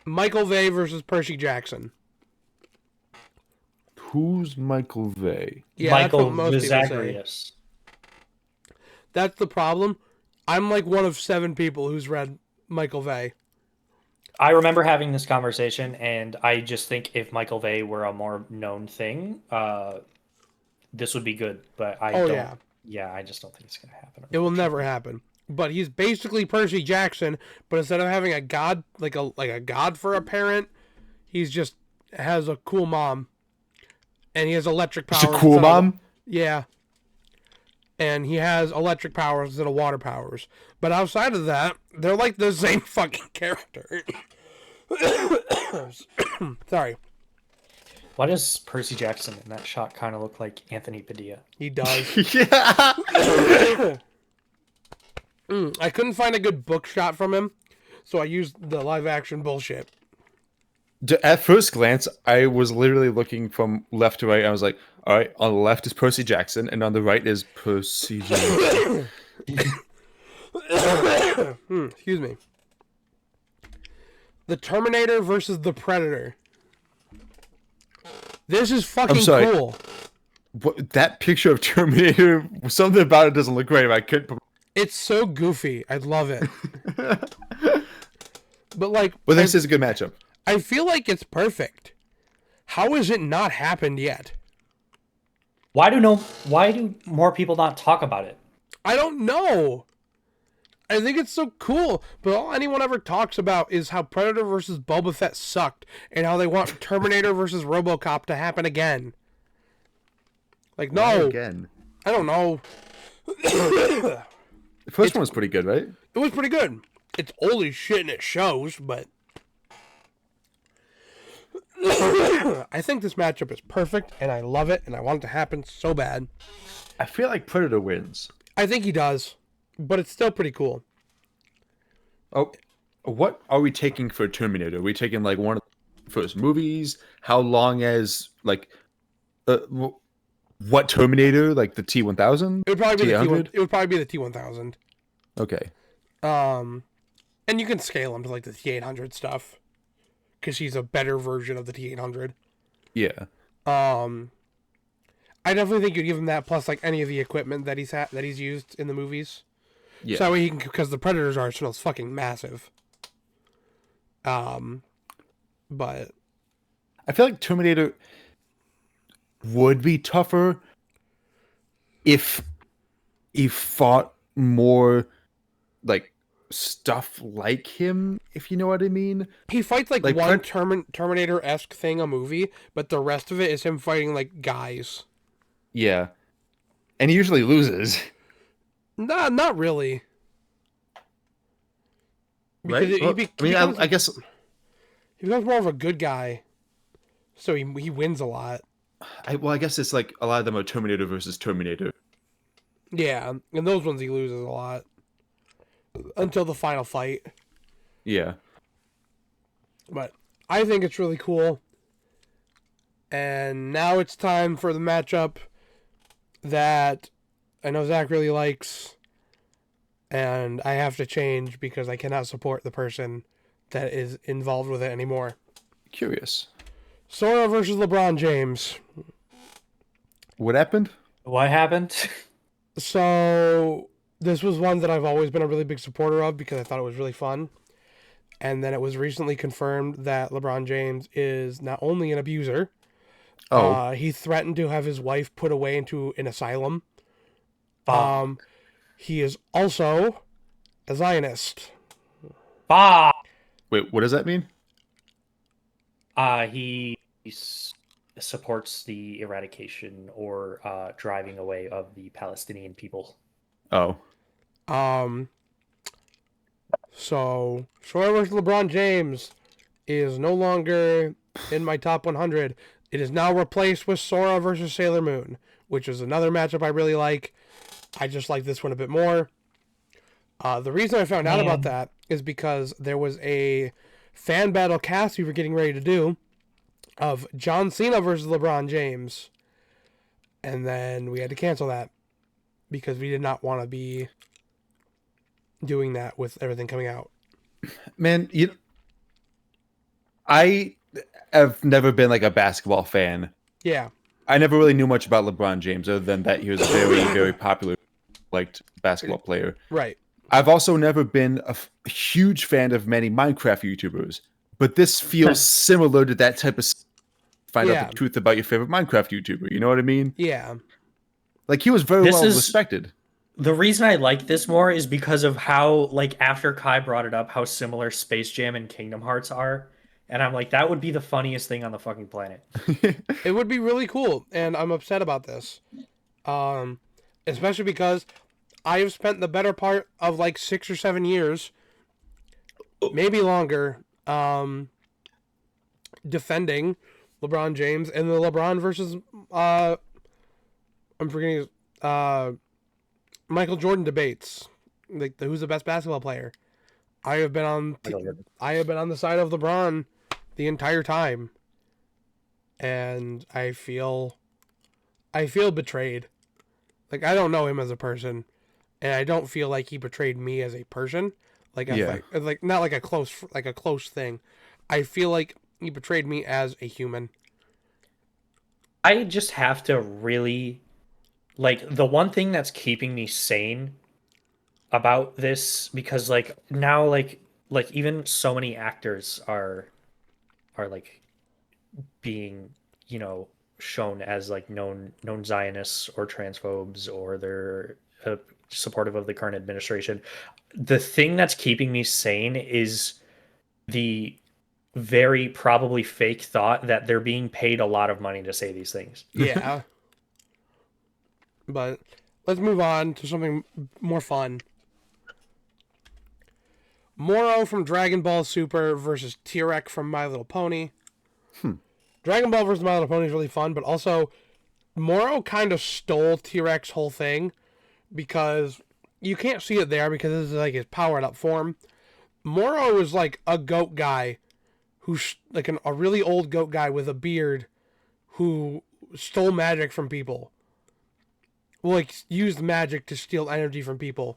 Michael Vey versus Percy Jackson. Who's Michael Vey? Yeah, Michael that's what most people say. Zagreus. That's the problem. I'm like one of 7 people who's read Michael Vey. I remember having this conversation, and I just think if Michael Vey were a more known thing, this would be good. But I Oh, don't. yeah. Yeah, I just don't think it's gonna happen. It will never happen. But he's basically Percy Jackson, but instead of having a god like a god for a parent, he's just has a cool mom. And he has electric powers. It's a cool instead of- mom? Yeah. And he has electric powers instead of water powers. But outside of that, they're like the same fucking character. Sorry. Why does Percy Jackson in that shot kind of look like Anthony Padilla? He does. Yeah. I couldn't find a good book shot from him, so I used the live action bullshit. At first glance, I was literally looking from left to right. I was like, all right, on the left is Percy Jackson, and on the right is Percy Jackson. Excuse me. The Terminator versus the Predator. This is fucking sorry. cool. What, that picture of Terminator, something about it doesn't look great. I couldn't. It's so goofy. I love it. But like, Well, this is a good matchup. I feel like it's perfect. How has it not happened yet? Why do more people not talk about it? I don't know. I think it's so cool, but all anyone ever talks about is how Predator versus Boba Fett sucked, and how they want Terminator versus RoboCop to happen again. Like, no, Again. I don't know. The first one was pretty good, right? It was pretty good. It's old as shit and it shows, but I think this matchup is perfect, and I love it, and I want it to happen so bad. I feel like Predator wins. I think he does, but it's still pretty cool. Oh, what are we taking for Terminator? Are we taking like one of the first movies? How long as like what Terminator? Like the T-1000? It would probably be the T-800? T1. It would probably be the T1000. Okay. And you can scale him to like the T800 stuff, because he's a better version of the T800. Yeah. I definitely think you'd give him that plus like any of the equipment that he's used in the movies. Yeah. So that way he can, because the Predator's arsenal is fucking massive. But I feel like Terminator would be tougher if he fought more like stuff like him, if you know what I mean. he fights like Like one Terminator-esque thing a movie, but the rest of it is him fighting like guys. Yeah. And he usually loses. Nah, not really. Right? Because Well, becomes, I guess he becomes more of a good guy, so he wins a lot. I guess it's like a lot of them are Terminator versus Terminator. Yeah, and those ones he loses a lot until the final fight. Yeah. But I think it's really cool. And now it's time for the matchup that I know Zach really likes, and I have to change because I cannot support the person that is involved with it anymore. Curious. Sora versus LeBron James. What happened? What happened? So this was one that I've always been a really big supporter of because I thought it was really fun. And then it was recently confirmed that LeBron James is not only an abuser, Oh, he threatened to have his wife put away into an asylum. Fuck. He is also a Zionist. Fuck. wait, what does that mean? He supports the eradication or driving away of the Palestinian people. Oh, So Sora versus LeBron James is no longer in my top 100. It is now replaced with Sora versus Sailor Moon, which is another matchup I really like. I just like this one a bit more. The reason I found out about that is because there was a fan battle cast we were getting ready to do of John Cena versus LeBron James. And then we had to cancel that because we did not want to be doing that with everything coming out. man, I have never been like a basketball fan. Yeah. I never really knew much about LeBron James other than that he was a very, very popular, liked basketball player. Right. I've also never been a huge fan of many Minecraft YouTubers, but this feels similar to that type of find Yeah. out the truth about your favorite Minecraft YouTuber. You know what I mean? Yeah. Like he was very This well is- respected. The reason I like this more is because of how, like, after Kai brought it up, how similar Space Jam and Kingdom Hearts are. And I'm like, that would be the funniest thing on the fucking planet. It would be really cool, and I'm upset about this. Especially because I have spent the better part of like 6 or 7 years, maybe longer, defending LeBron James and the LeBron versus I'm forgetting his, Michael Jordan debates, like who's the best basketball player. I have been on the side of LeBron the entire time, and I feel betrayed. Like, I don't know him as a person, and I don't feel like he betrayed me as a person. Like, like not like a close thing. I feel like he betrayed me as a human. I just have to really, like, the one thing that's keeping me sane about this, because like now like even so many actors are like being, you know, shown as like known Zionists or transphobes, or they're supportive of the current administration. The thing that's keeping me sane is the very probably fake thought that they're being paid a lot of money to say these things. Yeah. But let's move on to something more fun. Moro from Dragon Ball Super versus T-Rex from My Little Pony. Dragon Ball versus My Little Pony is really fun, but also Moro kind of stole T-Rex's whole thing because you can't see it there because this is like his powered up form. Moro is like a goat guy who's like a really old goat guy with a beard who stole magic from people. Well, like used magic to steal energy from people.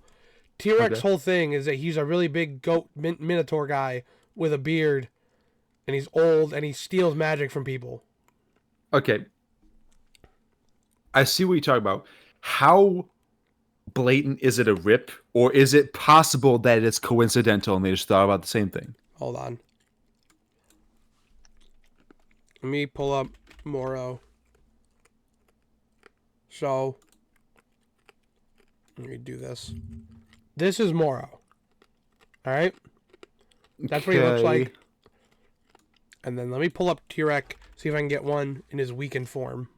T-Rex's whole thing is that he's a really big goat minotaur guy with a beard, and he's old, and he steals magic from people. Okay. I see what you're talking about. How blatant is it a rip, or is it possible that it's coincidental and they just thought about the same thing? Hold on. Let me pull up Moro. So, let me do this. This is Moro. Alright? That's what he looks Okay. like. And then let me pull up T-Rex, see if I can get one in his weakened form.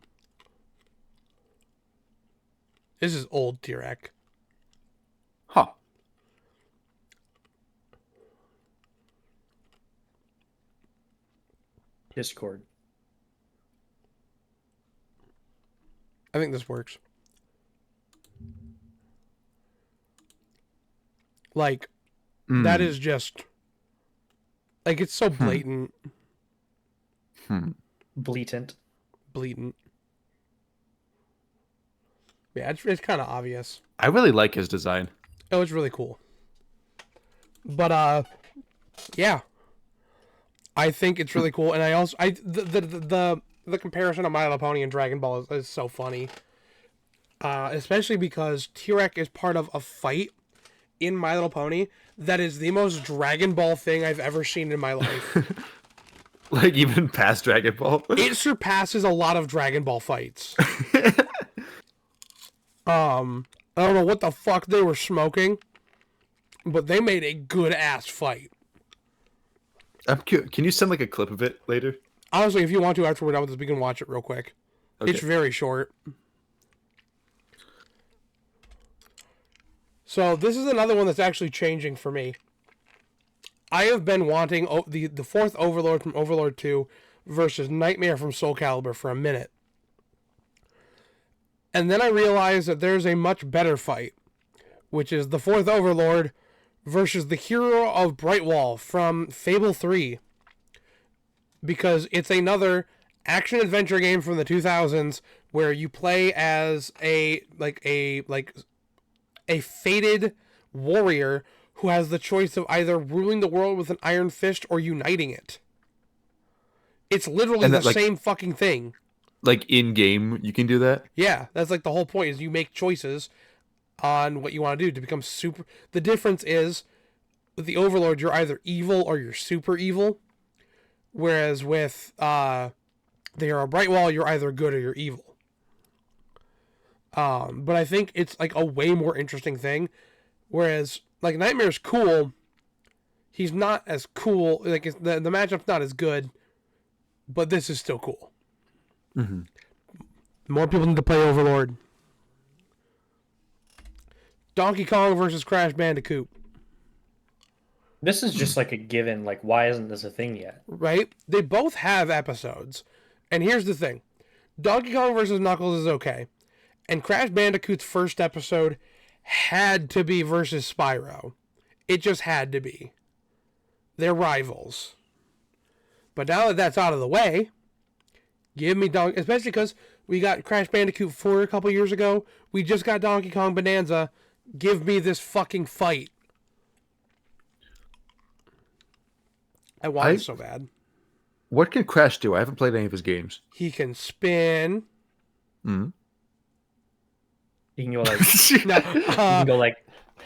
This is old T-Rex. Huh. Discord. I think this works. Like, that is just... Like, it's so blatant. Blatant. Blatant. Yeah, it's kind of obvious. I really like his design. Oh, it's really cool. But, yeah. I think it's really cool, and the comparison of My Little Pony and Dragon Ball is so funny. Especially because T-Rex is part of a fight in My Little Pony that is the most Dragon Ball thing I've ever seen in my life. Like even past Dragon Ball. It surpasses a lot of Dragon Ball fights. I don't know what the fuck they were smoking, but they made a good ass fight. Can you send like a clip of it later? Honestly, if you want to, after we're done with this, we can watch it real quick. Okay. It's very short. So this is another one that's actually changing for me. I have been wanting the fourth Overlord from Overlord 2 versus Nightmare from Soul Calibur for a minute. And then I realized that there's a much better fight, which is the fourth Overlord versus the hero of Brightwall from Fable 3. Because it's another action-adventure game from the 2000s where you play as a fated warrior who has the choice of either ruling the world with an iron fist or uniting it. It's literally the same fucking thing. Like in game, you can do that. Yeah, that's like the whole point. Is you make choices on what you want to do to become super. The difference is with the Overlord, you're either evil or you're super evil, whereas with the Hero Brightwall, you're either good or you're evil. But I think it's like a way more interesting thing. Whereas like Nightmare's cool, he's not as cool. Like the matchup's not as good, but this is still cool. Mm-hmm. More people need to play Overlord. Donkey Kong versus Crash Bandicoot. This is just like a given. Like, why isn't this a thing yet? Right? They both have episodes. And here's the thing. Donkey Kong versus Knuckles is okay. And Crash Bandicoot's first episode had to be versus Spyro. It just had to be. They're rivals. But now that that's out of the way, give me Donkey... Especially because we got Crash Bandicoot 4 a couple years ago. We just got Donkey Kong Bonanza. Give me this fucking fight. I want it so bad. What can Crash do? I haven't played any of his games. He can spin. Mm-hmm. You can go like, No,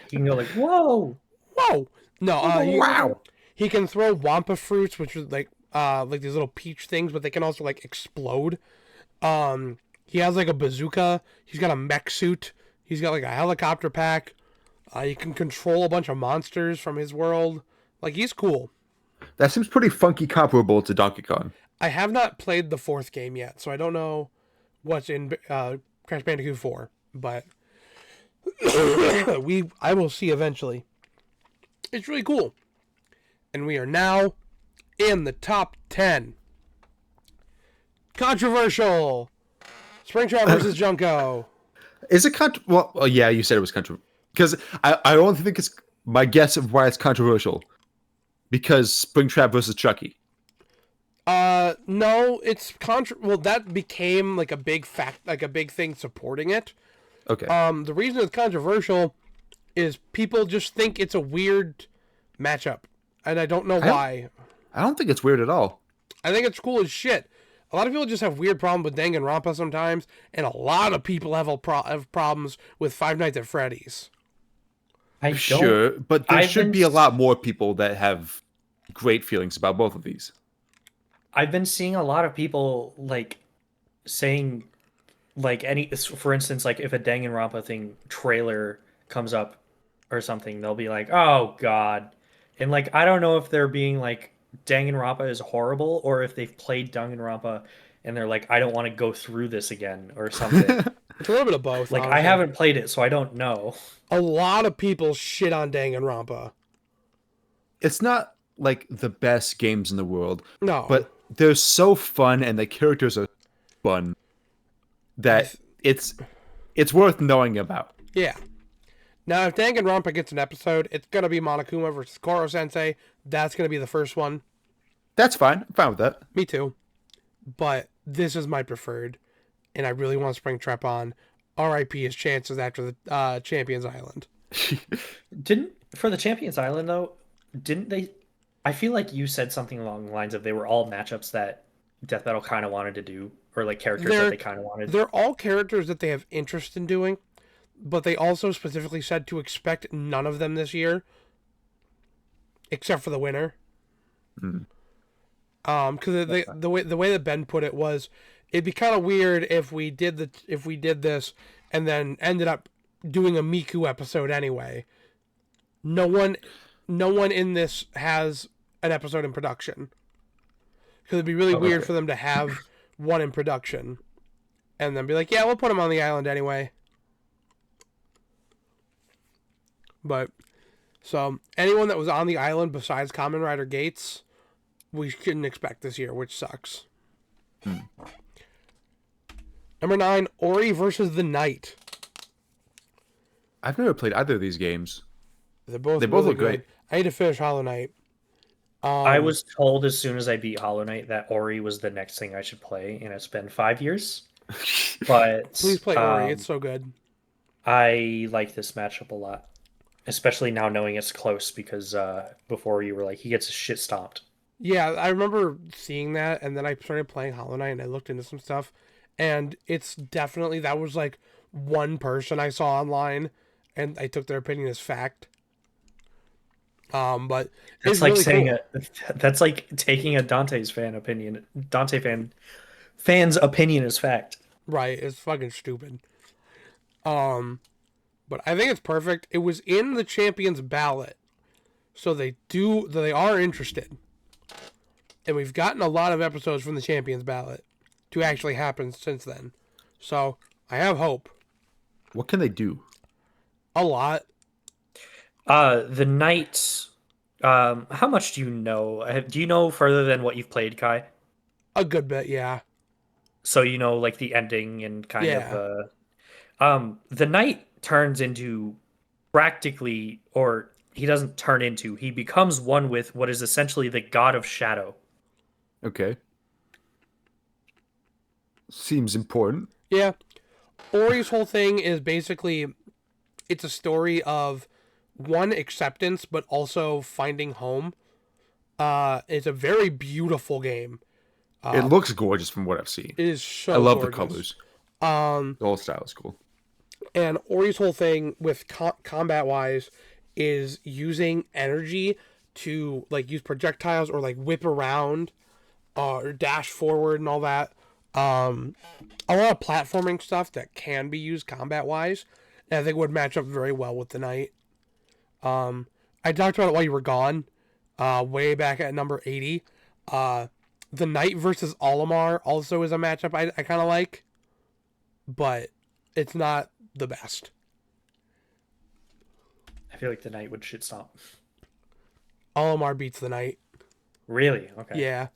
you can go like, whoa, whoa. No, wow. He can throw Wampa fruits, which is like these little peach things, but they can also like explode. He has like a bazooka. He's got a mech suit. He's got like a helicopter pack. He can control a bunch of monsters from his world. Like, he's cool. That seems pretty funky comparable to Donkey Kong. I have not played the fourth game yet, so I don't know what's in Crash Bandicoot 4, but I will see eventually. It's really cool. And we are now in the top 10. Controversial. Springtrap versus Junko. Is it well, yeah, you said it was controversial. Because I only think it's my guess of why it's controversial. Because Springtrap versus Chucky. No, it's well, that became like a big thing supporting it. Okay. The reason it's controversial is people just think it's a weird matchup, and I don't know why. I don't think it's weird at all. I think it's cool as shit. A lot of people just have weird problems with Danganronpa sometimes, and a lot of people have problems with Five Nights at Freddy's. Sure, but there should be a lot more people that have great feelings about both of these. I've been seeing a lot of people like saying, like, for instance, like if a Danganronpa thing trailer comes up or something, they'll be like, "Oh God," and like I don't know if they're being like Danganronpa is horrible or if they've played Danganronpa and they're like, "I don't want to go through this again" or something. It's a little bit of both. Like, honestly. I haven't played it, so I don't know. A lot of people shit on Danganronpa. It's not like the best games in the world. No. But they're so fun and the characters are fun that it's worth knowing about. Yeah. Now, if Danganronpa gets an episode, it's going to be Monokuma versus Koro Sensei. That's going to be the first one. That's fine. I'm fine with that. Me too. But this is my preferred. And I really want Springtrap on. R.I.P. his chances after the Champions Island. For the Champions Island though, didn't they I feel like you said something along the lines of they were all matchups that Death Battle kind of wanted to do, or like characters that They're they kind of wanted. they're all characters that they have interest in doing, but they also specifically said to expect none of them this year, except for the winner. Hmm. Because the way that Ben put it was, it'd be kind of weird if we did this and then ended up doing a Miku episode anyway. No one in this has an episode in production. Because it'd be really weird for them to have one in production, and then be like, yeah, we'll put him on the island anyway. But so anyone that was on the island besides Kamen Rider Gates, we couldn't expect this year, which sucks. Number 9, Ori versus the Knight. I've never played either of these games. They both They both really look great. good. I need to finish Hollow Knight. I was told as soon as I beat Hollow Knight that Ori was the next thing I should play, and it's been 5 years. But Please play Ori. It's so good. I like this matchup a lot, especially now knowing it's close because before you were like, he gets his shit stomped. Yeah, I remember seeing that, and then I started playing Hollow Knight, and I looked into some stuff, and it's definitely, that was like one person I saw online, and I took their opinion as fact. But It's it's like really saying cool. that's like taking a fan's opinion as fact. Right, it's fucking stupid. But I think it's perfect. It was in the champions ballot, so they are interested, and we've gotten a lot of episodes from the champions ballot to actually happen since then. So I have hope. What can they do? A lot. The Knight. How much do you know? Do you know further than what you've played, Kai? A good bit, yeah. So you know, like the ending and kind Yeah. of. The Knight turns into practically, or he doesn't turn into. He becomes one with what is essentially the God of Shadow. Okay. Seems important. Yeah. Ori's whole thing is basically, it's a story of one, acceptance, but also finding home. It's a very beautiful game. It looks gorgeous from what I've seen. It is so I love gorgeous. the colors. The whole style is cool. And Ori's whole thing with combat wise is using energy to like use projectiles or like whip around or dash forward and all that. A lot of platforming stuff that can be used combat wise, and I think would match up very well with the Knight. I talked about it while you were gone, way back at number 80. The Knight versus Olimar also is a matchup I kind of like, but it's not the best. I feel like the Knight would shit stomp. Olimar beats the Knight. Really? Okay. Yeah.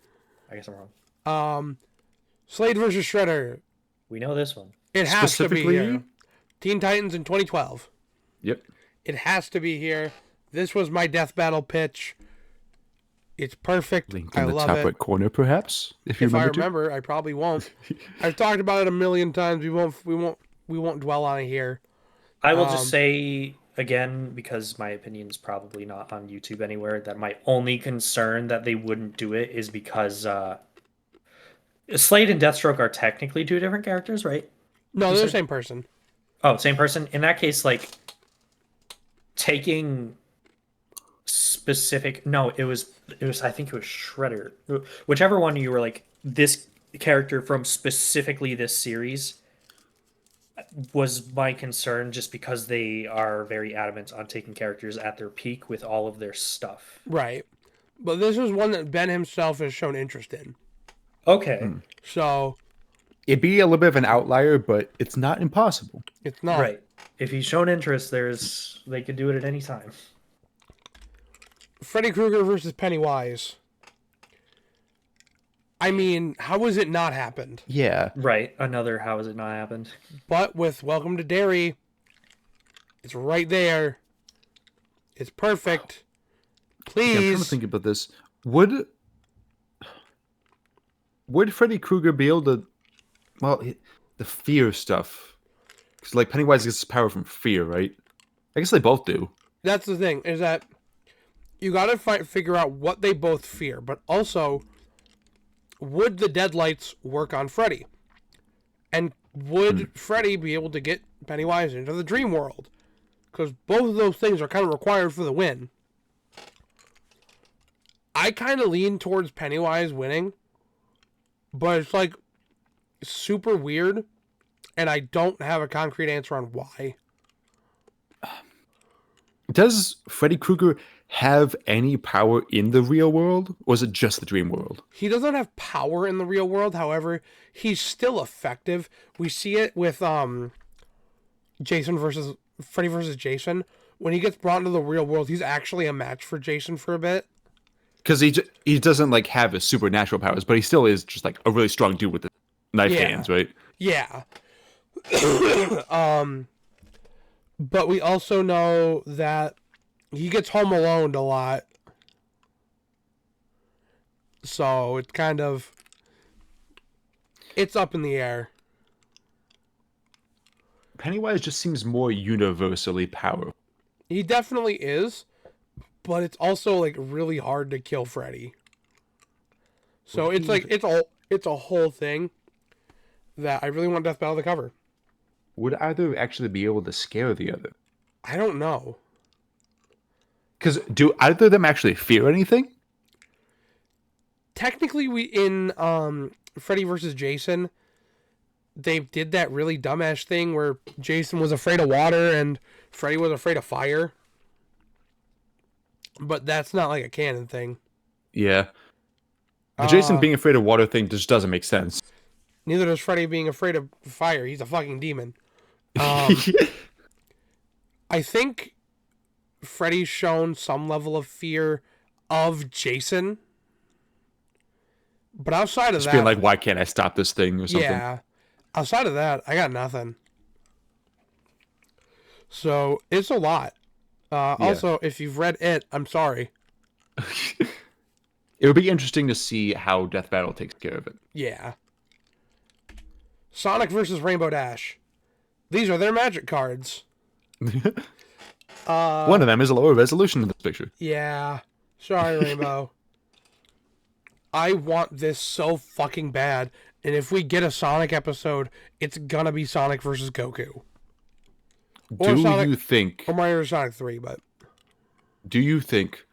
I guess I'm wrong. Slade versus Shredder. We know this one. It has to be Specifically? here. Teen Titans in 2012. Yep. It has to be here. This was my death battle pitch. It's perfect. Link I in the love top it. right corner, perhaps, if you If I remember. remember, I probably won't. I've talked about it a million times. We won't dwell on it here. I will just say again, because my opinion is probably not on YouTube anywhere, that my only concern that they wouldn't do it is because Slade and Deathstroke are technically two different characters, right? No, they're the same person. Oh, same person. In that case, like taking specific. No, it was. I think it was Shredder. Whichever one you were like this character from specifically this series was my concern, just because they are very adamant on taking characters at their peak with all of their stuff. Right. But this is one that Ben himself has shown interest in. Okay. So It'd be a little bit of an outlier, but it's not impossible. it's not. Right. If he's shown interest, they could do it at any time. Freddy Krueger versus Pennywise. I mean, how has it not happened? Yeah. Right. Another how has it not happened? But with Welcome to Derry, it's right there. It's perfect. Yeah, I'm trying to Please. think about this. Would Freddy Krueger be able to? Well, the fear stuff. Because like Pennywise gets his power from fear, right? I guess they both do. That's the thing, is that you gotta figure out what they both fear, but also, would the deadlights work on Freddy? And would Freddy be able to get Pennywise into the dream world? Because both of those things are kind of required for the win. I kind of lean towards Pennywise winning, but it's like super weird, and I don't have a concrete answer on why. Does Freddy Krueger have any power in the real world, or is it just the dream world? He doesn't have power in the real world, however, he's still effective. We see it with Freddy versus Jason. When he gets brought into the real world, he's actually a match for Jason for a bit. Because he doesn't like have his supernatural powers, but he still is just like a really strong dude with the knife hands, right? Yeah. But we also know that he gets home alone a lot. So it's kind of... it's up in the air. Pennywise just seems more universally powerful. He definitely is. But it's also like really hard to kill Freddy. So it's like it's a whole thing that I really want Death Battle to cover. Would either actually be able to scare the other? I don't know. Because do either of them actually fear anything? Technically, we in Freddy versus Jason, they did that really dumbass thing where Jason was afraid of water and Freddy was afraid of fire. But that's not like a canon thing. Yeah. The Jason being afraid of water thing just doesn't make sense. Neither does Freddy being afraid of fire. He's a fucking demon. I think Freddy's shown some level of fear of Jason. But outside of Just that... being like, why can't I stop this thing or something? Yeah. Outside of that, I got nothing. So, it's a lot. Also, if you've read it, I'm sorry. It would be interesting to see how Death Battle takes care of it. Yeah. Sonic versus Rainbow Dash. These are their magic cards. One of them is a lower resolution than this picture. Yeah. Sorry, Rainbow. I want this so fucking bad. And if we get a Sonic episode, it's gonna be Sonic versus Goku. Or Do Sonic, you think... or Mario Sonic 3, but... Do you think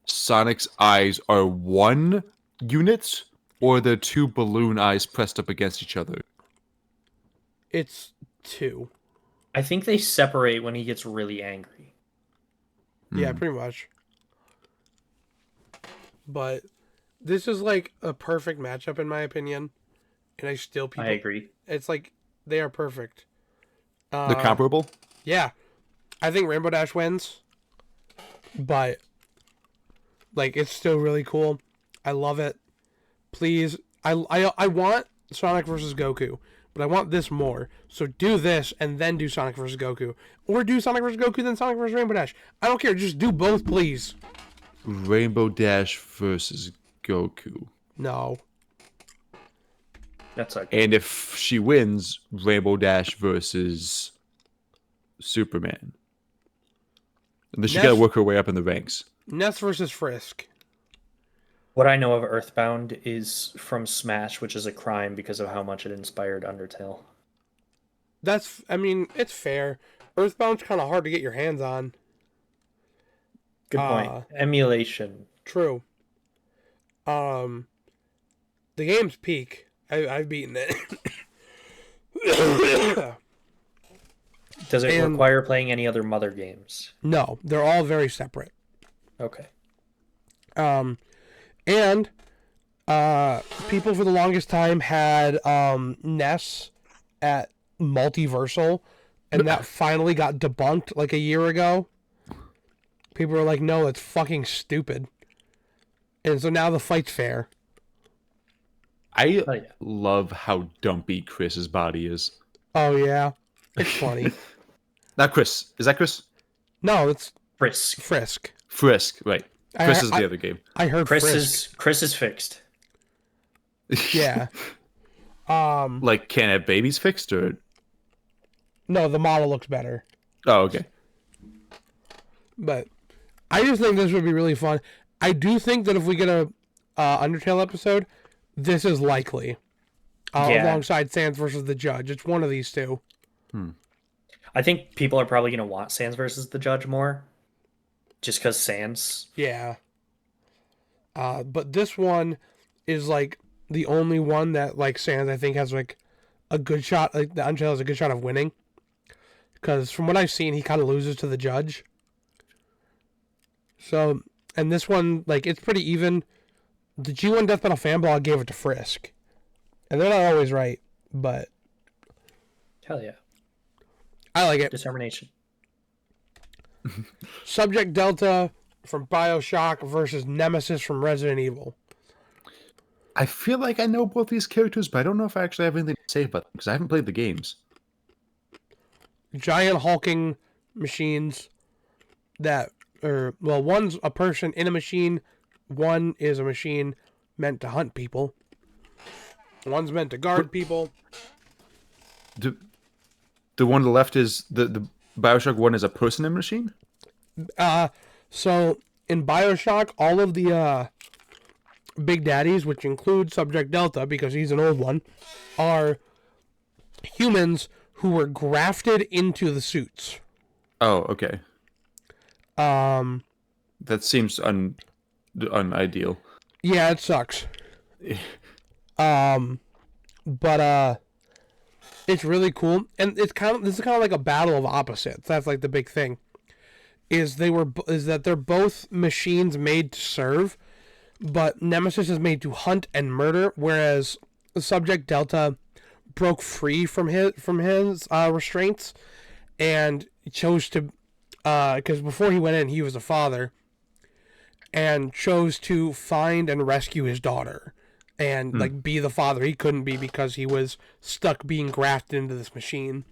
Sonic's eyes are one unit, or they're two balloon eyes pressed up against each other? It's 2. I think they separate when he gets really angry. Yeah, pretty much. But this is like a perfect matchup in my opinion. And I agree. It's like they are perfect. They're comparable? Yeah. I think Rainbow Dash wins. But like it's still really cool. I love it. Please, I want Sonic versus Goku, but I want this more. So do this and then do Sonic versus Goku, or do Sonic versus Goku then Sonic versus Rainbow Dash. I don't care. Just do both, please. Rainbow Dash versus Goku. No. That's okay. And if she wins, Rainbow Dash versus Superman. And then she gotta work her way up in the ranks. Ness versus Frisk. What I know of Earthbound is from Smash, which is a crime because of how much it inspired Undertale. I mean, it's fair. Earthbound's kind of hard to get your hands on. Good point. Emulation. True. The game's peak. I've beaten it. Does it require playing any other Mother games? No, they're all very separate. Okay. And people for the longest time had Ness at Multiversal, and that finally got debunked like a year ago. People were like, no, that's fucking stupid. And so now the fight's fair. I love how dumpy Chris's body is. Oh, yeah. It's funny. Not Chris. Is that Chris? No, it's Frisk. Frisk. Frisk, right. Chris is the other game. I heard Frisk. Chris is fixed. Yeah. Like, can't have babies fixed, or... No, the model looks better. Oh, okay. But I just think this would be really fun. I do think that if we get a Undertale episode, this is likely. Yeah. Alongside Sans versus the Judge. It's one of these two. I think people are probably going to want Sans versus the Judge more. Just because Sans. Yeah. But this one is like the only one that like Sans I think has like a good shot. Like the Undertale has a good shot of winning. Because from what I've seen, he kind of loses to the Judge. So, and this one, like, it's pretty even. The G1 Death Metal fan blog gave it to Frisk. And they're not always right, but Hell yeah. I like it. Determination. Subject Delta from Bioshock versus Nemesis from Resident Evil. I feel like I know both these characters, but I don't know if I actually have anything to say about them because I haven't played the games. Giant hulking machines that, one's a person in a machine, one is a machine meant to hunt people. One's meant to guard people. The one on the left is the Bioshock one is a person and machine? So in Bioshock, all of the Big Daddies, which include Subject Delta, because he's an old one, are humans who were grafted into the suits. Oh, okay. Um, That seems unideal. yeah, it sucks. But it's really cool, and this is kind of like a battle of opposites. That's like the big thing. Is that they're both machines made to serve, but Nemesis is made to hunt and murder, whereas Subject Delta broke free from his restraints and chose to, because before he went in, he was a father, and chose to find and rescue his daughter, and like be the father he couldn't be because he was stuck being grafted into this machine.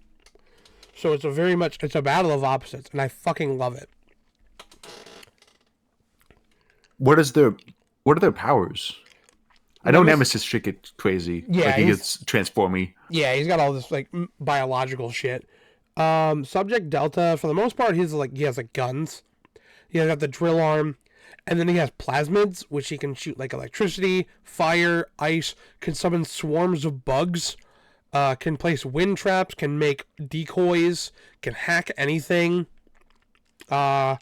So it's a battle of opposites, and I fucking love it. What are their powers? I know Nemesis should get crazy. Yeah, like he he's- gets transformy. Yeah, he's got all this like biological shit. Subject Delta, for the most part, he has like guns. He's got the drill arm, and then he has plasmids, which he can shoot like electricity, fire, ice, can summon swarms of bugs, can place wind traps, can make decoys, can hack anything, can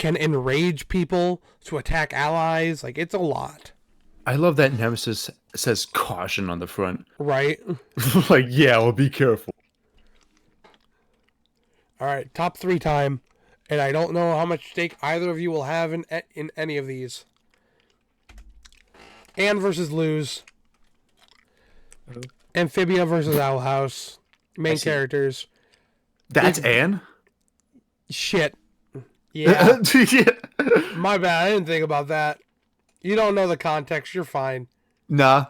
enrage people to attack allies. Like, it's a lot, I love that Nemesis says caution on the front. right? Like, yeah, well, be careful. All right, top 3 time, and I don't know how much stake either of you will have in any of these. Anne versus Luz. Amphibia versus Owl House. Main see. characters. That's Anne? Shit. Yeah, Yeah. my bad. I didn't think about that. You don't know the context. You're fine. Nah.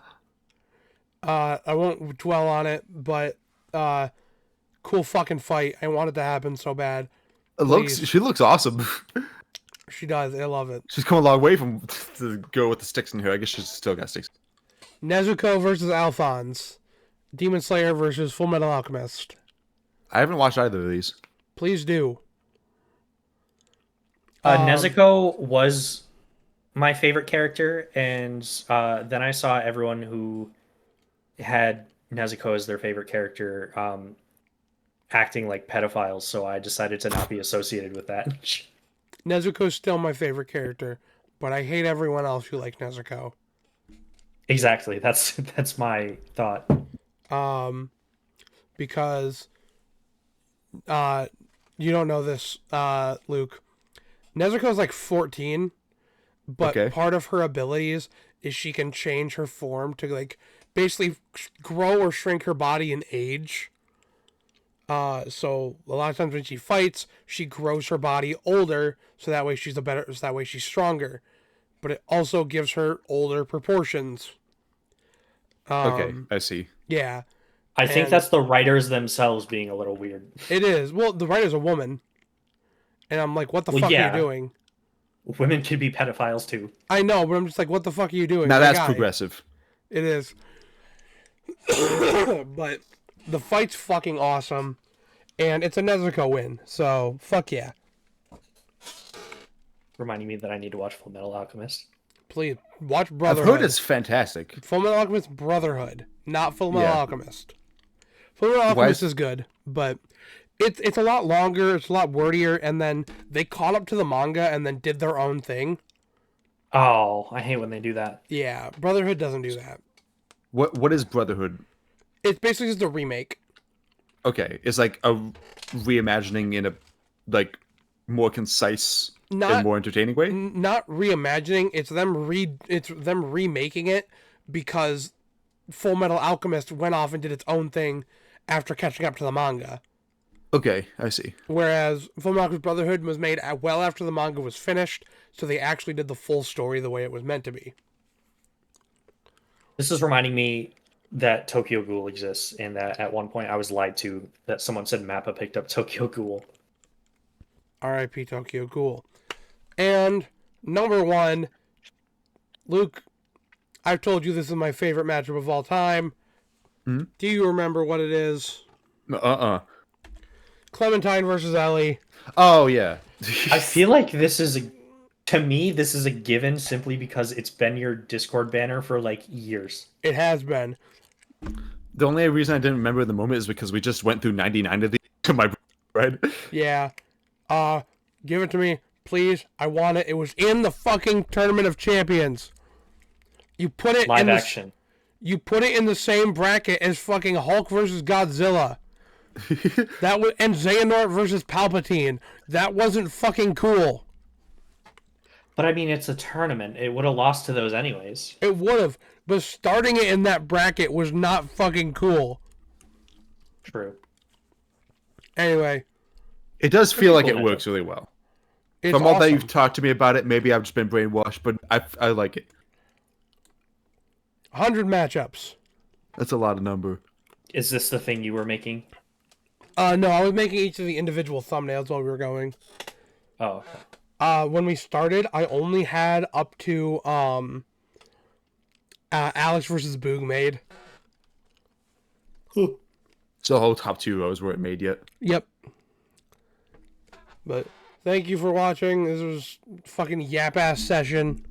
I won't dwell on it, but cool fucking fight. I want it to happen so bad. Please. She looks awesome. She does. I love it. She's come a long way from the girl with the sticks in her. I guess she's still got sticks. Nezuko versus Alphonse. Demon Slayer versus Full Metal Alchemist. I haven't watched either of these. Please do. Nezuko was my favorite character, and then I saw everyone who had Nezuko as their favorite character acting like pedophiles, so I decided to not be associated with that. Nezuko's still my favorite character, but I hate everyone else who likes Nezuko. Exactly. That's my thought. Because you don't know this, Luke. Nezuko's like 14, but Okay. part of her abilities is she can change her form to like basically grow or shrink her body in age. So a lot of times when she fights, she grows her body older, so that way she's stronger. But it also gives her older proportions. Okay, I see. Yeah, I think And- that's the writers themselves being a little weird. it is. Well, the writer's a woman. And I'm like, what the Well, fuck are yeah. you doing? Women could be pedophiles too. I know, but I'm just like, what the fuck are you doing? Now My that's guy. progressive. It is. But the fight's fucking awesome. And it's a Nezuko win. So, fuck yeah. reminding me that I need to watch Full Metal Alchemist. Please watch I've Brotherhood. heard it's fantastic. Full Metal Alchemist Brotherhood, not Full Metal Yeah. Alchemist. Full Metal Why Alchemist is- is good, but it's a lot longer, it's a lot wordier, and then they caught up to the manga and then did their own thing. Oh, I hate when they do that. Yeah, Brotherhood doesn't do that. What is Brotherhood? It's basically just a remake. Okay, it's like a reimagining in a like more concise and Not more entertaining way. not reimagining. It's them remaking it because Full Metal Alchemist went off and did its own thing after catching up to the manga. Okay, I see. Whereas Full Metal Alchemist Brotherhood was made well after the manga was finished, so they actually did the full story the way it was meant to be. This is reminding me that Tokyo Ghoul exists, and that at one point I was lied to that someone said Mappa picked up Tokyo Ghoul. R.I.P. Tokyo Ghoul. And number one, Luke, I've told you this is my favorite matchup of all time. Hmm? Do you remember what it is? Clementine versus Ellie. Oh yeah. I feel like this is to me, this is a given simply because it's been your Discord banner for like years. It has been. The only reason I didn't remember the moment is because we just went through 99 of these to my right. Yeah. Give it to me, please. I want it. It was in the fucking Tournament of Champions. You put it Live in action. You put it in the same bracket as fucking Hulk versus Godzilla. That was and Xehanort versus Palpatine. That wasn't fucking cool. But I mean, it's a tournament. It would have lost to those anyways. It would have, but starting it in that bracket was not fucking cool. True. Anyway, It does feel like cool it matchup. works really well. it's From all that awesome. you've talked to me about it, maybe I've just been brainwashed, but I like it. 100 matchups. That's a lot of number. Is this the thing you were making? No, I was making each of the individual thumbnails while we were going. Oh, okay. When we started, I only had up to Alex versus Boog made. So the whole top 2 rows weren't made yet. Yep. But thank you for watching. This was fucking yap ass session.